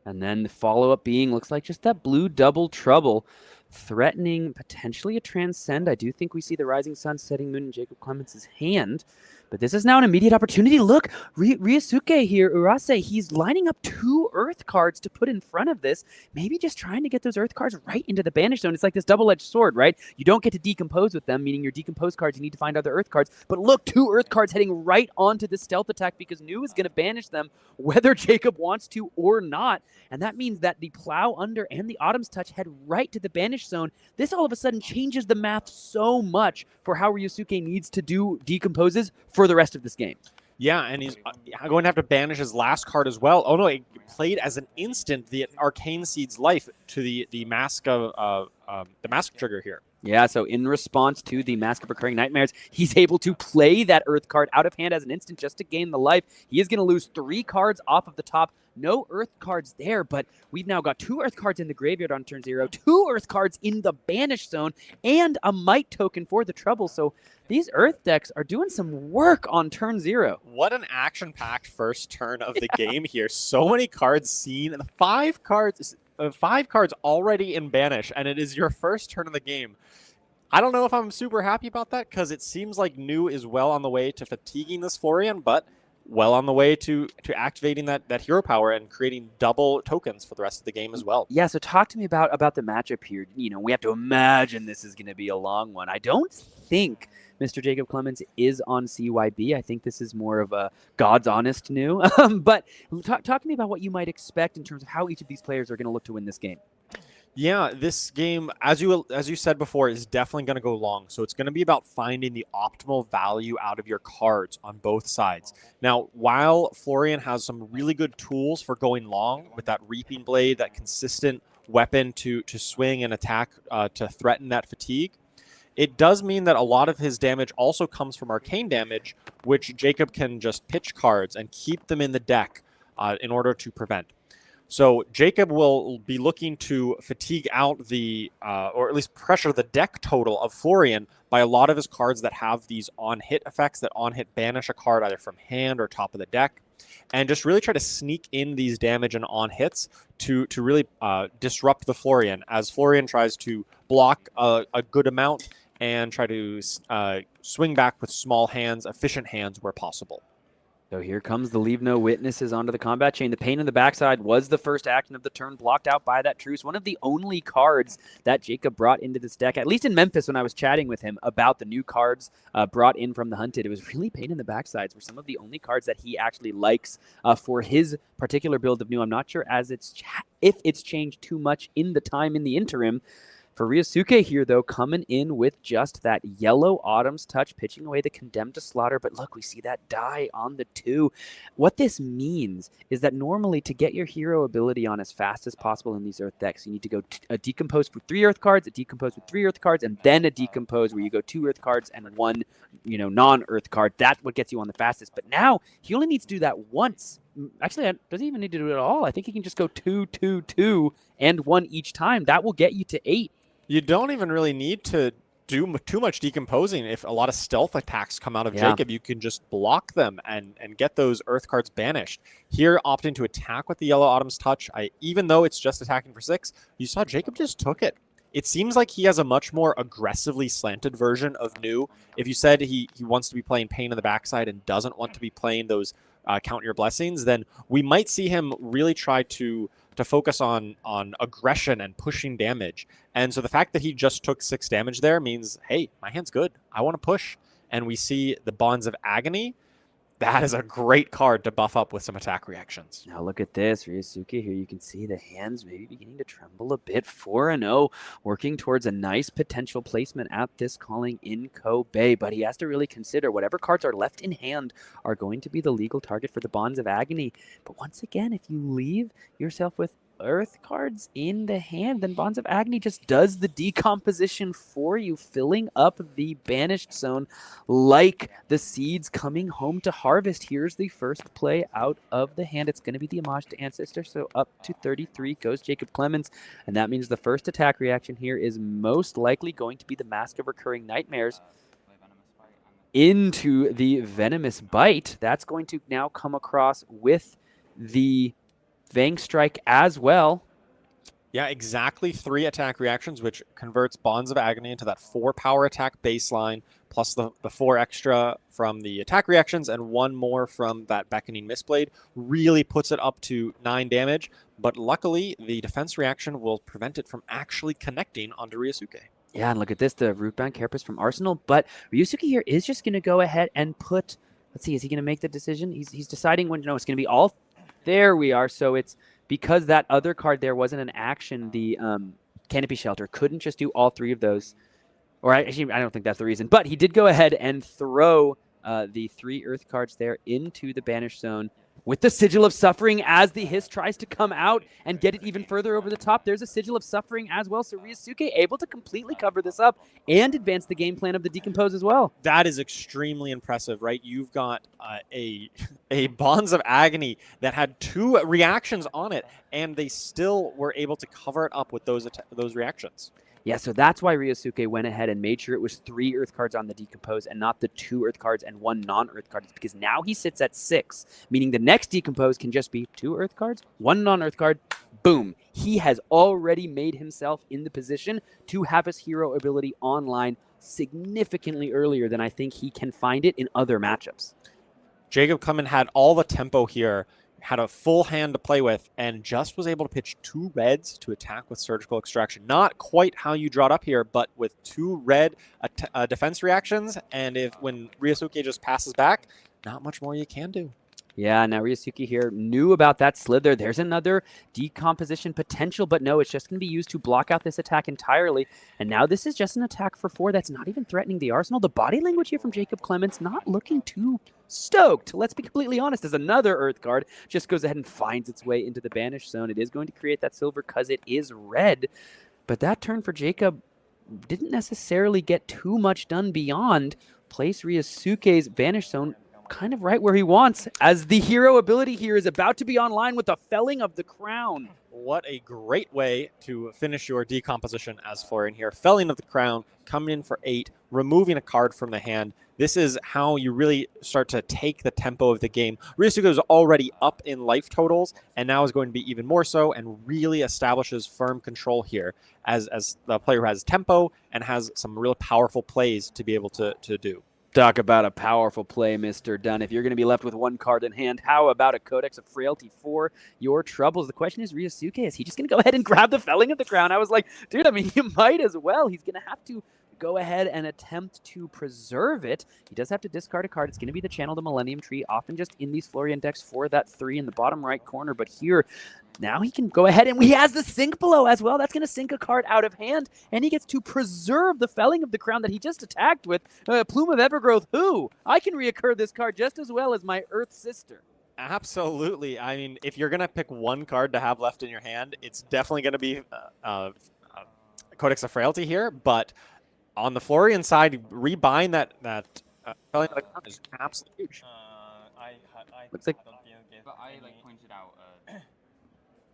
And then the follow-up being, looks like just that blue double trouble, threatening potentially a Transcend. I do think we see the Rising Sun, Setting Moon in Jacob Clements' hand. But this is now an immediate opportunity. Look, Ryosuke here, Urase, he's lining up 2 Earth cards to put in front of this. Maybe just trying to get those Earth cards right into the Banish Zone. It's like this double-edged sword, right? You don't get to decompose with them, meaning your decomposed cards, you need to find other Earth cards. But look, 2 Earth cards heading right onto the stealth attack because Nu is going to banish them whether Jacob wants to or not. And that means that the Plow Under and the Autumn's Touch head right to the Banish Zone. This all of a sudden changes the math so much for how Ryosuke needs to do decomposes for the rest of this game. Yeah, and he's going to have to banish his last card as well. Oh no, it played as an instant the Arcane Seed's life to the Mask of the Mask trigger here. Yeah, so in response to the Mask of Recurring Nightmares, he's able to play that Earth card out of hand as an instant just to gain the life. He is going to lose 3 cards off of the top. No Earth cards there, but we've now got 2 Earth cards in the graveyard on turn 0, 2 Earth cards in the Banish Zone, and a Might token for the trouble. So these Earth decks are doing some work on turn 0. What an action-packed first turn of the game here. So many cards seen, and 5 cards already in Banish, and it is your first turn of the game. I don't know if I'm super happy about that, because it seems like Nu is well on the way to fatiguing this Florian, but well on the way to activating that hero power and creating double tokens for the rest of the game as well. Yeah, so talk to me about the matchup here. You know, we have to imagine this is going to be a long one. I don't think Mr. Jacob Clements is on CYB. I think this is more of a God's honest Nu. But talk to me about what you might expect in terms of how each of these players are going to look to win this game. Yeah, this game, as you said before, is definitely going to go long. So it's going to be about finding the optimal value out of your cards on both sides. Now, while Florian has some really good tools for going long with that Reaping Blade, that consistent weapon to swing and attack to threaten that fatigue, it does mean that a lot of his damage also comes from arcane damage, which Jacob can just pitch cards and keep them in the deck in order to prevent. So Jacob will be looking to fatigue out or at least pressure the deck total of Florian by a lot of his cards that have these on-hit effects, that on-hit banish a card either from hand or top of the deck, and just really try to sneak in these damage and on-hits to really disrupt the Florian, as Florian tries to block a good amount and try to swing back with small hands, efficient hands where possible. So here comes the Leave No Witnesses onto the combat chain. The Pain in the Backside was the first action of the turn, blocked out by that Truce. One of the only cards that Jacob brought into this deck, at least in Memphis when I was chatting with him about the new cards brought in from the Hunted. It was really Pain in the Backsides were some of the only cards that he actually likes for his particular build of Nu. I'm not sure if it's changed too much in the time in the interim. For Ryosuke here, though, coming in with just that yellow Autumn's Touch, pitching away the Condemned to Slaughter. But look, we see that die on the 2. What this means is that normally to get your hero ability on as fast as possible in these Earth decks, you need to go a Decompose with 3 Earth cards, a Decompose with 3 Earth cards, and then a Decompose where you go 2 Earth cards and 1, non-Earth card. That's what gets you on the fastest. But now he only needs to do that once. Actually, doesn't even need to do it at all. I think he can just go 2, 2, 2, and 1 each time. That will get you to 8. You don't even really need to do too much decomposing. If a lot of stealth attacks come out of Jacob, you can just block them and get those Earth cards banished. Here, opting to attack with the Yellow Autumn's Touch, even though it's just attacking for 6, you saw Jacob just took it. It seems like he has a much more aggressively slanted version of New. If you said he wants to be playing Pain in the backside and doesn't want to be playing those Count Your Blessings, then we might see him really try to focus on aggression and pushing damage. And so the fact that he just took 6 damage there means, hey, my hand's good. I want to push. And we see the Bonds of Agony. That is a great card to buff up with some attack reactions. Now look at this, Ryosuke here. You can see the hands maybe beginning to tremble a bit. 4-0, working towards a nice potential placement at this calling in Kobe. But he has to really consider whatever cards are left in hand are going to be the legal target for the Bonds of Agony. But once again, if you leave yourself with Earth cards in the hand, then Bonds of Agony just does the decomposition for you, filling up the banished zone like the seeds coming home to harvest. Here's the first play out of the hand. It's going to be the Homage to Ancestor, so up to 33 goes Jacob Clements, and that means the first attack reaction here is most likely going to be the Mask of Recurring Nightmares into the Venomous Bite. That's going to now come across with the Fang Strike as well. Yeah, exactly 3 attack reactions, which converts Bonds of Agony into that 4 power attack baseline, plus the 4 extra from the attack reactions and 1 more from that Beckoning Mistblade. Really puts it up to 9 damage, but luckily the defense reaction will prevent it from actually connecting onto Ryosuke. Yeah, and look at this, the Rootbound Carapace from Arsenal, but Ryosuke here is just going to go ahead and put, let's see, is he going to make the decision? He's deciding when, no, it's going to be all. There we are. So it's because that other card there wasn't an action, the Canopy Shelter couldn't just do all 3 of those. Or actually, I don't think that's the reason. But he did go ahead and throw the 3 Earth cards there into the Banished Zone with the Sigil of Suffering as the Hiss tries to come out and get it even further over the top. There's a Sigil of Suffering as well. So Ryosuke able to completely cover this up and advance the game plan of the Decompose as well. That is extremely impressive, right? You've got a Bonds of Agony that had 2 reactions on it, and they still were able to cover it up with those reactions. Yeah, so that's why Ryosuke went ahead and made sure it was 3 Earth cards on the Decompose and not the 2 Earth cards and 1 non-Earth card, because now he sits at 6, meaning the next Decompose can just be 2 Earth cards, 1 non-Earth card, boom. He has already made himself in the position to have his hero ability online significantly earlier than I think he can find it in other matchups. Jacob Clement had all the tempo here, had a full hand to play with, and just was able to pitch 2 reds to attack with Surgical Extraction. Not quite how you draw it up here, but with 2 red defense reactions, and when Ryosuke just passes back, not much more you can do. Yeah, now Ryosuke here knew about that Slither. There's another decomposition potential, but no, it's just going to be used to block out this attack entirely. And now this is just an attack for 4 that's not even threatening the arsenal. The body language here from Jacob Clements not looking too stoked. Let's be completely honest, as another Earth card just goes ahead and finds its way into the Banished Zone. It is going to create that silver because it is red. But that turn for Jacob didn't necessarily get too much done beyond place Ryosuke's Banished Zone kind of right where he wants, as the hero ability here is about to be online with the Felling of the Crown. What a great way to finish your decomposition as Florian here. Felling of the Crown, coming in for 8, removing a card from the hand. This is how you really start to take the tempo of the game. Ryosuke is already up in life totals, and now is going to be even more so, and really establishes firm control here as the player who has tempo and has some real powerful plays to be able to do. Talk about a powerful play, Mr. Dunn. If you're going to be left with 1 card in hand, how about a Codex of Frailty for your troubles? The question is, Ryosuke, is he just going to go ahead and grab the Felling of the Crown? I was like, dude, I mean, you might as well. He's going to have to go ahead and attempt to preserve it. He does have to discard a card. It's going to be the Channel to Millennium Tree, often just in these Florian decks for that 3 in the bottom right corner. But here, now he can go ahead, and he has the Sink Below as well. That's going to sink a card out of hand, and he gets to preserve the Felling of the Crown that he just attacked with. Plume of Evergrowth, who? I can reoccur this card just as well as my Earth Sister. Absolutely. I mean, if you're going to pick one card to have left in your hand, it's definitely going to be Codex of Frailty here. But on the Florian side, rebind that Felling of the Crown is absolutely huge. Looks like I pointed out.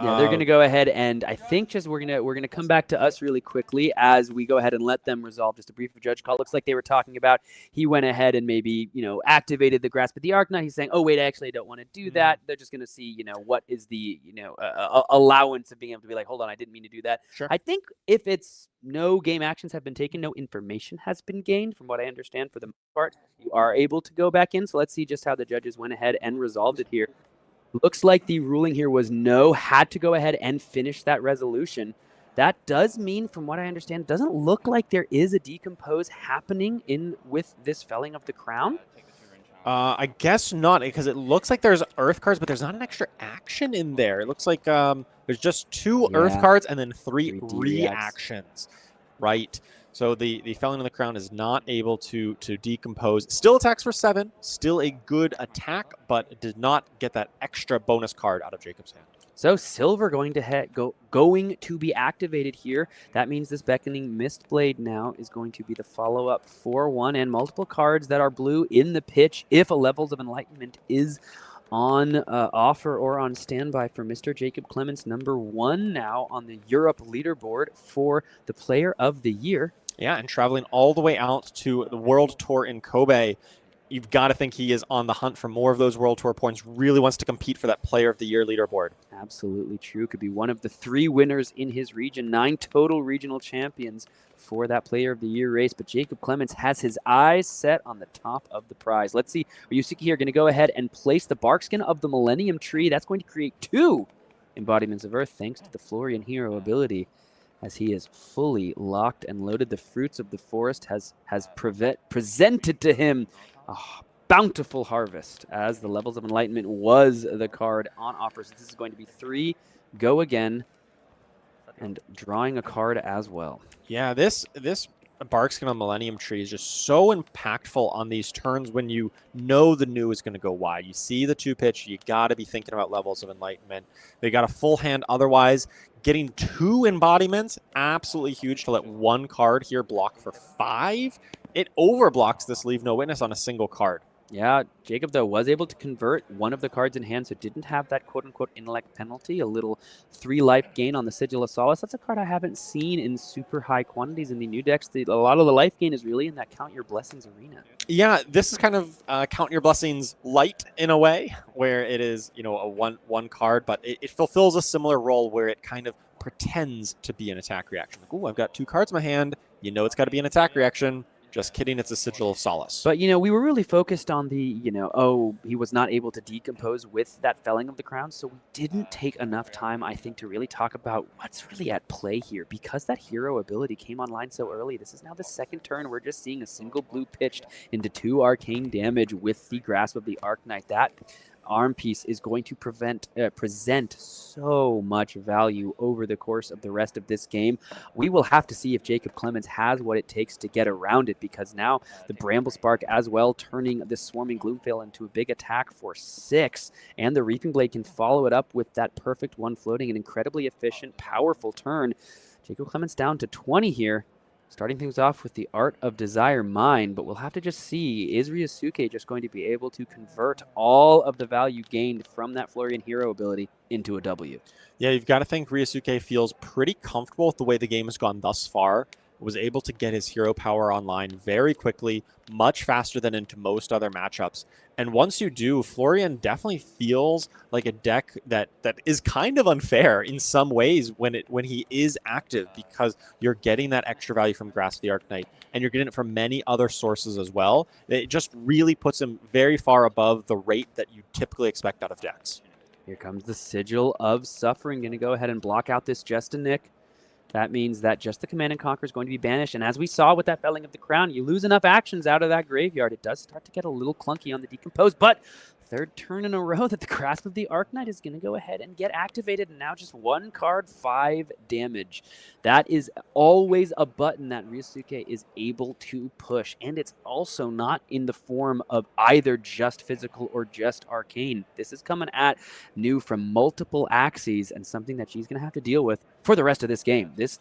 Yeah, they're going to go ahead, and I think just we're gonna come back to us really quickly as we go ahead and let them resolve just a brief judge call. Looks like they were talking about he went ahead and maybe activated the grasp of the Arakni. He's saying, oh wait, actually I don't want to do that. They're just going to see what is the allowance of being able to be like, hold on, I didn't mean to do that. Sure. I think if it's no game actions have been taken, no information has been gained, from what I understand for the most part, you are able to go back in. So let's see just how the judges went ahead and resolved it here. Looks like the ruling here was no, had to go ahead and finish that resolution. That does mean, from what I understand, it doesn't look like there is a decompose happening with this Felling of the Crown. I guess not, because it looks like there's Earth cards, but there's not an extra action in there. It looks like there's just 2 Earth cards and then 3 reactions, right? So the Felling of the Crown is not able to decompose. Still attacks for 7. Still a good attack, but did not get that extra bonus card out of Jacob's hand. So Silver going to be activated here. That means this Beckoning Mistblade now is going to be the follow-up for 1 and multiple cards that are blue in the pitch if a Levels of Enlightenment is on offer or on standby for Mr. Jacob Clements, number 1 now on the Europe leaderboard for the Player of the Year. Yeah, and traveling all the way out to the World Tour in Kobe. You've got to think he is on the hunt for more of those World Tour points, really wants to compete for that Player of the Year leaderboard. Absolutely true. Could be one of the 3 winners in his region, 9 total regional champions for that Player of the Year race. But Jacob Clements has his eyes set on the top of the prize. Let's see. Ryosuke here going to go ahead and place the Barkskin of the Millennium Tree. That's going to create 2 embodiments of Earth thanks to the Florian Hero ability, as he is fully locked and loaded. The Fruits of the Forest has presented to him a bountiful harvest, as the Levels of Enlightenment was the card on offer. So this is going to be 3 go again, and drawing a card as well. Yeah, this Barkskin on Millennium Tree is just so impactful on these turns when you know the new is going to go wide. You see the 2 pitch, you got to be thinking about Levels of Enlightenment. They got a full hand otherwise. Getting 2 embodiments, absolutely huge to let 1 card here block for 5. It overblocks this Leave No Witness on a single card. Yeah, Jacob, though, was able to convert one of the cards in hand, so didn't have that quote-unquote intellect penalty, a little 3 life gain on the Sigil of Solace. That's a card I haven't seen in super high quantities in the new decks. A lot of the life gain is really in that Count Your Blessings arena. Yeah, this is kind of Count Your Blessings light in a way, where it is, a one card, but it fulfills a similar role where it kind of pretends to be an attack reaction. Like, ooh, I've got 2 cards in my hand. It's got to be an attack reaction. Just kidding, it's a Sigil of Solace. But, we were really focused on the, he was not able to decompose with that Felling of the Crown, so we didn't take enough time, I think, to really talk about what's really at play here. Because that hero ability came online so early, this is now the 2nd turn. We're just seeing a single blue pitched into 2 arcane damage with the Grasp of the Arknight. That arm piece is going to present so much value over the course of the rest of this game. We will have to see if Jacob Clements has what it takes to get around it, because now the Bramble Spark as well, turning the Swarming Gloomveil into a big attack for 6, and the Reaping Blade can follow it up with that perfect 1 floating, an incredibly efficient, powerful turn. Jacob Clements down to 20 here. Starting things off with the Art of Desire Mine, but we'll have to just see, is Ryosuke just going to be able to convert all of the value gained from that Florian Hero ability into a W? Yeah, you've got to think Ryosuke feels pretty comfortable with the way the game has gone thus far. Was able to get his hero power online very quickly, much faster than into most other matchups. And once you do, Florian definitely feels like a deck that is kind of unfair in some ways when he is active, because you're getting that extra value from Grasp of the Arknight, and you're getting it from many other sources as well. It just really puts him very far above the rate that you typically expect out of decks. Here comes the Sigil of Suffering. Going to go ahead and block out this Just a Nick. that means that just the Command and Conquer is going to be banished. And as we saw with that Felling of the Crown, you lose enough actions out of that graveyard. It does start to get a little clunky on the Decompose, but third turn in a row that the Grasp of the Arknight is going to go ahead and get activated, and now just one card, 5 damage. That is always a button that Ryosuke is able to push, and it's also not in the form of either just physical or just arcane. This is coming at New from multiple axes, and something that she's going to have to deal with for the rest of this game. This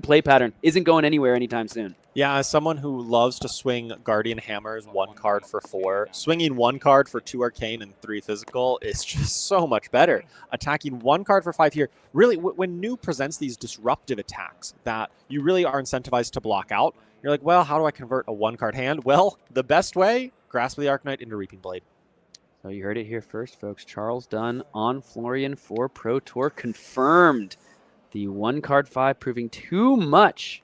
play pattern isn't going anywhere anytime soon. Yeah, as someone who loves to swing Guardian Hammers 1 card for 4, swinging 1 card for 2 arcane and 3 physical is just so much better. Attacking 1 card for 5 here, really, when New presents these disruptive attacks that you really are incentivized to block out, you're like, well, how do I convert a 1-card hand? Well, the best way, Grasp of the Arknight into Reaping Blade. So you heard it here first, folks. Charles Dunn on Florian for Pro Tour confirmed. The 1-card 5 proving too much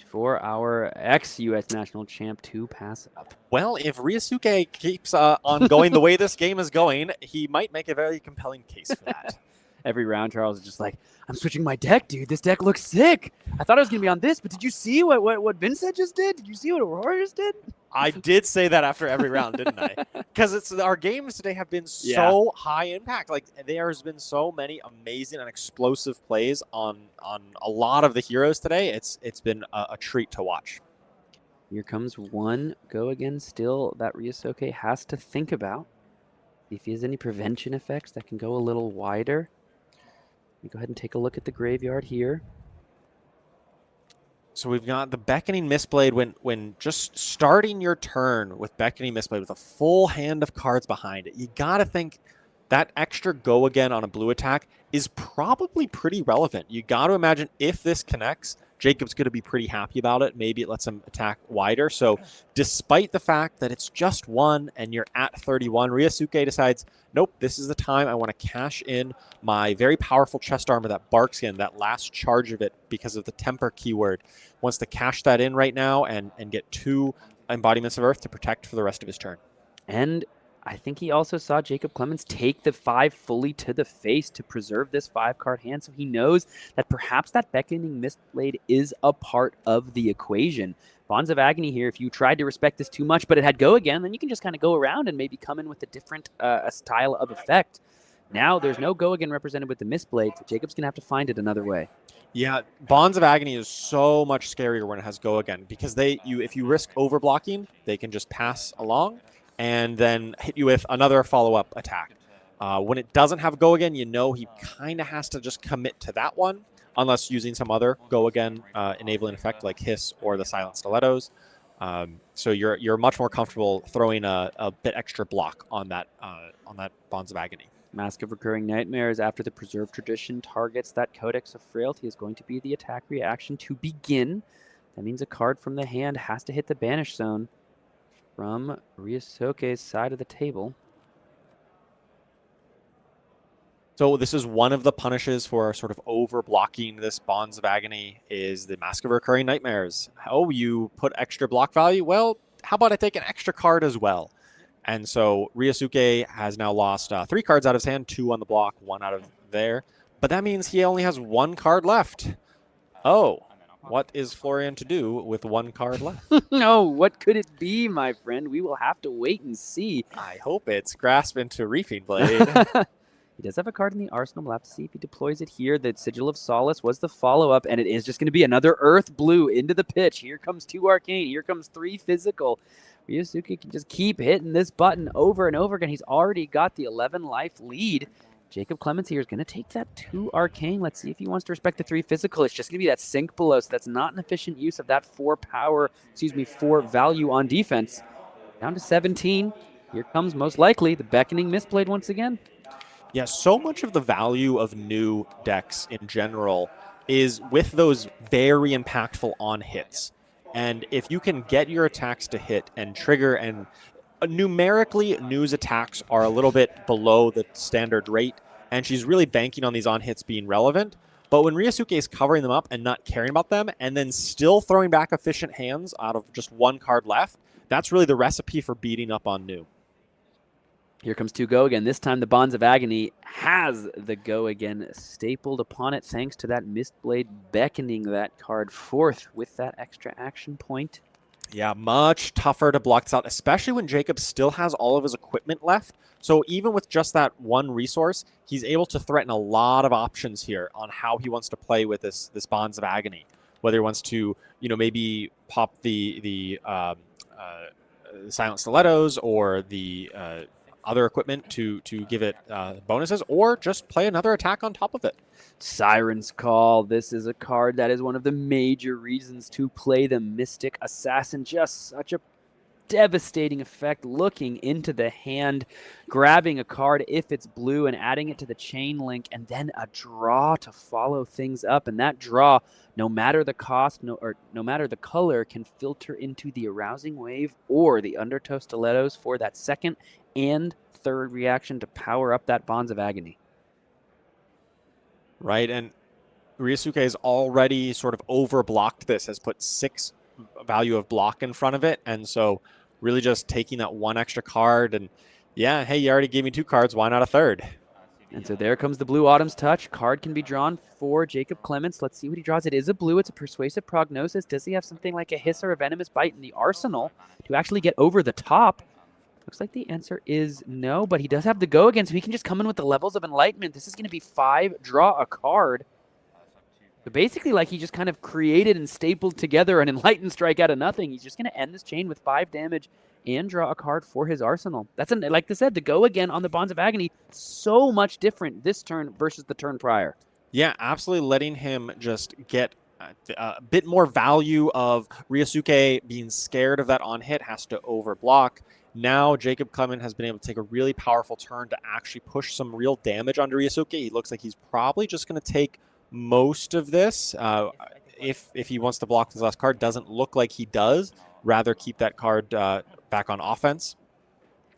for our ex-U.S. national champ to pass up. Well, if Ryosuke keeps on going the way this game is going, he might make a very compelling case for that. Every round, Charles is just like, I'm switching my deck, dude. This deck looks sick. I thought I was going to be on this, but did you see what Vynnset just did? Did you see what Aurora just did? I did say that after every round, didn't I? Because our games today have been so high impact. Like, there has been so many amazing and explosive plays on a lot of the heroes today. It's been a treat to watch. Here comes one go again still that Ryosuke has to think about. If he has any prevention effects that can go a little wider. Let me go ahead and take a look at the graveyard here. So we've got the Beckoning Mistblade when just starting your turn with Beckoning Mistblade with a full hand of cards behind it. You got to think that extra go again on a blue attack is probably pretty relevant. You got to imagine if this connects, Jacob's going to be pretty happy about it. Maybe it lets him attack wider. So despite the fact that it's just 1 and you're at 31, Ryosuke decides, nope, this is the time I want to cash in my very powerful chest armor, that Barkskin, that last charge of it because of the temper keyword. Wants to cash that in right now and get 2 embodiments of Earth to protect for the rest of his turn. And I think he also saw Jacob Clements take the 5 fully to the face to preserve this 5-card hand, so he knows that perhaps that Beckoning Mistblade is a part of the equation. Bonds of Agony here, if you tried to respect this too much, but it had go again, then you can just kind of go around and maybe come in with a different style of effect. Now there's no go again represented with the Mistblade, so Jacob's going to have to find it another way. Yeah, Bonds of Agony is so much scarier when it has go again, because if you risk overblocking, they can just pass along and then hit you with another follow-up attack. When it doesn't have go again, you know he kind of has to just commit to that one, unless using some other go again enabling effect like Hiss or the Silent Stilettos. So you're much more comfortable throwing a bit extra block on that Bonds of Agony. Mask of Recurring Nightmares, after the Preserved Tradition targets that Codex of Frailty, is going to be the attack reaction to begin. That means a card from the hand has to hit the Banish Zone from Ryosuke's side of the table. So this is one of the punishes for sort of over-blocking this Bonds of Agony is the Mask of Recurring Nightmares. Oh, you put extra block value? Well, how about I take an extra card as well? And so Ryosuke has now lost 3 cards out of his hand, 2 on the block, 1 out of there. But that means he only has 1 card left. Oh, what is Florian to do with 1 card left? No, what could it be, my friend? We will have to wait and see. I hope it's Grasp into Reaping Blade. He does have a card in the arsenal. We'll have to see if he deploys it here. The Sigil of Solace was the follow-up, and it is just going to be another Earth Blue into the pitch. Here comes 2 Arcane. Here comes 3 Physical. Ryosuke can just keep hitting this button over and over again. He's already got the 11-life lead. Jacob Clements here is going to take that 2 Arcane. Let's see if he wants to respect the 3 Physical. It's just going to be that Sink below, so that's not an efficient use of that 4 value on defense. Down to 17. Here comes, most likely, the Beckoning Mistblade once again. Yeah, so much of the value of new decks in general is with those very impactful on hits. And if you can get your attacks to hit and trigger, and numerically, New's attacks are a little bit below the standard rate, and she's really banking on these on hits being relevant. But when Ryosuke is covering them up and not caring about them, and then still throwing back efficient hands out of just 1 card left, that's really the recipe for beating up on New. Here comes two go again. This time the Bonds of Agony has the go again stapled upon it thanks to that Mistblade beckoning that card forth with that extra action point. Yeah, much tougher to block this out, especially when Jacob still has all of his equipment left. So even with just that one resource, he's able to threaten a lot of options here on how he wants to play with this Bonds of Agony. Whether he wants to, maybe pop the Silent Stilettos or the other equipment to give it bonuses, or just play another attack on top of it. Siren's Call. This is a card that is one of the major reasons to play the Mystic Assassin. Just such a devastating effect, looking into the hand, grabbing a card if it's blue and adding it to the chain link, and then a draw to follow things up. And that draw, no matter the cost, no matter the color, can filter into the Arousing Wave or the Undertow Stilettos for that second and third reaction to power up that Bonds of Agony. Right, and Ryosuke has already sort of overblocked this, has put 6 value of block in front of it, and so really just taking that one extra card, and yeah, hey, you already gave me 2 cards, why not a third? And so there comes the Blue Autumn's Touch. Card can be drawn for Jacob Clements. Let's see what he draws. It is a blue. It's a Persuasive Prognosis. Does he have something like a Hiss or a Venomous Bite in the arsenal to actually get over the top? Looks like the answer is no, but he does have the go again, so he can just come in with the levels of Enlightenment. This is going to be 5, draw a card. So basically, like, he just kind of created and stapled together an Enlightened Strike out of nothing. He's just going to end this chain with 5 damage and draw a card for his arsenal. That's, like I said, the go again on the Bonds of Agony, so much different this turn versus the turn prior. Yeah, absolutely letting him just get a bit more value of Ryosuke being scared of that on hit, has to overblock. Now Jacob Clement has been able to take a really powerful turn to actually push some real damage onto Ryosuke. He looks like he's probably just going to take most of this. If he wants to block this last card, doesn't look like he does. Rather keep that card back on offense.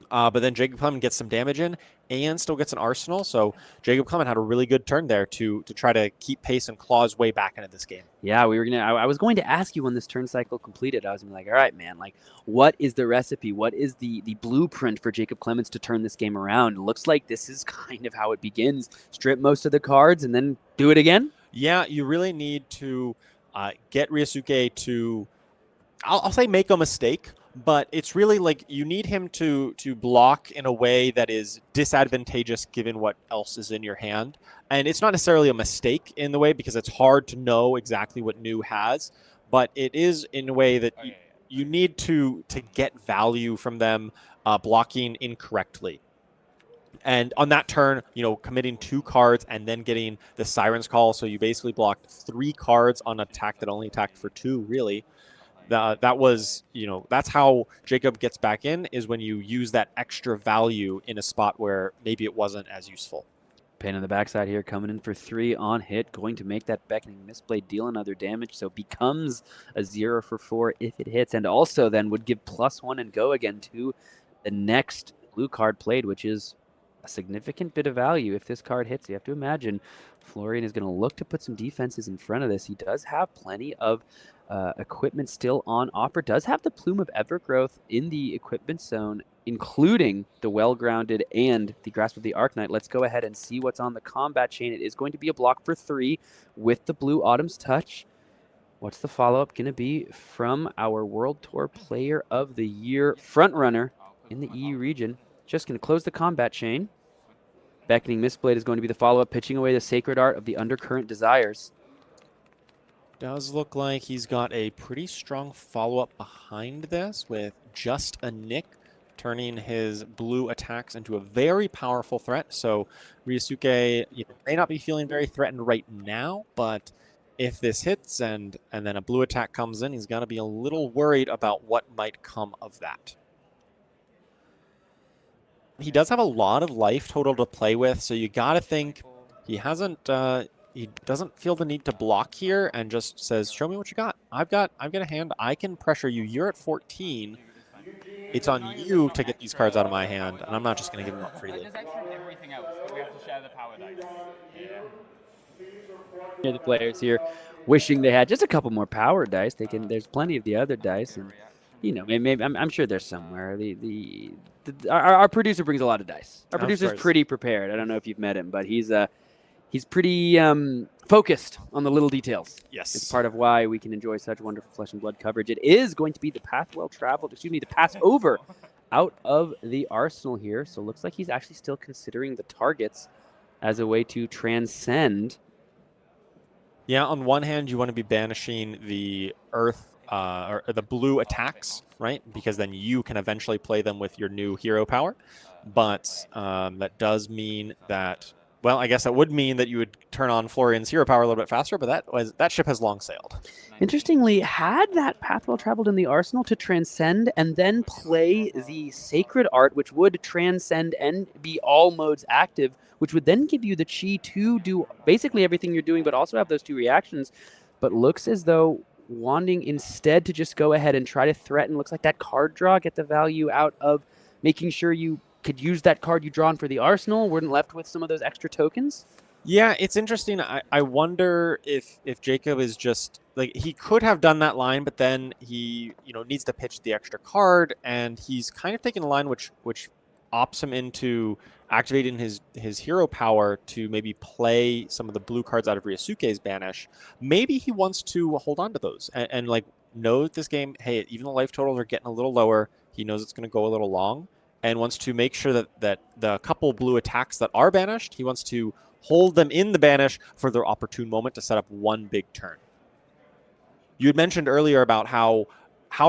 But then Jacob Clement gets some damage in and still gets an arsenal. So Jacob Clement had a really good turn there to try to keep pace and claw his way back into this game. Yeah, I was going to ask you when this turn cycle completed. I was gonna be like, all right, man, like, what is the recipe? What is the blueprint for Jacob Clements to turn this game around? It looks like this is kind of how it begins. Strip most of the cards and then do it again? Yeah, you really need to get Ryosuke to, I'll say make a mistake, but it's really like you need him to block in a way that is disadvantageous given what else is in your hand. And it's not necessarily a mistake in the way, because it's hard to know exactly what New has, but it is in a way that you need to get value from them blocking incorrectly. And on that turn, committing 2 cards and then getting the Siren's Call. So you basically blocked 3 cards on an attack that only attacked for 2, really. That was, that's how Jacob gets back in, is when you use that extra value in a spot where maybe it wasn't as useful. Pain on the backside here, coming in for 3 on hit, going to make that Beckoning Mistblade deal another damage, so becomes a 0 for 4 if it hits, and also then would give +1 and go again to the next blue card played, which is a significant bit of value if this card hits. You have to imagine Florian is going to look to put some defenses in front of this. He does have plenty of equipment still on offer, does have the Plume of Evergrowth in the equipment zone, including the Well-Grounded and the Grasp of the Arknight. Let's go ahead and see what's on the combat chain. It is going to be a block for 3 with the Blue Autumn's Touch. What's the follow-up going to be from our World Tour Player of the Year frontrunner in the EU region? Just going to close the combat chain. Beckoning Mistblade is going to be the follow-up, pitching away the Sacred Art of the Undercurrent Desires. Does look like he's got a pretty strong follow-up behind this, with just a nick, turning his blue attacks into a very powerful threat. So Ryosuke may not be feeling very threatened right now, but if this hits and then a blue attack comes in, he's got to be a little worried about what might come of that. He does have a lot of life total to play with, so you got to think he hasn't... he doesn't feel the need to block here and just says, show me what you got. I've got a hand. I can pressure you. You're at 14. It's on you to get these cards out of my hand, and I'm not just going to give them up freely. There's actually everything else, but we have to share the power dice. Yeah, the players here wishing they had just a couple more power dice. There's plenty of the other dice. And You know, maybe I'm sure there's somewhere. Our producer brings a lot of dice. Our Of producer's course. pretty prepared. I don't know if you've met him, but he's pretty focused on the little details. Yes. It's part of why we can enjoy such wonderful Flesh and Blood coverage. It is going to be the path well traveled. Excuse me, the pass over out of the arsenal here. So it looks like he's actually still considering the targets as a way to transcend. Yeah, on one hand, you want to be banishing the earth or the blue attacks, right? Because then you can eventually play them with your new hero power. But that does mean that, well, I guess that would mean that you would turn on Florian's hero power a little bit faster, but that ship has long sailed. Interestingly, had that path well traveled in the arsenal to transcend and then play the sacred art, which would transcend and be all modes active, which would then give you the chi to do basically everything you're doing, but also have those 2 reactions. But looks as though wanting instead to just go ahead and try to threaten, looks like that card draw, get the value out of making sure you could use that card you drawn for the arsenal, weren't left with some of those extra tokens. Yeah, it's interesting. I wonder if Jacob is just like, he could have done that line, but then he needs to pitch the extra card, and he's kind of taking a line which opts him into activating his hero power to maybe play some of the blue cards out of Ryosuke's banish. Maybe he wants to hold on to those and like know that this game, hey, even the life totals are getting a little lower. He knows it's going to go a little long, and wants to make sure that the couple blue attacks that are banished, he wants to hold them in the banish for their opportune moment to set up one big turn. You had mentioned earlier about how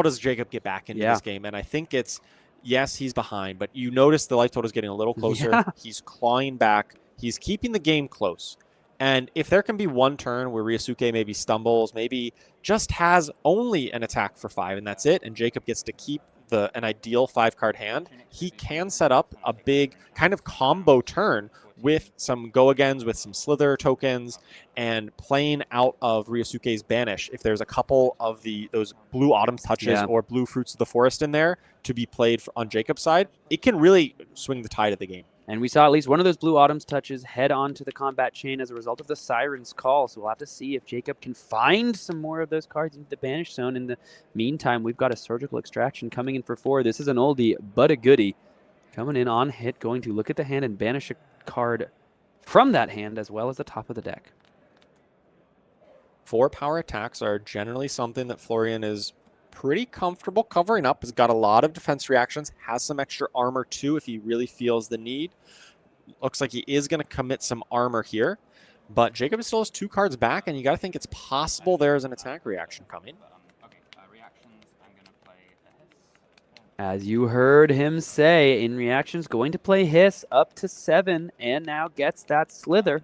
does Jacob get back into this game, and I think it's, yes, he's behind, but you notice the life total is getting a little closer. Yeah. He's clawing back. He's keeping the game close. And if there can be one turn where Ryosuke maybe stumbles, maybe just has only an attack for 5 and that's it, and Jacob gets to keep an ideal 5-card hand, he can set up a big kind of combo turn with some go-agains, with some slither tokens, and playing out of Ryosuke's banish. If there's a couple of those blue autumn touches or blue fruits of the forest in there to be played on Jacob's side, it can really swing the tide of the game. And we saw at least one of those blue autumns touches head onto the combat chain as a result of the Siren's Call. So we'll have to see if Jacob can find some more of those cards into the banish zone. In the meantime, we've got a surgical extraction coming in for 4. This is an oldie, but a goodie. Coming in on hit, going to look at the hand and banish a card from that hand as well as the top of the deck. 4 power attacks are generally something that Florian is pretty comfortable covering up. Has got a lot of defense reactions, has some extra armor too if he really feels the need. Looks like he is going to commit some armor here, but Jacob still has 2 cards back, and you got to think it's possible there's an attack reaction coming. As you heard him say, in reactions, going to play Hiss up to 7, and now gets that Slither.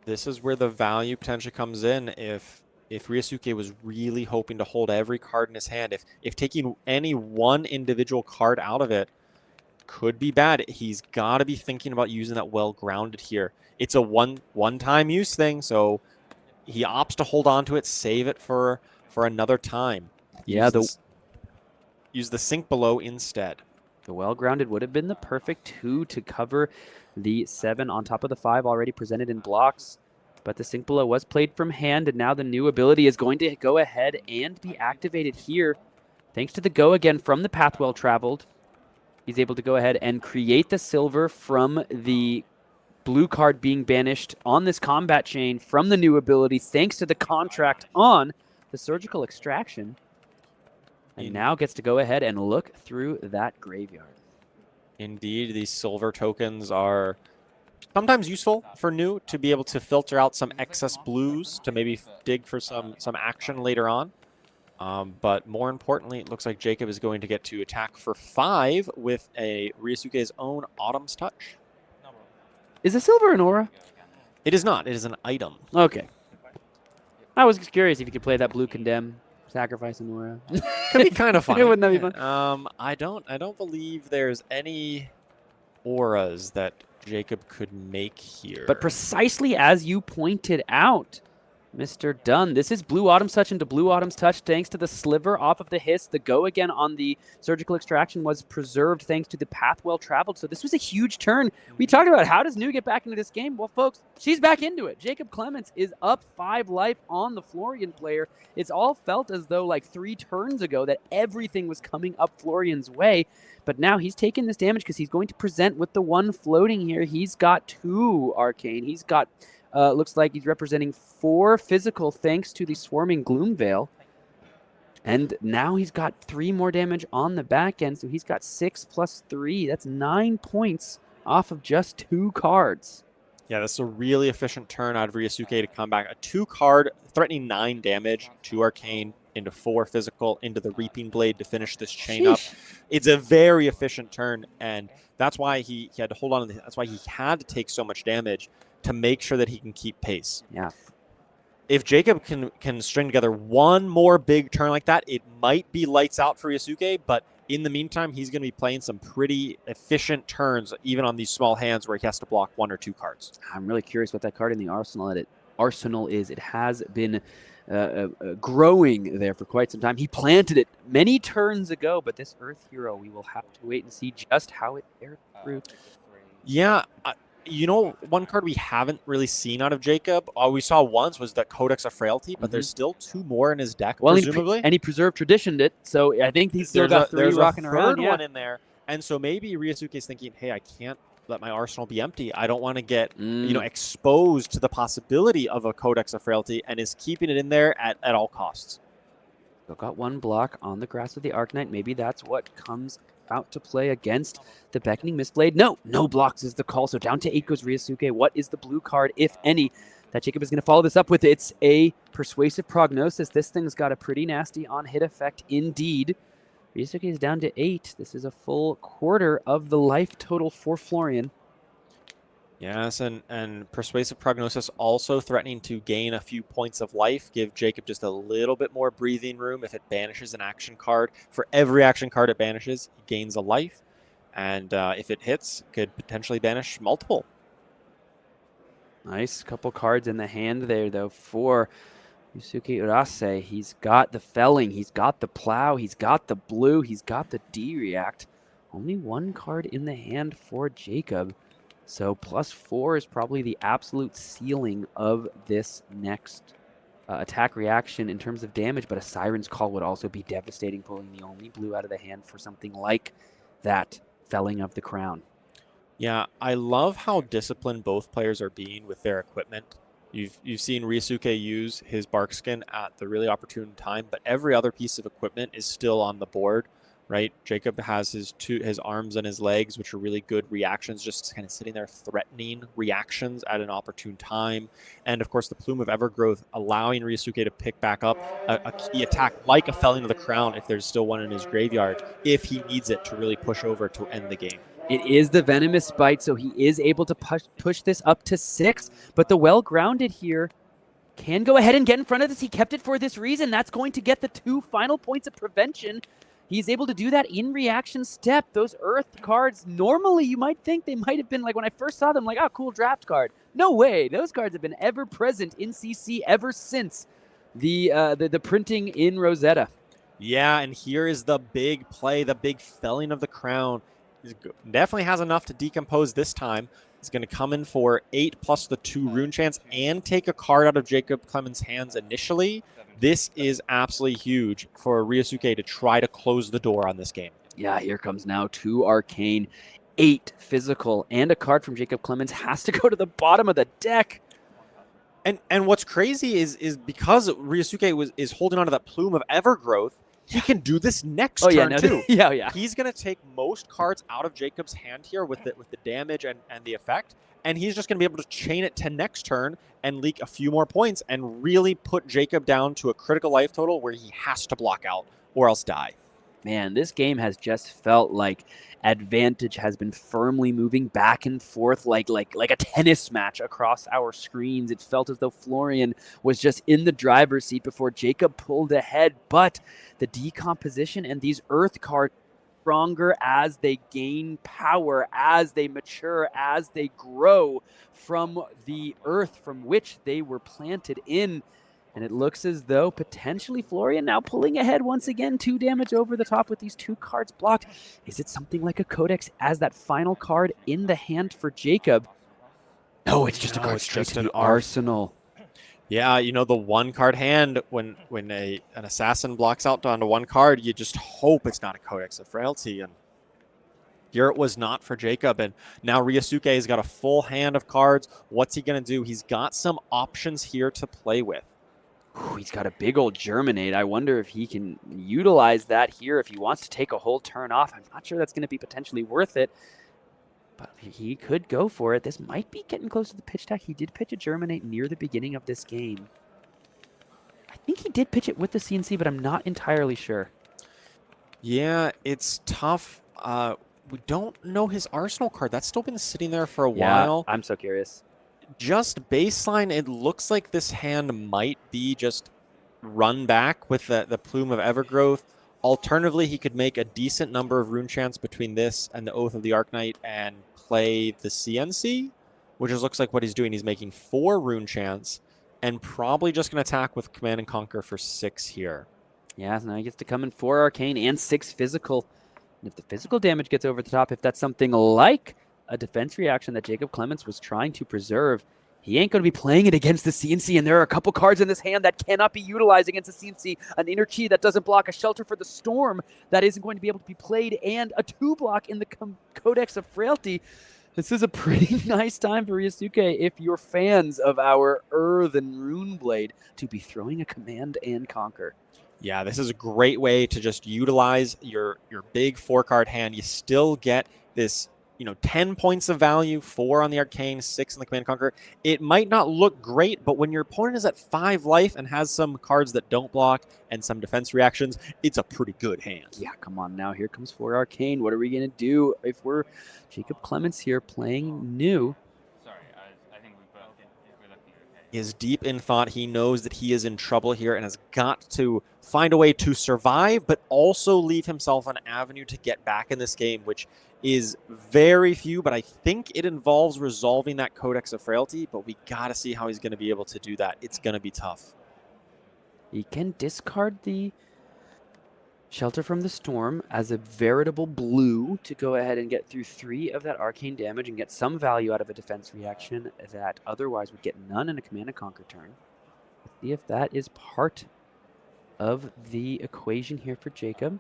This is where the value potentially comes in. If Ryosuke was really hoping to hold every card in his hand, if taking any one individual card out of it could be bad, he's got to be thinking about using that well-grounded here. It's a one-time use thing, so he opts to hold on to it, save it for another time. Yeah, use the sink below instead. The well-grounded would have been the perfect 2 to cover the 7 on top of the 5 already presented in blocks. But the sink below was played from hand, and now the new ability is going to go ahead and be activated here. Thanks to the go again from the path well traveled, he's able to go ahead and create the silver from the blue card being banished on this combat chain from the new ability, thanks to the contract on the surgical extraction. And now gets to go ahead and look through that graveyard. Indeed, these silver tokens are sometimes useful for new to be able to filter out some excess blues to maybe dig for some action later on. But more importantly, it looks like Jacob is going to get to attack for 5 with a Ryosuke's own Autumn's Touch. Is the silver an aura? It is not. It is an item. Okay. I was just curious if you could play that blue condemn, sacrifice an aura. Could be kind of fun. Wouldn't that be fun? I don't believe there's any auras that Jacob could make here. But precisely as you pointed out, Mr. Dunn. This is Blue Autumn's Touch into Blue Autumn's Touch thanks to the sliver off of the hiss. The go again on the surgical extraction was preserved thanks to the path well traveled. So this was a huge turn. We talked about how does Nu get back into this game? Well, folks, she's back into it. Jacob Clements is up 5 life on the Florian player. It's all felt as though like 3 turns ago that everything was coming up Florian's way. But now he's taking this damage because he's going to present with the 1 floating here. He's got 2 arcane. He's got... looks like he's representing 4 physical thanks to the Swarming Gloom Veil. And now he's got 3 more damage on the back end, so he's got 6 plus 3. That's 9 points off of just 2 cards. Yeah, this is a really efficient turn out of Ryosuke to come back. A 2-card, threatening 9 damage, 2 arcane, into 4 physical, into the Reaping Blade to finish this chain up. It's a very efficient turn, and that's why he had to hold on. That's why he had to take so much damage to make sure that he can keep pace. Yeah. If Jacob can string together one more big turn like that, it might be lights out for Ryosuke, but in the meantime, he's going to be playing some pretty efficient turns, even on these small hands where he has to block 1 or 2 cards. I'm really curious what that card in the arsenal is. It has been growing there for quite some time. He planted it many turns ago, but this Earth Hero, we will have to wait and see just how it bears fruit. Yeah, you know, one card we haven't really seen out of Jacob, all we saw once was the Codex of Frailty, but there's still 2 more in his deck, presumably. And he preserved traditioned it, so I think he's still got 3 rocking around. There's a third one in there, and so maybe Ryosuke's thinking, hey, I can't let my arsenal be empty. I don't want to get exposed to the possibility of a Codex of Frailty, and is keeping it in there at all costs. So got 1 block on the Grasp of the Arknight. Maybe that's what comes out to play against the Beckoning Mistblade. No blocks is the call. So down to 8 goes Ryosuke. What is the blue card, if any, that Jacob is going to follow this up with? It's a Persuasive Prognosis. This thing's got a pretty nasty on-hit effect indeed. Ryosuke is down to 8. This is a full quarter of the life total for Florian. Yes, and Persuasive Prognosis also threatening to gain a few points of life, give Jacob just a little bit more breathing room if it banishes an action card. For every action card it banishes, he gains a life, and if it hits, could potentially banish multiple. Nice couple cards in the hand there, though, for Ryosuke Urase. He's got the Felling, he's got the Plow, he's got the Blue, he's got the D-React. Only 1 card in the hand for Jacob. So +4 is probably the absolute ceiling of this next attack reaction in terms of damage, but a Siren's Call would also be devastating, pulling the only blue out of the hand for something like that Felling of the Crown. Yeah, I love how disciplined both players are being with their equipment. You've seen Ryosuke use his Barkskin at the really opportune time, but every other piece of equipment is still on the board. Right, Jacob has his arms and his legs, which are really good reactions, just kind of sitting there threatening reactions at an opportune time. And of course, the Plume of Evergrowth allowing Ryosuke to pick back up a key attack like a Felling of the Crown if there's still one in his graveyard, if he needs it to really push over to end the game. It is the Venomous Bite, so he is able to push this up to 6, but the Well-Grounded here can go ahead and get in front of this. He kept it for this reason. That's going to get the 2 final points of prevention. He's able to do that in reaction step. Those Earth cards, normally you might think they might have been, like when I first saw them, like, oh, cool draft card. No way. Those cards have been ever present in CC ever since the printing in Rosetta. Yeah, and here is the big play, the big Felling of the Crown. He definitely has enough to decompose this time. He's going to come in for 8 plus the 2 rune chance and take a card out of Jacob Clements' hands initially. This is absolutely huge for Ryosuke to try to close the door on this game. Yeah, here comes now 2 arcane, 8 physical, and a card from Jacob Clements has to go to the bottom of the deck. And what's crazy is because Ryosuke is holding on to that Plume of Evergrowth, he can do this next turn too. Yeah. He's going to take most cards out of Jacob's hand here with the damage and the effect, and he's just going to be able to chain it to next turn and leak a few more points and really put Jacob down to a critical life total where he has to block out or else die. Man, this game has just felt like advantage has been firmly moving back and forth like a tennis match across our screens. It felt as though Florian was just in the driver's seat before Jacob pulled ahead, but the decomposition and these Earth cards stronger as they gain power, as they mature, as they grow from the earth from which they were planted in. And it looks as though potentially Florian now pulling ahead once again. 2 damage over the top with these 2 cards blocked. Is it something like a Codex as that final card in the hand for Jacob? No, it's just a card straight to the arsenal. Yeah, you know, the 1-card hand, when an assassin blocks out onto 1 card, you just hope it's not a Codex of Frailty. And here it was not for Jacob. And now Ryosuke has got a full hand of cards. What's he going to do? He's got some options here to play with. Ooh, he's got a big old Germinate. I wonder if he can utilize that here if he wants to take a whole turn off. I'm not sure that's going to be potentially worth it. But he could go for it. This might be getting close to the pitch deck. He did pitch a Germinate near the beginning of this game. I think he did pitch it with the CNC, but I'm not entirely sure. Yeah, it's tough. We don't know his Arsenal card. That's still been sitting there for a while. I'm so curious. Just baseline, it looks like this hand might be just run back with the Plume of Evergrowth. Alternatively, he could make a decent number of rune chants between this and the Oath of the Arknight and play the CNC, which looks like what he's doing. He's making 4 rune chants and probably just going to attack with Command and Conquer for 6 here. Yeah, so now he gets to come in 4 arcane and 6 physical. And if the physical damage gets over the top, if that's something like a defense reaction that Jacob Clements was trying to preserve, he ain't going to be playing it against the CNC, and there are a couple cards in this hand that cannot be utilized against the CNC. An Inner Chi that doesn't block, a Shelter for the Storm that isn't going to be able to be played, and a 2-block in the Codex of Frailty. This is a pretty nice time for Ryosuke if you're fans of our Earthen Runeblade to be throwing a Command and Conquer. Yeah, this is a great way to just utilize your big 4-card hand. You still get this, 10 points of value, 4 on the Arcane, 6 on the Command Conquer. It might not look great, but when your opponent is at 5 life and has some cards that don't block and some defense reactions, it's a pretty good hand. Yeah, come on now. Here comes 4 Arcane. What are we going to do if we're Jacob Clements here playing new? Sorry, I think we're looking okay. He is deep in thought. He knows that he is in trouble here and has got to find a way to survive, but also leave himself an avenue to get back in this game, which is very few, but I think it involves resolving that Codex of Frailty, but we got to see how he's going to be able to do that. It's going to be tough. He can discard the Shelter from the Storm as a veritable blue to go ahead and get through 3 of that arcane damage and get some value out of a defense reaction that otherwise would get none in a Command and Conquer turn. Let's see if that is part of the equation here for Jacob.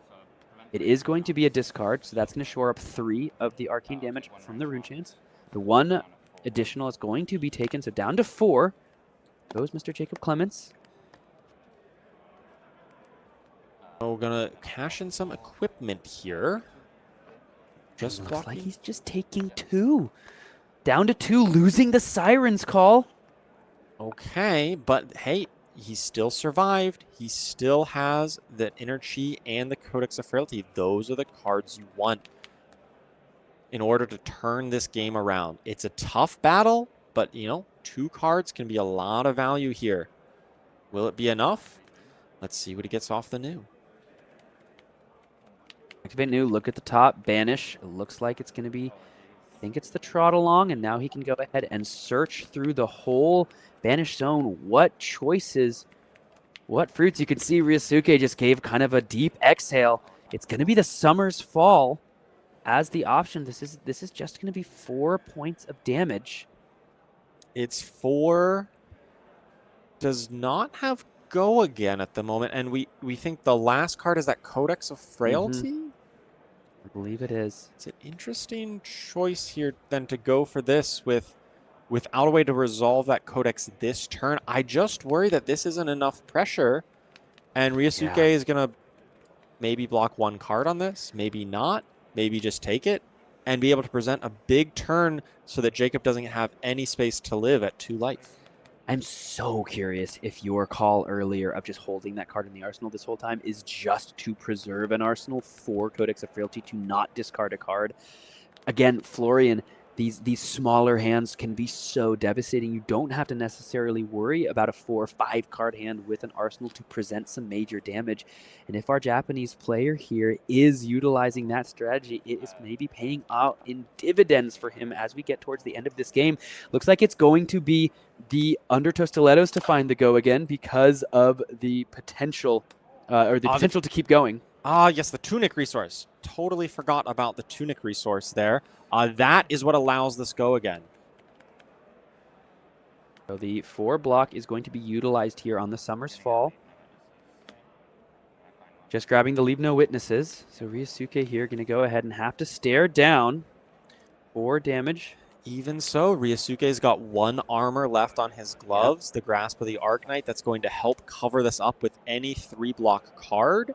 It is going to be a discard, so that's going to shore up 3 of the arcane damage from the rune chants. The 1 additional is going to be taken, so down to 4 goes Mr. Jacob Clements. We're going to cash in some equipment here. Just looks like he's just taking 2. Down to 2, losing the Siren's Call. Okay, but hey, he still survived. He still has the Inner Chi and the Codex of Frailty. Those are the cards you want in order to turn this game around. It's a tough battle, but 2 cards can be a lot of value here. Will it be enough? Let's see what he gets off the new. Activate new, look at the top, banish. It looks like it's going to be, I think it's the Trot Along, and now he can go ahead and search through the whole banish zone. What choices, what fruits? You can see Ryosuke just gave kind of a deep exhale. It's going to be the Summer's Fall as the option. This is just going to be 4 points of damage. It's 4. Does not have go again at the moment, and we think the last card is that Codex of Frailty. I believe it is. It's an interesting choice here then to go for this without a way to resolve that Codex this turn. I just worry that this isn't enough pressure, and Ryosuke is going to maybe block 1 card on this, maybe not, maybe just take it, and be able to present a big turn so that Jacob doesn't have any space to live at 2 life. I'm so curious if your call earlier of just holding that card in the arsenal this whole time is just to preserve an arsenal for Codex of Frailty, to not discard a card. Again, Florian, these smaller hands can be so devastating. You don't have to necessarily worry about a 4 or 5 card hand with an arsenal to present some major damage. And if our Japanese player here is utilizing that strategy, it is maybe paying out in dividends for him as we get towards the end of this game. Looks like it's going to be the Undertow Stilettos to find the go again because of the potential potential to keep going. Yes, the Tunic resource. Totally forgot about the Tunic resource there. That is what allows this go again. So the 4 block is going to be utilized here on the Summer's Fall. Just grabbing the Leave No Witnesses. So Ryosuke here going to go ahead and have to stare down 4 damage. Even so, Ryosuke's got 1 armor left on his gloves. Yep. The Grasp of the Arknight that's going to help cover this up with any 3-block card,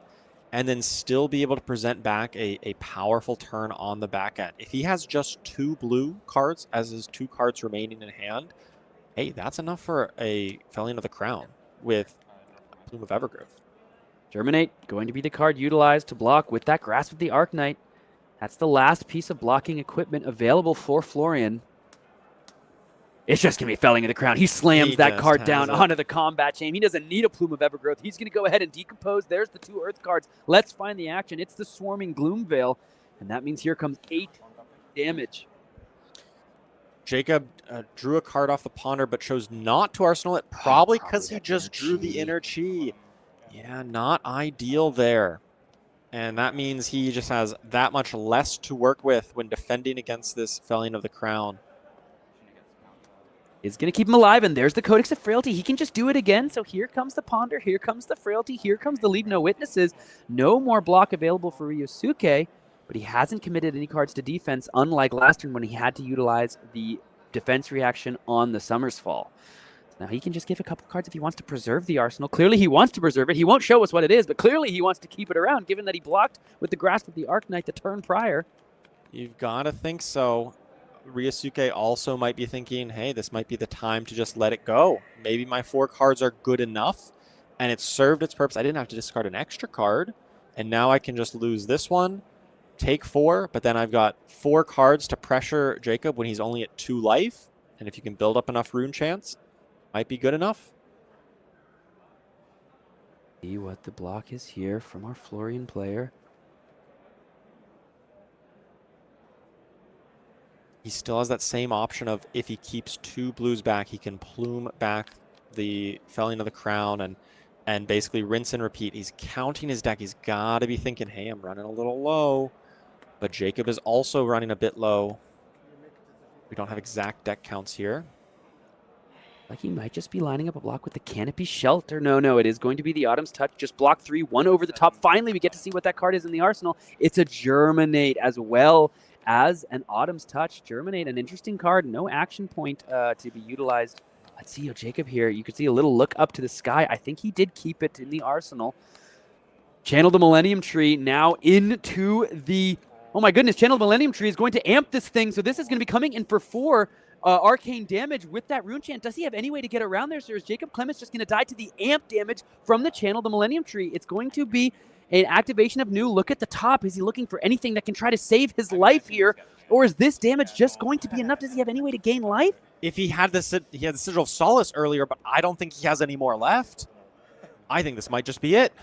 and then still be able to present back a powerful turn on the back end. If he has just 2 blue cards as his 2 cards remaining in hand, hey, that's enough for a Felling of the Crown with Plume of Evergrowth. Germinate, going to be the card utilized to block with that Grasp of the Arknight. That's the last piece of blocking equipment available for Florian. It's just going to be Felling of the Crown. He slams that card down onto the combat chain. He doesn't need a Plume of Evergrowth. He's going to go ahead and decompose. There's the 2 Earth cards. Let's find the action. It's the Swarming Gloom Veil. And that means here comes 8 damage. Jacob drew a card off the Ponder, but chose not to arsenal it, probably because he just drew the Inner Chi. Yeah, not ideal there. And that means he just has that much less to work with when defending against this Felling of the Crown. Is going to keep him alive, and there's the Codex of Frailty. He can just do it again. So here comes the Ponder, here comes the Frailty, here comes the Leave No Witnesses. No more block available for Ryosuke, but he hasn't committed any cards to defense, unlike last turn when he had to utilize the defense reaction on the Summer's Fall. Now he can just give a couple cards if he wants to preserve the arsenal. Clearly he wants to preserve it. He won't show us what it is, but clearly he wants to keep it around, given that he blocked with the Grasp of the Arknight the turn prior. You've got to think so. Ryosuke also might be thinking, hey, this might be the time to just let it go. Maybe my 4 cards are good enough, and it's served its purpose. I didn't have to discard an extra card, and now I can just lose this one, take 4, but then I've got 4 cards to pressure Jacob when he's only at 2 life, and if you can build up enough rune chance, might be good enough. See what the block is here from our Florian player. He still has that same option of if he keeps 2 blues back, he can plume back the Felling of the Crown and basically rinse and repeat. He's counting his deck. He's got to be thinking, hey, I'm running a little low. But Jacob is also running a bit low. We don't have exact deck counts here. Like he might just be lining up a block with the Canopy Shelter. No, it is going to be the Autumn's Touch. Just block 3, 1 over the top. Finally, we get to see what that card is in the arsenal. It's a Germinate as well as an Autumn's Touch. Germinate, an interesting card. No action point to be utilized. Let's see, Jacob here. You can see a little look up to the sky. I think he did keep it in the arsenal. Channel the Millennium Tree now into the... Oh my goodness, Channel the Millennium Tree is going to amp this thing. So this is going to be coming in for 4 arcane damage with that rune chant. Does he have any way to get around there? So is Jacob Clements just going to die to the amp damage from the Channel the Millennium Tree? It's going to be an activation of new. Look at the top. Is he looking for anything that can try to save his life here? Or is this damage just going to be enough? Does he have any way to gain life? If he had this, he had the Sigil of Solace earlier, but I don't think he has any more left. I think this might just be it.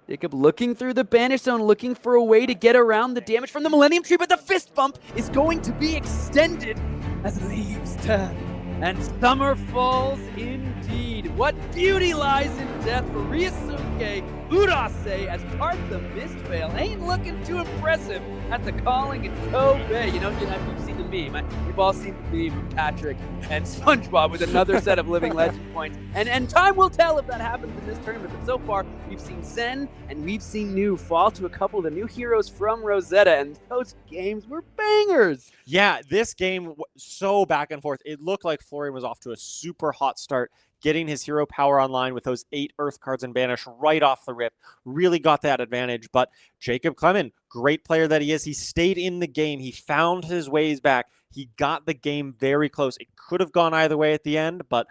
Jacob looking through the Banish Zone, looking for a way to get around the damage from the Millennium Tree, but the Fist Bump is going to be extended as leaves turn and summer falls indeed. What beauty lies in death for Ryosuke Urase as part of the Mistveil. Ain't looking too impressive at the calling in Kobe. You know, you've seen the meme. We've all seen the meme of Patrick and SpongeBob with another set of Living Legend points. And time will tell if that happens in this tournament. But so far, we've seen Zen and we've seen New fall to a couple of the new heroes from Rosetta, and those games were bangers. Yeah, this game so back and forth. It looked like Florian was off to a super hot start, getting his hero power online with those 8 Earth cards and Banish right off the rip. Really got that advantage. But Jacob Clement, great player that he is, he stayed in the game. He found his ways back. He got the game very close. It could have gone either way at the end, but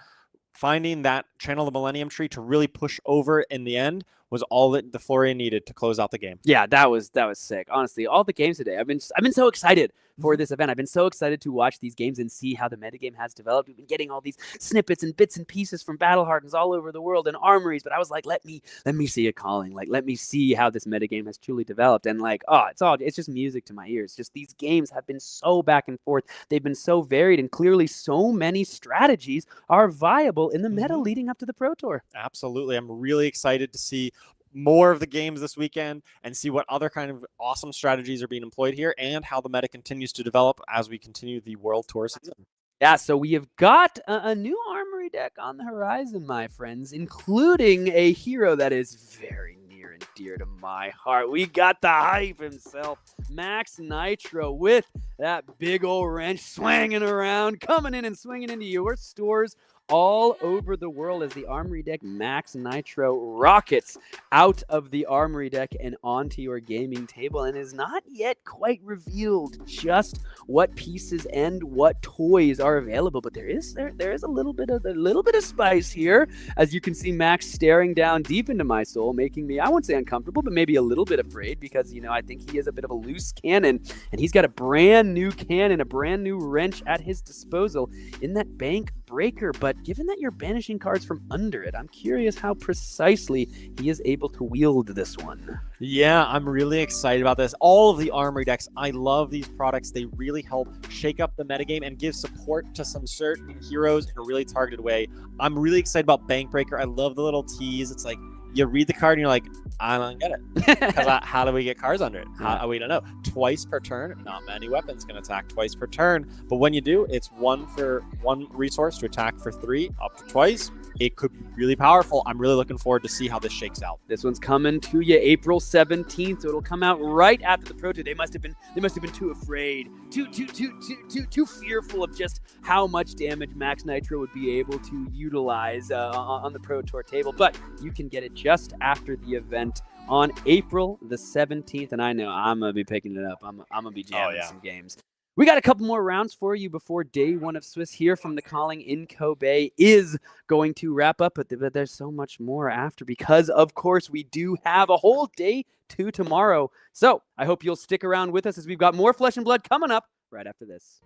finding that Channel the Millennium Tree to really push over in the end was all that the Florian needed to close out the game. Yeah, that was sick. Honestly, all the games today, I've been so excited for this event. I've been so excited to watch these games and see how the metagame has developed. We've been getting all these snippets and bits and pieces from battle hardens all over the world and armories, but I was like, let me see a calling. Like, let me see how this metagame has truly developed. And like, it's just music to my ears. Just these games have been so back and forth. They've been so varied, and clearly so many strategies are viable in the meta leading up to the Pro Tour. Absolutely. I'm really excited to see more of the games this weekend and see what other kind of awesome strategies are being employed here and how the meta continues to develop as we continue the World Tour season. Yeah, so we have got a new armory deck on the horizon, my friends, including a hero that is very near and dear to my heart. We got the hype himself, Max Nitro, with that big old wrench swinging around, coming in and swinging into your stores all over the world as the armory deck Max Nitro rockets out of the armory deck and onto your gaming table, and is not yet quite revealed just what pieces and what toys are available, but there is a little bit of spice here, as you can see Max staring down deep into my soul, making me, I won't say uncomfortable, but maybe a little bit afraid, because I think he is a bit of a loose cannon, and he's got a brand new cannon, a brand new wrench at his disposal in that bank breaker. But given that you're banishing cards from under it, I'm curious how precisely he is able to wield this one. Yeah, I'm really excited about this. All of the armory decks, I love these products. They really help shake up the metagame and give support to some certain heroes in a really targeted way. I'm really excited about Bank Breaker. I love the little tease. It's like, you read the card and you're like, I don't get it. Because how do we get cards under it? We don't know. Twice per turn, not many weapons can attack twice per turn. But when you do, it's one resource to attack for 3, up to twice. It could be really powerful. I'm really looking forward to see how this shakes out. This one's coming to you April 17th, so it'll come out right after the Pro Tour. They must have been too afraid, too fearful of just how much damage Max Nitro would be able to utilize on the Pro Tour table. But you can get it just after the event on April the 17th, and I know I'm gonna be picking it up. I'm gonna be jamming some games. We got a couple more rounds for you before day 1 of Swiss here from the Calling in Kobe is going to wrap up, but there's so much more after, because of course we do have a whole day 2 tomorrow. So I hope you'll stick around with us, as we've got more Flesh and Blood coming up right after this.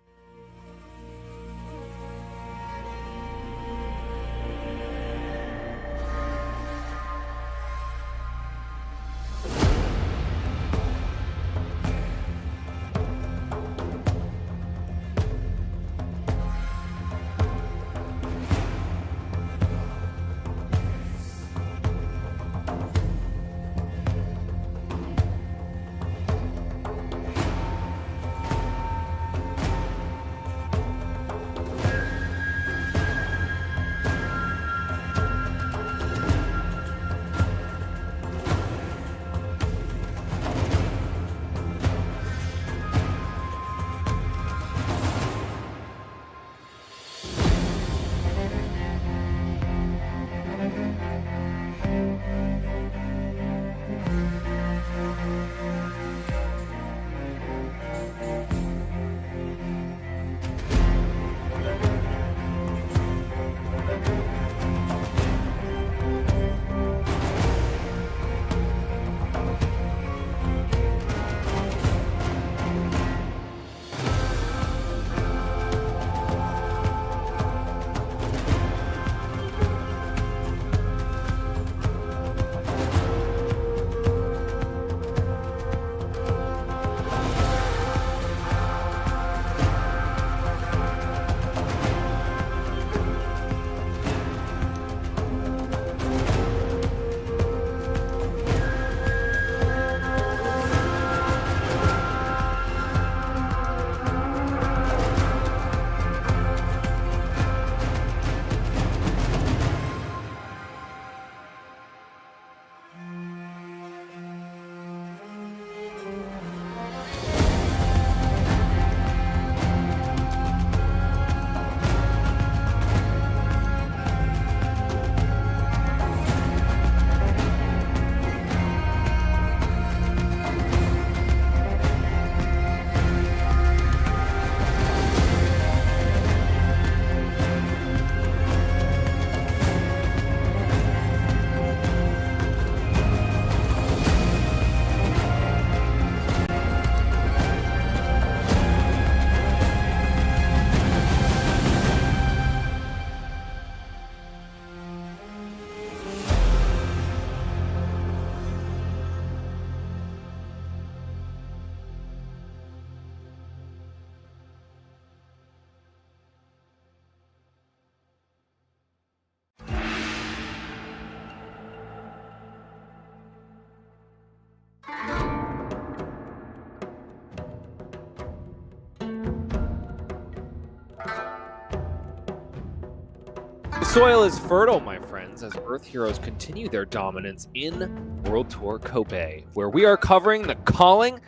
The soil is fertile, my friends, as Earth Heroes continue their dominance in World Tour Kobe, where we are covering the calling.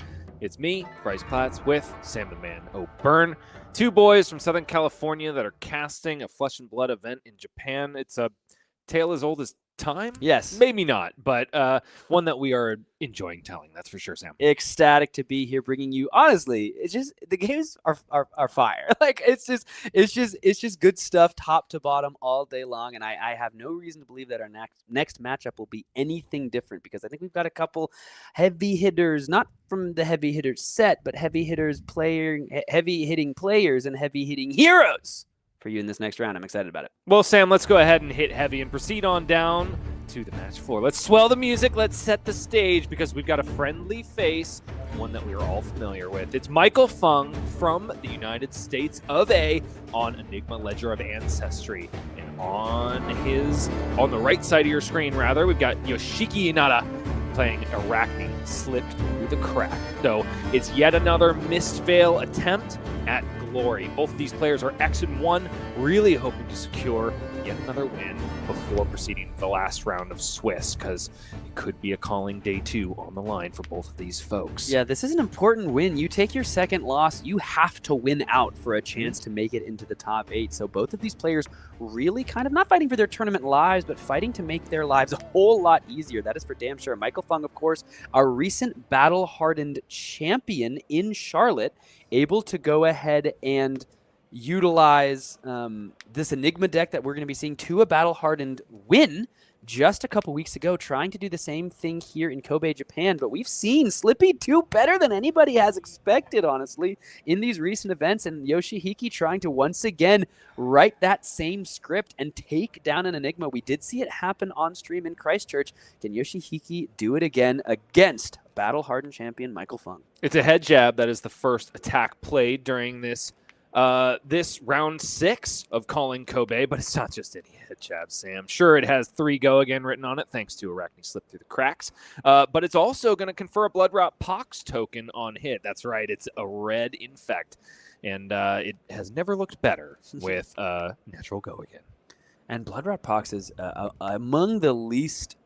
It's me, Bryce Platts, with Sam the Man O'Byrne. Two boys from Southern California that are casting a Flesh and Blood event in Japan. It's a tale as old as time? Yes. Maybe not, but one that we are enjoying telling, that's for sure, Sam. Ecstatic to be here bringing you, honestly, it's just the games are fire. Like it's just good stuff top to bottom all day long, and I have no reason to believe that our next matchup will be anything different, because I think we've got a couple heavy hitters, not from the heavy hitters set, but heavy hitting players and heavy hitting heroes for you in this next round. I'm excited about it. Well, Sam, let's go ahead and hit heavy and proceed on down to the match floor. Let's swell the music. Let's set the stage, because we've got a friendly face, one that we are all familiar with. It's Michael Feng from the United States of A on Enigma Ledger of Ancestry. And on the right side of your screen, rather, we've got Yoshiki Inada playing Arakni, slipped through the crack. So it's yet another missed veil attempt at glory. Both of these players are X-1, really hoping to secure yet another win before proceeding to the last round of Swiss, because it could be a calling day 2 on the line for both of these folks. Yeah, this is an important win. You take your second loss, you have to win out for a chance to make it into the top 8. So both of these players really kind of not fighting for their tournament lives, but fighting to make their lives a whole lot easier. That is for damn sure. Michael Feng, of course, our recent battle-hardened champion in Charlotte, able to go ahead and utilize this Enigma deck that we're going to be seeing to a battle-hardened win just a couple weeks ago, trying to do the same thing here in Kobe, Japan. But we've seen Slippy do better than anybody has expected, honestly, in these recent events. And Yoshiki trying to once again write that same script and take down an Enigma. We did see it happen on stream in Christchurch. Can Yoshiki do it again against battle-hardened champion Michael Feng? It's a head jab that is the first attack played during this round 6 of calling Kobe, but it's not just any head jab, Sam. Sure, it has 3 go again written on it, thanks to Arakni slip through the cracks, but it's also going to confer a Blood Rot Pox token on hit. That's right, it's a red infect, and it has never looked better with natural go again. And Blood Rot Pox is among the least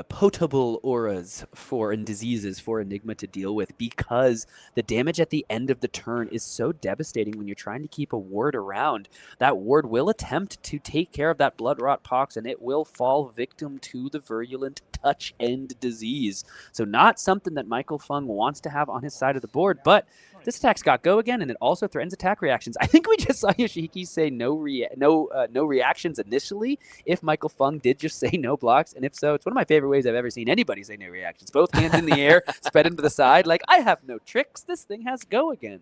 potable auras and diseases for Enigma to deal with, because the damage at the end of the turn is so devastating when you're trying to keep a ward around. That ward will attempt to take care of that Blood Rot Pox, and it will fall victim to the virulent touch end disease. So not something that Michael Feng wants to have on his side of the board, but this attack's got go again, and it also threatens attack reactions. I think we just saw Yoshiki say no reactions initially, if Michael Feng did just say no blocks, and if so, it's one of my favorite ways I've ever seen anybody say no reactions. Both hands in the air, spread into the side, like, I have no tricks, this thing has go again.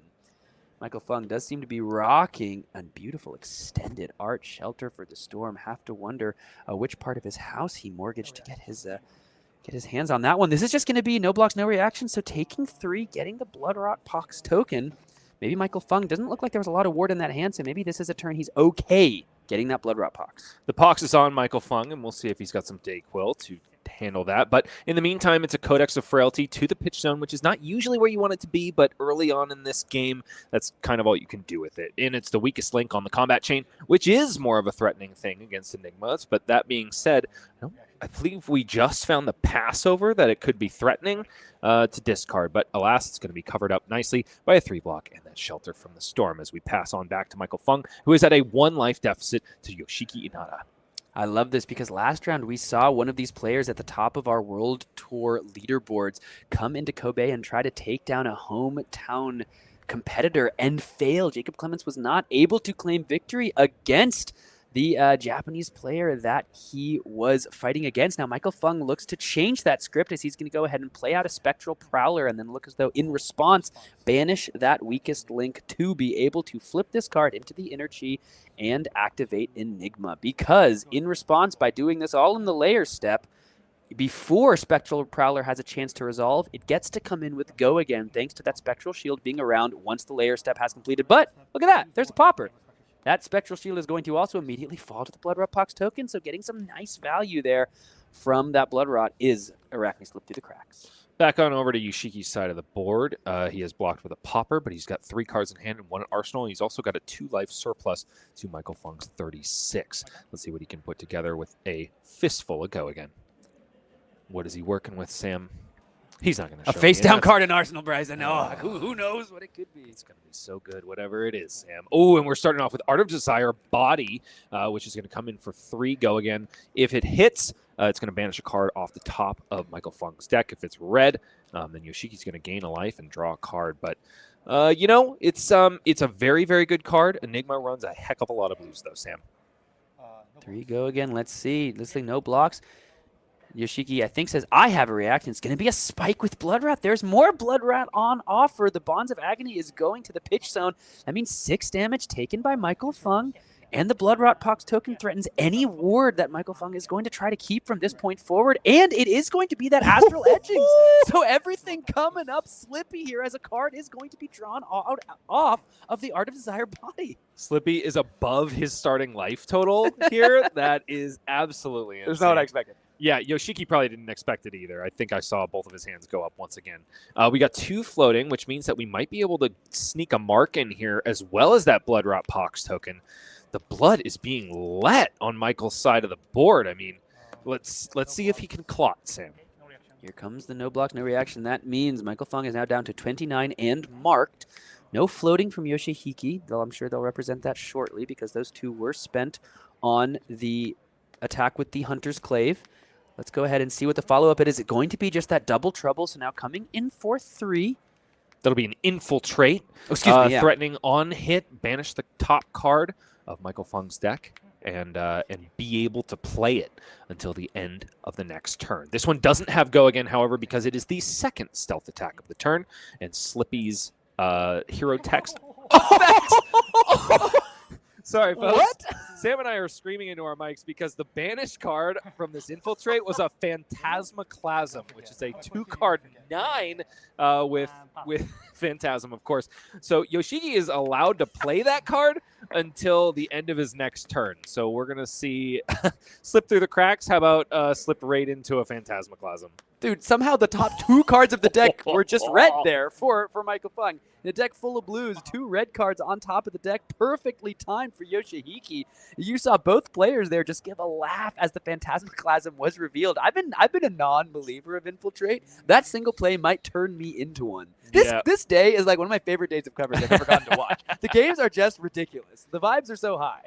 Michael Feng does seem to be rocking a beautiful extended art shelter for the storm. Have to wonder which part of his house he mortgaged to get his hands on that one. This is just going to be no blocks, no reactions. So taking 3, getting the Blood Rot Pox token. Maybe Michael Feng doesn't look like there was a lot of ward in that hand, so maybe this is a turn he's okay getting that Blood Rot Pox. The Pox is on Michael Feng, and we'll see if he's got some Dayquil to handle that. But in the meantime, it's a Codex of Frailty to the pitch zone, which is not usually where you want it to be, but early on in this game, that's kind of all you can do with it. And it's the weakest link on the combat chain, which is more of a threatening thing against Enigmas. But that being said, I believe we just found the passover that it could be threatening to discard. But alas, it's going to be covered up nicely by a 3-block and that shelter from the storm as we pass on back to Michael Feng, who is at a 1-life deficit to Yoshiki Inada. I love this, because last round we saw one of these players at the top of our World Tour leaderboards come into Kobe and try to take down a hometown competitor and fail. Jacob Clements was not able to claim victory against the Japanese player that he was fighting against. Now, Michael Feng looks to change that script, as he's going to go ahead and play out a Spectral Prowler and then look as though, in response, banish that weakest link to be able to flip this card into the inner chi and activate Enigma. Because, in response, by doing this all in the layer step, before Spectral Prowler has a chance to resolve, it gets to come in with go again, thanks to that Spectral Shield being around once the layer step has completed. But, look at that, there's a popper. That Spectral Shield is going to also immediately fall to the Blood Rot Pox token, so getting some nice value there from that Blood Rot is Arakni slip through the cracks. Back on over to Yoshiki's side of the board. He has blocked with a Pauper, but he's got 3 cards in hand and 1 arsenal. He's also got a 2-life surplus to Michael Feng's 36. Let's see what he can put together with a fistful of go again. What is he working with, Sam? He's not going to show A face-down me. card in Arsenal, Bryson. Oh, who knows what it could be? It's going to be so good, whatever it is, Sam. Oh, and we're starting off with Art of Desire Body, which is going to come in for 3 go again. If it hits, it's going to banish a card off the top of Michael Feng's deck. If it's red, then Yoshiki's going to gain a life and draw a card. But, you know, it's a very, very good card. Enigma runs a heck of a lot of blues, though, Sam. 3 go again. Let's see. Let's see. No blocks. Yoshiki, I think, says, I have a reaction. It's going to be a spike with Blood Rat. There's more Blood Rat on offer. The Bonds of Agony is going to the pitch zone. That means 6 damage taken by Michael Feng. And the Blood Rat Pox token threatens any ward that Michael Feng is going to try to keep from this point forward. And it is going to be that Astral Etchings. So everything coming up, Slippy here as a card is going to be drawn off of the Art of Desire Body. Slippy is above his starting life total here. That is absolutely insane. There's not what I expected. Yeah, Yoshiki probably didn't expect it either. I think I saw both of his hands go up once again. We got 2 floating, which means that we might be able to sneak a mark in here as well as that Blood Rot Pox token. The blood is being let on Michael's side of the board. I mean, let's see if he can clot, Sam. Here comes the no block, no reaction. That means Michael Feng is now down to 29 and marked. No floating from Yoshihiki, though I'm sure they'll represent that shortly because those 2 were spent on the attack with the Hunter's Clave. Let's go ahead and see what the follow-up is. It going to be just that double trouble, so now coming in for 3. That'll be an infiltrate. Oh, excuse me, yeah. Threatening on hit, banish the top card of Michael Feng's deck and be able to play it until the end of the next turn. This one doesn't have go again, however, because it is the 2nd stealth attack of the turn, and Slippy's hero text. Sorry, folks. What? Sam and I are screaming into our mics because the banished card from this infiltrate was a Phantasmaclasm, which is a 2-card 9 with Phantasm, of course. So Yoshiki is allowed to play that card until the end of his next turn. So we're going to see slip through the cracks. How about slip right into a Phantasmaclasm? Dude, somehow the top 2 cards of the deck were just red there for Michael Feng. In a deck full of blues, 2 red cards on top of the deck, perfectly timed for Yoshihiki. You saw both players there just give a laugh as the Phantasmaclasm was revealed. I've been a non-believer of Infiltrate. That single play might turn me into one. This day is like one of my favorite days of coverage I've ever gotten to watch. The games are just ridiculous. The vibes are so high.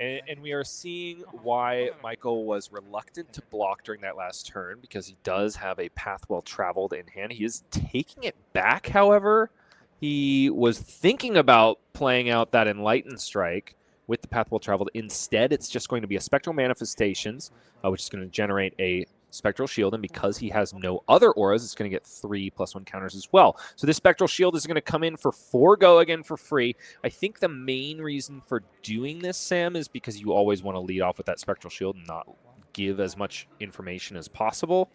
and we are seeing why Michael was reluctant to block during that last turn, because he does have a path well traveled in hand. He is taking it back, however. He was thinking about playing out that Enlightened Strike with the path well traveled. Instead, it's just going to be a Spectral Manifestations, which is going to generate a Spectral Shield, and because he has no other auras, it's going to get 3+1 counters as well. So this Spectral Shield is going to come in for 4 go again for free. I think the main reason for doing this, Sam, is because you always want to lead off with that Spectral Shield and not give as much information as possible.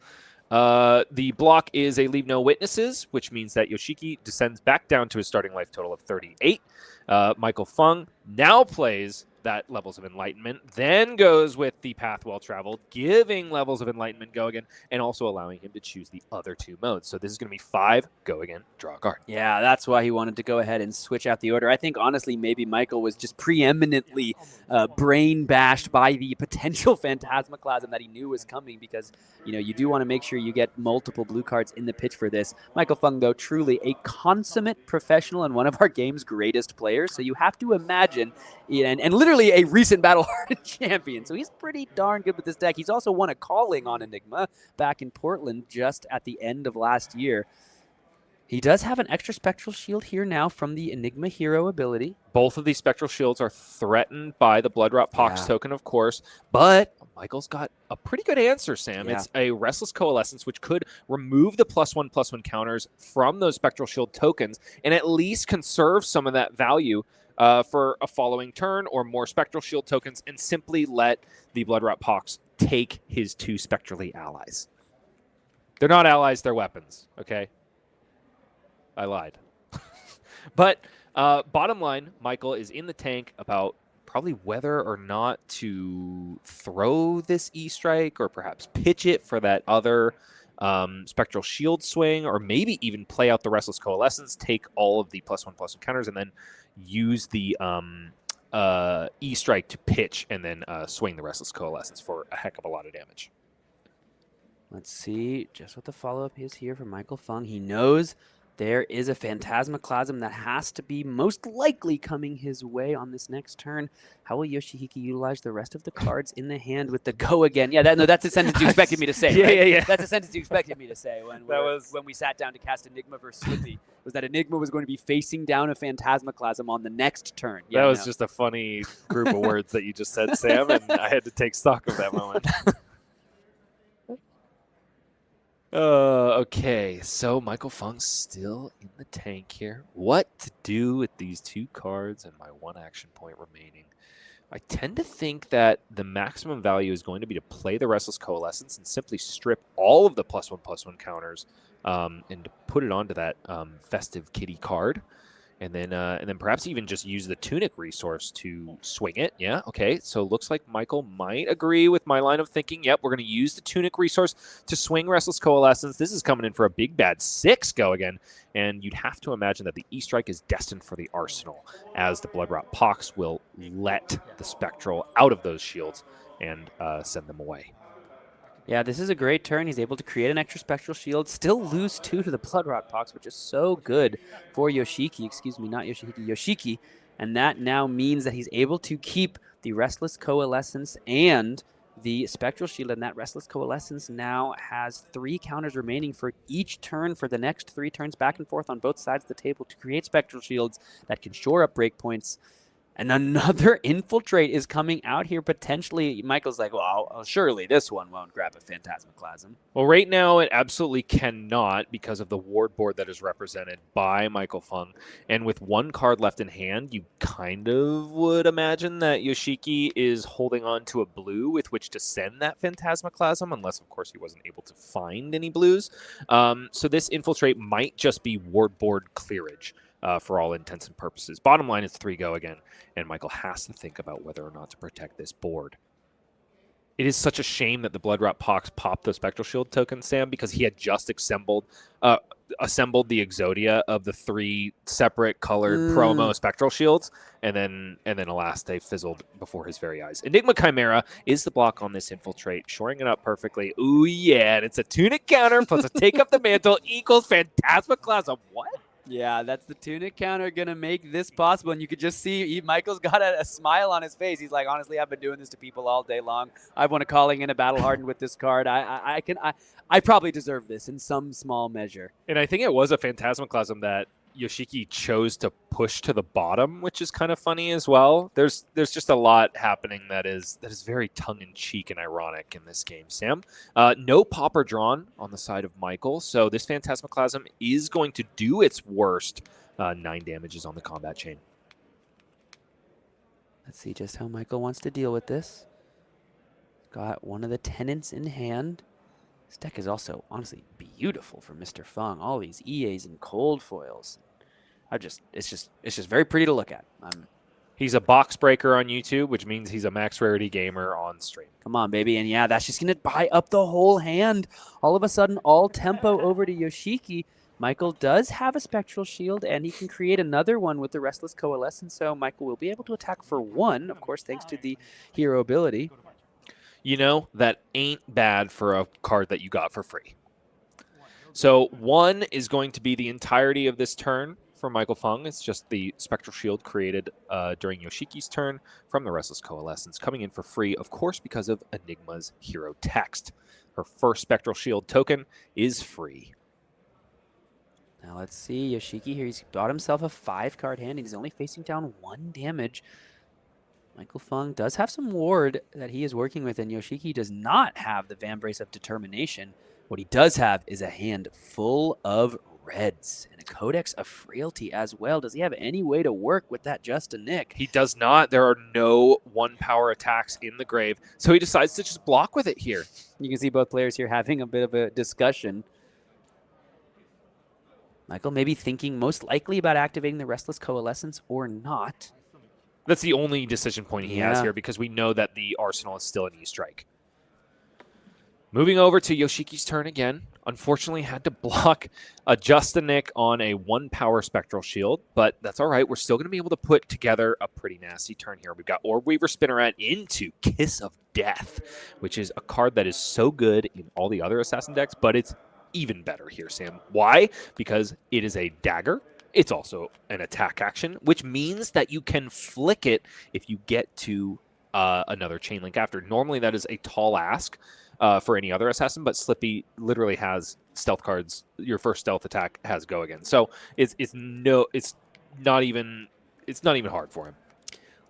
The block is a Leave No Witnesses, which means that Yoshiki descends back down to his starting life total of 38. Michael Feng now plays that Levels of Enlightenment, then goes with the Path Well Traveled, giving Levels of Enlightenment go again, and also allowing him to choose the other 2 modes. So this is going to be 5 go again, draw a card. Yeah, that's why he wanted to go ahead and switch out the order. I think, honestly, maybe Michael was just preeminently brain bashed by the potential Phantasmaclasm that he knew was coming, because, you know, you do want to make sure you get multiple blue cards in the pitch for this. Michael Feng, though, truly a consummate professional and one of our game's greatest players. So you have to imagine, and literally a recent battle-hardened champion. So he's pretty darn good with this deck. He's also won a calling on Enigma back in Portland just at the end of last year. He does have an extra Spectral Shield here now from the Enigma hero ability. Both of these Spectral Shields are threatened by the Blood Rot Pox token, of course, but Michael's got a pretty good answer, Sam. Yeah. It's a Restless Coalescence, which could remove the +1/+1 counters from those Spectral Shield tokens and at least conserve some of that value for a following turn or more Spectral Shield tokens, and simply let the Blood Rot Pox take his 2 Spectrally allies. They're not allies, they're weapons, okay? I lied. But bottom line, Michael is in the tank about probably whether or not to throw this E-Strike or perhaps pitch it for that other Spectral Shield swing, or maybe even play out the Restless Coalescence, take all of the +1/+1 counters, and then use the E-Strike to pitch and then swing the Restless Coalescence for a heck of a lot of damage. Let's see just what the follow-up is here for Michael Feng. He knows there is a Phantasmaclasm that has to be most likely coming his way on this next turn. How will Yoshihiko utilize the rest of the cards in the hand with the go again? Yeah, that's the sentence you expected me to say. Yeah, right? yeah. That's the sentence you expected me to say when we sat down to cast Enigma versus Slippy. Was that Enigma was going to be facing down a Phantasmaclasm on the next turn. Yeah, that was just a funny group of words that you just said, Sam, and I had to take stock of that moment. Okay, so Michael Feng's still in the tank here. What to do with these 2 cards and my 1 action point remaining? I tend to think that the maximum value is going to be to play the Restless Coalescence and simply strip all of the +1/+1 counters and to put it onto that Festive Kitty card. And then perhaps even just use the Tunic resource to swing it. Yeah, okay. So it looks like Michael might agree with my line of thinking. Yep, we're going to use the Tunic resource to swing Restless Coalescence. This is coming in for a big bad 6 go again. And you'd have to imagine that the E-Strike is destined for the Arsenal, as the Bloodrot Pox will let the Spectral out of those shields and send them away. Yeah, this is a great turn. He's able to create an extra Spectral Shield, still lose 2 to the Bloodrot Pox, which is so good for Yoshiki. Excuse me, not Yoshihiko, Yoshiki. And that now means that he's able to keep the Restless Coalescence and the Spectral Shield, and that Restless Coalescence now has 3 counters remaining for each turn for the next 3 turns back and forth on both sides of the table to create Spectral Shields that can shore up breakpoints. And another Infiltrate is coming out here potentially. Michael's like, well, surely this one won't grab a Phantasmaclasm. Well, right now it absolutely cannot because of the ward board that is represented by Michael Feng. And with 1 card left in hand, you kind of would imagine that Yoshiki is holding on to a blue with which to send that Phantasmaclasm, unless, of course, he wasn't able to find any blues. So this Infiltrate might just be ward board clearage. For all intents and purposes. Bottom line is 3 go again, and Michael has to think about whether or not to protect this board. It is such a shame that the Bloodrot Pox popped the Spectral Shield token, Sam, because he had just assembled the Exodia of the 3 separate colored promo Spectral Shields, and then alas, they fizzled before his very eyes. Enigma Chimera is the block on this Infiltrate, shoring it up perfectly. Ooh, yeah, and it's a Tunic counter plus a Take Up the Mantle equals Phantasmaclasm. What? Yeah, that's the Tunic counter going to make this possible. And you could just see Michael's got a smile on his face. He's like, honestly, I've been doing this to people all day long. I've won a calling in a Battle Hardened with this card. I probably deserve this in some small measure. And I think it was a Phantasmaclasm that Yoshiki chose to push to the bottom, which is kind of funny as well. There's just a lot happening that is very tongue-in-cheek and ironic in this game, Sam. No popper drawn on the side of Michael, so this Phantasmaclasm is going to do its worst 9 damages on the combat chain. Let's see just how Michael wants to deal with this. Got one of the Tenants in hand. This deck is also honestly beautiful for Mr. Feng. All these EAs and cold foils. It's just very pretty to look at. He's a box breaker on YouTube, which means he's a max rarity gamer on stream. Come on, baby. And yeah, that's just going to buy up the whole hand. All of a sudden, all tempo over to Yoshiki. Michael does have a Spectral Shield, and he can create another one with the Restless Coalescence, so Michael will be able to attack for 1, of course, thanks to the hero ability. You know, that ain't bad for a card that you got for free. So 1 is going to be the entirety of this turn for Michael Feng. It's just the Spectral Shield created during Yoshiki's turn from the Restless Coalescence, coming in for free, of course, because of Enigma's hero text. Her first Spectral Shield token is free. Now let's see, Yoshiki here, he's got himself a 5-card hand, and he's only facing down 1 damage. Michael Feng does have some ward that he is working with, and Yoshiki does not have the Vambrace of Determination. What he does have is a hand full of reds and a Codex of Frailty as well. Does he have any way to work with that just a nick? He does not. There are no 1-power attacks in the grave, so he decides to just block with it here. You can see both players here having a bit of a discussion. Michael maybe thinking most likely about activating the Restless Coalescence or not. That's the only decision point he has here, because we know that the Arsenal is still an E-Strike. Moving over to Yoshiki's turn again. unfortunately had to block a Justinic on a 1-power Spectral Shield, but that's all right. We're still going to be able to put together a pretty nasty turn here. We've got Orb Weaver Spinneret into Kiss of Death, which is a card that is so good in all the other Assassin decks, but it's even better here, Sam. Why? Because it is a dagger. It's also an attack action, which means that you can flick it if you get to another chain link after. Normally that is a tall ask for any other assassin, but Slippy literally has stealth cards. Your first stealth attack has go again, so it's not even hard for him.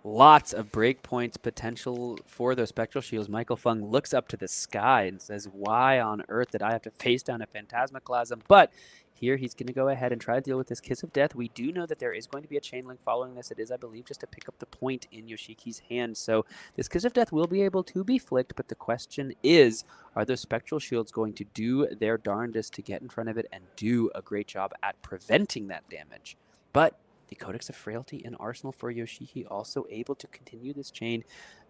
Lots of breakpoints potential for those Spectral Shields. Michael Feng looks up to the sky and says, why on earth did I have to face down a Phantasmaclasm? But here he's going to go ahead and try to deal with this Kiss of Death. We do know that there is going to be a chain link following this. It is, I believe, just to pick up the point in Yoshiki's hand. So this Kiss of Death will be able to be flicked, but the question is, are those Spectral Shields going to do their darndest to get in front of it and do a great job at preventing that damage? But the Codex of Frailty in arsenal for Yoshiki, also able to continue this chain,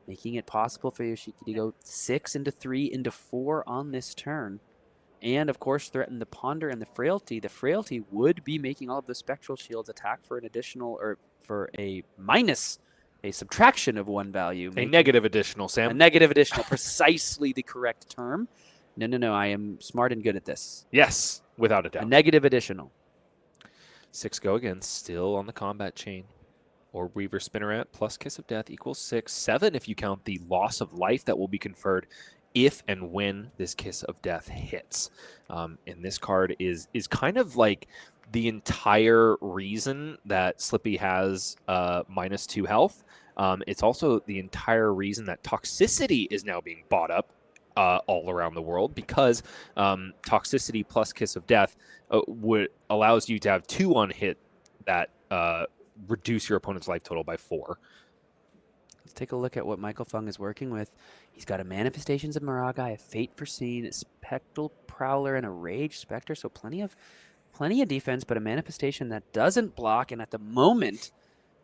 making it possible for Yoshiki to go 6 into 3 into 4 on this turn. And, of course, threaten the Ponder and the Frailty. The Frailty would be making all of the Spectral Shields attack for an additional, or for a minus, a subtraction of 1 value. A negative additional, Sam. A negative additional, precisely the correct term. No, I am smart and good at this. Yes, without a doubt. A negative additional. 6 go again, still on the combat chain. Orb Weaver Spinneret plus Kiss of Death equals 6. 7 if you count the loss of life that will be conferred if and when this Kiss of Death hits. And this card is kind of like the entire reason that Slippy has -2 health. It's also the entire reason that Toxicity is now being bought up all around the world, because Toxicity plus Kiss of Death allows you to have 2 on hit that reduce your opponent's life total by 4. Let's take a look at what Michael Feng is working with. He's got a Manifestations of Miragai, a Fate Foreseen, a Spectral Prowler, and a Rage Spectre. So plenty of defense, but a Manifestation that doesn't block. And at the moment,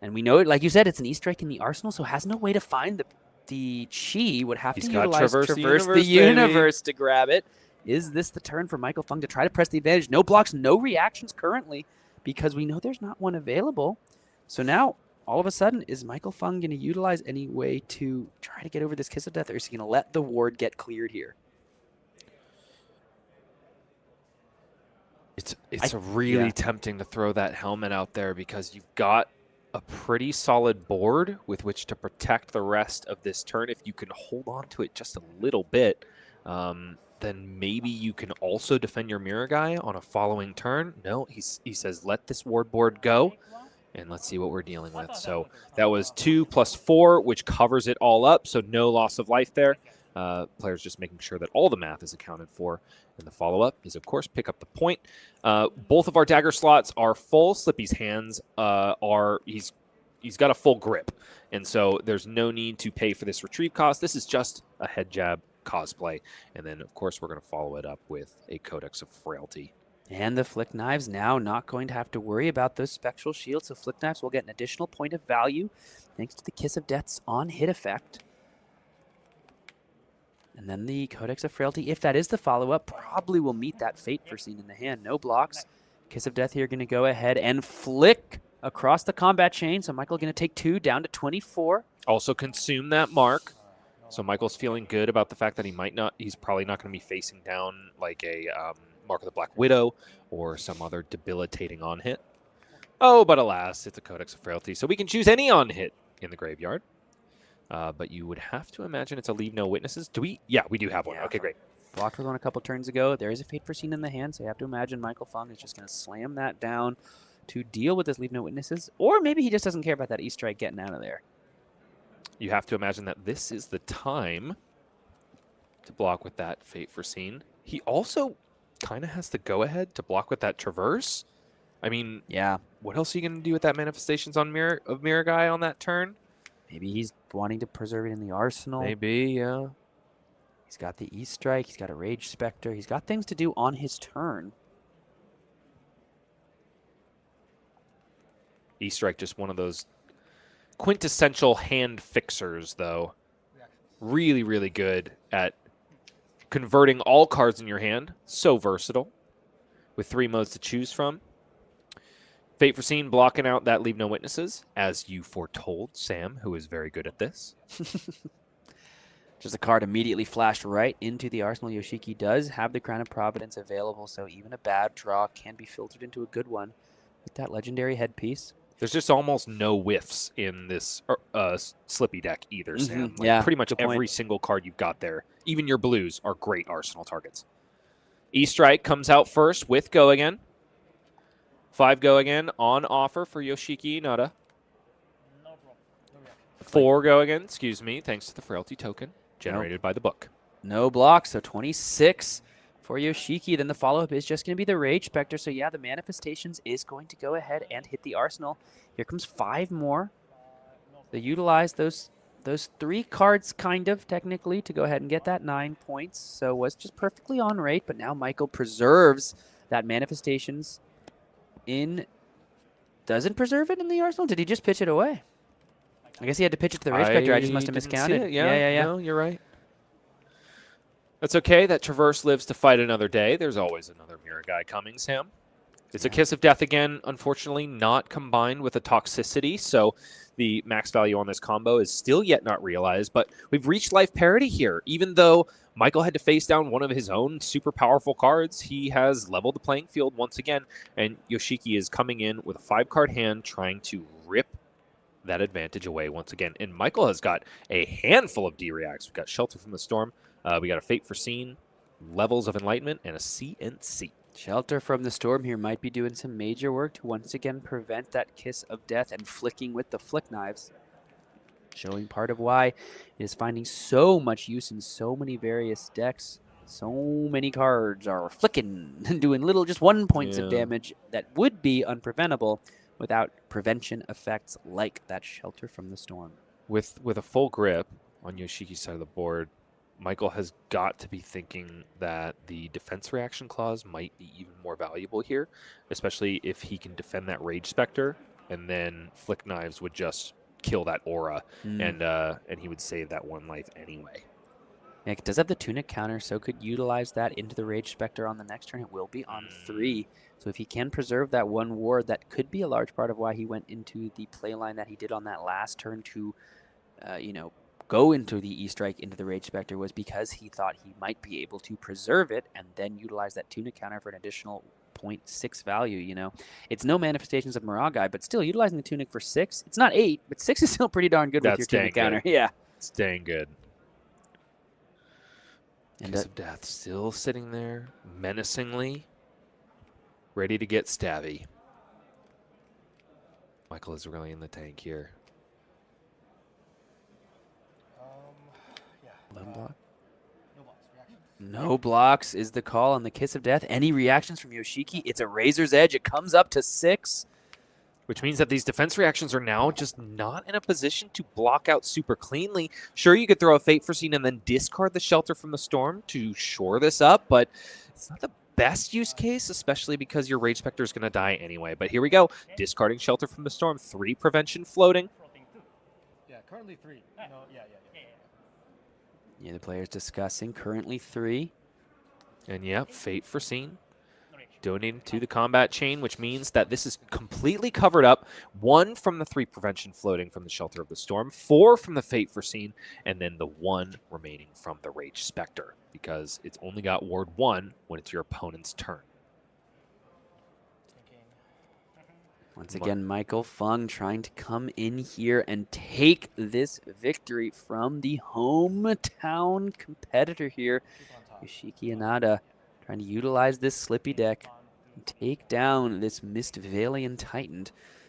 and we know it, like you said, it's an E-Strike in the arsenal, so has no way to find the Chi. Would have to utilize Traverse the Universe to grab it. Is this the turn for Michael Feng to try to press the advantage? No blocks, no reactions currently, because we know there's not one available. So now, all of a sudden, is Michael Feng going to utilize any way to try to get over this Kiss of Death, or is he going to let the ward get cleared here? It's really tempting to throw that helmet out there, because you've got a pretty solid board with which to protect the rest of this turn. If you can hold on to it just a little bit, then maybe you can also defend your Mirror Guy on a following turn. No, he says, let this ward board go, and let's see what we're dealing with. So that was 2 plus 4, which covers it all up, so no loss of life there. Players just making sure that all the math is accounted for. And the follow-up is, of course, pick up the point. Both of our dagger slots are full. Slippy's hands he's got a full grip, and so there's no need to pay for this retrieve cost. This is just a head jab cosplay. And then, of course, we're going to follow it up with a Codex of Frailty. And the Flick Knives now not going to have to worry about those Spectral Shields. So Flick Knives will get an additional point of value thanks to the Kiss of Death's on-hit effect. And then the Codex of Frailty, if that is the follow-up, probably will meet that Fate Foreseen in the hand. No blocks. Kiss of Death here going to go ahead and flick across the combat chain. So Michael going to take 2 down to 24. Also consume that mark. So Michael's feeling good about the fact that he's probably not going to be facing down like a Mark of the Black Widow or some other debilitating on-hit. Oh, but alas, it's a Codex of Frailty, so we can choose any on-hit in the graveyard. But you would have to imagine it's a Leave No Witnesses. Do we? Yeah, we do have one. Yeah. Okay, great. Blocked with one a couple turns ago. There is a Fate Foreseen in the hand, so you have to imagine Michael Feng is just going to slam that down to deal with this Leave No Witnesses. Or maybe he just doesn't care about that E-Strike getting out of there. You have to imagine that this is the time to block with that Fate Foreseen. He also kind of has the go-ahead to block with that Traverse. I mean, yeah. What else are you going to do with that Manifestations on Mirror Guy on that turn? Maybe he's wanting to preserve it in the arsenal. Maybe, yeah. He's got the E-Strike. He's got a Rage Spectre. He's got things to do on his turn. E-Strike, just one of those quintessential hand fixers, though. Really, really good at converting all cards in your hand. So versatile, with 3 modes to choose from. Fate Foreseen blocking out that Leave No Witnesses, as you foretold, Sam, who is very good at this. Just a card immediately flashed right into the arsenal. Yoshiki does have the Crown of Providence available, so even a bad draw can be filtered into a good one with that legendary headpiece. There's just almost no whiffs in this Slippy deck either, Sam. Like Yeah, pretty much good every point. single card you've got there, even your blues, are great arsenal targets. E-Strike comes out first with Go Again. 5 Go Again on offer for Yoshiki Inada. 4 Go Again, excuse me, thanks to the Frailty token generated by the book. No block, so 26 for Yoshiki. Then the follow-up is just going to be the Rage Spectre. So yeah, the Manifestations is going to go ahead and hit the arsenal. Here comes 5 more. They utilize those 3 cards, kind of, technically, to go ahead and get that 9 points. So was just perfectly on rate, but now Michael preserves that Manifestations in... Doesn't preserve it in the arsenal? Did he just pitch it away? I guess he had to pitch it to the Rage Spectre. I just must have didn't see miscounted. it. Yeah. No, you're right. That's okay. That Traverse lives to fight another day. There's always another Mirror Guy coming, Sam. It's a Kiss of Death again, unfortunately not combined with a Toxicity, so the max value on this combo is still yet not realized, but we've reached life parity here. Even though Michael had to face down one of his own super powerful cards, he has leveled the playing field once again, and Yoshiki is coming in with a 5-card hand trying to rip that advantage away once again. And Michael has got a handful of D-Reacts. We've got Shelter from the Storm, we got a Fate Foreseen, Levels of Enlightenment, and a CNC. Shelter from the Storm here might be doing some major work to once again prevent that Kiss of Death and flicking with the Flick Knives. Showing part of why it is finding so much use in so many various decks. So many cards are flicking and doing little, just 1 points of damage that would be unpreventable without prevention effects like that Shelter from the Storm. With a full grip on Yoshiki's side of the board, Michael has got to be thinking that the defense reaction clause might be even more valuable here, especially if he can defend that Rage Spectre, and then Flick Knives would just kill that aura, and he would save that 1 life anyway. Yeah, it does have the Tunic counter, so could utilize that into the Rage Spectre on the next turn. It will be on 3. So if he can preserve that 1 ward, that could be a large part of why he went into the play line that he did on that last turn to, go into the E-Strike into the Rage Spectre, was because he thought he might be able to preserve it and then utilize that Tunic counter for an additional 0.6 value, It's no Manifestations of Miragai, but still utilizing the Tunic for 6. It's not 8, but 6 is still pretty darn good with your Tunic counter. Yeah. It's dang good. And Kiss of Death still sitting there menacingly, ready to get stabby. Michael is really in the tank here. Block. No blocks is the call on the Kiss of Death. Any reactions from Yoshiki? It's a Razor's Edge. It comes up to 6. Which means that these defense reactions are now just not in a position to block out super cleanly. Sure, you could throw a Fate Foreseen and then discard the Shelter from the Storm to shore this up, but it's not the best use case, especially because your Rage Spectre is going to die anyway. But here we go. Discarding Shelter from the Storm. 3 prevention floating. Yeah, currently 3. No, yeah. Yeah, the players discussing. Currently 3. And yeah, Fate Foreseen donated to the combat chain, which means that this is completely covered up. 1 from the 3 prevention floating from the Shelter of the Storm, 4 from the Fate Foreseen, and then the 1 remaining from the Rage Spectre, because it's only got Ward 1 when it's your opponent's turn. Once again, Michael Feng trying to come in here and take this victory from the hometown competitor here, Yoshiki Inada, trying to utilize this Slippy deck and take down this Mistvalian Titan.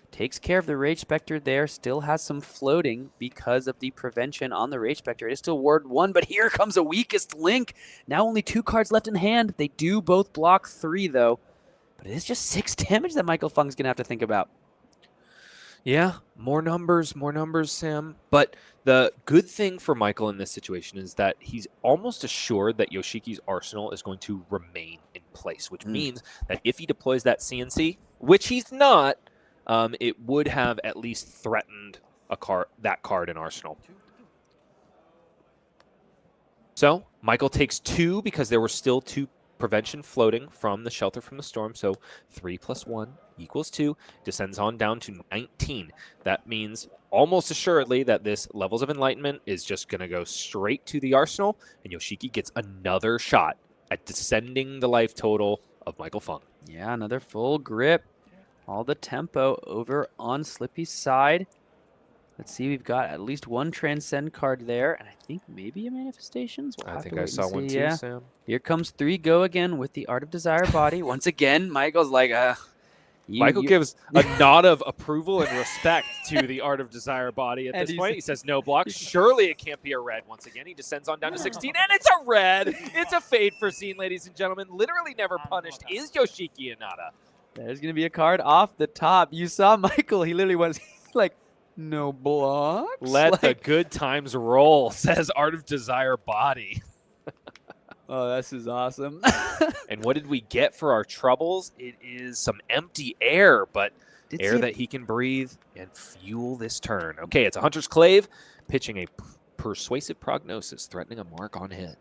Takes care of the Rage Spectre there, still has some floating because of the prevention on the Rage Spectre. It is still Ward 1, but here comes a Weakest Link. Now only 2 cards left in hand. They do both block 3, though. But it is just 6 damage that Michael Feng's going to have to think about. Yeah, more numbers, Sam. But the good thing for Michael in this situation is that he's almost assured that Yoshiki's arsenal is going to remain in place, which means that if he deploys that CNC, which he's not, it would have at least threatened that card in arsenal. So Michael takes 2 because there were still 2 prevention floating from the shelter from the storm. So 3 + 1 = 2. Descends on down to 19. That means almost assuredly that this Levels of Enlightenment is just going to go straight to the arsenal, and Yoshiki gets another shot at descending the life total of Michael Feng. Yeah, another full grip. All the tempo over on Slippy's side. Let's see, we've got at least one Transcend card there, and I think maybe a Manifestations. We'll I have think to I wait saw and one see. too, Yeah. Sam. Here comes 3 go again with the Art of Desire body. Once again, Michael's like, Michael gives a nod of approval and respect to the Art of Desire body at And this he's- point. He says no block. Surely it can't be a red. Once again, he descends on down to 16, and it's a red. It's a fade for scene, ladies and gentlemen. Literally never punished is Yoshiki Inada. There's going to be a card off the top. You saw Michael. He literally was like, no blocks. Let the Like, good times roll, says Art of Desire body. oh, this is awesome. And what did we get for our troubles? It is some empty air, but Did air see that he can breathe and fuel this turn. Okay, it's a Hunter's Clave, pitching a persuasive prognosis, threatening a mark on hit.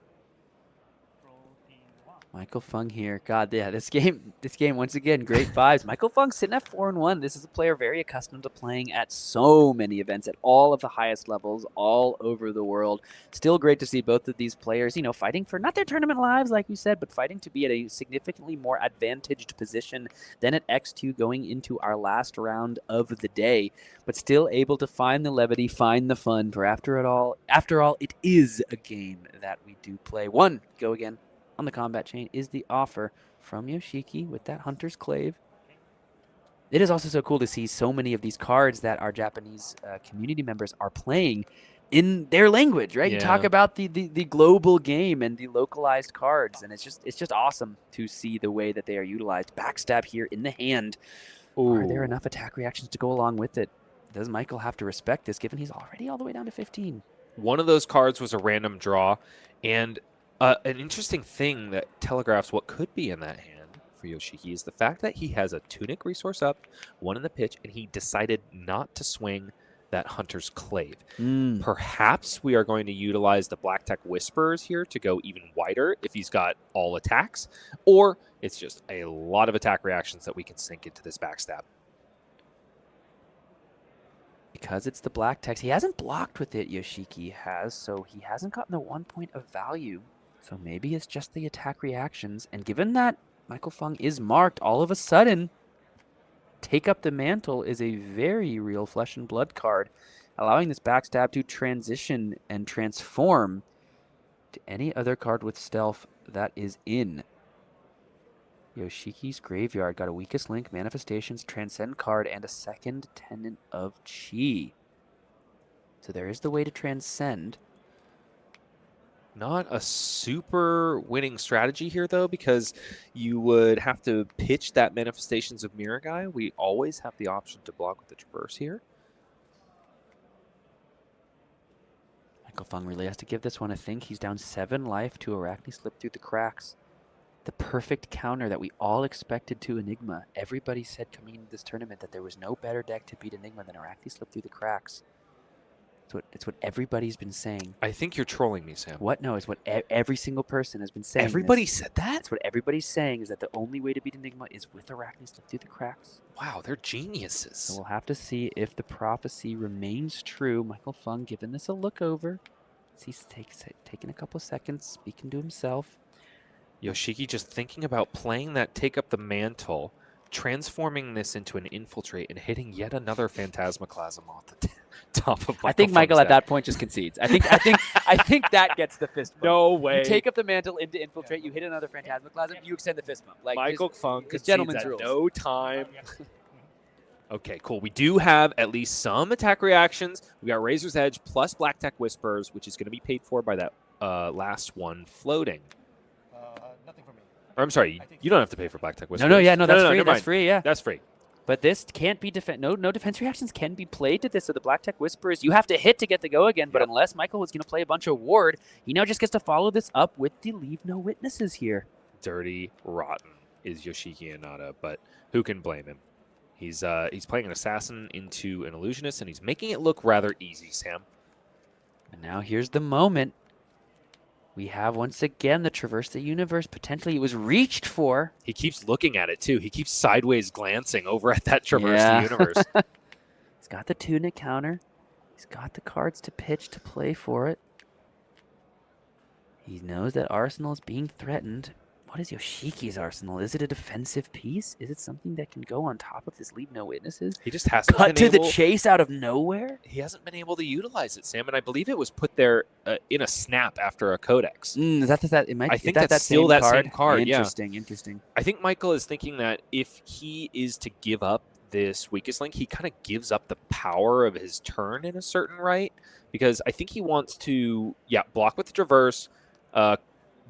Michael Feng here. God, yeah, this game once again, great vibes. Michael Feng sitting at 4-1. This is a player very accustomed to playing at so many events at all of the highest levels all over the world. Still great to see both of these players, you know, fighting for not their tournament lives, like we said, but fighting to be at a significantly more advantaged position than at X2 going into our last round of the day, but still able to find the levity, find the fun. For after all, it is a game that we do play. One go again on the combat chain is the offer from Yoshiki with that Hunter's Clave. It is also so cool to see so many of these cards that our Japanese community members are playing in their language, right? You talk Yeah. about the global game and the localized cards, and it's just awesome to see the way that they are utilized. Backstab here in the hand. Are there enough attack reactions to go along with it? Does Michael have to respect this, given he's already all the way down to 15? One of those cards was a random draw, and an interesting thing that telegraphs what could be in that hand for Yoshiki is the fact that he has a Tunic resource up, one in the pitch, and he decided not to swing that Hunter's Clave. Perhaps we are going to utilize the Black Tech Whisperers here to go even wider if he's got all attacks, or it's just a lot of attack reactions that we can sink into this backstab. Because it's the black text, he hasn't blocked with it, Yoshiki has, so he hasn't gotten the 1 point of value. So maybe it's just the attack reactions. And given that Michael Feng is marked, all of a sudden, Take Up the Mantle is a very real flesh and blood card, allowing this backstab to transition and transform to any other card with stealth that is in Yoshiki's graveyard. Got a Weakest Link, Manifestations, Transcend card, and a second Tenant of Chi. So there is the way to transcend. Not a super winning strategy here, though, because you would have to pitch that Manifestations of Miragai. We always have the option to block with the Traverse here. Michael Feng really has to give this one a think. He's down 7 life to Arakni Slip Through the Cracks. The perfect counter that we all expected to Enigma. Everybody said coming into this tournament that there was no better deck to beat Enigma than Arakni Slip Through the Cracks. It's what everybody's been saying. I think you're trolling me, Sam. What? No, it's what every single person has been saying. Everybody this. said that? That's what everybody's saying, is that the only way to beat Enigma is with Arakni Slip Through the Cracks. Wow, they're geniuses. So we'll have to see if the prophecy remains true. Michael Feng giving this a look over. He's taking a couple seconds, speaking to himself. Yoshiki just thinking about playing that Take Up the Mantle, transforming this into an Infiltrate, and hitting yet another Phantasmaclasm off the top of Michael I think Michael Feng's at that deck. point just concedes. I think that gets the fist bump. No way. You take up the mantle into Infiltrate, you hit another Phantasmaclasm, you extend the fist bump. Like Michael Feng it's concedes gentleman's at rules. no time. Okay, cool. We do have at least some attack reactions. We got Razor's Edge plus Black Tech Whispers, which is going to be paid for by that last one floating. Nothing for me. Or, I'm sorry, you don't have to pay for Black Tech Whispers. No, that's free. never That's mind. free, yeah. That's free. But this can't be no defense reactions can be played to this. So the Black Tech Whisperers, you have to hit to get the go again. But unless Michael was going to play a bunch of ward, he now just gets to follow this up with the Leave No Witnesses here. Dirty rotten is Yoshiki Inada, but who can blame him? He's playing an assassin into an illusionist, and he's making it look rather easy, Sam. And now here's the moment. We have once again the Traverse the Universe. Potentially it was reached for. He keeps looking at it, too. He keeps sideways glancing over at that Traverse Yeah. the Universe. He's got the tunic counter. He's got the cards to pitch to play for it. He knows that Arsenal is being threatened. What is Yoshiki's Arsenal? Is it a defensive piece? Is it something that can go on top of this leave no witnesses? He just hasn't Cut been to able, the chase out of nowhere? He hasn't been able to utilize it, Sam, and I believe it was put there in a snap after a codex. Is that? It might, I is think that that's still that card? same card, yeah. Interesting. I think Michael is thinking that if he is to give up this weakest link, he kind of gives up the power of his turn in a certain right, because I think he wants to, block with the Traverse,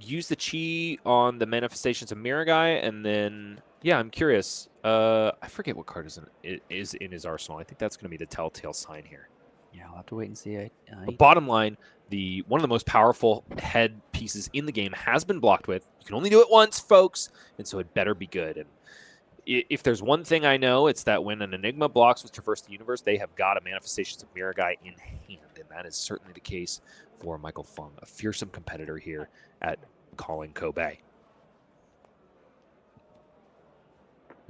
use the chi on the manifestations of Miragai, and then, I'm curious. I forget what card is in his arsenal. I think that's going to be the telltale sign here. Yeah, I'll have to wait and see. But bottom line, one of the most powerful head pieces in the game has been blocked with. You can only do it once, folks, and so it better be good. And if there's one thing I know, it's that when an Enigma blocks with Traverse the Universe, they have got a Manifestations of Miragai in hand, and that is certainly the case for Michael Feng, a fearsome competitor here at Calling Kobe.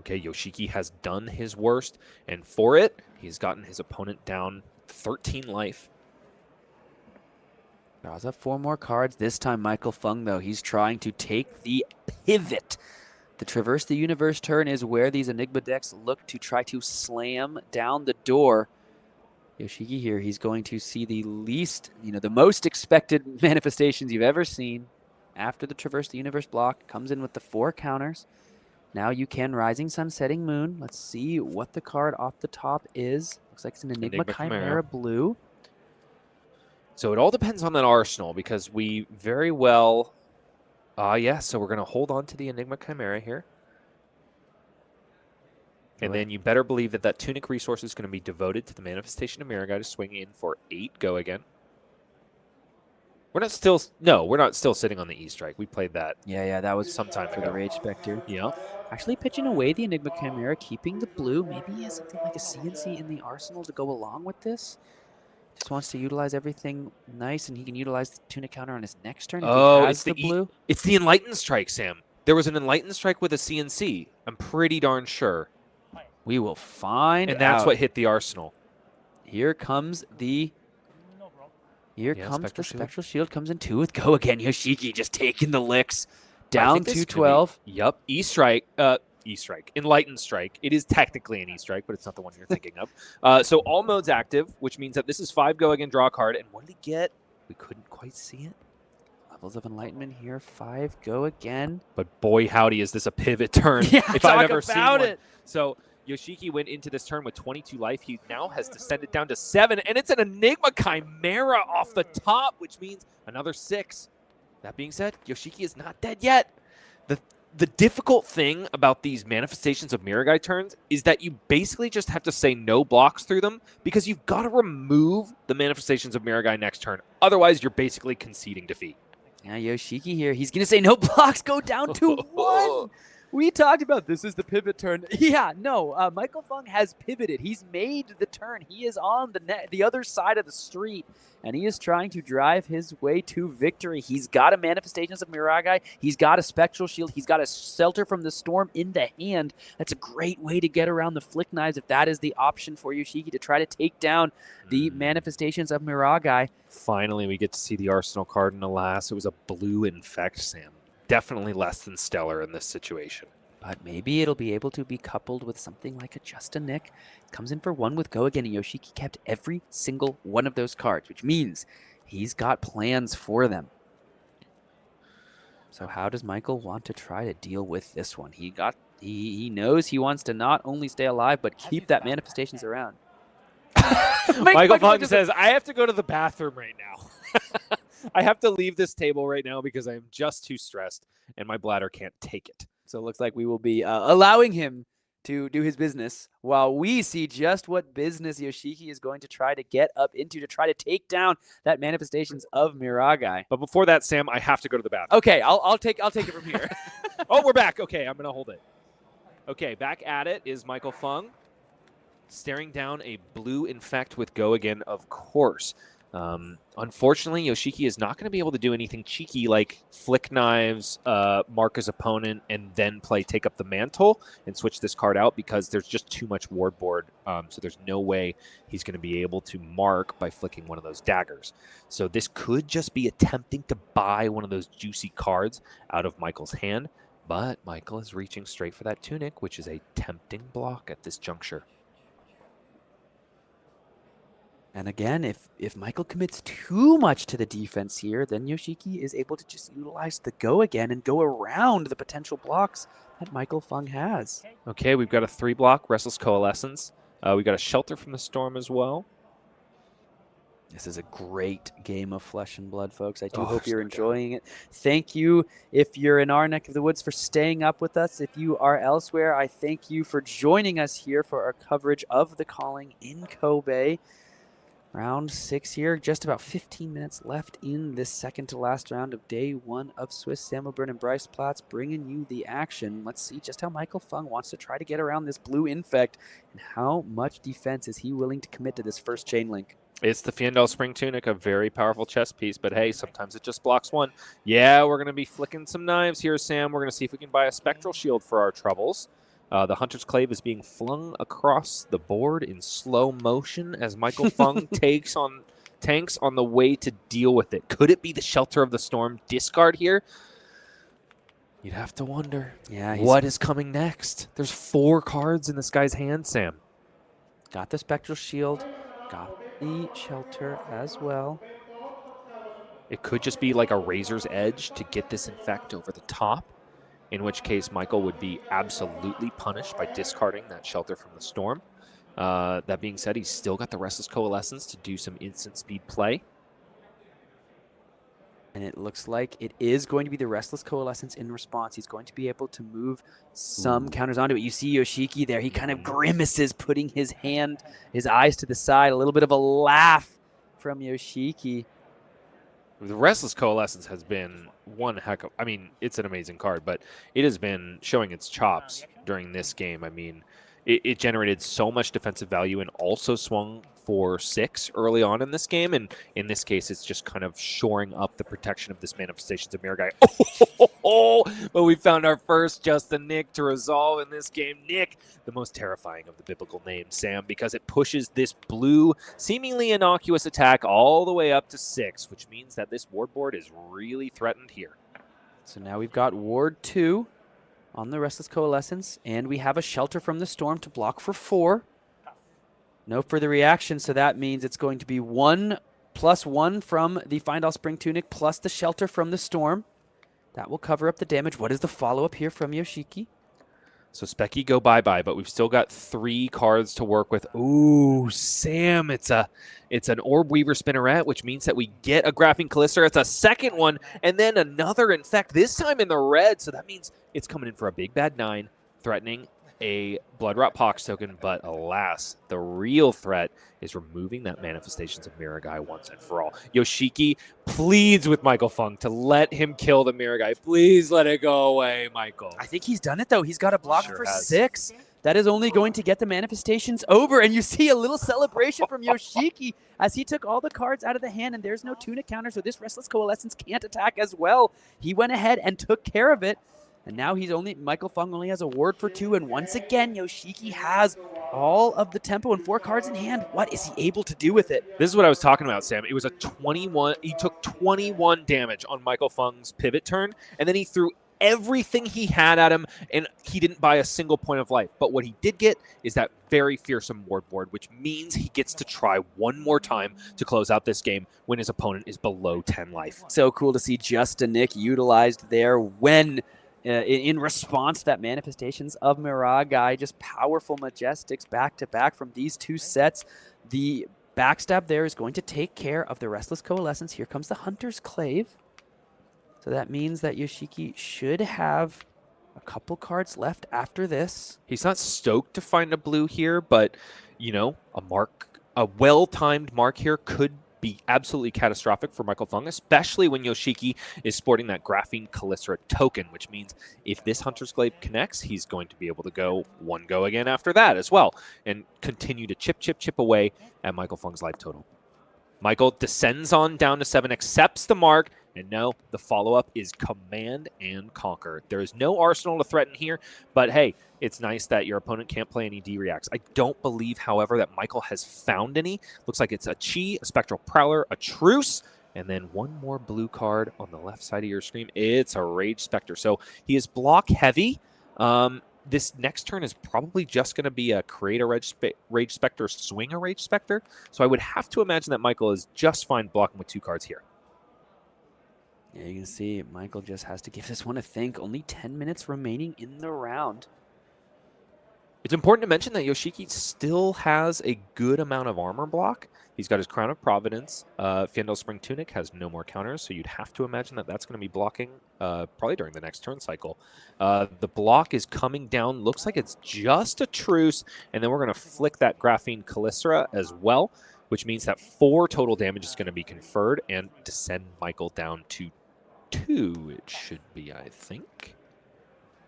Okay, Yoshiki has done his worst, and for it, he's gotten his opponent down 13 life. Draws up 4 more cards. This time, Michael Feng, though, he's trying to take the pivot. The Traverse the Universe turn is where these Enigma decks look to try to slam down the door. Yoshiki here, he's going to see the the most expected manifestations you've ever seen. After the Traverse the Universe block, comes in with the 4 counters. Now you can Rising Sun, Setting Moon. Let's see what the card off the top is. Looks like it's an Enigma Chimera blue. So it all depends on that arsenal, because we very well... so we're going to hold on to the Enigma Chimera here. And then you better believe that that Tunic resource is going to be devoted to the Manifestation of Miragai to swing in for 8 go again. We're not still sitting on the E-Strike. We played that. Yeah, that was sometime for ago. the Rage Spectre. Yeah. Actually pitching away the Enigma Chimera, keeping the blue. Maybe he has something like a CNC in the arsenal to go along with this. Just wants to utilize everything nice, and he can utilize the Tunic counter on his next turn if he has the blue. It's the Enlightened Strike, Sam. There was an Enlightened Strike with a CNC. I'm pretty darn sure. We will find And that's out. what hit the arsenal. Here comes the... Here comes Spectral the Shield. Spectral Shield. Comes in 2 with go again. Yoshiki just taking the licks. Down to 12. Yep. E-Strike. E-Strike. Enlightened Strike. It is technically an E-Strike, but it's not the one you're thinking of. So all modes active, which means that this is 5 go again, draw a card. And what did he get? We couldn't quite see it. Levels of Enlightenment here. 5 go again. But boy, howdy, is this a pivot turn if I've ever seen one. So Yoshiki went into this turn with 22 life. He now has descended down to 7, and it's an Enigma Chimera off the top, which means another 6. That being said, Yoshiki is not dead yet. The difficult thing about these Manifestations of Miragai turns is that you basically just have to say no blocks through them, because you've got to remove the Manifestations of Miragai next turn. Otherwise, you're basically conceding defeat. Yeah, Yoshiki here. He's going to say no blocks. Go down to 1. We talked about this is the pivot turn. Yeah, no, Michael Feng has pivoted. He's made the turn. He is on the other side of the street, and he is trying to drive his way to victory. He's got a Manifestations of Miragai. He's got a Spectral Shield. He's got a Shelter from the Storm in the hand. That's a great way to get around the Flick Knives if that is the option for Yoshiki to try to take down the Manifestations of Miragai. Finally, we get to see the Arsenal card, and alas, it was a blue Infect, Sam. Definitely less than stellar in this situation. But maybe it'll be able to be coupled with something like a Just a Nick. Comes in for 1 with go again, and Yoshiki kept every single one of those cards, which means he's got plans for them. So how does Michael want to try to deal with this one? He knows he wants to not only stay alive, but keep that Manifestations around. Michael Feng says, I have to go to the bathroom right now. I have to leave this table right now because I am just too stressed and my bladder can't take it. So it looks like we will be allowing him to do his business while we see just what business Yoshiki is going to try to get up into to try to take down that Manifestations of Miragai. But before that, Sam, I have to go to the bathroom. Okay, I'll take it from here. Oh, we're back. Okay, I'm going to hold it. Okay, back at it is Michael Feng, staring down a blue Infect with go again, of course. Unfortunately, Yoshiki is not going to be able to do anything cheeky like flick knives, mark his opponent, and then take up the mantle and switch this card out because there's just too much ward board. So there's no way he's going to be able to mark by flicking one of those daggers. So this could just be attempting to buy one of those juicy cards out of Michael's hand. But Michael is reaching straight for that tunic, which is a tempting block at this juncture. And again, if Michael commits too much to the defense here, then Yoshiki is able to just utilize the go again and go around the potential blocks that Michael Feng has. Okay, we've got a 3-block Restless Coalescence. We got a Shelter from the Storm as well. This is a great game of Flesh and Blood, folks. I do hope you're enjoying it. Thank you, if you're in our neck of the woods, for staying up with us. If you are elsewhere, I thank you for joining us here for our coverage of the calling in Kobe. Round 6 here, just about 15 minutes left in this second to last round of day 1 of Swiss. Sam Wilburn and Bryce Platts bringing you the action. Let's see just how Michael Feng wants to try to get around this blue infect and how much defense is he willing to commit to this first chain link. It's the Fiendal Spring Tunic, a very powerful chess piece, but hey, sometimes it just blocks one. Yeah, we're going to be flicking some knives here, Sam. We're going to see if we can buy a Spectral Shield for our troubles. The Hunter's Clave is being flung across the board in slow motion as Michael Feng tanks on the way to deal with it. Could it be the Shelter of the Storm discard here? You'd have to wonder. Yeah, what is coming next? There's 4 cards in this guy's hand, Sam. Got the Spectral Shield, got the Shelter as well. It could just be like a Razor's Edge to get this infect over the top, in which case Michael would be absolutely punished by discarding that Shelter from the Storm. That being said, he's still got the Restless Coalescence to do some instant speed play. And it looks like it is going to be the Restless Coalescence in response. He's going to be able to move some counters onto it. You see Yoshiki there. He kind of grimaces, putting his eyes to the side. A little bit of a laugh from Yoshiki. The Restless Coalescence has been one heck of... I mean, it's an amazing card, but it has been showing its chops during this game. I mean, it generated so much defensive value and also swung for 6 early on in this game. And in this case, it's just kind of shoring up the protection of this Manifestations of Mirror Guy. But we found our first Justin Nick to resolve in this game. Nick, the most terrifying of the biblical names, Sam, because it pushes this blue, seemingly innocuous attack all the way up to 6, which means that this ward board is really threatened here. So now we've got Ward 2 on the Restless Coalescence, and we have a Shelter from the Storm to block for 4. No further reaction, so that means it's going to be 1+1 from the Find-All Spring Tunic plus the Shelter from the Storm. That will cover up the damage. What is the follow-up here from Yoshiki? So Specky go bye-bye, but we've still got 3 cards to work with. Ooh, Sam, it's an Orb Weaver Spinneret, which means that we get a Graphene Callister. It's a second one, and then another Infect, this time in the red. So that means it's coming in for a big bad 9, threatening a Bloodrot Pox token, but alas, the real threat is removing that Manifestations of Mirror Guy once and for all. Yoshiki pleads with Michael Feng to let him kill the Mirror Guy. Please let it go away, Michael. I think he's done it, though. He's got a block Sure for has. 6. That is only going to get the Manifestations over, and you see a little celebration from Yoshiki as he took all the cards out of the hand, and there's no Tunic counter, so this Restless Coalescence can't attack as well. He went ahead and took care of it. And now Michael Feng only has a ward for 2, and once again, Yoshiki has all of the tempo and 4 cards in hand. What is he able to do with it? This is what I was talking about, Sam. It was a 21. He took 21 damage on Michael Feng's pivot turn, and then he threw everything he had at him, and he didn't buy a single point of life. But what he did get is that very fearsome ward board, which means he gets to try one more time to close out this game when his opponent is below 10 life. So cool to see Justin Nick utilized there when... in response to that Manifestations of Miragai, just powerful Majestics back-to-back from these 2 sets. The backstab there is going to take care of the Restless Coalescence. Here comes the Hunter's Clave. So that means that Yoshiki should have a couple cards left after this. He's not stoked to find a blue here, but, you know, a well-timed mark here could be absolutely catastrophic for Michael Feng, especially when Yoshiki is sporting that Graphene Callister token, which means if this Hunter's Glaive connects, he's going to be able to go one go again after that as well and continue to chip away at Michael Feng's life total. Michael descends on down to 7, accepts the mark, and no, the follow-up is Command and Conquer. There is no arsenal to threaten here, but hey, it's nice that your opponent can't play any D-Reacts. I don't believe, however, that Michael has found any. Looks like it's a Chi, a Spectral Prowler, a Truce, and then one more blue card on the left side of your screen. It's a Rage Spectre. So he is block heavy. This next turn is probably just going to be a create a Rage Spectre, swing a Rage Spectre. So I would have to imagine that Michael is just fine blocking with 2 cards here. Yeah, you can see Michael just has to give this one a think. Only 10 minutes remaining in the round. It's important to mention that Yoshiki still has a good amount of armor block. He's got his Crown of Providence. Fyendal Spring Tunic has no more counters, so you'd have to imagine that that's going to be blocking probably during the next turn cycle. The block is coming down. Looks like it's just a Truce, and then we're going to flick that Graphene Calycera as well, which means that 4 total damage is going to be conferred and descend Michael down to 2, it should be, I think.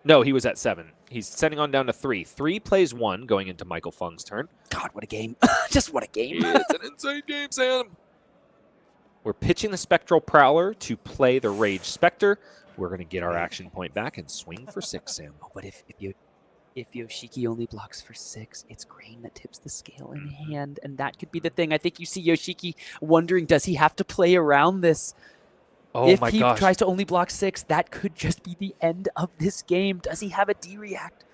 No, he was at 7. He's sending on down to 3. 3 plays 1 going into Michael Feng's turn. God, what a game. Just what a game. It's an insane game, Sam. We're pitching the Spectral Prowler to play the Rage Spectre. We're going to get our action point back and swing for 6, Sam. Oh, but if Yoshiki only blocks for 6, it's Grain that tips the scale in hand, and that could be the thing. I think you see Yoshiki wondering, does he have to play around this? Oh if my he gosh. tries to only block 6, that could just be the end of this game. Does he have a D-React?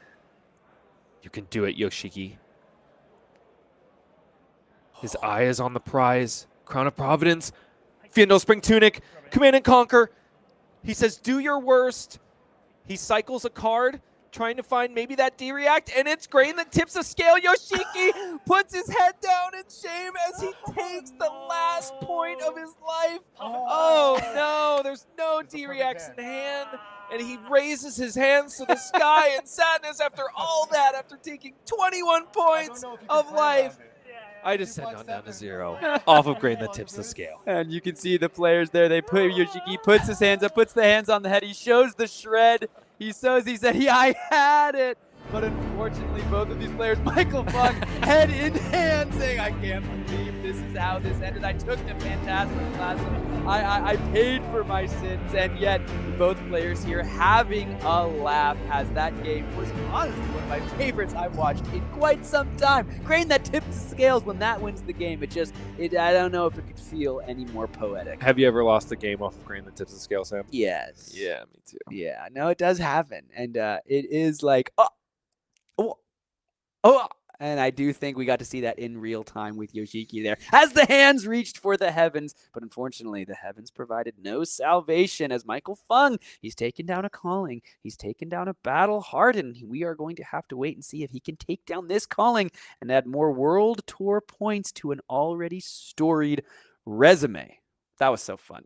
You can do it, Yoshiki. His eye is on the prize. Crown of Providence. Fyendal Spring Tunic. Command and Conquer. He says, do your worst. He cycles a card, trying to find maybe that D-React, and it's Grain that tips the scale. Yoshiki puts his head down in shame as he takes the last point of his life. Oh no, there's no D-Reacts in hand, and he raises his hands to the sky in sadness after all that, after taking 21 points of life. I just send on down to 0 off of Grain that tips the scale. And you can see the players there. They put Yoshiki puts his hands up, puts the hands on the head. He shows the shred. He said, yeah, I had it. But unfortunately, both of these players, Michael Feng, head in hand, saying, I can't believe this is how this ended. I took the fantastic lesson. I paid for my sins. And yet, both players here having a laugh as that game was honestly one of my favorites I've watched in quite some time. Grain that tipped the scales when that wins the game. I don't know if it could feel any more poetic. Have you ever lost a game off of Grain that tips the scale, Sam? Yes. Yeah, me too. Yeah, no, it does happen. And it is like, oh, and I do think we got to see that in real time with Yoshiki there as the hands reached for the heavens. But unfortunately, the heavens provided no salvation as Michael Feng, he's taken down a calling. He's taken down a battle hardened. We are going to have to wait and see if he can take down this calling and add more World Tour points to an already storied resume. That was so fun.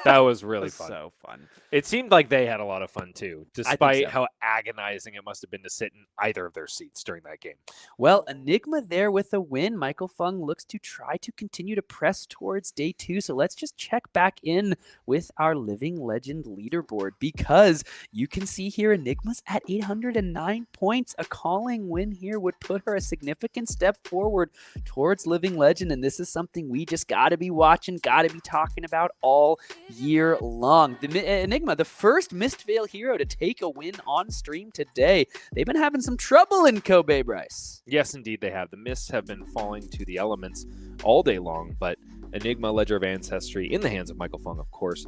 That was really fun. So fun. It seemed like they had a lot of fun too, despite so. how agonizing it must have been to sit in either of their seats during that game. Well, Enigma there with a win. Michael Feng looks to try to continue to press towards day 2. So let's just check back in with our Living Legend leaderboard, because you can see here Enigma's at 809 points. A calling win here would put her a significant step forward towards Living Legend. And this is something we just got to be watching, got to be talking about all year long. The Enigma, the first Mistveil hero to take a win on stream today. They've been having some trouble in Kobe, Bryce. Yes, indeed they have. The mists have been falling to the elements all day long, but Enigma, Ledger of Ancestry, in the hands of Michael Feng, of course,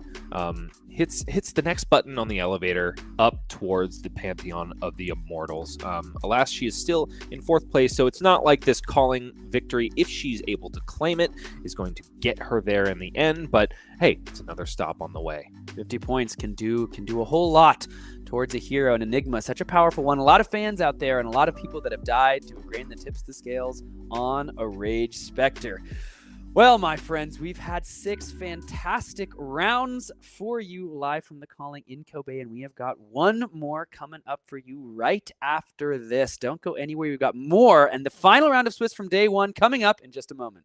hits the next button on the elevator up towards the pantheon of the immortals. Alas, she is still in 4th place, so it's not like this calling victory, if she's able to claim it, is going to get her there in the end, but hey, it's another stop on the way. 50 points can do a whole lot towards a hero. And Enigma, such a powerful one. A lot of fans out there and a lot of people that have died to a Grain that tips the scales on a Rage Spectre. Well, my friends, we've had 6 fantastic rounds for you live from the calling in Kobe, and we have got one more coming up for you right after this. Don't go anywhere. We've got more, and the final round of Swiss from day 1 coming up in just a moment.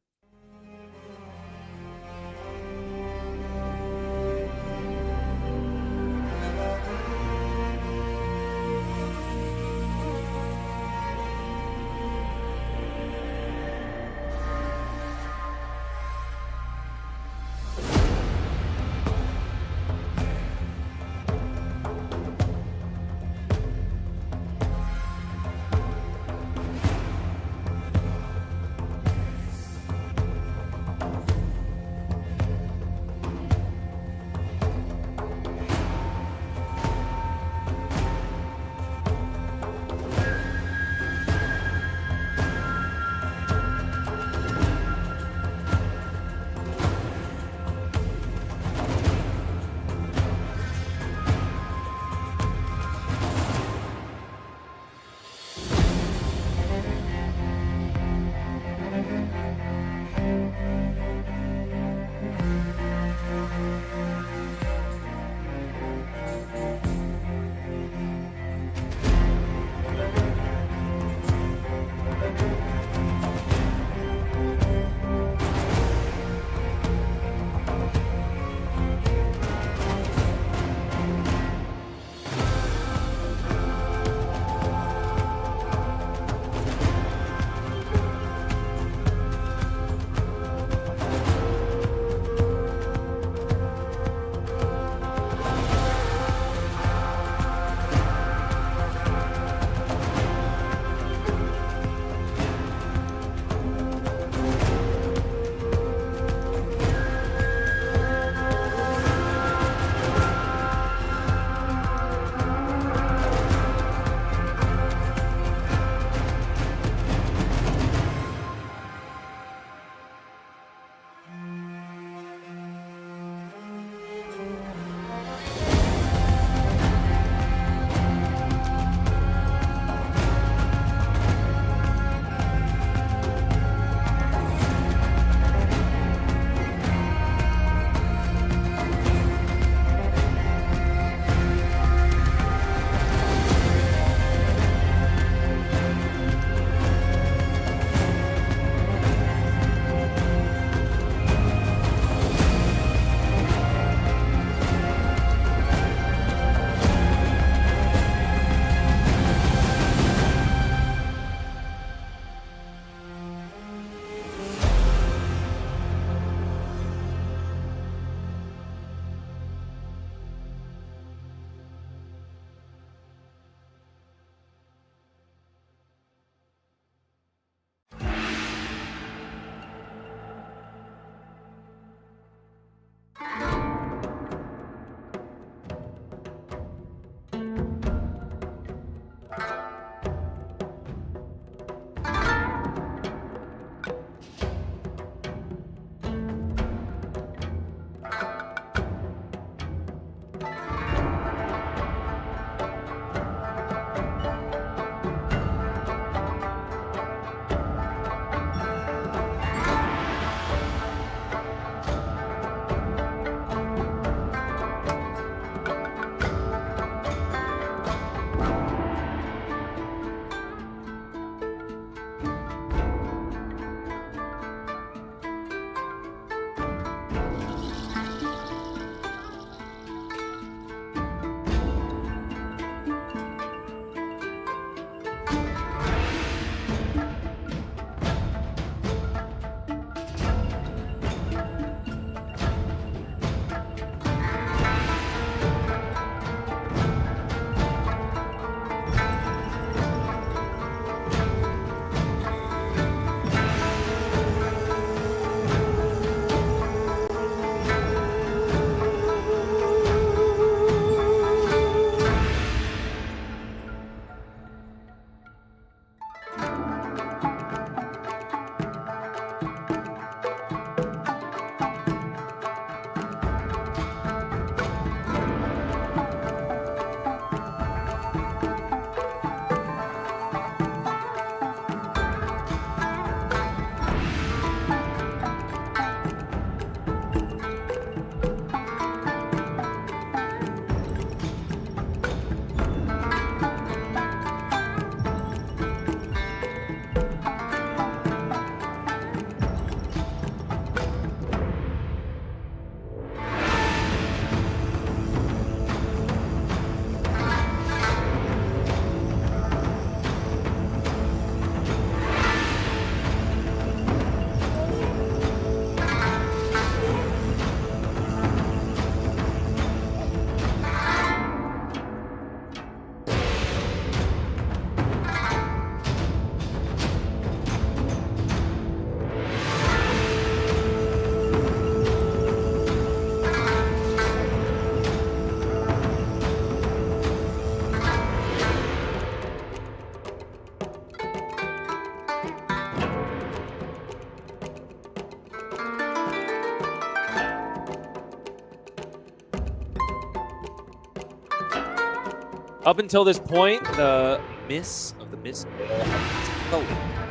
Up until this point, the miss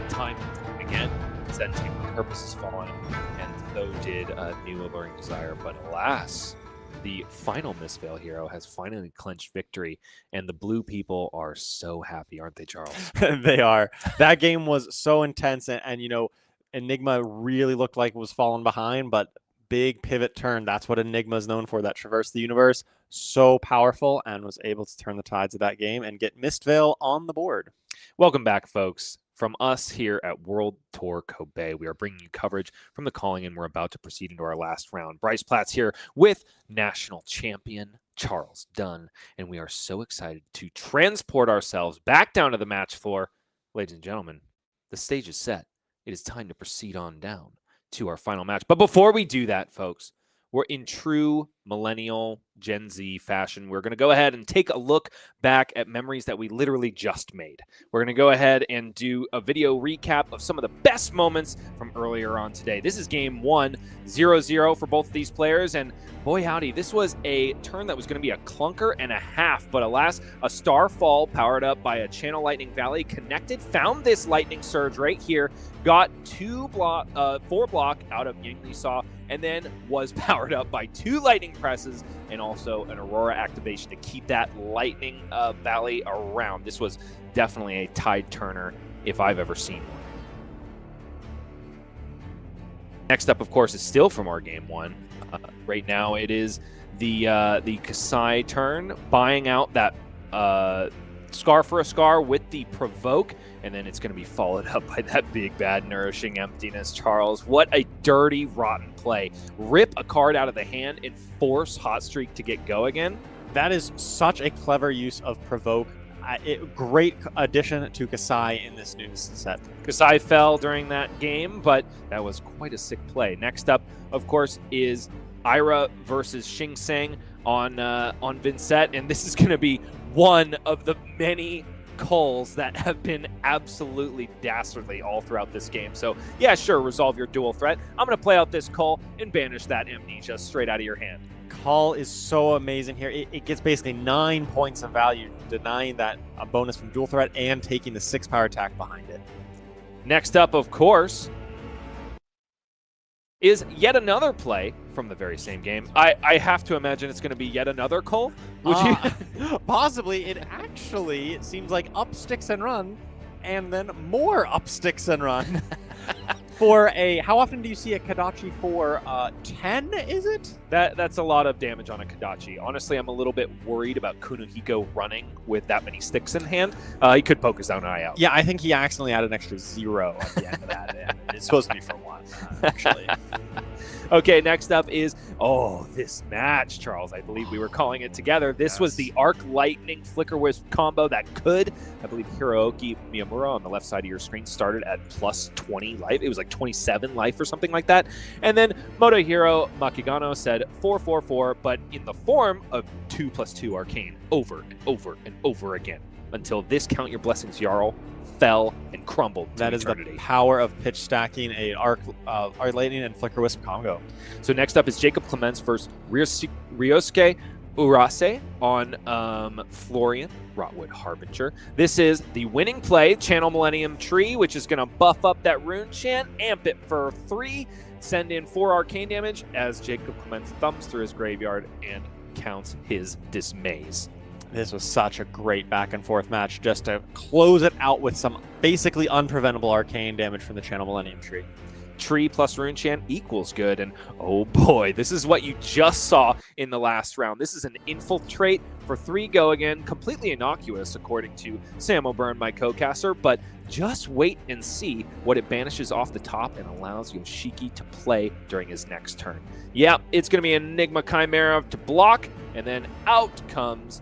time again. Sending Purpose has fallen, and so did New Alluring Desire. But alas, the final misfail hero has finally clinched victory, and the blue people are so happy, aren't they, Charles? They are. That game was so intense, and you know, Enigma really looked like it was falling behind, but big pivot turn. That's what Enigma is known for, that traverse the universe. So powerful, and was able to turn the tides of that game and get Mistvale on the board. Welcome back, folks. From us here at World Tour Kobe, we are bringing you coverage from the calling, and we're about to proceed into our last round. Bryce Platt's here with national champion Charles Dunn, and we are so excited to transport ourselves back down to the match floor. Ladies and gentlemen, the stage is set. It is time to proceed on down to our final match. But before we do that, folks, we're in true millennial Gen Z fashion. We're going to go ahead and take a look back at memories that we literally just made. We're going to go ahead and do a video recap of some of the best moments from earlier on today. This is game 1, 0-0 for both of these players, and boy howdy, this was a turn that was going to be a clunker and a half, but alas, a Starfall powered up by a Channel Lightning Valley connected, found this Lightning Surge right here, got 4 block out of Yangli Saw, and then was powered up by 2 Lightning Presses and also an Aurora activation to keep that Lightning Valley around. This was definitely a tide turner if I've ever seen one. Next up, of course, is still from our game 1. Right now it is the Kassai turn, buying out that Scar for a Scar with the Provoke, and then it's going to be followed up by that big, bad, nourishing emptiness. Charles, what a dirty, rotten play. Rip a card out of the hand and force Hot Streak to get go again. That is such a clever use of Provoke. Great addition to Kassai in this new set. Kassai fell during that game, but that was quite a sick play. Next up, of course, is Ira versus Shing on Vynnset, and this is going to be one of the many calls that have been absolutely dastardly all throughout this game. So yeah, sure, resolve your dual threat. I'm going to play out this call and banish that Amnesia straight out of your hand. Call is so amazing here. It gets basically 9 points of value, denying that a bonus from dual threat and taking the 6 power attack behind it. Next up, of course, is yet another play from the very same game. I have to imagine it's going to be yet another call. Would you? Possibly. It actually seems like up sticks and run, and then more up sticks and run. For a, how often do you see a Kadachi for 10, is it? That's a lot of damage on a Kadachi. Honestly, I'm a little bit worried about Kunihiko running with that many sticks in hand. He could poke his own eye out. Yeah, I think he accidentally added an extra 0 at the end of that. And it's supposed to be for 1, actually. Okay, next up is, this match, Charles. I believe we were calling it together. This was the Arc Lightning Flicker Wisp combo that could, I believe, Hiroaki Miyamura on the left side of your screen started at plus 20 life. It was like 27 life or something like that. And then Motohiro Makigano said 4-4-4, but in the form of 2+2 Arcane over and over and over again until this Count Your Blessings Jarl fell and crumbled to That eternity. is the power of pitch stacking a Arc Lightning and Flicker Wisp combo. So next up is Jacob Clements versus Ryosuke Urase on Florian, Rotwood Harbinger. This is the winning play, Channel Millennium Tree, which is going to buff up that rune chant, amp it for 3, send in 4 arcane damage as Jacob Clements thumbs through his graveyard and counts his dismays. This was such a great back and forth match just to close it out with some basically unpreventable arcane damage from the Channel Millennium Tree. Tree plus rune chant equals good, and oh boy, this is what you just saw in the last round. This is an infiltrate for 3 go again, completely innocuous according to Sam O'Byrne, my co-caster, but just wait and see what it banishes off the top and allows Yoshiki to play during his next turn. Yeah, it's going to be Enigma Chimera to block, and then out comes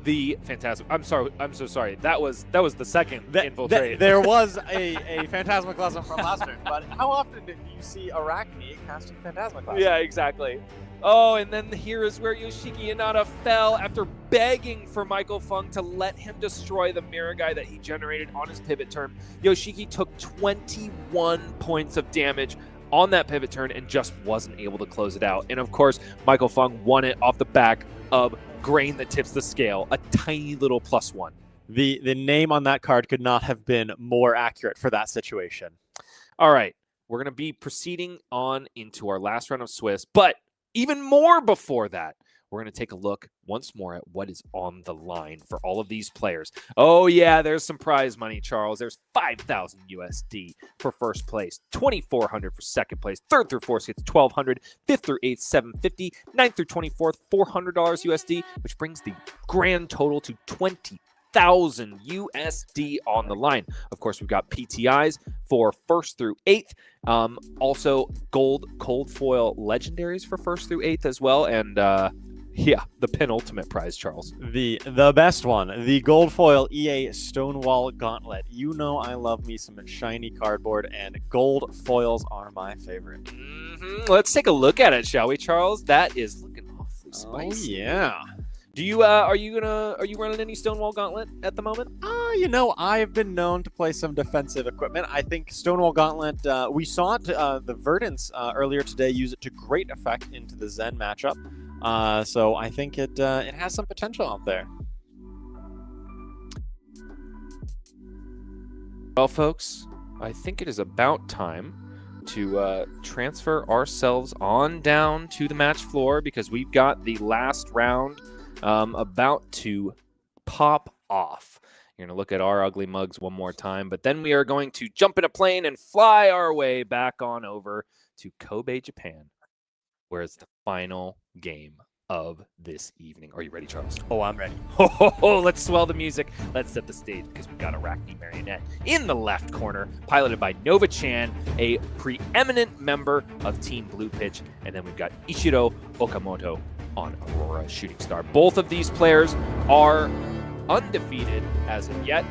the Phantasm. I'm so sorry. That was the second infiltrate. There was a Phantasmaclasm from last turn, but how often did you see Arakni casting Phantasmaclasm? Yeah, exactly. Oh, and then here is where Yoshiki Inada fell after begging for Michael Feng to let him destroy the mirror guy that he generated on his pivot turn. Yoshiki took 21 points of damage on that pivot turn and just wasn't able to close it out. And of course, Michael Feng won it off the back of grain that tips the scale, a tiny little +1. The name on that card could not have been more accurate for that situation. All right, we're going to be proceeding on into our last round of Swiss, but even more before that, we're going to take a look once more at what is on the line for all of these players. Oh yeah, there's some prize money, Charles. There's 5,000 USD for first place, 2,400 for second place, third through fourth gets 1,200, fifth through eighth 750, ninth through 24th $400 USD, which brings the grand total to 20,000 USD on the line. Of course, we've got PTIs for first through eighth. Also, gold cold foil legendaries for first through eighth as well, and yeah, the penultimate prize, Charles. The best one, the gold foil EA Stonewall Gauntlet. You know I love me some shiny cardboard, and gold foils are my favorite. Let's take a look at it, shall we, Charles? That is looking awfully spicy. Oh yeah. Do you are you running any Stonewall Gauntlet at the moment? You know, I've been known to play some defensive equipment. I think Stonewall Gauntlet, we saw it, the Verdance earlier today use it to great effect into the Zen matchup. So I think it has some potential out there. Well, folks, I think it is about time to transfer ourselves on down to the match floor because we've got the last round about to pop off. You're going to look at our ugly mugs one more time, but then we are going to jump in a plane and fly our way back on over to Kobe, Japan, where it's the final game of this evening. Are you ready, Charles? Oh, I'm ready. Let's swell the music. Let's set the stage because we've got Arakni Marionette in the left corner, piloted by Nova-chan, a preeminent member of Team Blue Pitch, and then we've got Ichiro Okamoto on Aurora Shooting Star. Both of these players are undefeated as of yet.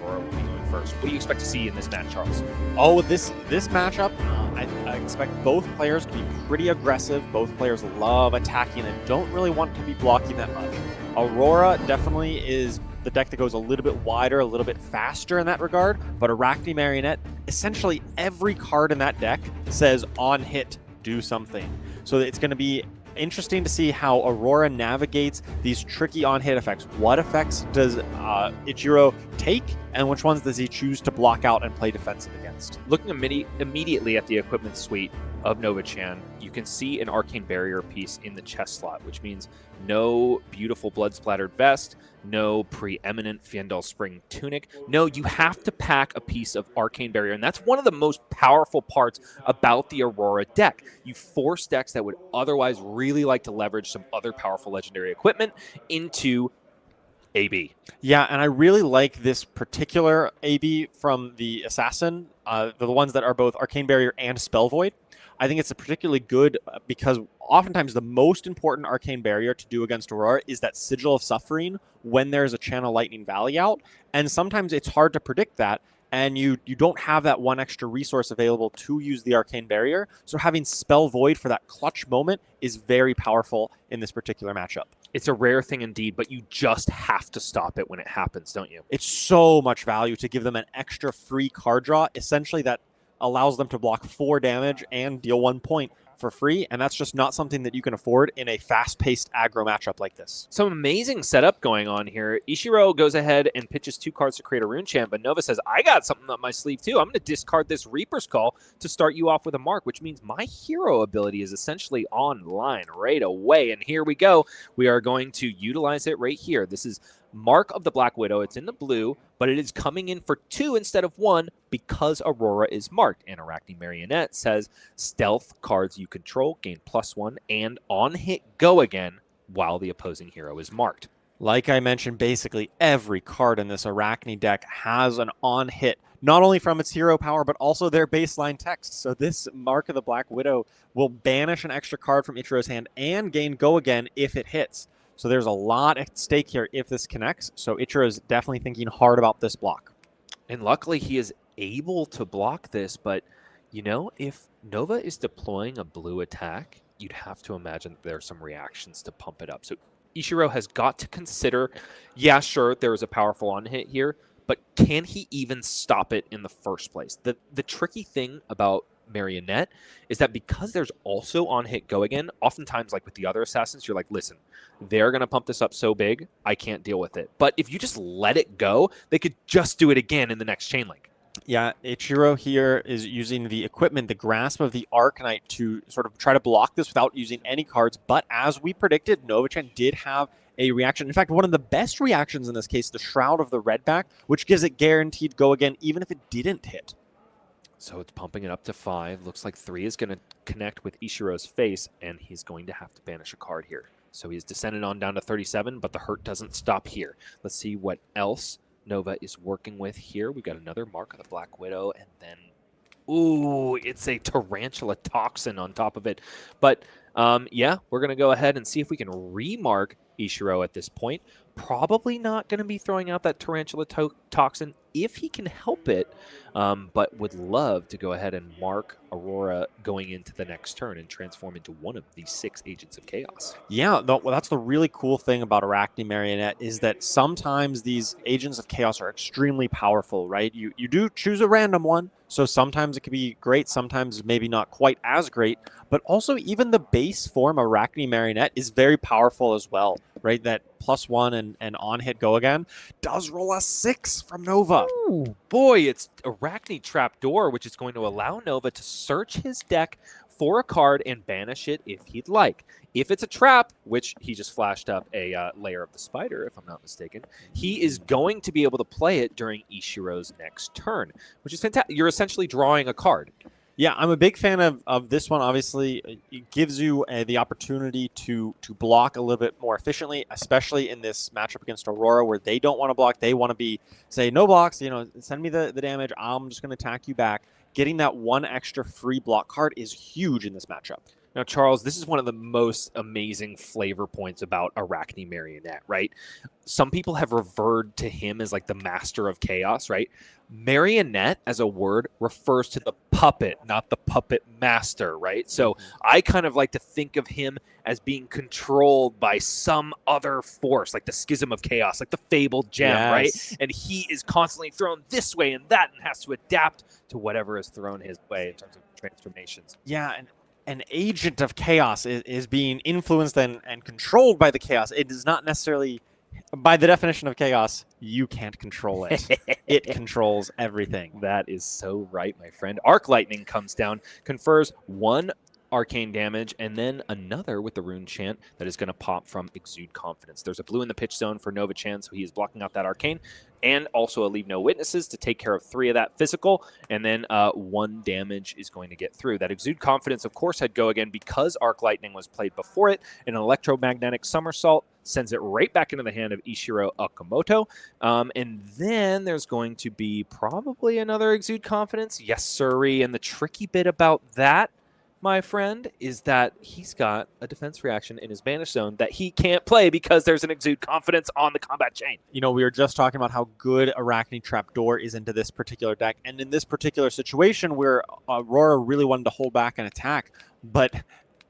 Aurora will be going first. What do you expect to see in this match, Charles? Oh, this matchup, I expect both players to be pretty aggressive. Both players love attacking and don't really want to be blocking that much. Aurora definitely is the deck that goes a little bit wider, a little bit faster in that regard, but Arakni Marionette, essentially every card in that deck says on hit, do something. So it's going to be interesting to see how Aurora navigates these tricky on-hit effects. What effects does Ichiro take, and which ones does he choose to block out and play defensive against? Looking immediately at the equipment suite of Nova-chan, you can see an Arcane Barrier piece in the chest slot, which means no beautiful blood-splattered vest, no preeminent Fiendal Spring tunic. No, you have to pack a piece of Arcane Barrier, and that's one of the most powerful parts about the Aurora deck. You force decks that would otherwise really like to leverage some other powerful legendary equipment into AB. Yeah, and I really like this particular AB from the Assassin, the ones that are both Arcane Barrier and Spell Void. I think it's a particularly good because oftentimes the most important Arcane Barrier to do against Aurora is that Sigil of Suffering when there's a Channel Lightning Valley out, and sometimes it's hard to predict that, and you don't have that one extra resource available to use the Arcane Barrier, so having Spell Void for that clutch moment is very powerful in this particular matchup. It's a rare thing indeed, but you just have to stop it when it happens, don't you? It's so much value to give them an extra free card draw, essentially that allows them to block 4 damage and deal 1 point for free, and that's just not something that you can afford in a fast-paced aggro matchup like this. Some amazing setup going on here. Ichiro goes ahead and pitches 2 cards to create a rune champ, but Nova says, I got something up my sleeve too. I'm going to discard this Reaper's Call to start you off with a mark, which means my hero ability is essentially online right away, and here we go. We are going to utilize it right here. This is Mark of the Black Widow. It's in the blue, but it is coming in for 2 instead of 1 because Aurora is marked. And Arakni Marionette says stealth cards you control gain +1 and on hit go again while the opposing hero is marked. Like I mentioned, basically every card in this Arakni deck has an on hit, not only from its hero power, but also their baseline text. So this Mark of the Black Widow will banish an extra card from Ichiro's hand and gain go again if it hits. So there's a lot at stake here if this connects. So Ichiro is definitely thinking hard about this block. And luckily he is able to block this, but you know, if Nova is deploying a blue attack, you'd have to imagine that there are some reactions to pump it up. So Ichiro has got to consider, yeah, sure, there is a powerful on-hit here, but can he even stop it in the first place? The tricky thing about Marionette is that because there's also on hit go again, oftentimes like with the other assassins, you're like, listen, they're going to pump this up so big, I can't deal with it. But if you just let it go, they could just do it again in the next chain link. Yeah, Ichiro here is using the equipment, the grasp of the Arknight to sort of try to block this without using any cards. But as we predicted, Nova-chan did have a reaction. In fact, one of the best reactions in this case, the Shroud of the Redback, which gives it guaranteed go again, even if it didn't hit. So it's pumping it up to 5. Looks like 3 is going to connect with Ishiro's face, and he's going to have to banish a card here. So he's descended on down to 37, but the hurt doesn't stop here. Let's see what else Nova is working with here. We've got another Mark of the Black Widow, and then, ooh, it's a Tarantula Toxin on top of it. But, yeah, we're going to go ahead and see if we can remark Ichiro at this point. Probably not going to be throwing out that Tarantula Toxin if he can help it, but would love to go ahead and mark Aurora going into the next turn and transform into one of these 6 Agents of Chaos. Yeah, well, that's the really cool thing about Arakni Marionette is that sometimes these Agents of Chaos are extremely powerful, right? You do choose a random one, so sometimes it can be great, sometimes maybe not quite as great, but also even the base form Arakni Marionette is very powerful as well, right? That +1 and on hit go again does roll a 6 from Nova. Ooh, boy, it's Arakni Trapdoor, which is going to allow Nova to search his deck for a card and banish it if he'd like. If it's a trap, which he just flashed up a Lair of the Spider, if I'm not mistaken, he is going to be able to play it during Ishiro's next turn, which is fantastic. You're essentially drawing a card. Yeah, I'm a big fan of this one. Obviously, it gives you the opportunity to block a little bit more efficiently, especially in this matchup against Aurora, where they don't want to block. They want to say, no blocks, send me the damage. I'm just going to attack you back. Getting that one extra free block card is huge in this matchup. Now, Charles, this is one of the most amazing flavor points about Arakni Marionette, right? Some people have referred to him as like the master of chaos, right? Marionette as a word refers to the puppet, not the puppet master, right? So I kind of like to think of him as being controlled by some other force, like the schism of chaos, like the fabled gem, right? And he is constantly thrown this way and that and has to adapt to whatever is thrown his way in terms of transformations. Yeah, and an agent of chaos is being influenced and controlled by the chaos. It is not necessarily, by the definition of chaos, you can't control it. It controls everything. That is so right, my friend. Arc Lightning comes down, confers 1 arcane damage, and then another with the rune chant that is going to pop from Exude Confidence. There's a blue in the pitch zone for Nova Chan, so he is blocking out that arcane, and also a Leave No Witnesses to take care of 3 of that physical, and then 1 damage is going to get through. That Exude Confidence, of course, had go again because Arc Lightning was played before it. An electromagnetic somersault sends it right back into the hand of Ichiro Okamoto. And then there's going to be probably another Exude Confidence. Yes, sirree. And the tricky bit about that, my friend, is that he's got a defense reaction in his banish zone that he can't play because there's an Exude Confidence on the combat chain. We were just talking about how good Arakni Trapdoor is into this particular deck, and in this particular situation where Aurora really wanted to hold back and attack, but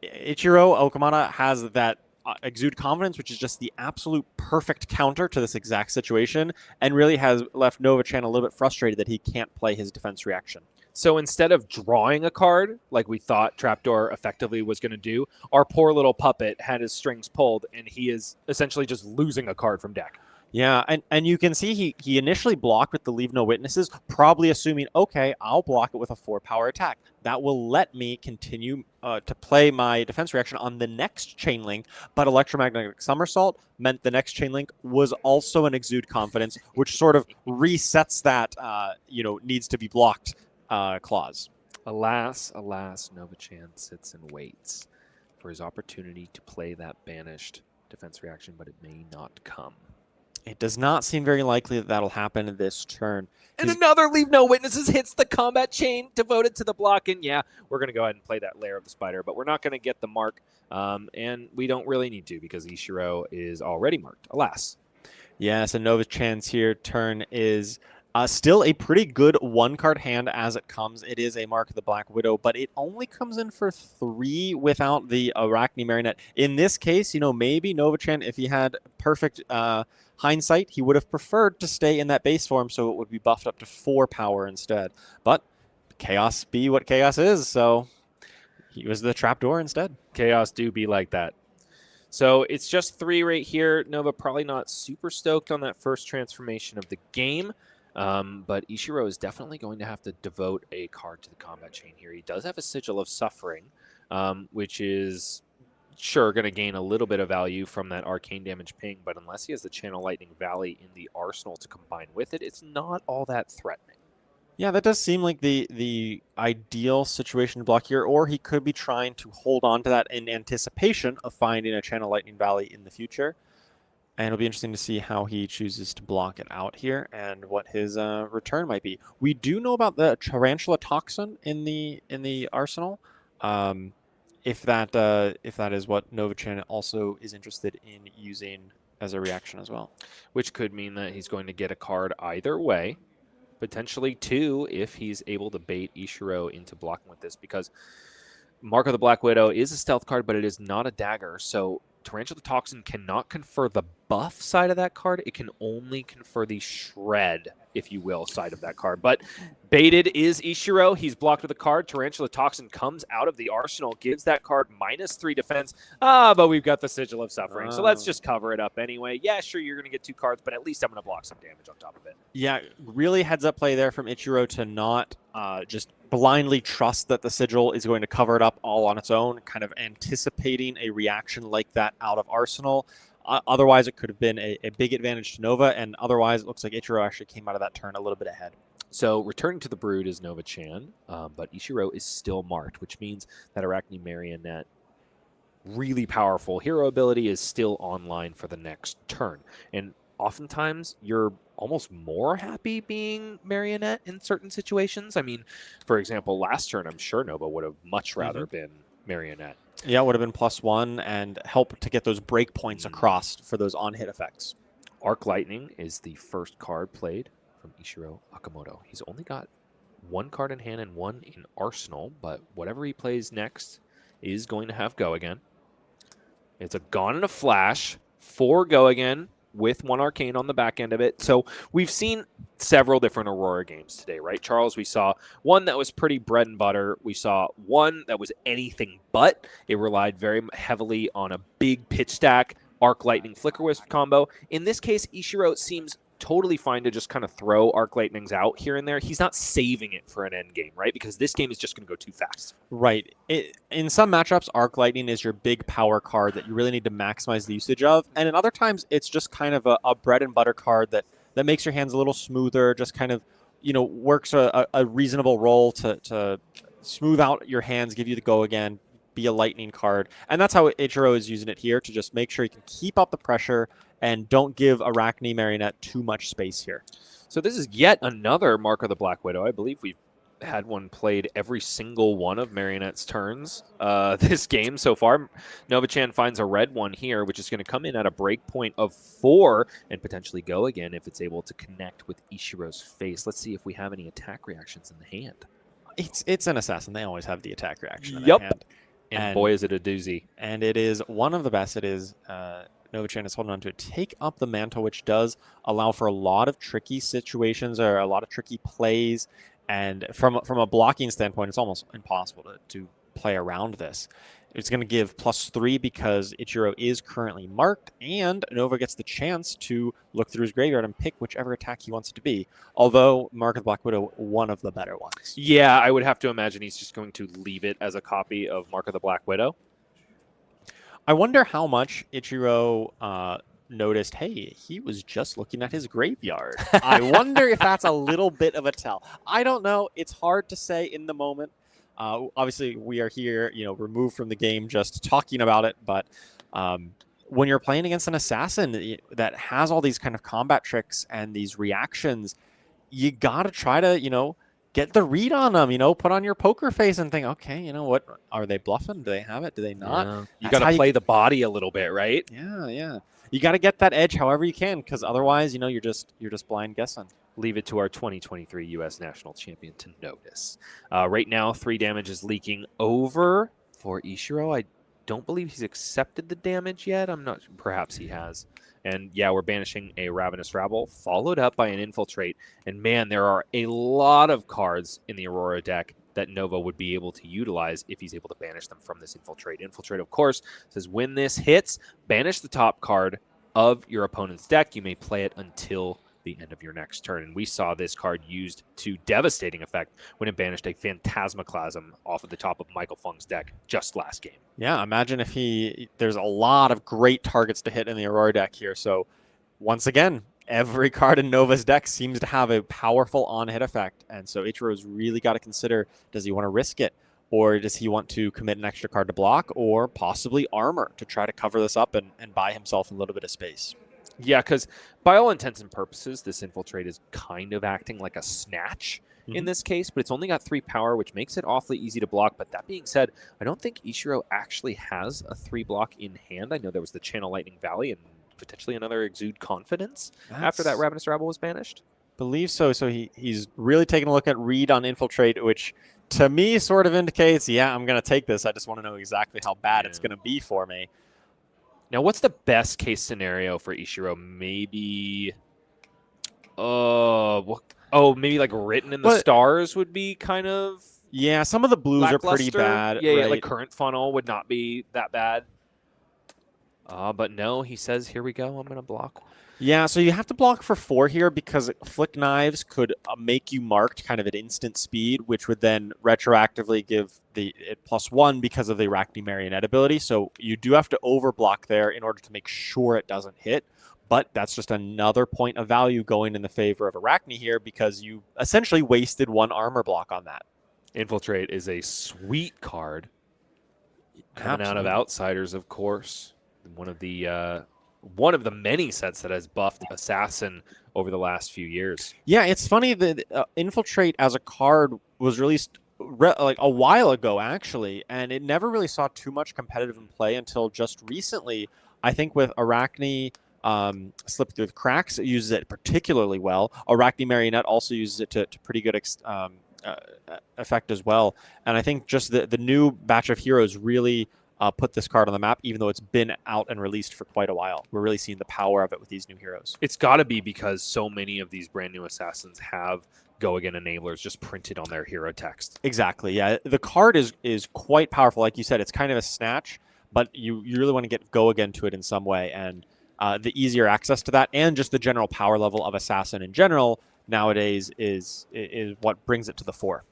Ichiro Okamoto has that Exude Confidence, which is just the absolute perfect counter to this exact situation, and really has left Nova-chan a little bit frustrated that he can't play his defense reaction. So instead of drawing a card, like we thought Trapdoor effectively was going to do, our poor little puppet had his strings pulled, and he is essentially just losing a card from deck. Yeah, and you can see he initially blocked with the Leave No Witnesses, probably assuming, okay, I'll block it with a 4-power attack. That will let me continue to play my defense reaction on the next chain link, but Electromagnetic Somersault meant the next chain link was also an Exude Confidence, which sort of resets that, needs to be blocked clause. Alas, Nova-chan sits and waits for his opportunity to play that banished defense reaction, but it may not come. It does not seem very likely that that'll happen this turn. And another Leave No Witnesses hits the combat chain devoted to the block. And yeah, we're going to go ahead and play that Lair of the Spider, but we're not going to get the mark. And we don't really need to because Ichiro is already marked, alas. Yes, and Nova-chan's here turn is still a pretty good 1-card hand as it comes. It is a Mark of the Black Widow, but it only comes in for 3 without the Arakni Marionette. In this case, maybe Nova-chan, if he had perfect hindsight, he would have preferred to stay in that base form so it would be buffed up to 4 power instead. But chaos be what chaos is. So he was the trapdoor instead. Chaos do be like that. So it's just 3 right here. Nova probably not super stoked on that first transformation of the game. But Ichiro is definitely going to have to devote a card to the combat chain here. He does have a Sigil of Suffering, which is sure going to gain a little bit of value from that arcane damage ping, but unless he has the Channel Lightning Valley in the arsenal to combine with it, it's not all that threatening. Yeah, that does seem like the ideal situation to block here, or he could be trying to hold on to that in anticipation of finding a Channel Lightning Valley in the future. And it'll be interesting to see how he chooses to block it out here and what his return might be. We do know about the Tarantula Toxin in the arsenal. If that is what Nova-chan also is interested in using as a reaction as well. Which could mean that he's going to get a card either way. Potentially 2 if he's able to bait Ichiro into blocking with this, because Mark of the Black Widow is a stealth card, but it is not a dagger. So Tarantula Toxin cannot confer the buff side of that card. It can only confer the shred, if you will, side of that card. But baited is Ichiro. He's blocked with a card. Tarantula Toxin comes out of the arsenal, gives that card -3 defense. But we've got the Sigil of Suffering. So let's just cover it up anyway. Yeah, sure, you're going to get 2 cards, but at least I'm going to block some damage on top of it. Yeah, really heads-up play there from Ichiro to not just blindly trust that the Sigil is going to cover it up all on its own, kind of anticipating a reaction like that out of Arsenal. Otherwise, it could have been a big advantage to Nova, and otherwise, it looks like Ichiro actually came out of that turn a little bit ahead. So returning to the Brood is Nova-chan, but Ichiro is still marked, which means that Arakni Marionette, really powerful hero ability, is still online for the next turn. And oftentimes, you're almost more happy being Marionette in certain situations. I mean, for example, last turn, I'm sure Nova would have much rather been Marionette. Yeah, it would have been +1 and help to get those breakpoints across for those on-hit effects. Arc Lightning is the first card played from Ichiro Okamoto. He's only got 1 card in hand and 1 in arsenal, but whatever he plays next is going to have Go Again. It's a Gone in a Flash, 4 Go Again, with 1 arcane on the back end of it. So we've seen several different Aurora games today, right, Charles? We saw one that was pretty bread and butter. We saw one that was anything but. It relied very heavily on a big pitch stack, Arc Lightning Flicker Wisp combo. In this case, Ichiro seems totally fine to just kind of throw Arc Lightnings out here and there. He's not saving it for an end game, right? Because this game is just going to go too fast. Right. In some matchups, Arc Lightning is your big power card that you really need to maximize the usage of. And in other times, it's just kind of a bread and butter card that makes your hands a little smoother, just kind of, works a reasonable role to smooth out your hands, give you the Go Again, be a lightning card. And that's how Ichiro is using it here, to just make sure he can keep up the pressure and don't give Arakni Marionette too much space here. So this is yet another Mark of the Black Widow. I believe we've had one played every single one of Marionette's turns this game so far. Nova-chan finds a red one here, which is going to come in at a break point of 4 and potentially Go Again if it's able to connect with Ishiro's face. Let's see if we have any attack reactions in the hand. It's an assassin. They always have the attack reaction in their hand. And boy, is it a doozy. And it is one of the best. It is Nova-chan is holding on to it. Take up the mantle, which does allow for a lot of tricky situations or a lot of tricky plays. And from a blocking standpoint, it's almost impossible to play around this. It's going to give +3 because Ichiro is currently marked, and Nova gets the chance to look through his graveyard and pick whichever attack he wants it to be. Although Mark of the Black Widow, one of the better ones. Yeah, I would have to imagine he's just going to leave it as a copy of Mark of the Black Widow. I wonder how much Ichiro noticed, hey, he was just looking at his graveyard. I wonder if that's a little bit of a tell. I don't know. It's hard to say in the moment. Obviously, we are here, removed from the game, just talking about it. But when you're playing against an assassin that has all these kind of combat tricks and these reactions, you got to try to, get the read on them, put on your poker face and think, okay, what are they bluffing? Do they have it? Do they not? Yeah. You got to play the body a little bit, right? Yeah. You got to get that edge however you can, because otherwise, you're just blind guessing. Leave it to our 2023 U.S. National Champion to notice. Right now, 3 damage is leaking over for Ichiro. I don't believe he's accepted the damage yet. I'm not. Perhaps he has. And yeah, we're banishing a Ravenous Rabble, followed up by an Infiltrate. And man, there are a lot of cards in the Aurora deck that Nova would be able to utilize if he's able to banish them from this Infiltrate. Infiltrate, of course, says when this hits, banish the top card of your opponent's deck. You may play it until the end of your next turn. And we saw this card used to devastating effect when it banished a Phantasmaclasm off of the top of Michael Feng's deck just last game. Yeah, imagine if there's a lot of great targets to hit in the Aurora deck here. So once again, every card in Nova's deck seems to have a powerful on-hit effect. And so Ichiro's really got to consider, does he want to risk it? Or does he want to commit an extra card to block or possibly armor to try to cover this up and buy himself a little bit of space? Yeah, because by all intents and purposes, this Infiltrate is kind of acting like a Snatch in this case, but it's only got 3 power, which makes it awfully easy to block. But that being said, I don't think Ichiro actually has a 3 block in hand. I know there was the Channel Lightning Valley and potentially another Exude Confidence after that Ravenous Rabble was banished. Believe so. So he's really taking a look at Read on Infiltrate, which to me sort of indicates, yeah, I'm going to take this. I just want to know exactly how bad it's going to be for me. Now, what's the best case scenario for Ichiro? Maybe, maybe like Written in the Stars would be kind of. Yeah, some of the blues are pretty bad. Yeah, right? yeah, like Current Funnel would not be that bad. But no, he says, here we go, I'm going to block. Yeah, so you have to block for 4 here because Flick Knives could make you marked kind of at instant speed, which would then retroactively give it +1 because of the Arakni Marionette ability. So you do have to overblock there in order to make sure it doesn't hit. But that's just another point of value going in the favor of Arakni here because you essentially wasted 1 armor block on that. Infiltrate is a sweet card. Coming out of Outsiders, of course. One of the many sets that has buffed Assassin over the last few years. Yeah, it's funny that Infiltrate as a card was released like a while ago, actually, and it never really saw too much competitive in play until just recently. I think with Arakni Slip Through the Cracks, it uses it particularly well. Arakni Marionette also uses it to pretty good effect as well. And I think just the new batch of heroes really put this card on the map, even though it's been out and released for quite a while. We're really seeing the power of it with these new heroes. It's got to be because so many of these brand new assassins have Go Again enablers just printed on their hero text. Exactly, yeah. The card is quite powerful. Like you said, it's kind of a snatch, but you really want to get Go Again to it in some way. And the easier access to that and just the general power level of assassin in general nowadays is what brings it to the fore.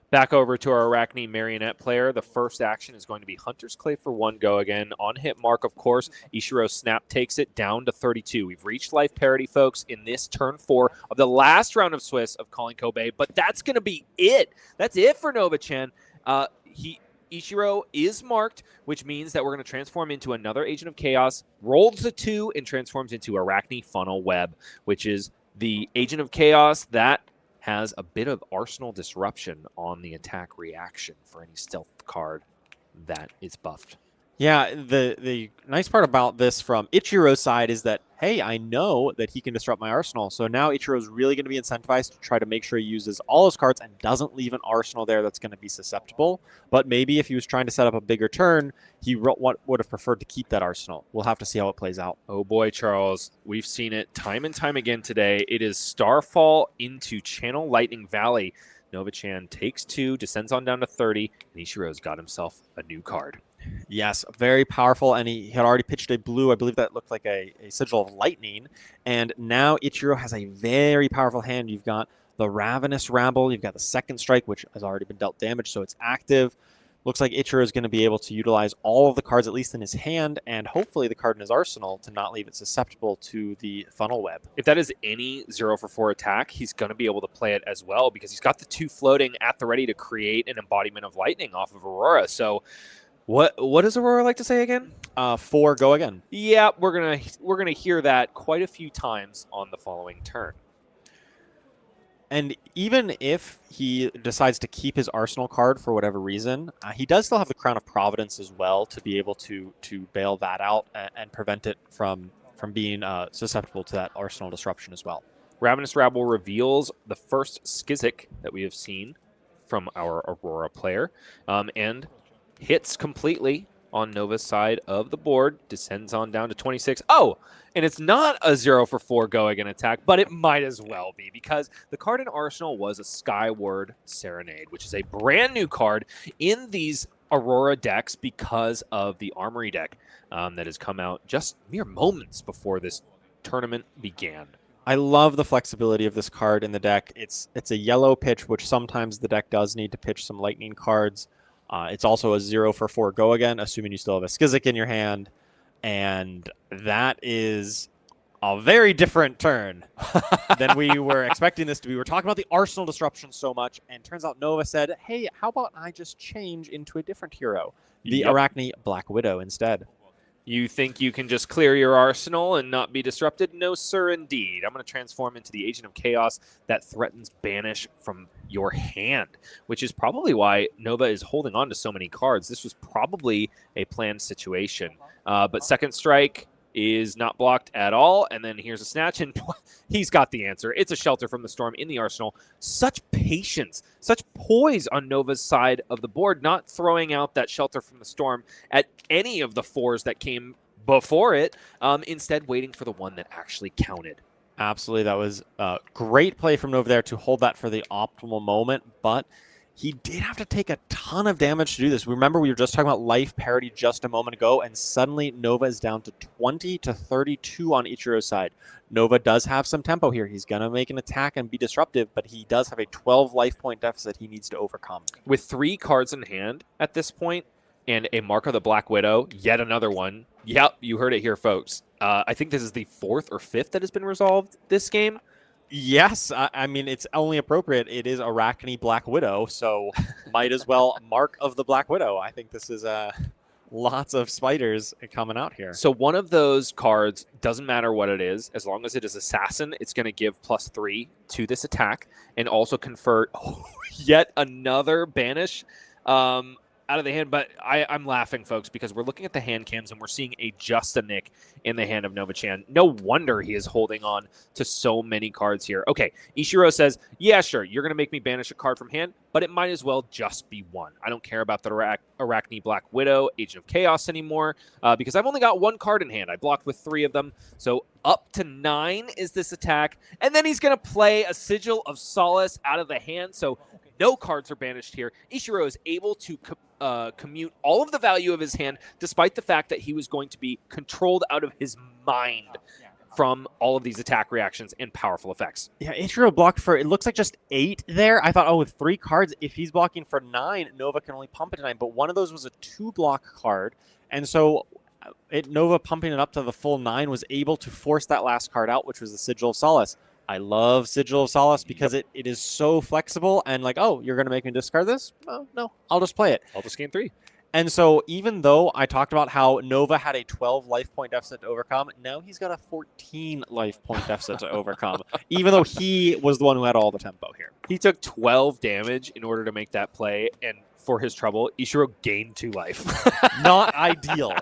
Back over to our Arakni Marionette player. The first action is going to be Hunter's Clay for 1 Go Again. On hit mark, of course, Ichiro Snap takes it down to 32. We've reached life parity, folks, in this turn 4 of the last round of Swiss of calling Kobe, but that's going to be it. That's it for Nova-chan. Ichiro is marked, which means that we're going to transform into another Agent of Chaos, rolls a 2, and transforms into Arakni Funnel Web, which is the Agent of Chaos that has a bit of Arsenal Disruption on the attack reaction for any stealth card that is buffed. Yeah, the nice part about this from Ichiro's side is that, hey, I know that he can disrupt my arsenal. So now Ichiro's really going to be incentivized to try to make sure he uses all his cards and doesn't leave an arsenal there that's going to be susceptible. But maybe if he was trying to set up a bigger turn, he would have preferred to keep that arsenal. We'll have to see how it plays out. Oh boy, Charles. We've seen it time and time again today. It is Starfall into Channel Lightning Valley. Nova-chan takes 2, descends on down to 30, and Ichiro's got himself a new card. Yes, very powerful, and he had already pitched a blue. I believe that looked like a Sigil of Lightning, and now Ichiro has a very powerful hand. You've got the Ravenous Rabble, you've got the Second Strike, which has already been dealt damage, so it's active. Looks like Ichiro is going to be able to utilize all of the cards, at least in his hand, and hopefully the card in his arsenal to not leave it susceptible to the Funnel Web. If that is any 0-for-4 attack, he's going to be able to play it as well because he's got the 2 floating at the ready to create an embodiment of lightning off of Aurora. So what does Aurora like to say again? 4 Go Again. Yeah, we're gonna hear that quite a few times on the following turn. And even if he decides to keep his arsenal card for whatever reason, he does still have the Crown of Providence as well to be able to bail that out and prevent it from being susceptible to that arsenal disruption as well. Ravenous Rabble reveals the first Skizik that we have seen from our Aurora player, and hits completely on Nova's side of the board. Descends on down to 26. Oh, and it's not a 0 for 4 go again attack, but it might as well be because the card in Arsenal was a Skyward Serenade, which is a brand new card in these Aurora decks because of the Armory deck that has come out just mere moments before this tournament began. I love the flexibility of this card in the deck. It's a yellow pitch, which sometimes the deck does need to pitch some lightning cards. It's also a 0 for 4 go again, assuming you still have a Skizik in your hand. And that is a very different turn than we were expecting this to be. We were talking about the Arsenal disruption so much, and turns out Nova said, hey, how about I just change into a different hero? The Arakni Black Widow instead. You think you can just clear your arsenal and not be disrupted? No, sir, indeed. I'm going to transform into the Agent of Chaos that threatens banish from your hand, which is probably why Nova is holding on to so many cards. This was probably a planned situation. But Second Strike is not blocked at all. And then here's a Snatch, and he's got the answer. It's a Shelter from the Storm in the arsenal. Such patience, such poise on Nova's side of the board, not throwing out that Shelter from the Storm at any of the 4s that came before it, instead waiting for the one that actually counted. Absolutely. That was a great play from Nova there to hold that for the optimal moment, but he did have to take a ton of damage to do this. Remember, we were just talking about life parity just a moment ago, and suddenly Nova is down to 20 to 32 on Ichiro's side. Nova does have some tempo here. He's going to make an attack and be disruptive, but he does have a 12 life point deficit he needs to overcome. With 3 cards in hand at this point, and a Mark of the Black Widow, yet another one. Yep, you heard it here, folks. I think this is the 4th or 5th that has been resolved this game. Yes, I mean, it's only appropriate. It is Arakni Black Widow, so might as well Mark of the Black Widow. I think this is lots of spiders coming out here. So one of those cards, doesn't matter what it is, as long as it is Assassin, it's going to give +3 to this attack and also convert yet another banish out of the hand. But I'm laughing, folks, because we're looking at the hand cams and we're seeing a Just a Nick in the hand of Nova-chan. No wonder he is holding on to so many cards here. Okay, Ichiro says, yeah, sure, you're going to make me banish a card from hand, but it might as well just be one. I don't care about the Arakni Black Widow, Agent of Chaos anymore, because I've only got 1 card in hand. I blocked with 3 of them, so up to 9 is this attack. And then he's going to play a Sigil of Solace out of the hand, so no cards are banished here. Ichiro is able to commute all of the value of his hand, despite the fact that he was going to be controlled out of his mind from all of these attack reactions and powerful effects. Yeah, Ichiro blocked for, it looks like just 8 there. I thought, oh, with 3 cards, if he's blocking for 9, Nova can only pump it to 9. But one of those was a 2-block card. And so Nova pumping it up to the full 9 was able to force that last card out, which was the Sigil of Solace. I love Sigil of Solace because it is so flexible and like, oh, you're going to make me discard this? Oh, no, I'll just play it. I'll just gain 3. And so even though I talked about how Nova had a 12 life point deficit to overcome, now he's got a 14 life point deficit to overcome, even though he was the one who had all the tempo here. He took 12 damage in order to make that play, and for his trouble, Ichiro gained 2 life. Not ideal.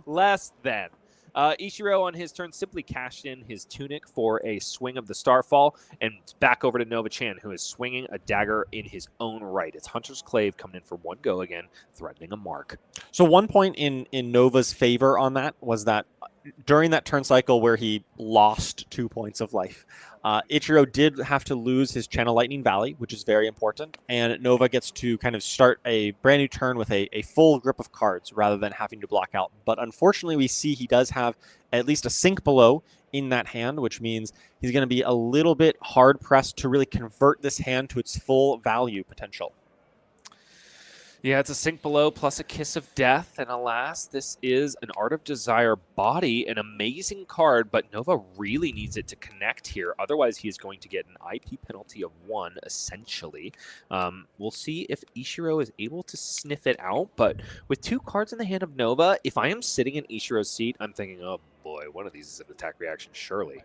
Less than. Ichiro on his turn simply cashed in his Tunic for a swing of the Starfall, and back over to Nova-chan, who is swinging a dagger in his own right. It's Hunter's Clave coming in for 1 go again, threatening a mark. So one point in Nova's favor on that was that during that turn cycle where he lost 2 points of life, Ichiro did have to lose his Channel Lightning Valley, which is very important, and Nova gets to kind of start a brand new turn with a full grip of cards rather than having to block out. But unfortunately, we see he does have at least a Sink Below in that hand, which means he's going to be a little bit hard-pressed to really convert this hand to its full value potential. Yeah, it's a Sink Below plus a Kiss of Death, and alas, this is an Art of Desire Body, an amazing card, but Nova really needs it to connect here. Otherwise, he is going to get an IP penalty of 1, essentially. We'll see if Ichiro is able to sniff it out, but with 2 cards in the hand of Nova, if I am sitting in Ichiro's seat, I'm thinking, oh boy, one of these is an attack reaction, surely.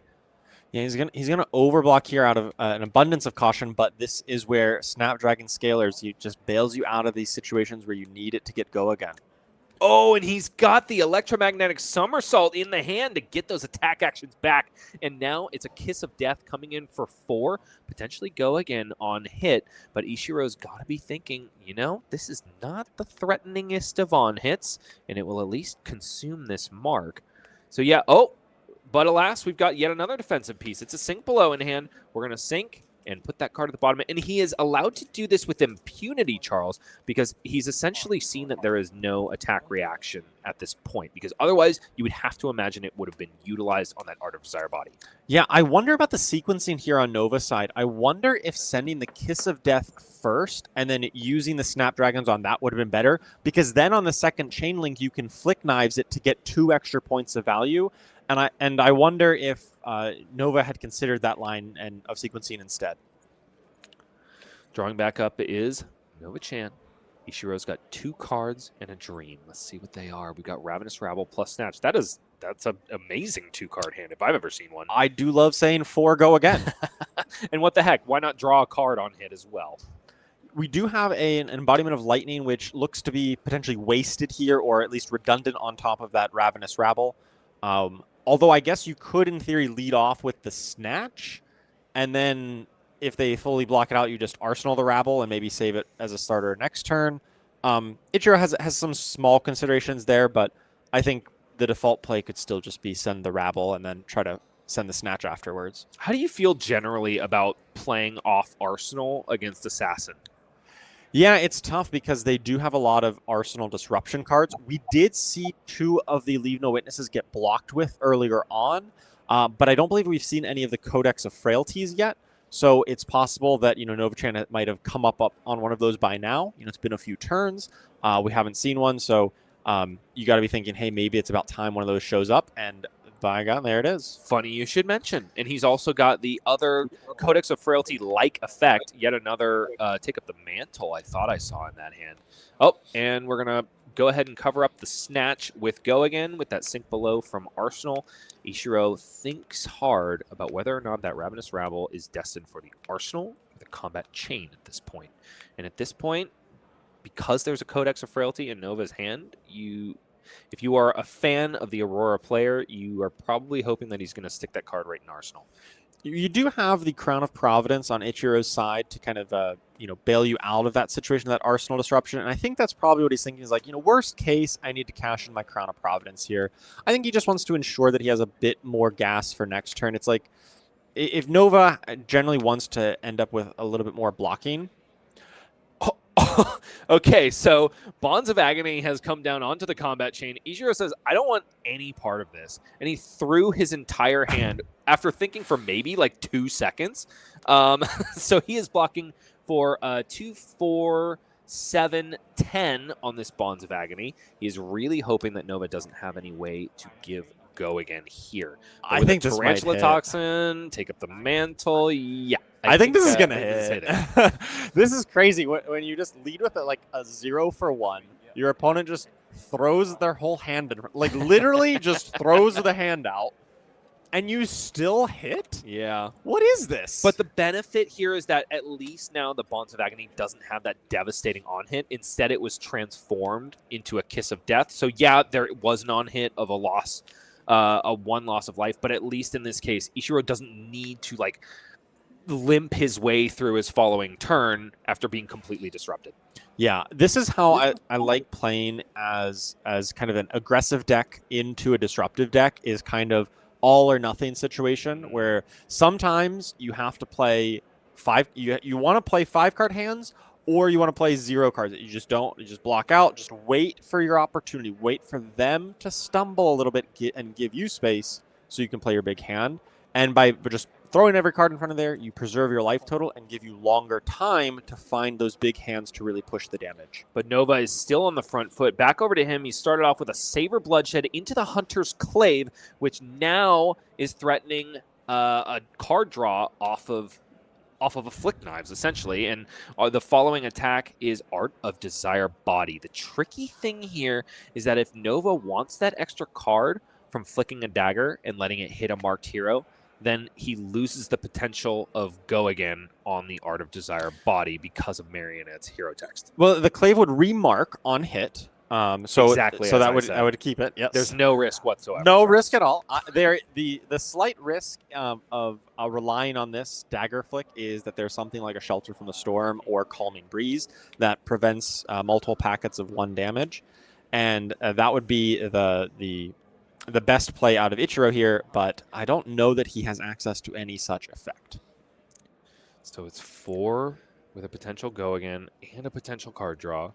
Yeah, he's gonna overblock here out of an abundance of caution, but this is where Snapdragon Scalers just bails you out of these situations where you need it to get go again. Oh, and he's got the electromagnetic somersault in the hand to get those attack actions back. And now it's a Kiss of Death coming in for 4, potentially go again on hit. But Ichiro's got to be thinking, this is not the threateningest of on hits, and it will at least consume this mark. So yeah, but alas, we've got yet another defensive piece. It's a sink below in hand. We're going to sink and put that card at the bottom. And he is allowed to do this with impunity, Charles, because he's essentially seen that there is no attack reaction at this point, because otherwise you would have to imagine it would have been utilized on that Art of Desire body. Yeah, I wonder about the sequencing here on Nova's side. I wonder if sending the Kiss of Death first and then using the Snapdragons on that would have been better, because then on the second chain link, you can flick knives it to get 2 extra points of value. And I wonder if Nova had considered that line of sequencing instead. Drawing back up is Nova-chan. Ichiro's got 2 cards and a dream. Let's see what they are. We got Ravenous Rabble plus Snatch. That's an amazing 2-card hand if I've ever seen one. I do love saying 4 go again. And what the heck? Why not draw a card on hit as well? We do have an embodiment of lightning, which looks to be potentially wasted here, or at least redundant on top of that Ravenous Rabble. Although I guess you could, in theory, lead off with the Snatch, and then if they fully block it out, you just Arsenal the Rabble and maybe save it as a starter next turn. Ichiro has some small considerations there, but I think the default play could still just be send the Rabble and then try to send the Snatch afterwards. How do you feel generally about playing off Arsenal against Assassin? Yeah, it's tough because they do have a lot of Arsenal disruption cards. We did see 2 of the Leave No Witnesses get blocked with earlier on, but I don't believe we've seen any of the Codex of Frailties yet. So it's possible that, Nova-chan might have come up on one of those by now. It's been a few turns. We haven't seen one, so you got to be thinking, hey, maybe it's about time one of those shows up, and by God, there it is. Funny you should mention. And he's also got the other Codex of Frailty-like effect, yet another Take Up the Mantle I thought I saw in that hand. Oh, and we're going to go ahead and cover up the Snatch with Go again with that Sink Below from Arsenal. Ichiro thinks hard about whether or not that Ravenous Rabble is destined for the Arsenal or the Combat Chain at this point. And at this point, because there's a Codex of Frailty in Nova's hand, if you are a fan of the Aurora player, you are probably hoping that he's going to stick that card right in Arsenal. You do have the Crown of Providence on Ichiro's side to kind of, bail you out of that situation, that Arsenal disruption. And I think that's probably what he's thinking is like, worst case, I need to cash in my Crown of Providence here. I think he just wants to ensure that he has a bit more gas for next turn. It's like, if Nova generally wants to end up with a little bit more blocking. Okay, so Bonds of Agony has come down onto the combat chain. Ichiro says, I don't want any part of this. And he threw his entire hand after thinking for maybe like 2 seconds. So he is blocking for 2, 4, 7, 10 on this Bonds of Agony. He is really hoping that Nova doesn't have any way to give Go again here. But I think this might Tarantula hit. Toxin, Take Up the Mantle, yeah. I think this is going to hit. This is crazy. When you just lead with like a 0 for 1, your opponent just throws their whole hand in, like literally just throws the hand out, and you still hit? Yeah. What is this? But the benefit here is that at least now the Bonds of Agony doesn't have that devastating on-hit. Instead, it was transformed into a Kiss of Death. So yeah, there was an on-hit of a loss, a 1 loss of life, but at least in this case, Ichiro doesn't need to like limp his way through his following turn after being completely disrupted. Yeah, this is how I like playing as kind of an aggressive deck into a disruptive deck, is kind of all or nothing situation where sometimes you have to play 5. You want to play 5-card hands, or you want to play 0 cards that you just block out. Just wait for your opportunity. Wait for them to stumble a little bit and give you space so you can play your big hand. And by just throwing every card in front of there, you preserve your life total and give you longer time to find those big hands to really push the damage. But Nova is still on the front foot. Back over to him. He started off with a Savor Bloodshed into the Hunter's Clave, which now is threatening a card draw off of a Flick Knives, essentially. And the following attack is Art of Desire Body. The tricky thing here is that if Nova wants that extra card from flicking a dagger and letting it hit a marked hero, then he loses the potential of Go again on the Art of Desire Body because of Marionette's hero text. Well, the Clave would remark on hit, So Exactly so as that I would said. I would keep it. Yes. There's no risk whatsoever. No risk at all. The slight risk of relying on this dagger flick is that there's something like a Shelter from the Storm or Calming Breeze that prevents multiple packets of 1 damage, and that would be the best play out of Ichiro here. But I don't know that he has access to any such effect. So it's 4 with a potential go again and a potential card draw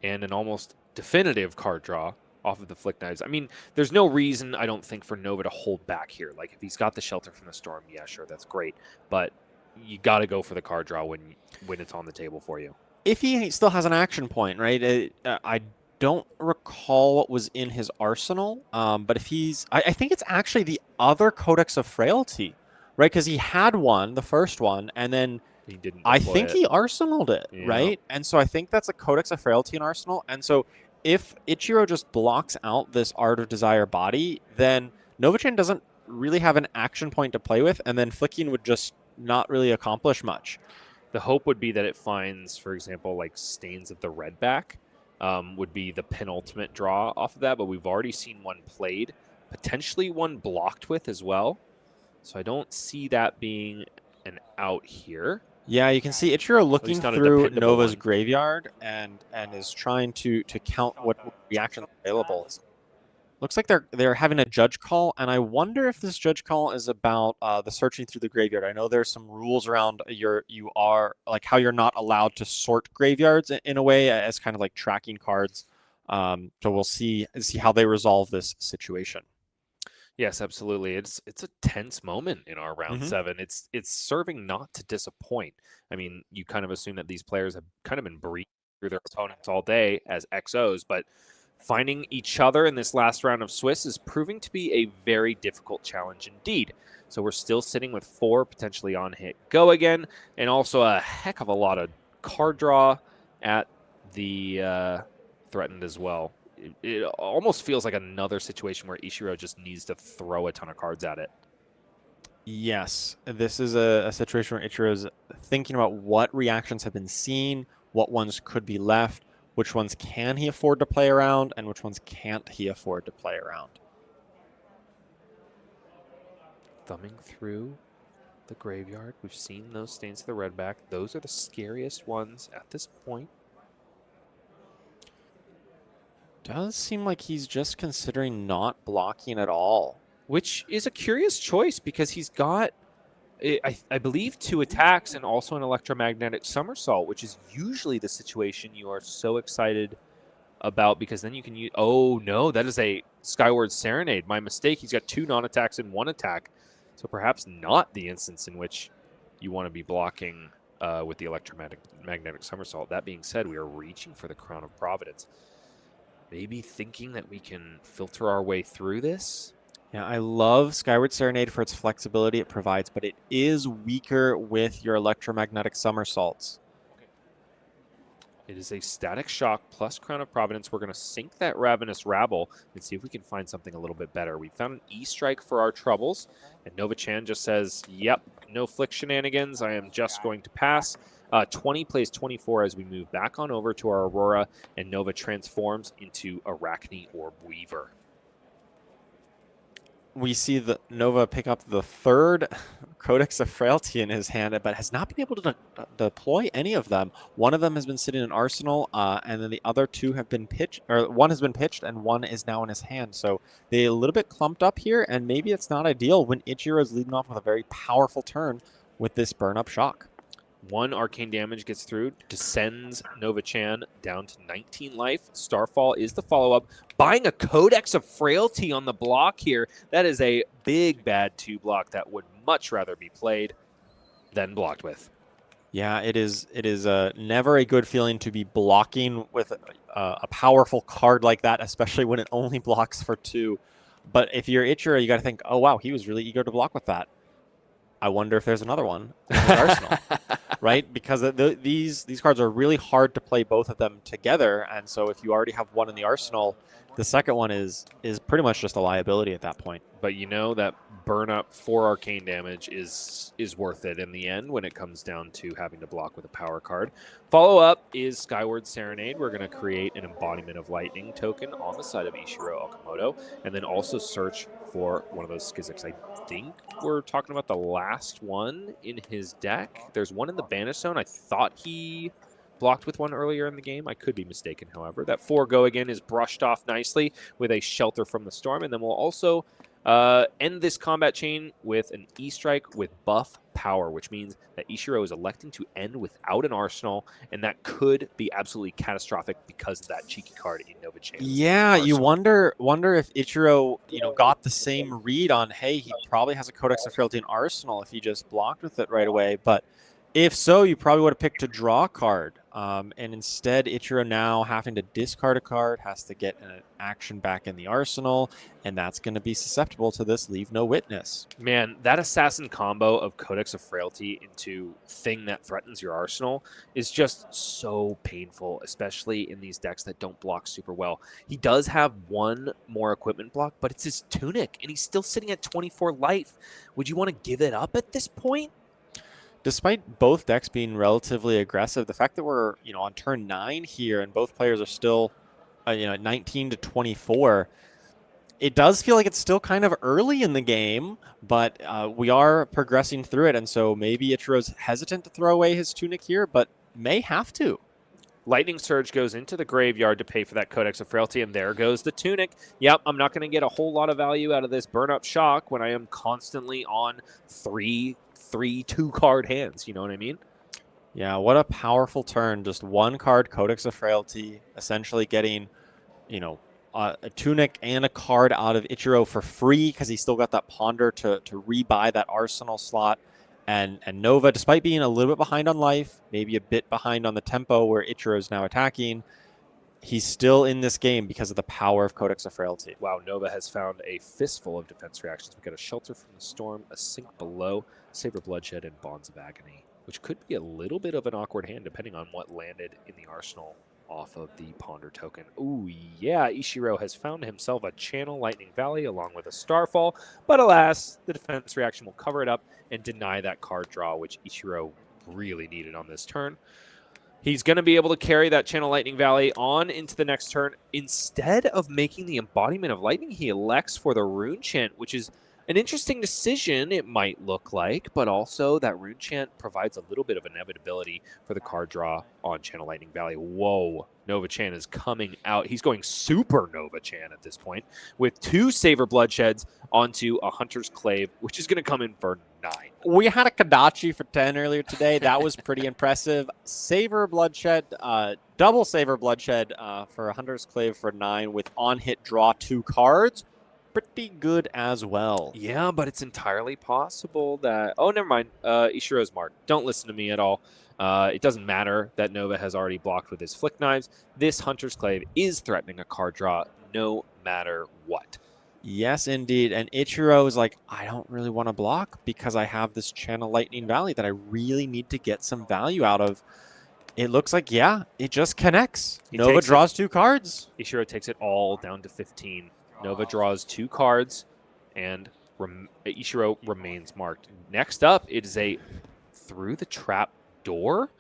and an almost definitive card draw off of the Flick Knives. I mean, there's no reason, I don't think, for Nova to hold back here. Like, if he's got the Shelter from the Storm, yeah, sure, that's great. But you got to go for the card draw when it's on the table for you. If he still has an action point, right? I don't recall what was in his arsenal, but if he's... I think it's actually the other Codex of Frailty, right? Because he had one, the first one, and then He didn't. I deploy think it. he arsenaled it, Yeah. right? And so I think that's a Codex of Frailty in Arsenal. And so if Ichiro just blocks out this Art of Desire body, then Novachan doesn't really have an action point to play with, and then flicking would just not really accomplish much. The hope would be that it finds, for example, like Stains of the Redback would be the penultimate draw off of that, but we've already seen one played, potentially one blocked with as well. So I don't see that being an out here. Yeah, you can see Ichiro looking not a through dependable Nova's one. graveyard and is trying to count what reactions are available. Looks like they're having a judge call, and I wonder if this judge call is about the searching through the graveyard. I know there's some rules around you are like how you're not allowed to sort graveyards in a way as kind of like tracking cards. So we'll see how they resolve this situation. Yes, absolutely. It's a tense moment in our round 7. It's serving not to disappoint. I mean, you kind of assume that these players have kind of been breathing through their opponents all day as XOs, but finding each other in this last round of Swiss is proving to be a very difficult challenge indeed. So we're still sitting with 4 potentially on hit go again, and also a heck of a lot of card draw at the threatened as well. It almost feels like another situation where Ichiro just needs to throw a ton of cards at it. Yes, this is a situation where Ichiro is thinking about what reactions have been seen, what ones could be left, which ones can he afford to play around, and which ones can't he afford to play around. Thumbing through the graveyard, we've seen those Stains of the Redback. Those are the scariest ones at this point. Does seem like he's just considering not blocking at all. Which is a curious choice because he's got, I believe, 2 attacks and also an electromagnetic somersault, which is usually the situation you are so excited about because then you can use... Oh, no, that is a Skyward Serenade. My mistake. He's got 2 non-attacks and 1 attack. So perhaps not the instance in which you want to be blocking with the electromagnetic somersault. That being said, we are reaching for the Crown of Providence. Maybe thinking that we can filter our way through this. Yeah, I love Skyward Serenade for its flexibility it provides, but it is weaker with your electromagnetic somersaults. It is a Static Shock plus Crown of Providence. We're going to sink that Ravenous Rabble and see if we can find something a little bit better. We found an E-Strike for our troubles, and Nova-chan just says, yep, no Flick shenanigans. I am just going to pass. 20 plays 24 as we move back on over to our Aurora, and Nova transforms into Arakni Orb Weaver. We see the Nova pick up the 3rd Codex of Frailty in his hand, but has not been able to deploy any of them. One of them has been sitting in Arsenal, and then the other 2 have been pitched, or one has been pitched, and one is now in his hand. So they're a little bit clumped up here, and maybe it's not ideal when Ichiro is leading off with a very powerful turn with this burn-up shock. 1 arcane damage gets through, descends Nova-chan down to 19 life. Starfall is the follow-up. Buying a Codex of Frailty on the block here. That is a big bad 2-block that would much rather be played than blocked with. Yeah, it is never a good feeling to be blocking with a powerful card like that, especially when it only blocks for 2. But if you're Ichiro, you got to think, oh, wow, he was really eager to block with that. I wonder if there's another one in his arsenal. right? Because these cards are really hard to play both of them together, and so if you already have one in the arsenal, the second one is pretty much just a liability at that point. But you know that burn up for arcane damage is worth it in the end when it comes down to having to block with a power card. Follow up is Skyward Serenade. We're going to create an embodiment of lightning token on the side of Ichiro Okamoto, and then also search for one of those Skizzics. I think we're talking about the last one in his deck. There's one in the Banish Zone. I thought he blocked with one earlier in the game. I could be mistaken, however. That 4-go again is brushed off nicely with a Shelter from the Storm, and then we'll also end this combat chain with an E-Strike with buff power, which means that Ichiro is electing to end without an arsenal, and that could be absolutely catastrophic because of that cheeky card in Nova Chain. Yeah, you wonder if Ichiro, got the same read on, hey, he probably has a Codex of Frailty in arsenal if he just blocked with it right away, but if so, you probably would have picked to draw a card. And instead, Ichiro now having to discard a card, has to get an action back in the arsenal, and that's going to be susceptible to this Leave No Witness. Man, that assassin combo of Codex of Frailty into thing that threatens your arsenal is just so painful, especially in these decks that don't block super well. He does have one more equipment block, but it's his Tunic, and he's still sitting at 24 life. Would you want to give it up at this point? Despite both decks being relatively aggressive, the fact that we're on turn 9 here and both players are still at 19 to 24, it does feel like it's still kind of early in the game, but we are progressing through it, and so maybe Ichiro's hesitant to throw away his Tunic here, but may have to. Lightning Surge goes into the graveyard to pay for that Codex of Frailty, and there goes the Tunic. Yep, I'm not going to get a whole lot of value out of this burn-up shock when I am constantly on three 2-card hands. You know what I mean? Yeah, what a powerful turn. Just one card, Codex of Frailty, essentially getting, a Tunic and a card out of Ichiro for free because he's still got that Ponder to rebuy that Arsenal slot. And Nova, despite being a little bit behind on life, maybe a bit behind on the tempo where Ichiro is now attacking, he's still in this game because of the power of Codex of Frailty. Wow, Nova has found a fistful of defense reactions. We've got a Shelter from the Storm, a Sink Below, Savor Bloodshed, and Bonds of Agony, which could be a little bit of an awkward hand depending on what landed in the arsenal off of the Ponder token. Ooh, yeah, Ichiro has found himself a Channel Lightning Valley along with a Starfall, but alas, the defense reaction will cover it up and deny that card draw, which Ichiro really needed on this turn. He's going to be able to carry that Channel Lightning Valley on into the next turn. Instead of making the embodiment of lightning, he elects for the Rune Chant, which is an interesting decision, it might look like, but also that Rune Chant provides a little bit of inevitability for the card draw on Channel Lightning Valley. Whoa, Nova Chant is coming out. He's going super Nova Chant at this point with 2 Savor Bloodsheds onto a Hunter's Clave, which is going to come in for 9. We had a Kadachi for 10 earlier today. That was pretty impressive. Savor Bloodshed, double Savor Bloodshed for a Hunter's Clave for 9 with on-hit draw 2 cards. Pretty good as well. Yeah, but it's entirely possible that... Oh, never mind. Ishiro's marked. Don't listen to me at all. It doesn't matter that Nova has already blocked with his Flick Knives. This Hunter's Clave is threatening a card draw no matter what. Yes, indeed. And Ichiro is like, I don't really want to block because I have this Channel Lightning Valley that I really need to get some value out of. It looks like, yeah, it just connects. Nova draws 2 cards. Ichiro takes it all down to 15. Nova draws 2 cards, and Ichiro remains marked. Next up, it is a Through the Trap Door,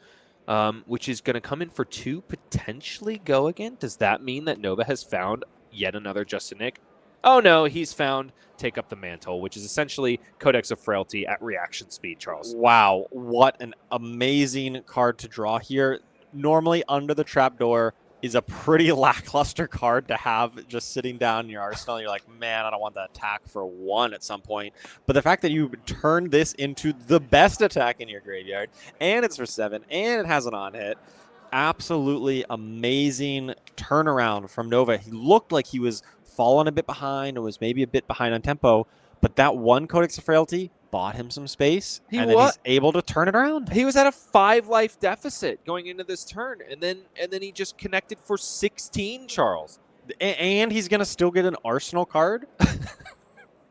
which is going to come in for 2, potentially go again. Does that mean that Nova has found yet another Justinic? Oh no, he's found Take Up the Mantle, which is essentially Codex of Frailty at reaction speed, Charles. Wow, what an amazing card to draw here. Normally, Under the Trapdoor is a pretty lackluster card to have just sitting down in your arsenal. You're like, man, I don't want that attack for 1 at some point. But the fact that you turn this into the best attack in your graveyard, and it's for 7, and it has an on-hit, absolutely amazing turnaround from Nova. He looked like he was falling a bit behind, or was maybe a bit behind on tempo, but that 1 Codex of Frailty bought him some space, and then he's able to turn it around. He was at a 5-life deficit going into this turn, and then he just connected for 16, Charles. And he's going to still get an Arsenal card?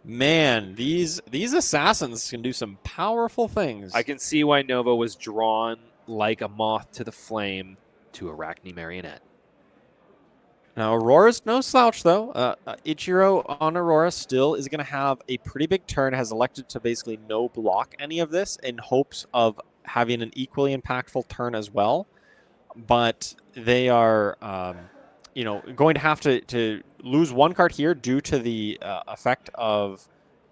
Man, these assassins can do some powerful things. I can see why Nova was drawn like a moth to the flame to Arakni Marionette. Now, Aurora's no slouch, though. Ichiro on Aurora still is going to have a pretty big turn, has elected to basically no block any of this in hopes of having an equally impactful turn as well. But they are, going to have to lose one card here due to the effect of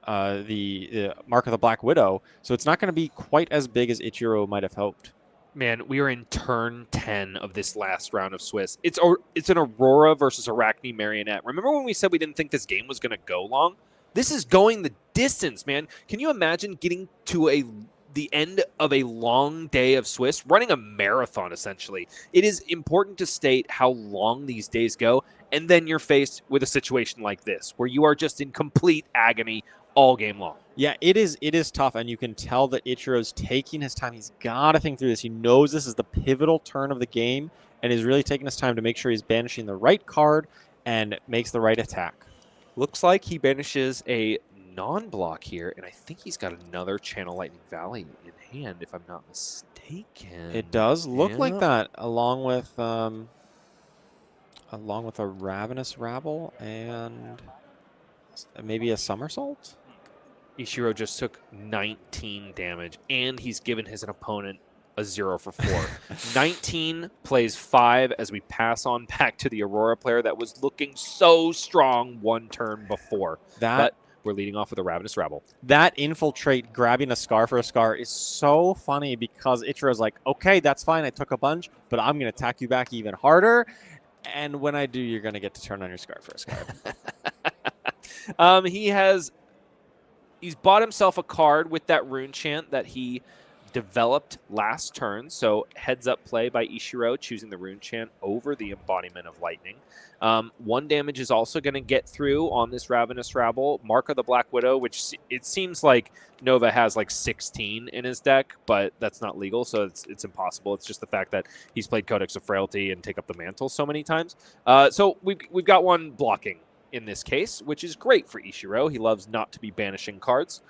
the Mark of the Black Widow. So it's not going to be quite as big as Ichiro might have hoped. Man, we are in turn 10 of this last round of Swiss. It's an Aurora versus Arakni Marionette. Remember when we said we didn't think this game was going to go long? This is going the distance, man. Can you imagine getting to the end of a long day of Swiss, running a marathon, essentially? It is important to state how long these days go, and then you're faced with a situation like this, where you are just in complete agony all game long. Yeah, it is tough, and you can tell that Ichiro's taking his time. He's got to think through this. He knows this is the pivotal turn of the game, and is really taking his time to make sure he's banishing the right card and makes the right attack. Looks like he banishes a non-block here, and I think he's got another Channel Lightning Valley in hand, if I'm not mistaken. It does look like that, along with a Ravenous Rabble and maybe a Somersault. Ichiro just took 19 damage, and he's given his opponent a 0 for 4. 19 plays 5 as we pass on back to the Aurora player that was looking so strong one turn before. But we're leading off with a Ravenous Rabble. That infiltrate, grabbing a Scar for a Scar, is so funny because Ichiro's like, okay, that's fine, I took a bunch, but I'm going to attack you back even harder. And when I do, you're going to get to turn on your Scar for a Scar. He's bought himself a card with that rune chant that he developed last turn. So heads up play by Ichiro, choosing the rune chant over the embodiment of lightning. 1 damage is also going to get through on this Ravenous Rabble. Mark of the Black Widow, which it seems like Nova has like 16 in his deck, but that's not legal, so it's impossible. It's just the fact that he's played Codex of Frailty and Take Up the Mantle so many times. So we've got 1 blocking in this case, which is great for Ichiro. He loves not to be banishing cards.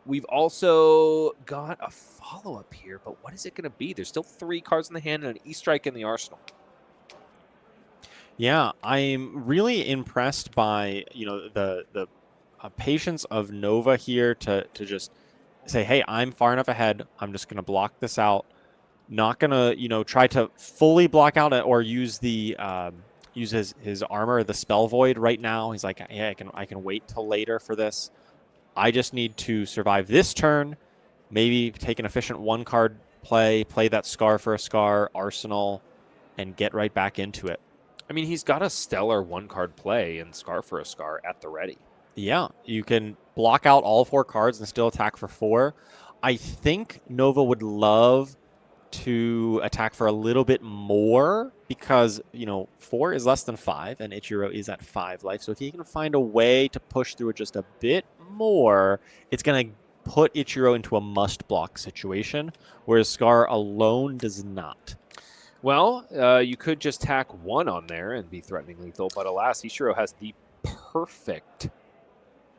We've also got a follow-up here, but what is it going to be? There's still 3 cards in the hand and an E-Strike in the arsenal. Yeah, I'm really impressed by the patience of Nova here to just say, hey, I'm far enough ahead. I'm just going to block this out. Not going to try to fully block out or use the use his armor, the Spell Void right now. He's like, yeah, I can wait till later for this. I just need to survive this turn, maybe take an efficient 1-card play that Scar for a Scar arsenal, and get right back into it. I mean, he's got a stellar 1-card play in Scar for a Scar at the ready. Yeah, you can block out all 4 cards and still attack for 4. I think Nova would love to attack for a little bit more because, 4 is less than 5 and Ichiro is at 5 life. So if he can find a way to push through it just a bit more, it's going to put Ichiro into a must-block situation, whereas Scar alone does not. Well, you could just tack 1 on there and be threatening lethal, but alas, Ichiro has the perfect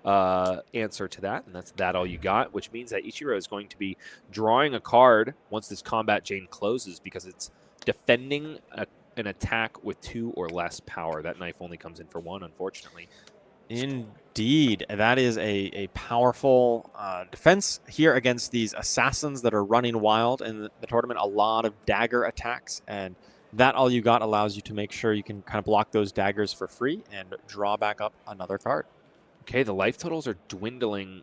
answer to that, and that's that all you got, which means that Ichiro is going to be drawing a card once this combat chain closes because it's defending an attack with 2 or less power. That knife only comes in for 1, unfortunately. Indeed. That is a powerful defense here against these assassins that are running wild in the tournament. A lot of dagger attacks, and that all you got allows you to make sure you can kind of block those daggers for free and draw back up another card. Okay, the life totals are dwindling.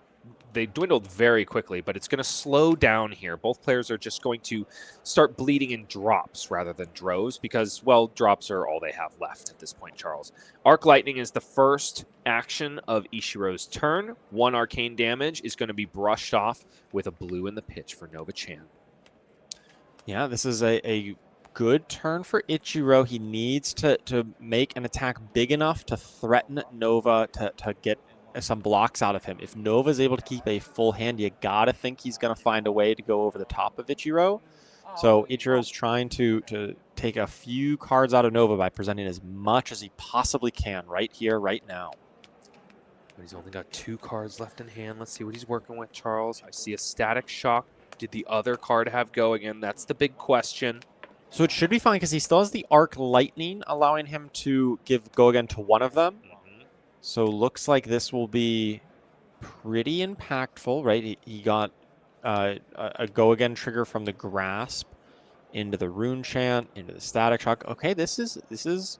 They dwindled very quickly, but it's going to slow down here. Both players are just going to start bleeding in drops rather than droves because, well, drops are all they have left at this point, Charles. Arc Lightning is the first action of Ishiro's turn. 1 arcane damage is going to be brushed off with a blue in the pitch for Nova-chan. Yeah, this is a good turn for Ichiro. He needs to make an attack big enough to threaten Nova to get some blocks out of him. If Nova's able to keep a full hand, you gotta think he's gonna find a way to go over the top of Ichiro. So Ichiro's trying to take a few cards out of Nova by presenting as much as he possibly can right here, right now. But he's only got 2 cards left in hand. Let's see what he's working with, Charles. I see a Static Shock. Did the other card have Go again? That's the big question. So it should be fine because he still has the Arc Lightning, allowing him to give Go again to one of them. So looks like this will be pretty impactful, right? He got a Go again trigger from the Grasp into the Rune Chant, into the Static Shock. Okay, this is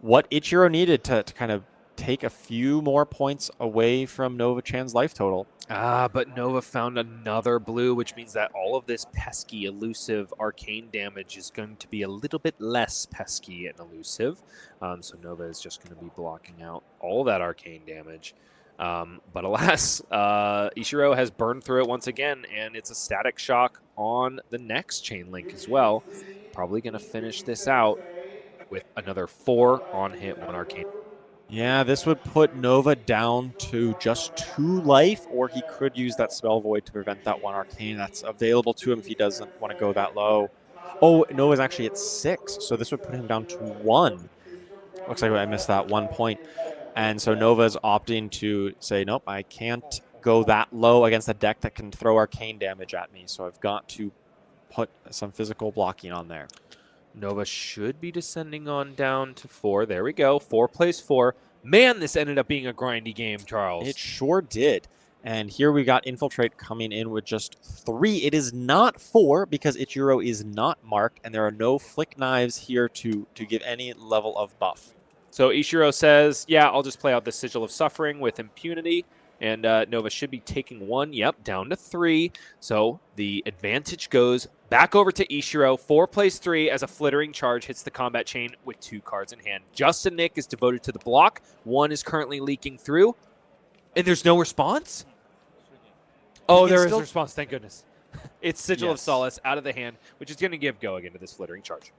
what Ichiro needed to kind of take a few more points away from Nova-chan's life total. But Nova found another blue, which means that all of this pesky, elusive, arcane damage is going to be a little bit less pesky and elusive. So Nova is just going to be blocking out all that arcane damage. But alas, Ichiro has burned through it once again, and it's a Static Shock on the next chain link as well. Probably going to finish this out with another 4 on hit, 1 arcane. Yeah, this would put Nova down to just 2 life, or he could use that Spell Void to prevent that 1 arcane. That's available to him if he doesn't want to go that low. Oh, Nova's actually at 6, so this would put him down to 1. Looks like I missed that 1 point. And so Nova's opting to say, nope, I can't go that low against a deck that can throw arcane damage at me, so I've got to put some physical blocking on there. Nova should be descending on down to 4. There we go. 4 plays 4. Man, this ended up being a grindy game, Charles. It sure did. And here we got Infiltrate coming in with just 3. It is not 4 because Ichiro is not marked, and there are no Flick Knives here to give any level of buff. So Ichiro says, yeah, I'll just play out the Sigil of Suffering with impunity. And Nova should be taking 1. Yep, down to 3. So the advantage goes back over to Ichiro. 4 plays 3 as a Flittering Charge hits the combat chain with 2 cards in hand. Justin Nick is devoted to the block. 1 is currently leaking through. And there's no response? Oh, there is a response. Thank goodness. It's Sigil of Solace out of the hand, which is going to give Go again to this Flittering Charge.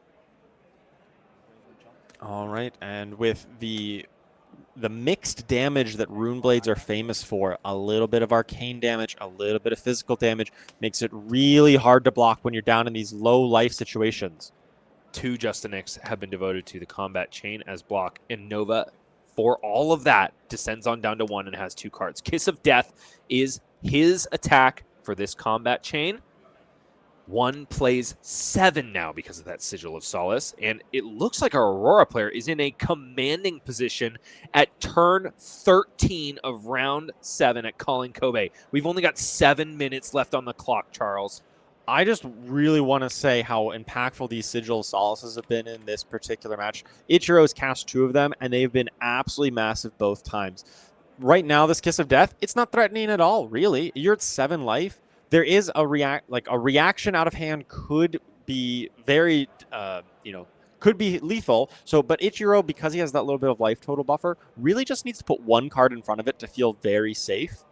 All right, and with the mixed damage that Rune Blades are famous for, a little bit of arcane damage, a little bit of physical damage, makes it really hard to block when you're down in these low life situations. 2 Justin Nicks have been devoted to the combat chain as block, and Nova, for all of that, descends on down to 1 and has 2 cards. Kiss of Death is his attack for this combat chain. 1 plays 7 now because of that Sigil of Solace, and it looks like our Aurora player is in a commanding position at turn 13 of round 7 at Calling Kobe. We've only got 7 minutes left on the clock, Charles. I just really want to say how impactful these Sigil of Solaces have been in this particular match. Ichiro's cast 2 of them, and they've been absolutely massive both times. Right now, this Kiss of Death, it's not threatening at all, really. You're at 7 life. There is a reaction out of hand could be very, could be lethal. So, but Ichiro, because he has that little bit of life total buffer, really just needs to put 1 card in front of it to feel very safe.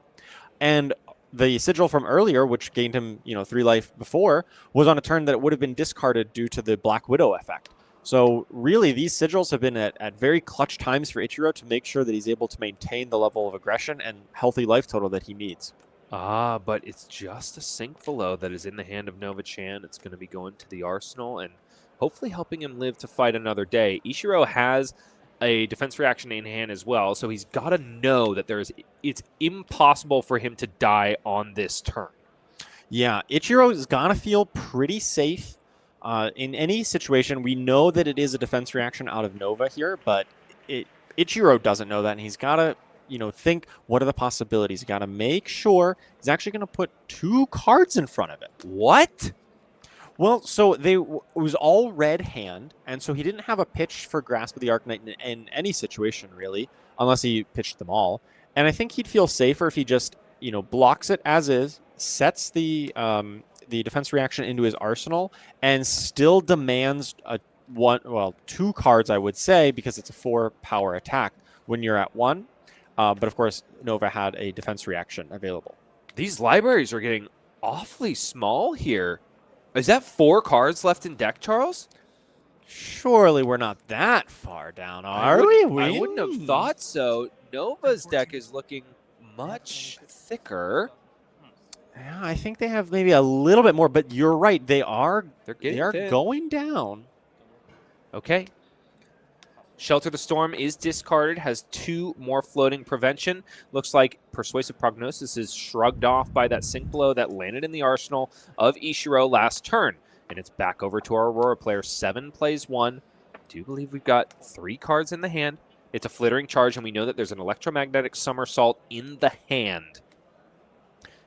And the Sigil from earlier, which gained him, 3 life before, was on a turn that it would have been discarded due to the Black Widow effect. So really, these Sigils have been at very clutch times for Ichiro to make sure that he's able to maintain the level of aggression and healthy life total that he needs. But it's just a Sync Below that is in the hand of Nova-chan. It's going to be going to the arsenal and hopefully helping him live to fight another day. Ichiro has a defense reaction in hand as well, so he's got to know that it's impossible for him to die on this turn. Yeah, Ichiro's got to feel pretty safe in any situation. We know that it is a defense reaction out of Nova here, but Ichiro doesn't know that, and he's got to think, what are the possibilities? You got to make sure he's actually going to put 2 cards in front of it. What? Well, so it was all red hand, and so he didn't have a pitch for Grasp of the Arcanite in any situation, really, unless he pitched them all. And I think he'd feel safer if he just, blocks it as is, sets the defense reaction into his arsenal, and still demands 2 cards, I would say, because it's a 4 power attack when you're at 1. But of course, Nova had a defense reaction available. These libraries are getting awfully small here. Is that 4 cards left in deck, Charles? Surely we're not that far down, are we? I wouldn't have thought so. Nova's deck is looking much thicker. Yeah, I think they have maybe a little bit more, but you're right. They are They're going down. Okay. Shelter the Storm is discarded, has 2 more floating prevention. Looks like Persuasive Prognosis is shrugged off by that sink blow that landed in the arsenal of Ichiro last turn. And it's back over to our Aurora player. 7 plays 1. Do believe we've got 3 cards in the hand. It's a Flittering Charge, and we know that there's an Electromagnetic Somersault in the hand.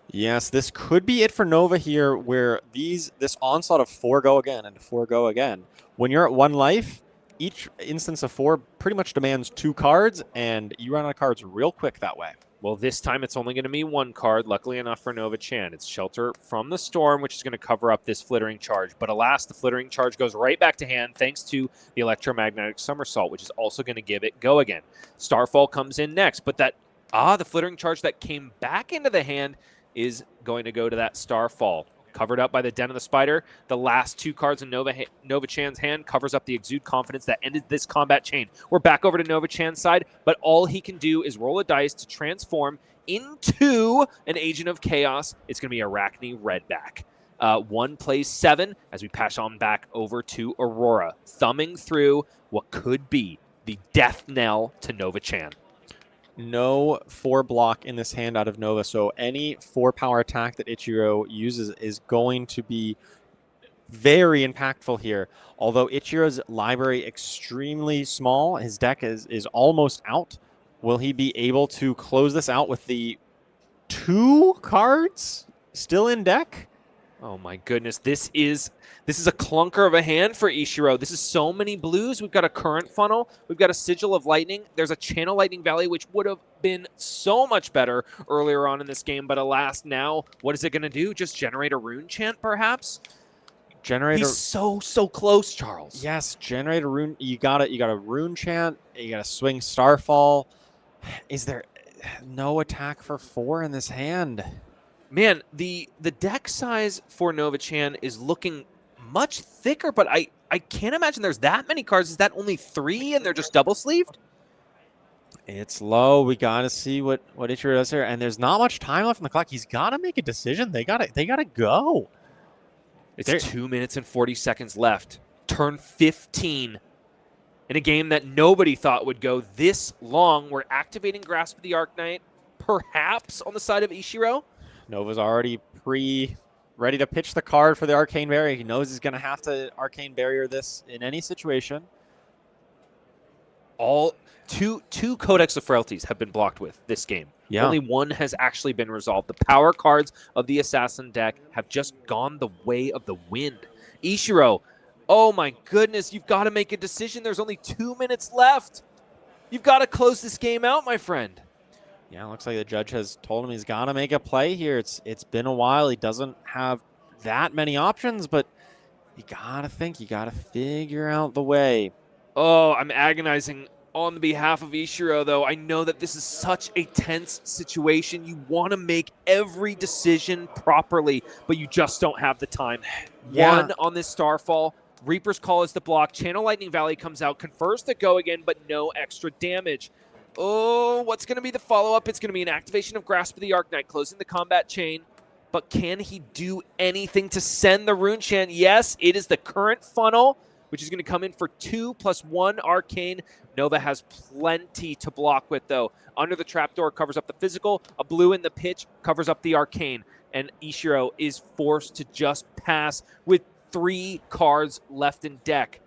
Yes, this could be it for Nova here, where this onslaught of 4 go again and 4 go again. When you're at 1 life, each instance of 4 pretty much demands 2 cards, and you run out of cards real quick that way. Well, this time it's only going to be 1 card, luckily enough for Nova-chan. It's Shelter from the Storm, which is going to cover up this Flittering Charge. But alas, the Flittering Charge goes right back to hand thanks to the Electromagnetic Somersault, which is also going to give it go again. Starfall comes in next, but the Flittering Charge that came back into the hand is going to go to that Starfall. Covered up by the Den of the Spider. The last 2 cards in Nova-chan's hand covers up the Exude Confidence that ended this combat chain. We're back over to Nova-chan's side, but all he can do is roll a dice to transform into an Agent of Chaos. It's going to be Arakni Redback. 1 plays 7 as we pass on back over to Aurora, thumbing through what could be the death knell to Nova-chan. No 4 block in this hand out of Nova, so any 4 power attack that Ichiro uses is going to be very impactful here. Although Ichiro's library extremely small, his deck is almost out. Will he be able to close this out with the 2 cards still in deck? Oh my goodness, this is a clunker of a hand for Ichiro. This is so many blues. We've got a Current Funnel. We've got a Sigil of Lightning. There's a Channel Lightning Valley, which would have been so much better earlier on in this game. But alas, now, what is it going to do? Just generate a Rune Chant, perhaps? He's so close, Charles. Yes, generate a rune. You got a Rune Chant. You got to swing Starfall. Is there no attack for 4 in this hand? Man, the deck size for Nova-chan is looking much thicker, but I can't imagine there's that many cards. Is that only 3 and they're just double-sleeved? It's low. We got to see what Ichiro does here. And there's not much time left on the clock. He's got to make a decision. They got to go. It's 2 minutes and 40 seconds left. Turn 15 in a game that nobody thought would go this long. We're activating Grasp of the Arknight, perhaps on the side of Ichiro. Nova's already ready to pitch the card for the Arcane Barrier. He knows he's going to have to Arcane Barrier this in any situation. All two Codex of Frailties have been blocked with this game. Yeah. Only 1 has actually been resolved. The power cards of the Assassin deck have just gone the way of the wind. Ichiro, oh my goodness, you've got to make a decision. There's only 2 minutes left. You've got to close this game out, my friend. Yeah, looks like the judge has told him he's got to make a play here. It's been a while. He doesn't have that many options, but you got to think. You got to figure out the way. Oh, I'm agonizing on the behalf of Ichiro, though. I know that this is such a tense situation. You want to make every decision properly, but you just don't have the time. Yeah. 1 on this Starfall. Reaper's Call is the block. Channel Lightning Valley comes out, confers the go again, but no extra damage. Oh, what's going to be the follow-up? It's going to be an activation of Grasp of the Arknight, closing the combat chain. But can he do anything to send the Rune Chant? Yes, it is the Current Funnel, which is going to come in for 2 + 1 Arcane. Nova has plenty to block with, though. Under the Trapdoor covers up the physical. A blue in the pitch covers up the Arcane. And Ichiro is forced to just pass with 3 cards left in deck.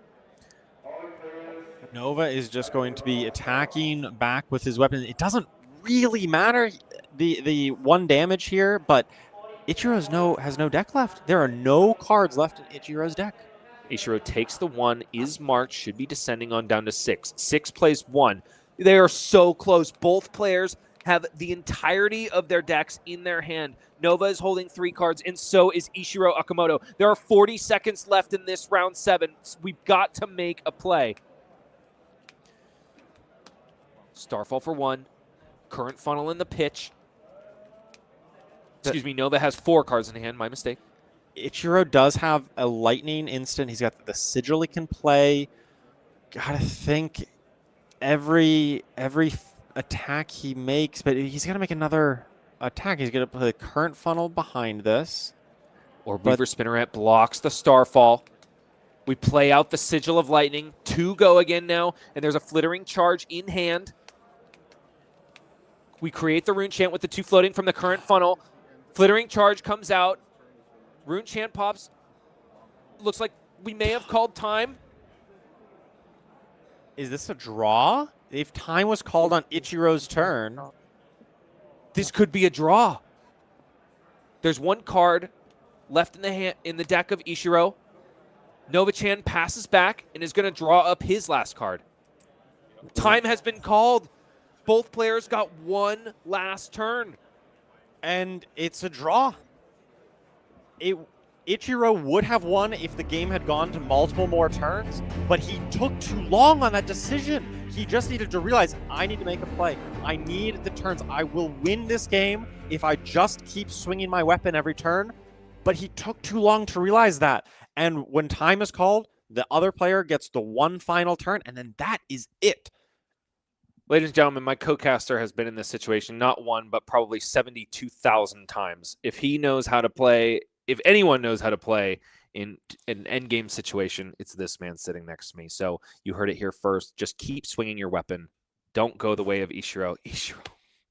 Nova is just going to be attacking back with his weapon. It doesn't really matter the 1 damage here, but Ichiro has no deck left. There are no cards left in Ichiro's deck. Ichiro takes the 1, is marked, should be descending on down to 6. 6 plays 1. They are so close. Both players have the entirety of their decks in their hand. Nova is holding 3 cards, and so is Ichiro Okamoto. There are 40 seconds left in this round 7. We've got to make a play. Starfall for 1. Current Funnel in the pitch. Excuse me, Nova has 4 cards in hand. My mistake. Ichiro does have a lightning instant. He's got the sigil he can play. Gotta think every attack he makes, but he's gonna make another attack. He's gonna put a Current Funnel behind this. Or Beaver Spinneret blocks the Starfall. We play out the Sigil of Lightning. 2 go again now, and there's a Flittering Charge in hand. We create the Rune Chant with the 2 floating from the current funnel. Flittering Charge comes out. Rune Chant pops. Looks like we may have called time. Is this a draw? If time was called on Ichiro's turn. This could be a draw. There's 1 card left in the deck of Ichiro. Nova-chan passes back and is going to draw up his last card. Time has been called. Both players got 1 last turn. And it's a draw. Ichiro would have won if the game had gone to multiple more turns, but he took too long on that decision. He just needed to realize, I need to make a play. I need the turns. I will win this game if I just keep swinging my weapon every turn. But he took too long to realize that. And when time is called, the other player gets the 1 final turn, and then that is it. Ladies and gentlemen, my co-caster has been in this situation not 1, but probably 72,000 times. If he knows how to play, if anyone knows how to play in an endgame situation, it's this man sitting next to me. So you heard it here first. Just keep swinging your weapon. Don't go the way of Ichiro. Ichiro.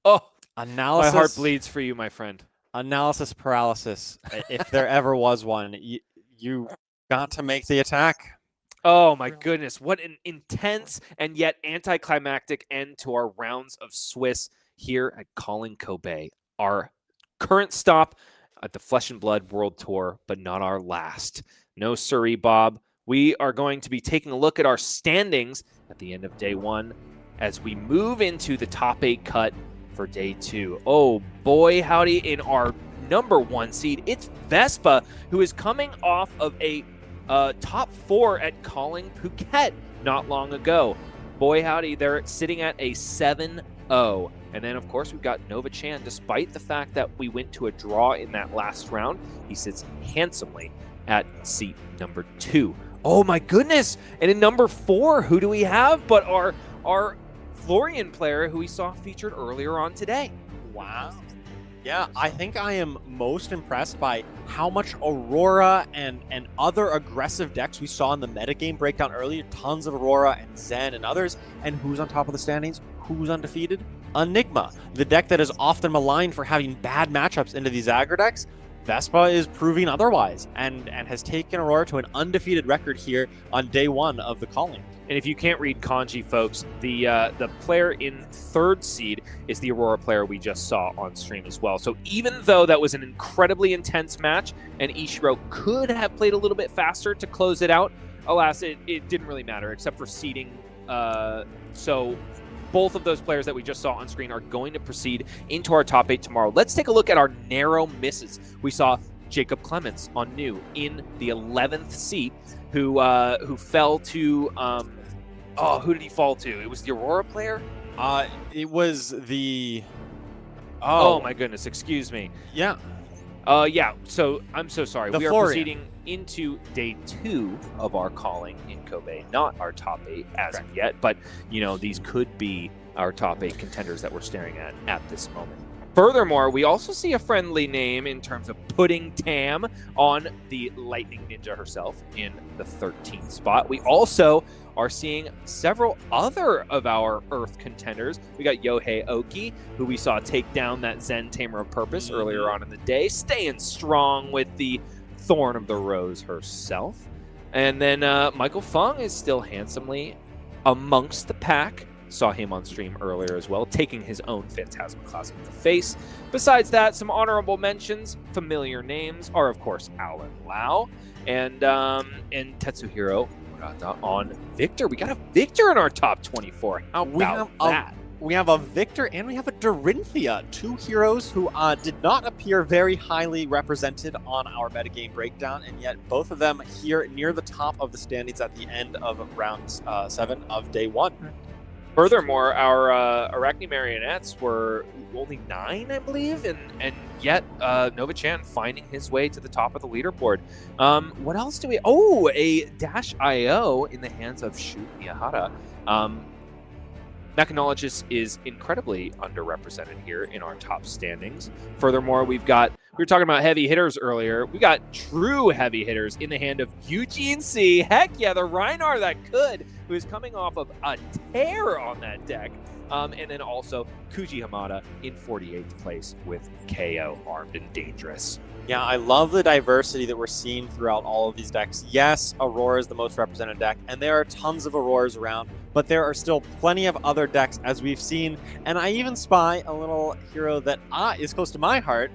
Oh, Analysis. my heart bleeds for you, my friend. Analysis paralysis, if there ever was one. You got to make the attack. Oh my goodness, what an intense and yet anticlimactic end to our rounds of Swiss here at Calling Kobe. Our current stop at the Flesh and Blood World Tour, but not our last. No siree, Bob. We are going to be taking a look at our standings at the end of day 1 as we move into the top 8 cut for day 2. Oh boy, howdy, in our number 1 seed, it's Vespa, who is coming off of a top 4 at Calling Phuket not long ago. Boy, howdy, they're sitting at a 7-0. And then, of course, we've got Nova-chan. Despite the fact that we went to a draw in that last round, he sits handsomely at seat number 2. Oh, my goodness. And in number 4, who do we have but our Florian player who we saw featured earlier on today? Wow. Yeah, I think I am most impressed by how much Aurora and other aggressive decks we saw in the metagame breakdown earlier. Tons of Aurora and Zen and others. And who's on top of the standings? Who's undefeated? Enigma, the deck that is often maligned for having bad matchups into these aggro decks. Vespa is proving otherwise and has taken Aurora to an undefeated record here on day 1 of the Calling. And if you can't read kanji, folks, the player in 3rd seed is the Aurora player we just saw on stream as well. So even though that was an incredibly intense match and Ichiro could have played a little bit faster to close it out, alas, it didn't really matter except for seeding. So both of those players that we just saw on screen are going to proceed into our top 8 tomorrow. Let's take a look at our narrow misses. We saw Jacob Clements on new in the 11th seat, who fell to who did he fall to? It was the Aurora player? It was the Oh my goodness, excuse me. Yeah. Yeah, so I'm so sorry. We are Florian. proceeding into day 2 of our Calling in Kobe, not our top 8 as of yet, but you know, these could be our top 8 contenders that we're staring at this moment. Furthermore, we also see a friendly name in terms of putting Tam on the Lightning Ninja herself in the 13th spot. We also are seeing several other of our Earth contenders. We got Yohei Ohki, who we saw take down that Zen Tamer of Purpose earlier on in the day, staying strong with the Thorn of the Rose herself. And then Michael Feng is still handsomely amongst the pack. Saw him on stream earlier as well, taking his own Phantasma Classic in the face. Besides that, some honorable mentions. Familiar names are, of course, Alan Lau and Tetsuhiro Murata on Victor. We got a Victor in our top 24. How about that? We have a Victor and we have a Dorinthia, 2 heroes who did not appear very highly represented on our metagame breakdown, and yet both of them here near the top of the standings at the end of round 7 of day 1. Furthermore, our Arakni Marionettes were only 9, I believe, and yet Nova-chan finding his way to the top of the leaderboard. What else do we... Oh, a Dash IO in the hands of Shu Miyahara. Mechanologist is incredibly underrepresented here in our top standings. Furthermore, we were talking about heavy hitters earlier. We got true heavy hitters in the hand of Eugene C. Heck yeah, the Reinar that could, who is coming off of a tear on that deck. And then also Kuji Hamada in 48th place with KO, Armed and Dangerous. Yeah, I love the diversity that we're seeing throughout all of these decks. Yes, Aurora is the most represented deck, and there are tons of Auroras around, but there are still plenty of other decks, as we've seen. And I even spy a little hero that is close to my heart,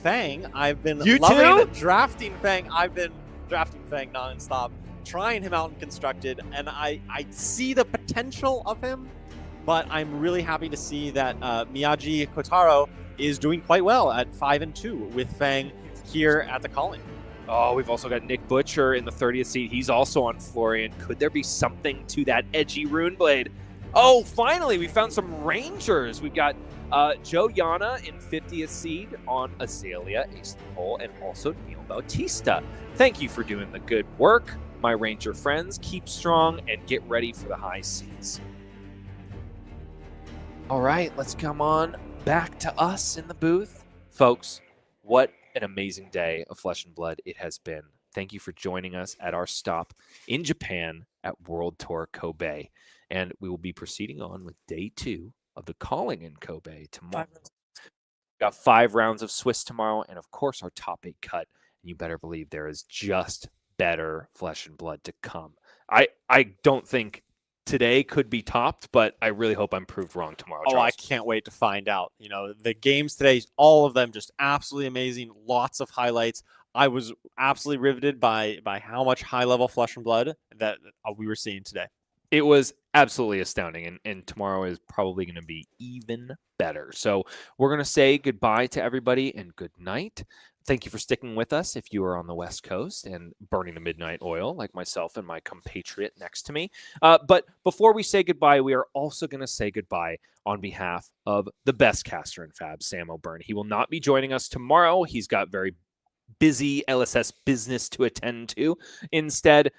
Feng. I've been loving drafting Feng. I've been drafting Feng nonstop, trying him out in Constructed, and I see the potential of him, but I'm really happy to see that Miyagi Kotaro is doing quite well at 5-2 with Feng here at the Calling. Oh, we've also got Nick Butcher in the 30th seat. He's also on Florian. Could there be something to that edgy Runeblade? Oh, finally, we found some Rangers. We've got Joe Yana in 50th seed on Azalea, Ace of the Hole, and also Neil Bautista. Thank you for doing the good work, my Ranger friends. Keep strong and get ready for the high seas. All right, let's come on back to us in the booth. Folks, what an amazing day of Flesh and Blood it has been. Thank you for joining us at our stop in Japan at World Tour Kobe. And we will be proceeding on with day 2 of the Calling in Kobe tomorrow. Got 5 rounds of Swiss tomorrow, and of course our top 8 cut. And you better believe there is just better Flesh and Blood to come. I don't think today could be topped, but I really hope I'm proved wrong tomorrow. Oh, Charles. I can't wait to find out. You know, the games today, all of them just absolutely amazing. Lots of highlights. I was absolutely riveted by how much high-level Flesh and Blood that we were seeing today. It was absolutely astounding, and tomorrow is probably going to be even better. So we're going to say goodbye to everybody and good night. Thank you for sticking with us if you are on the West Coast and burning the midnight oil like myself and my compatriot next to me. But before we say goodbye, we are also going to say goodbye on behalf of the best caster in Fab, Sam O'Byrne. He will not be joining us tomorrow. He's got very busy LSS business to attend to. Instead,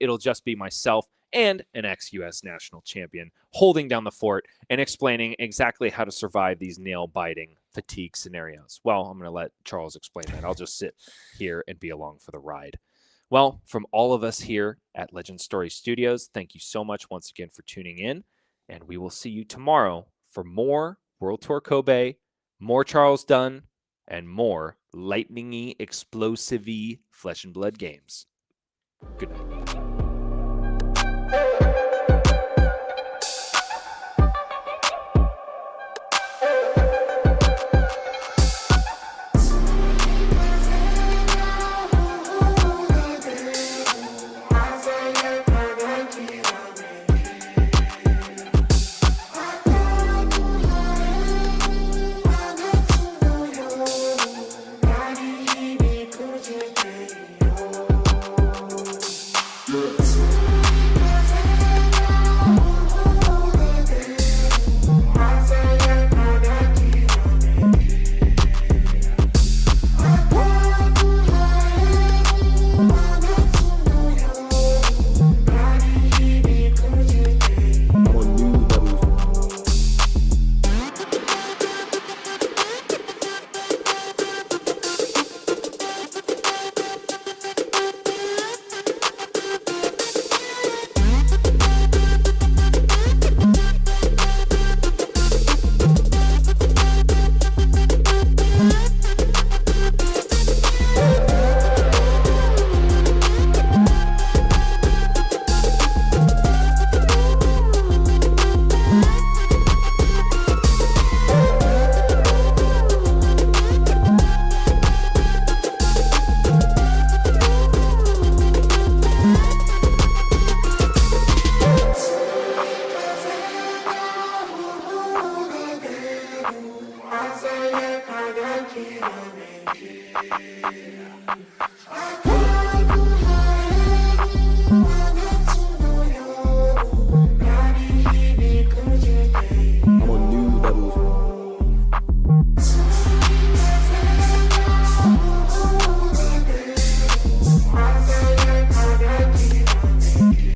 it'll just be myself and an ex-US national champion holding down the fort and explaining exactly how to survive these nail-biting fatigue scenarios. Well, I'm going to let Charles explain that. I'll just sit here and be along for the ride. Well, from all of us here at Legend Story Studios, thank you so much once again for tuning in, and we will see you tomorrow for more World Tour Kobe, more Charles Dunn, and more lightning-y, explosive-y Flesh and Blood games. Good night. I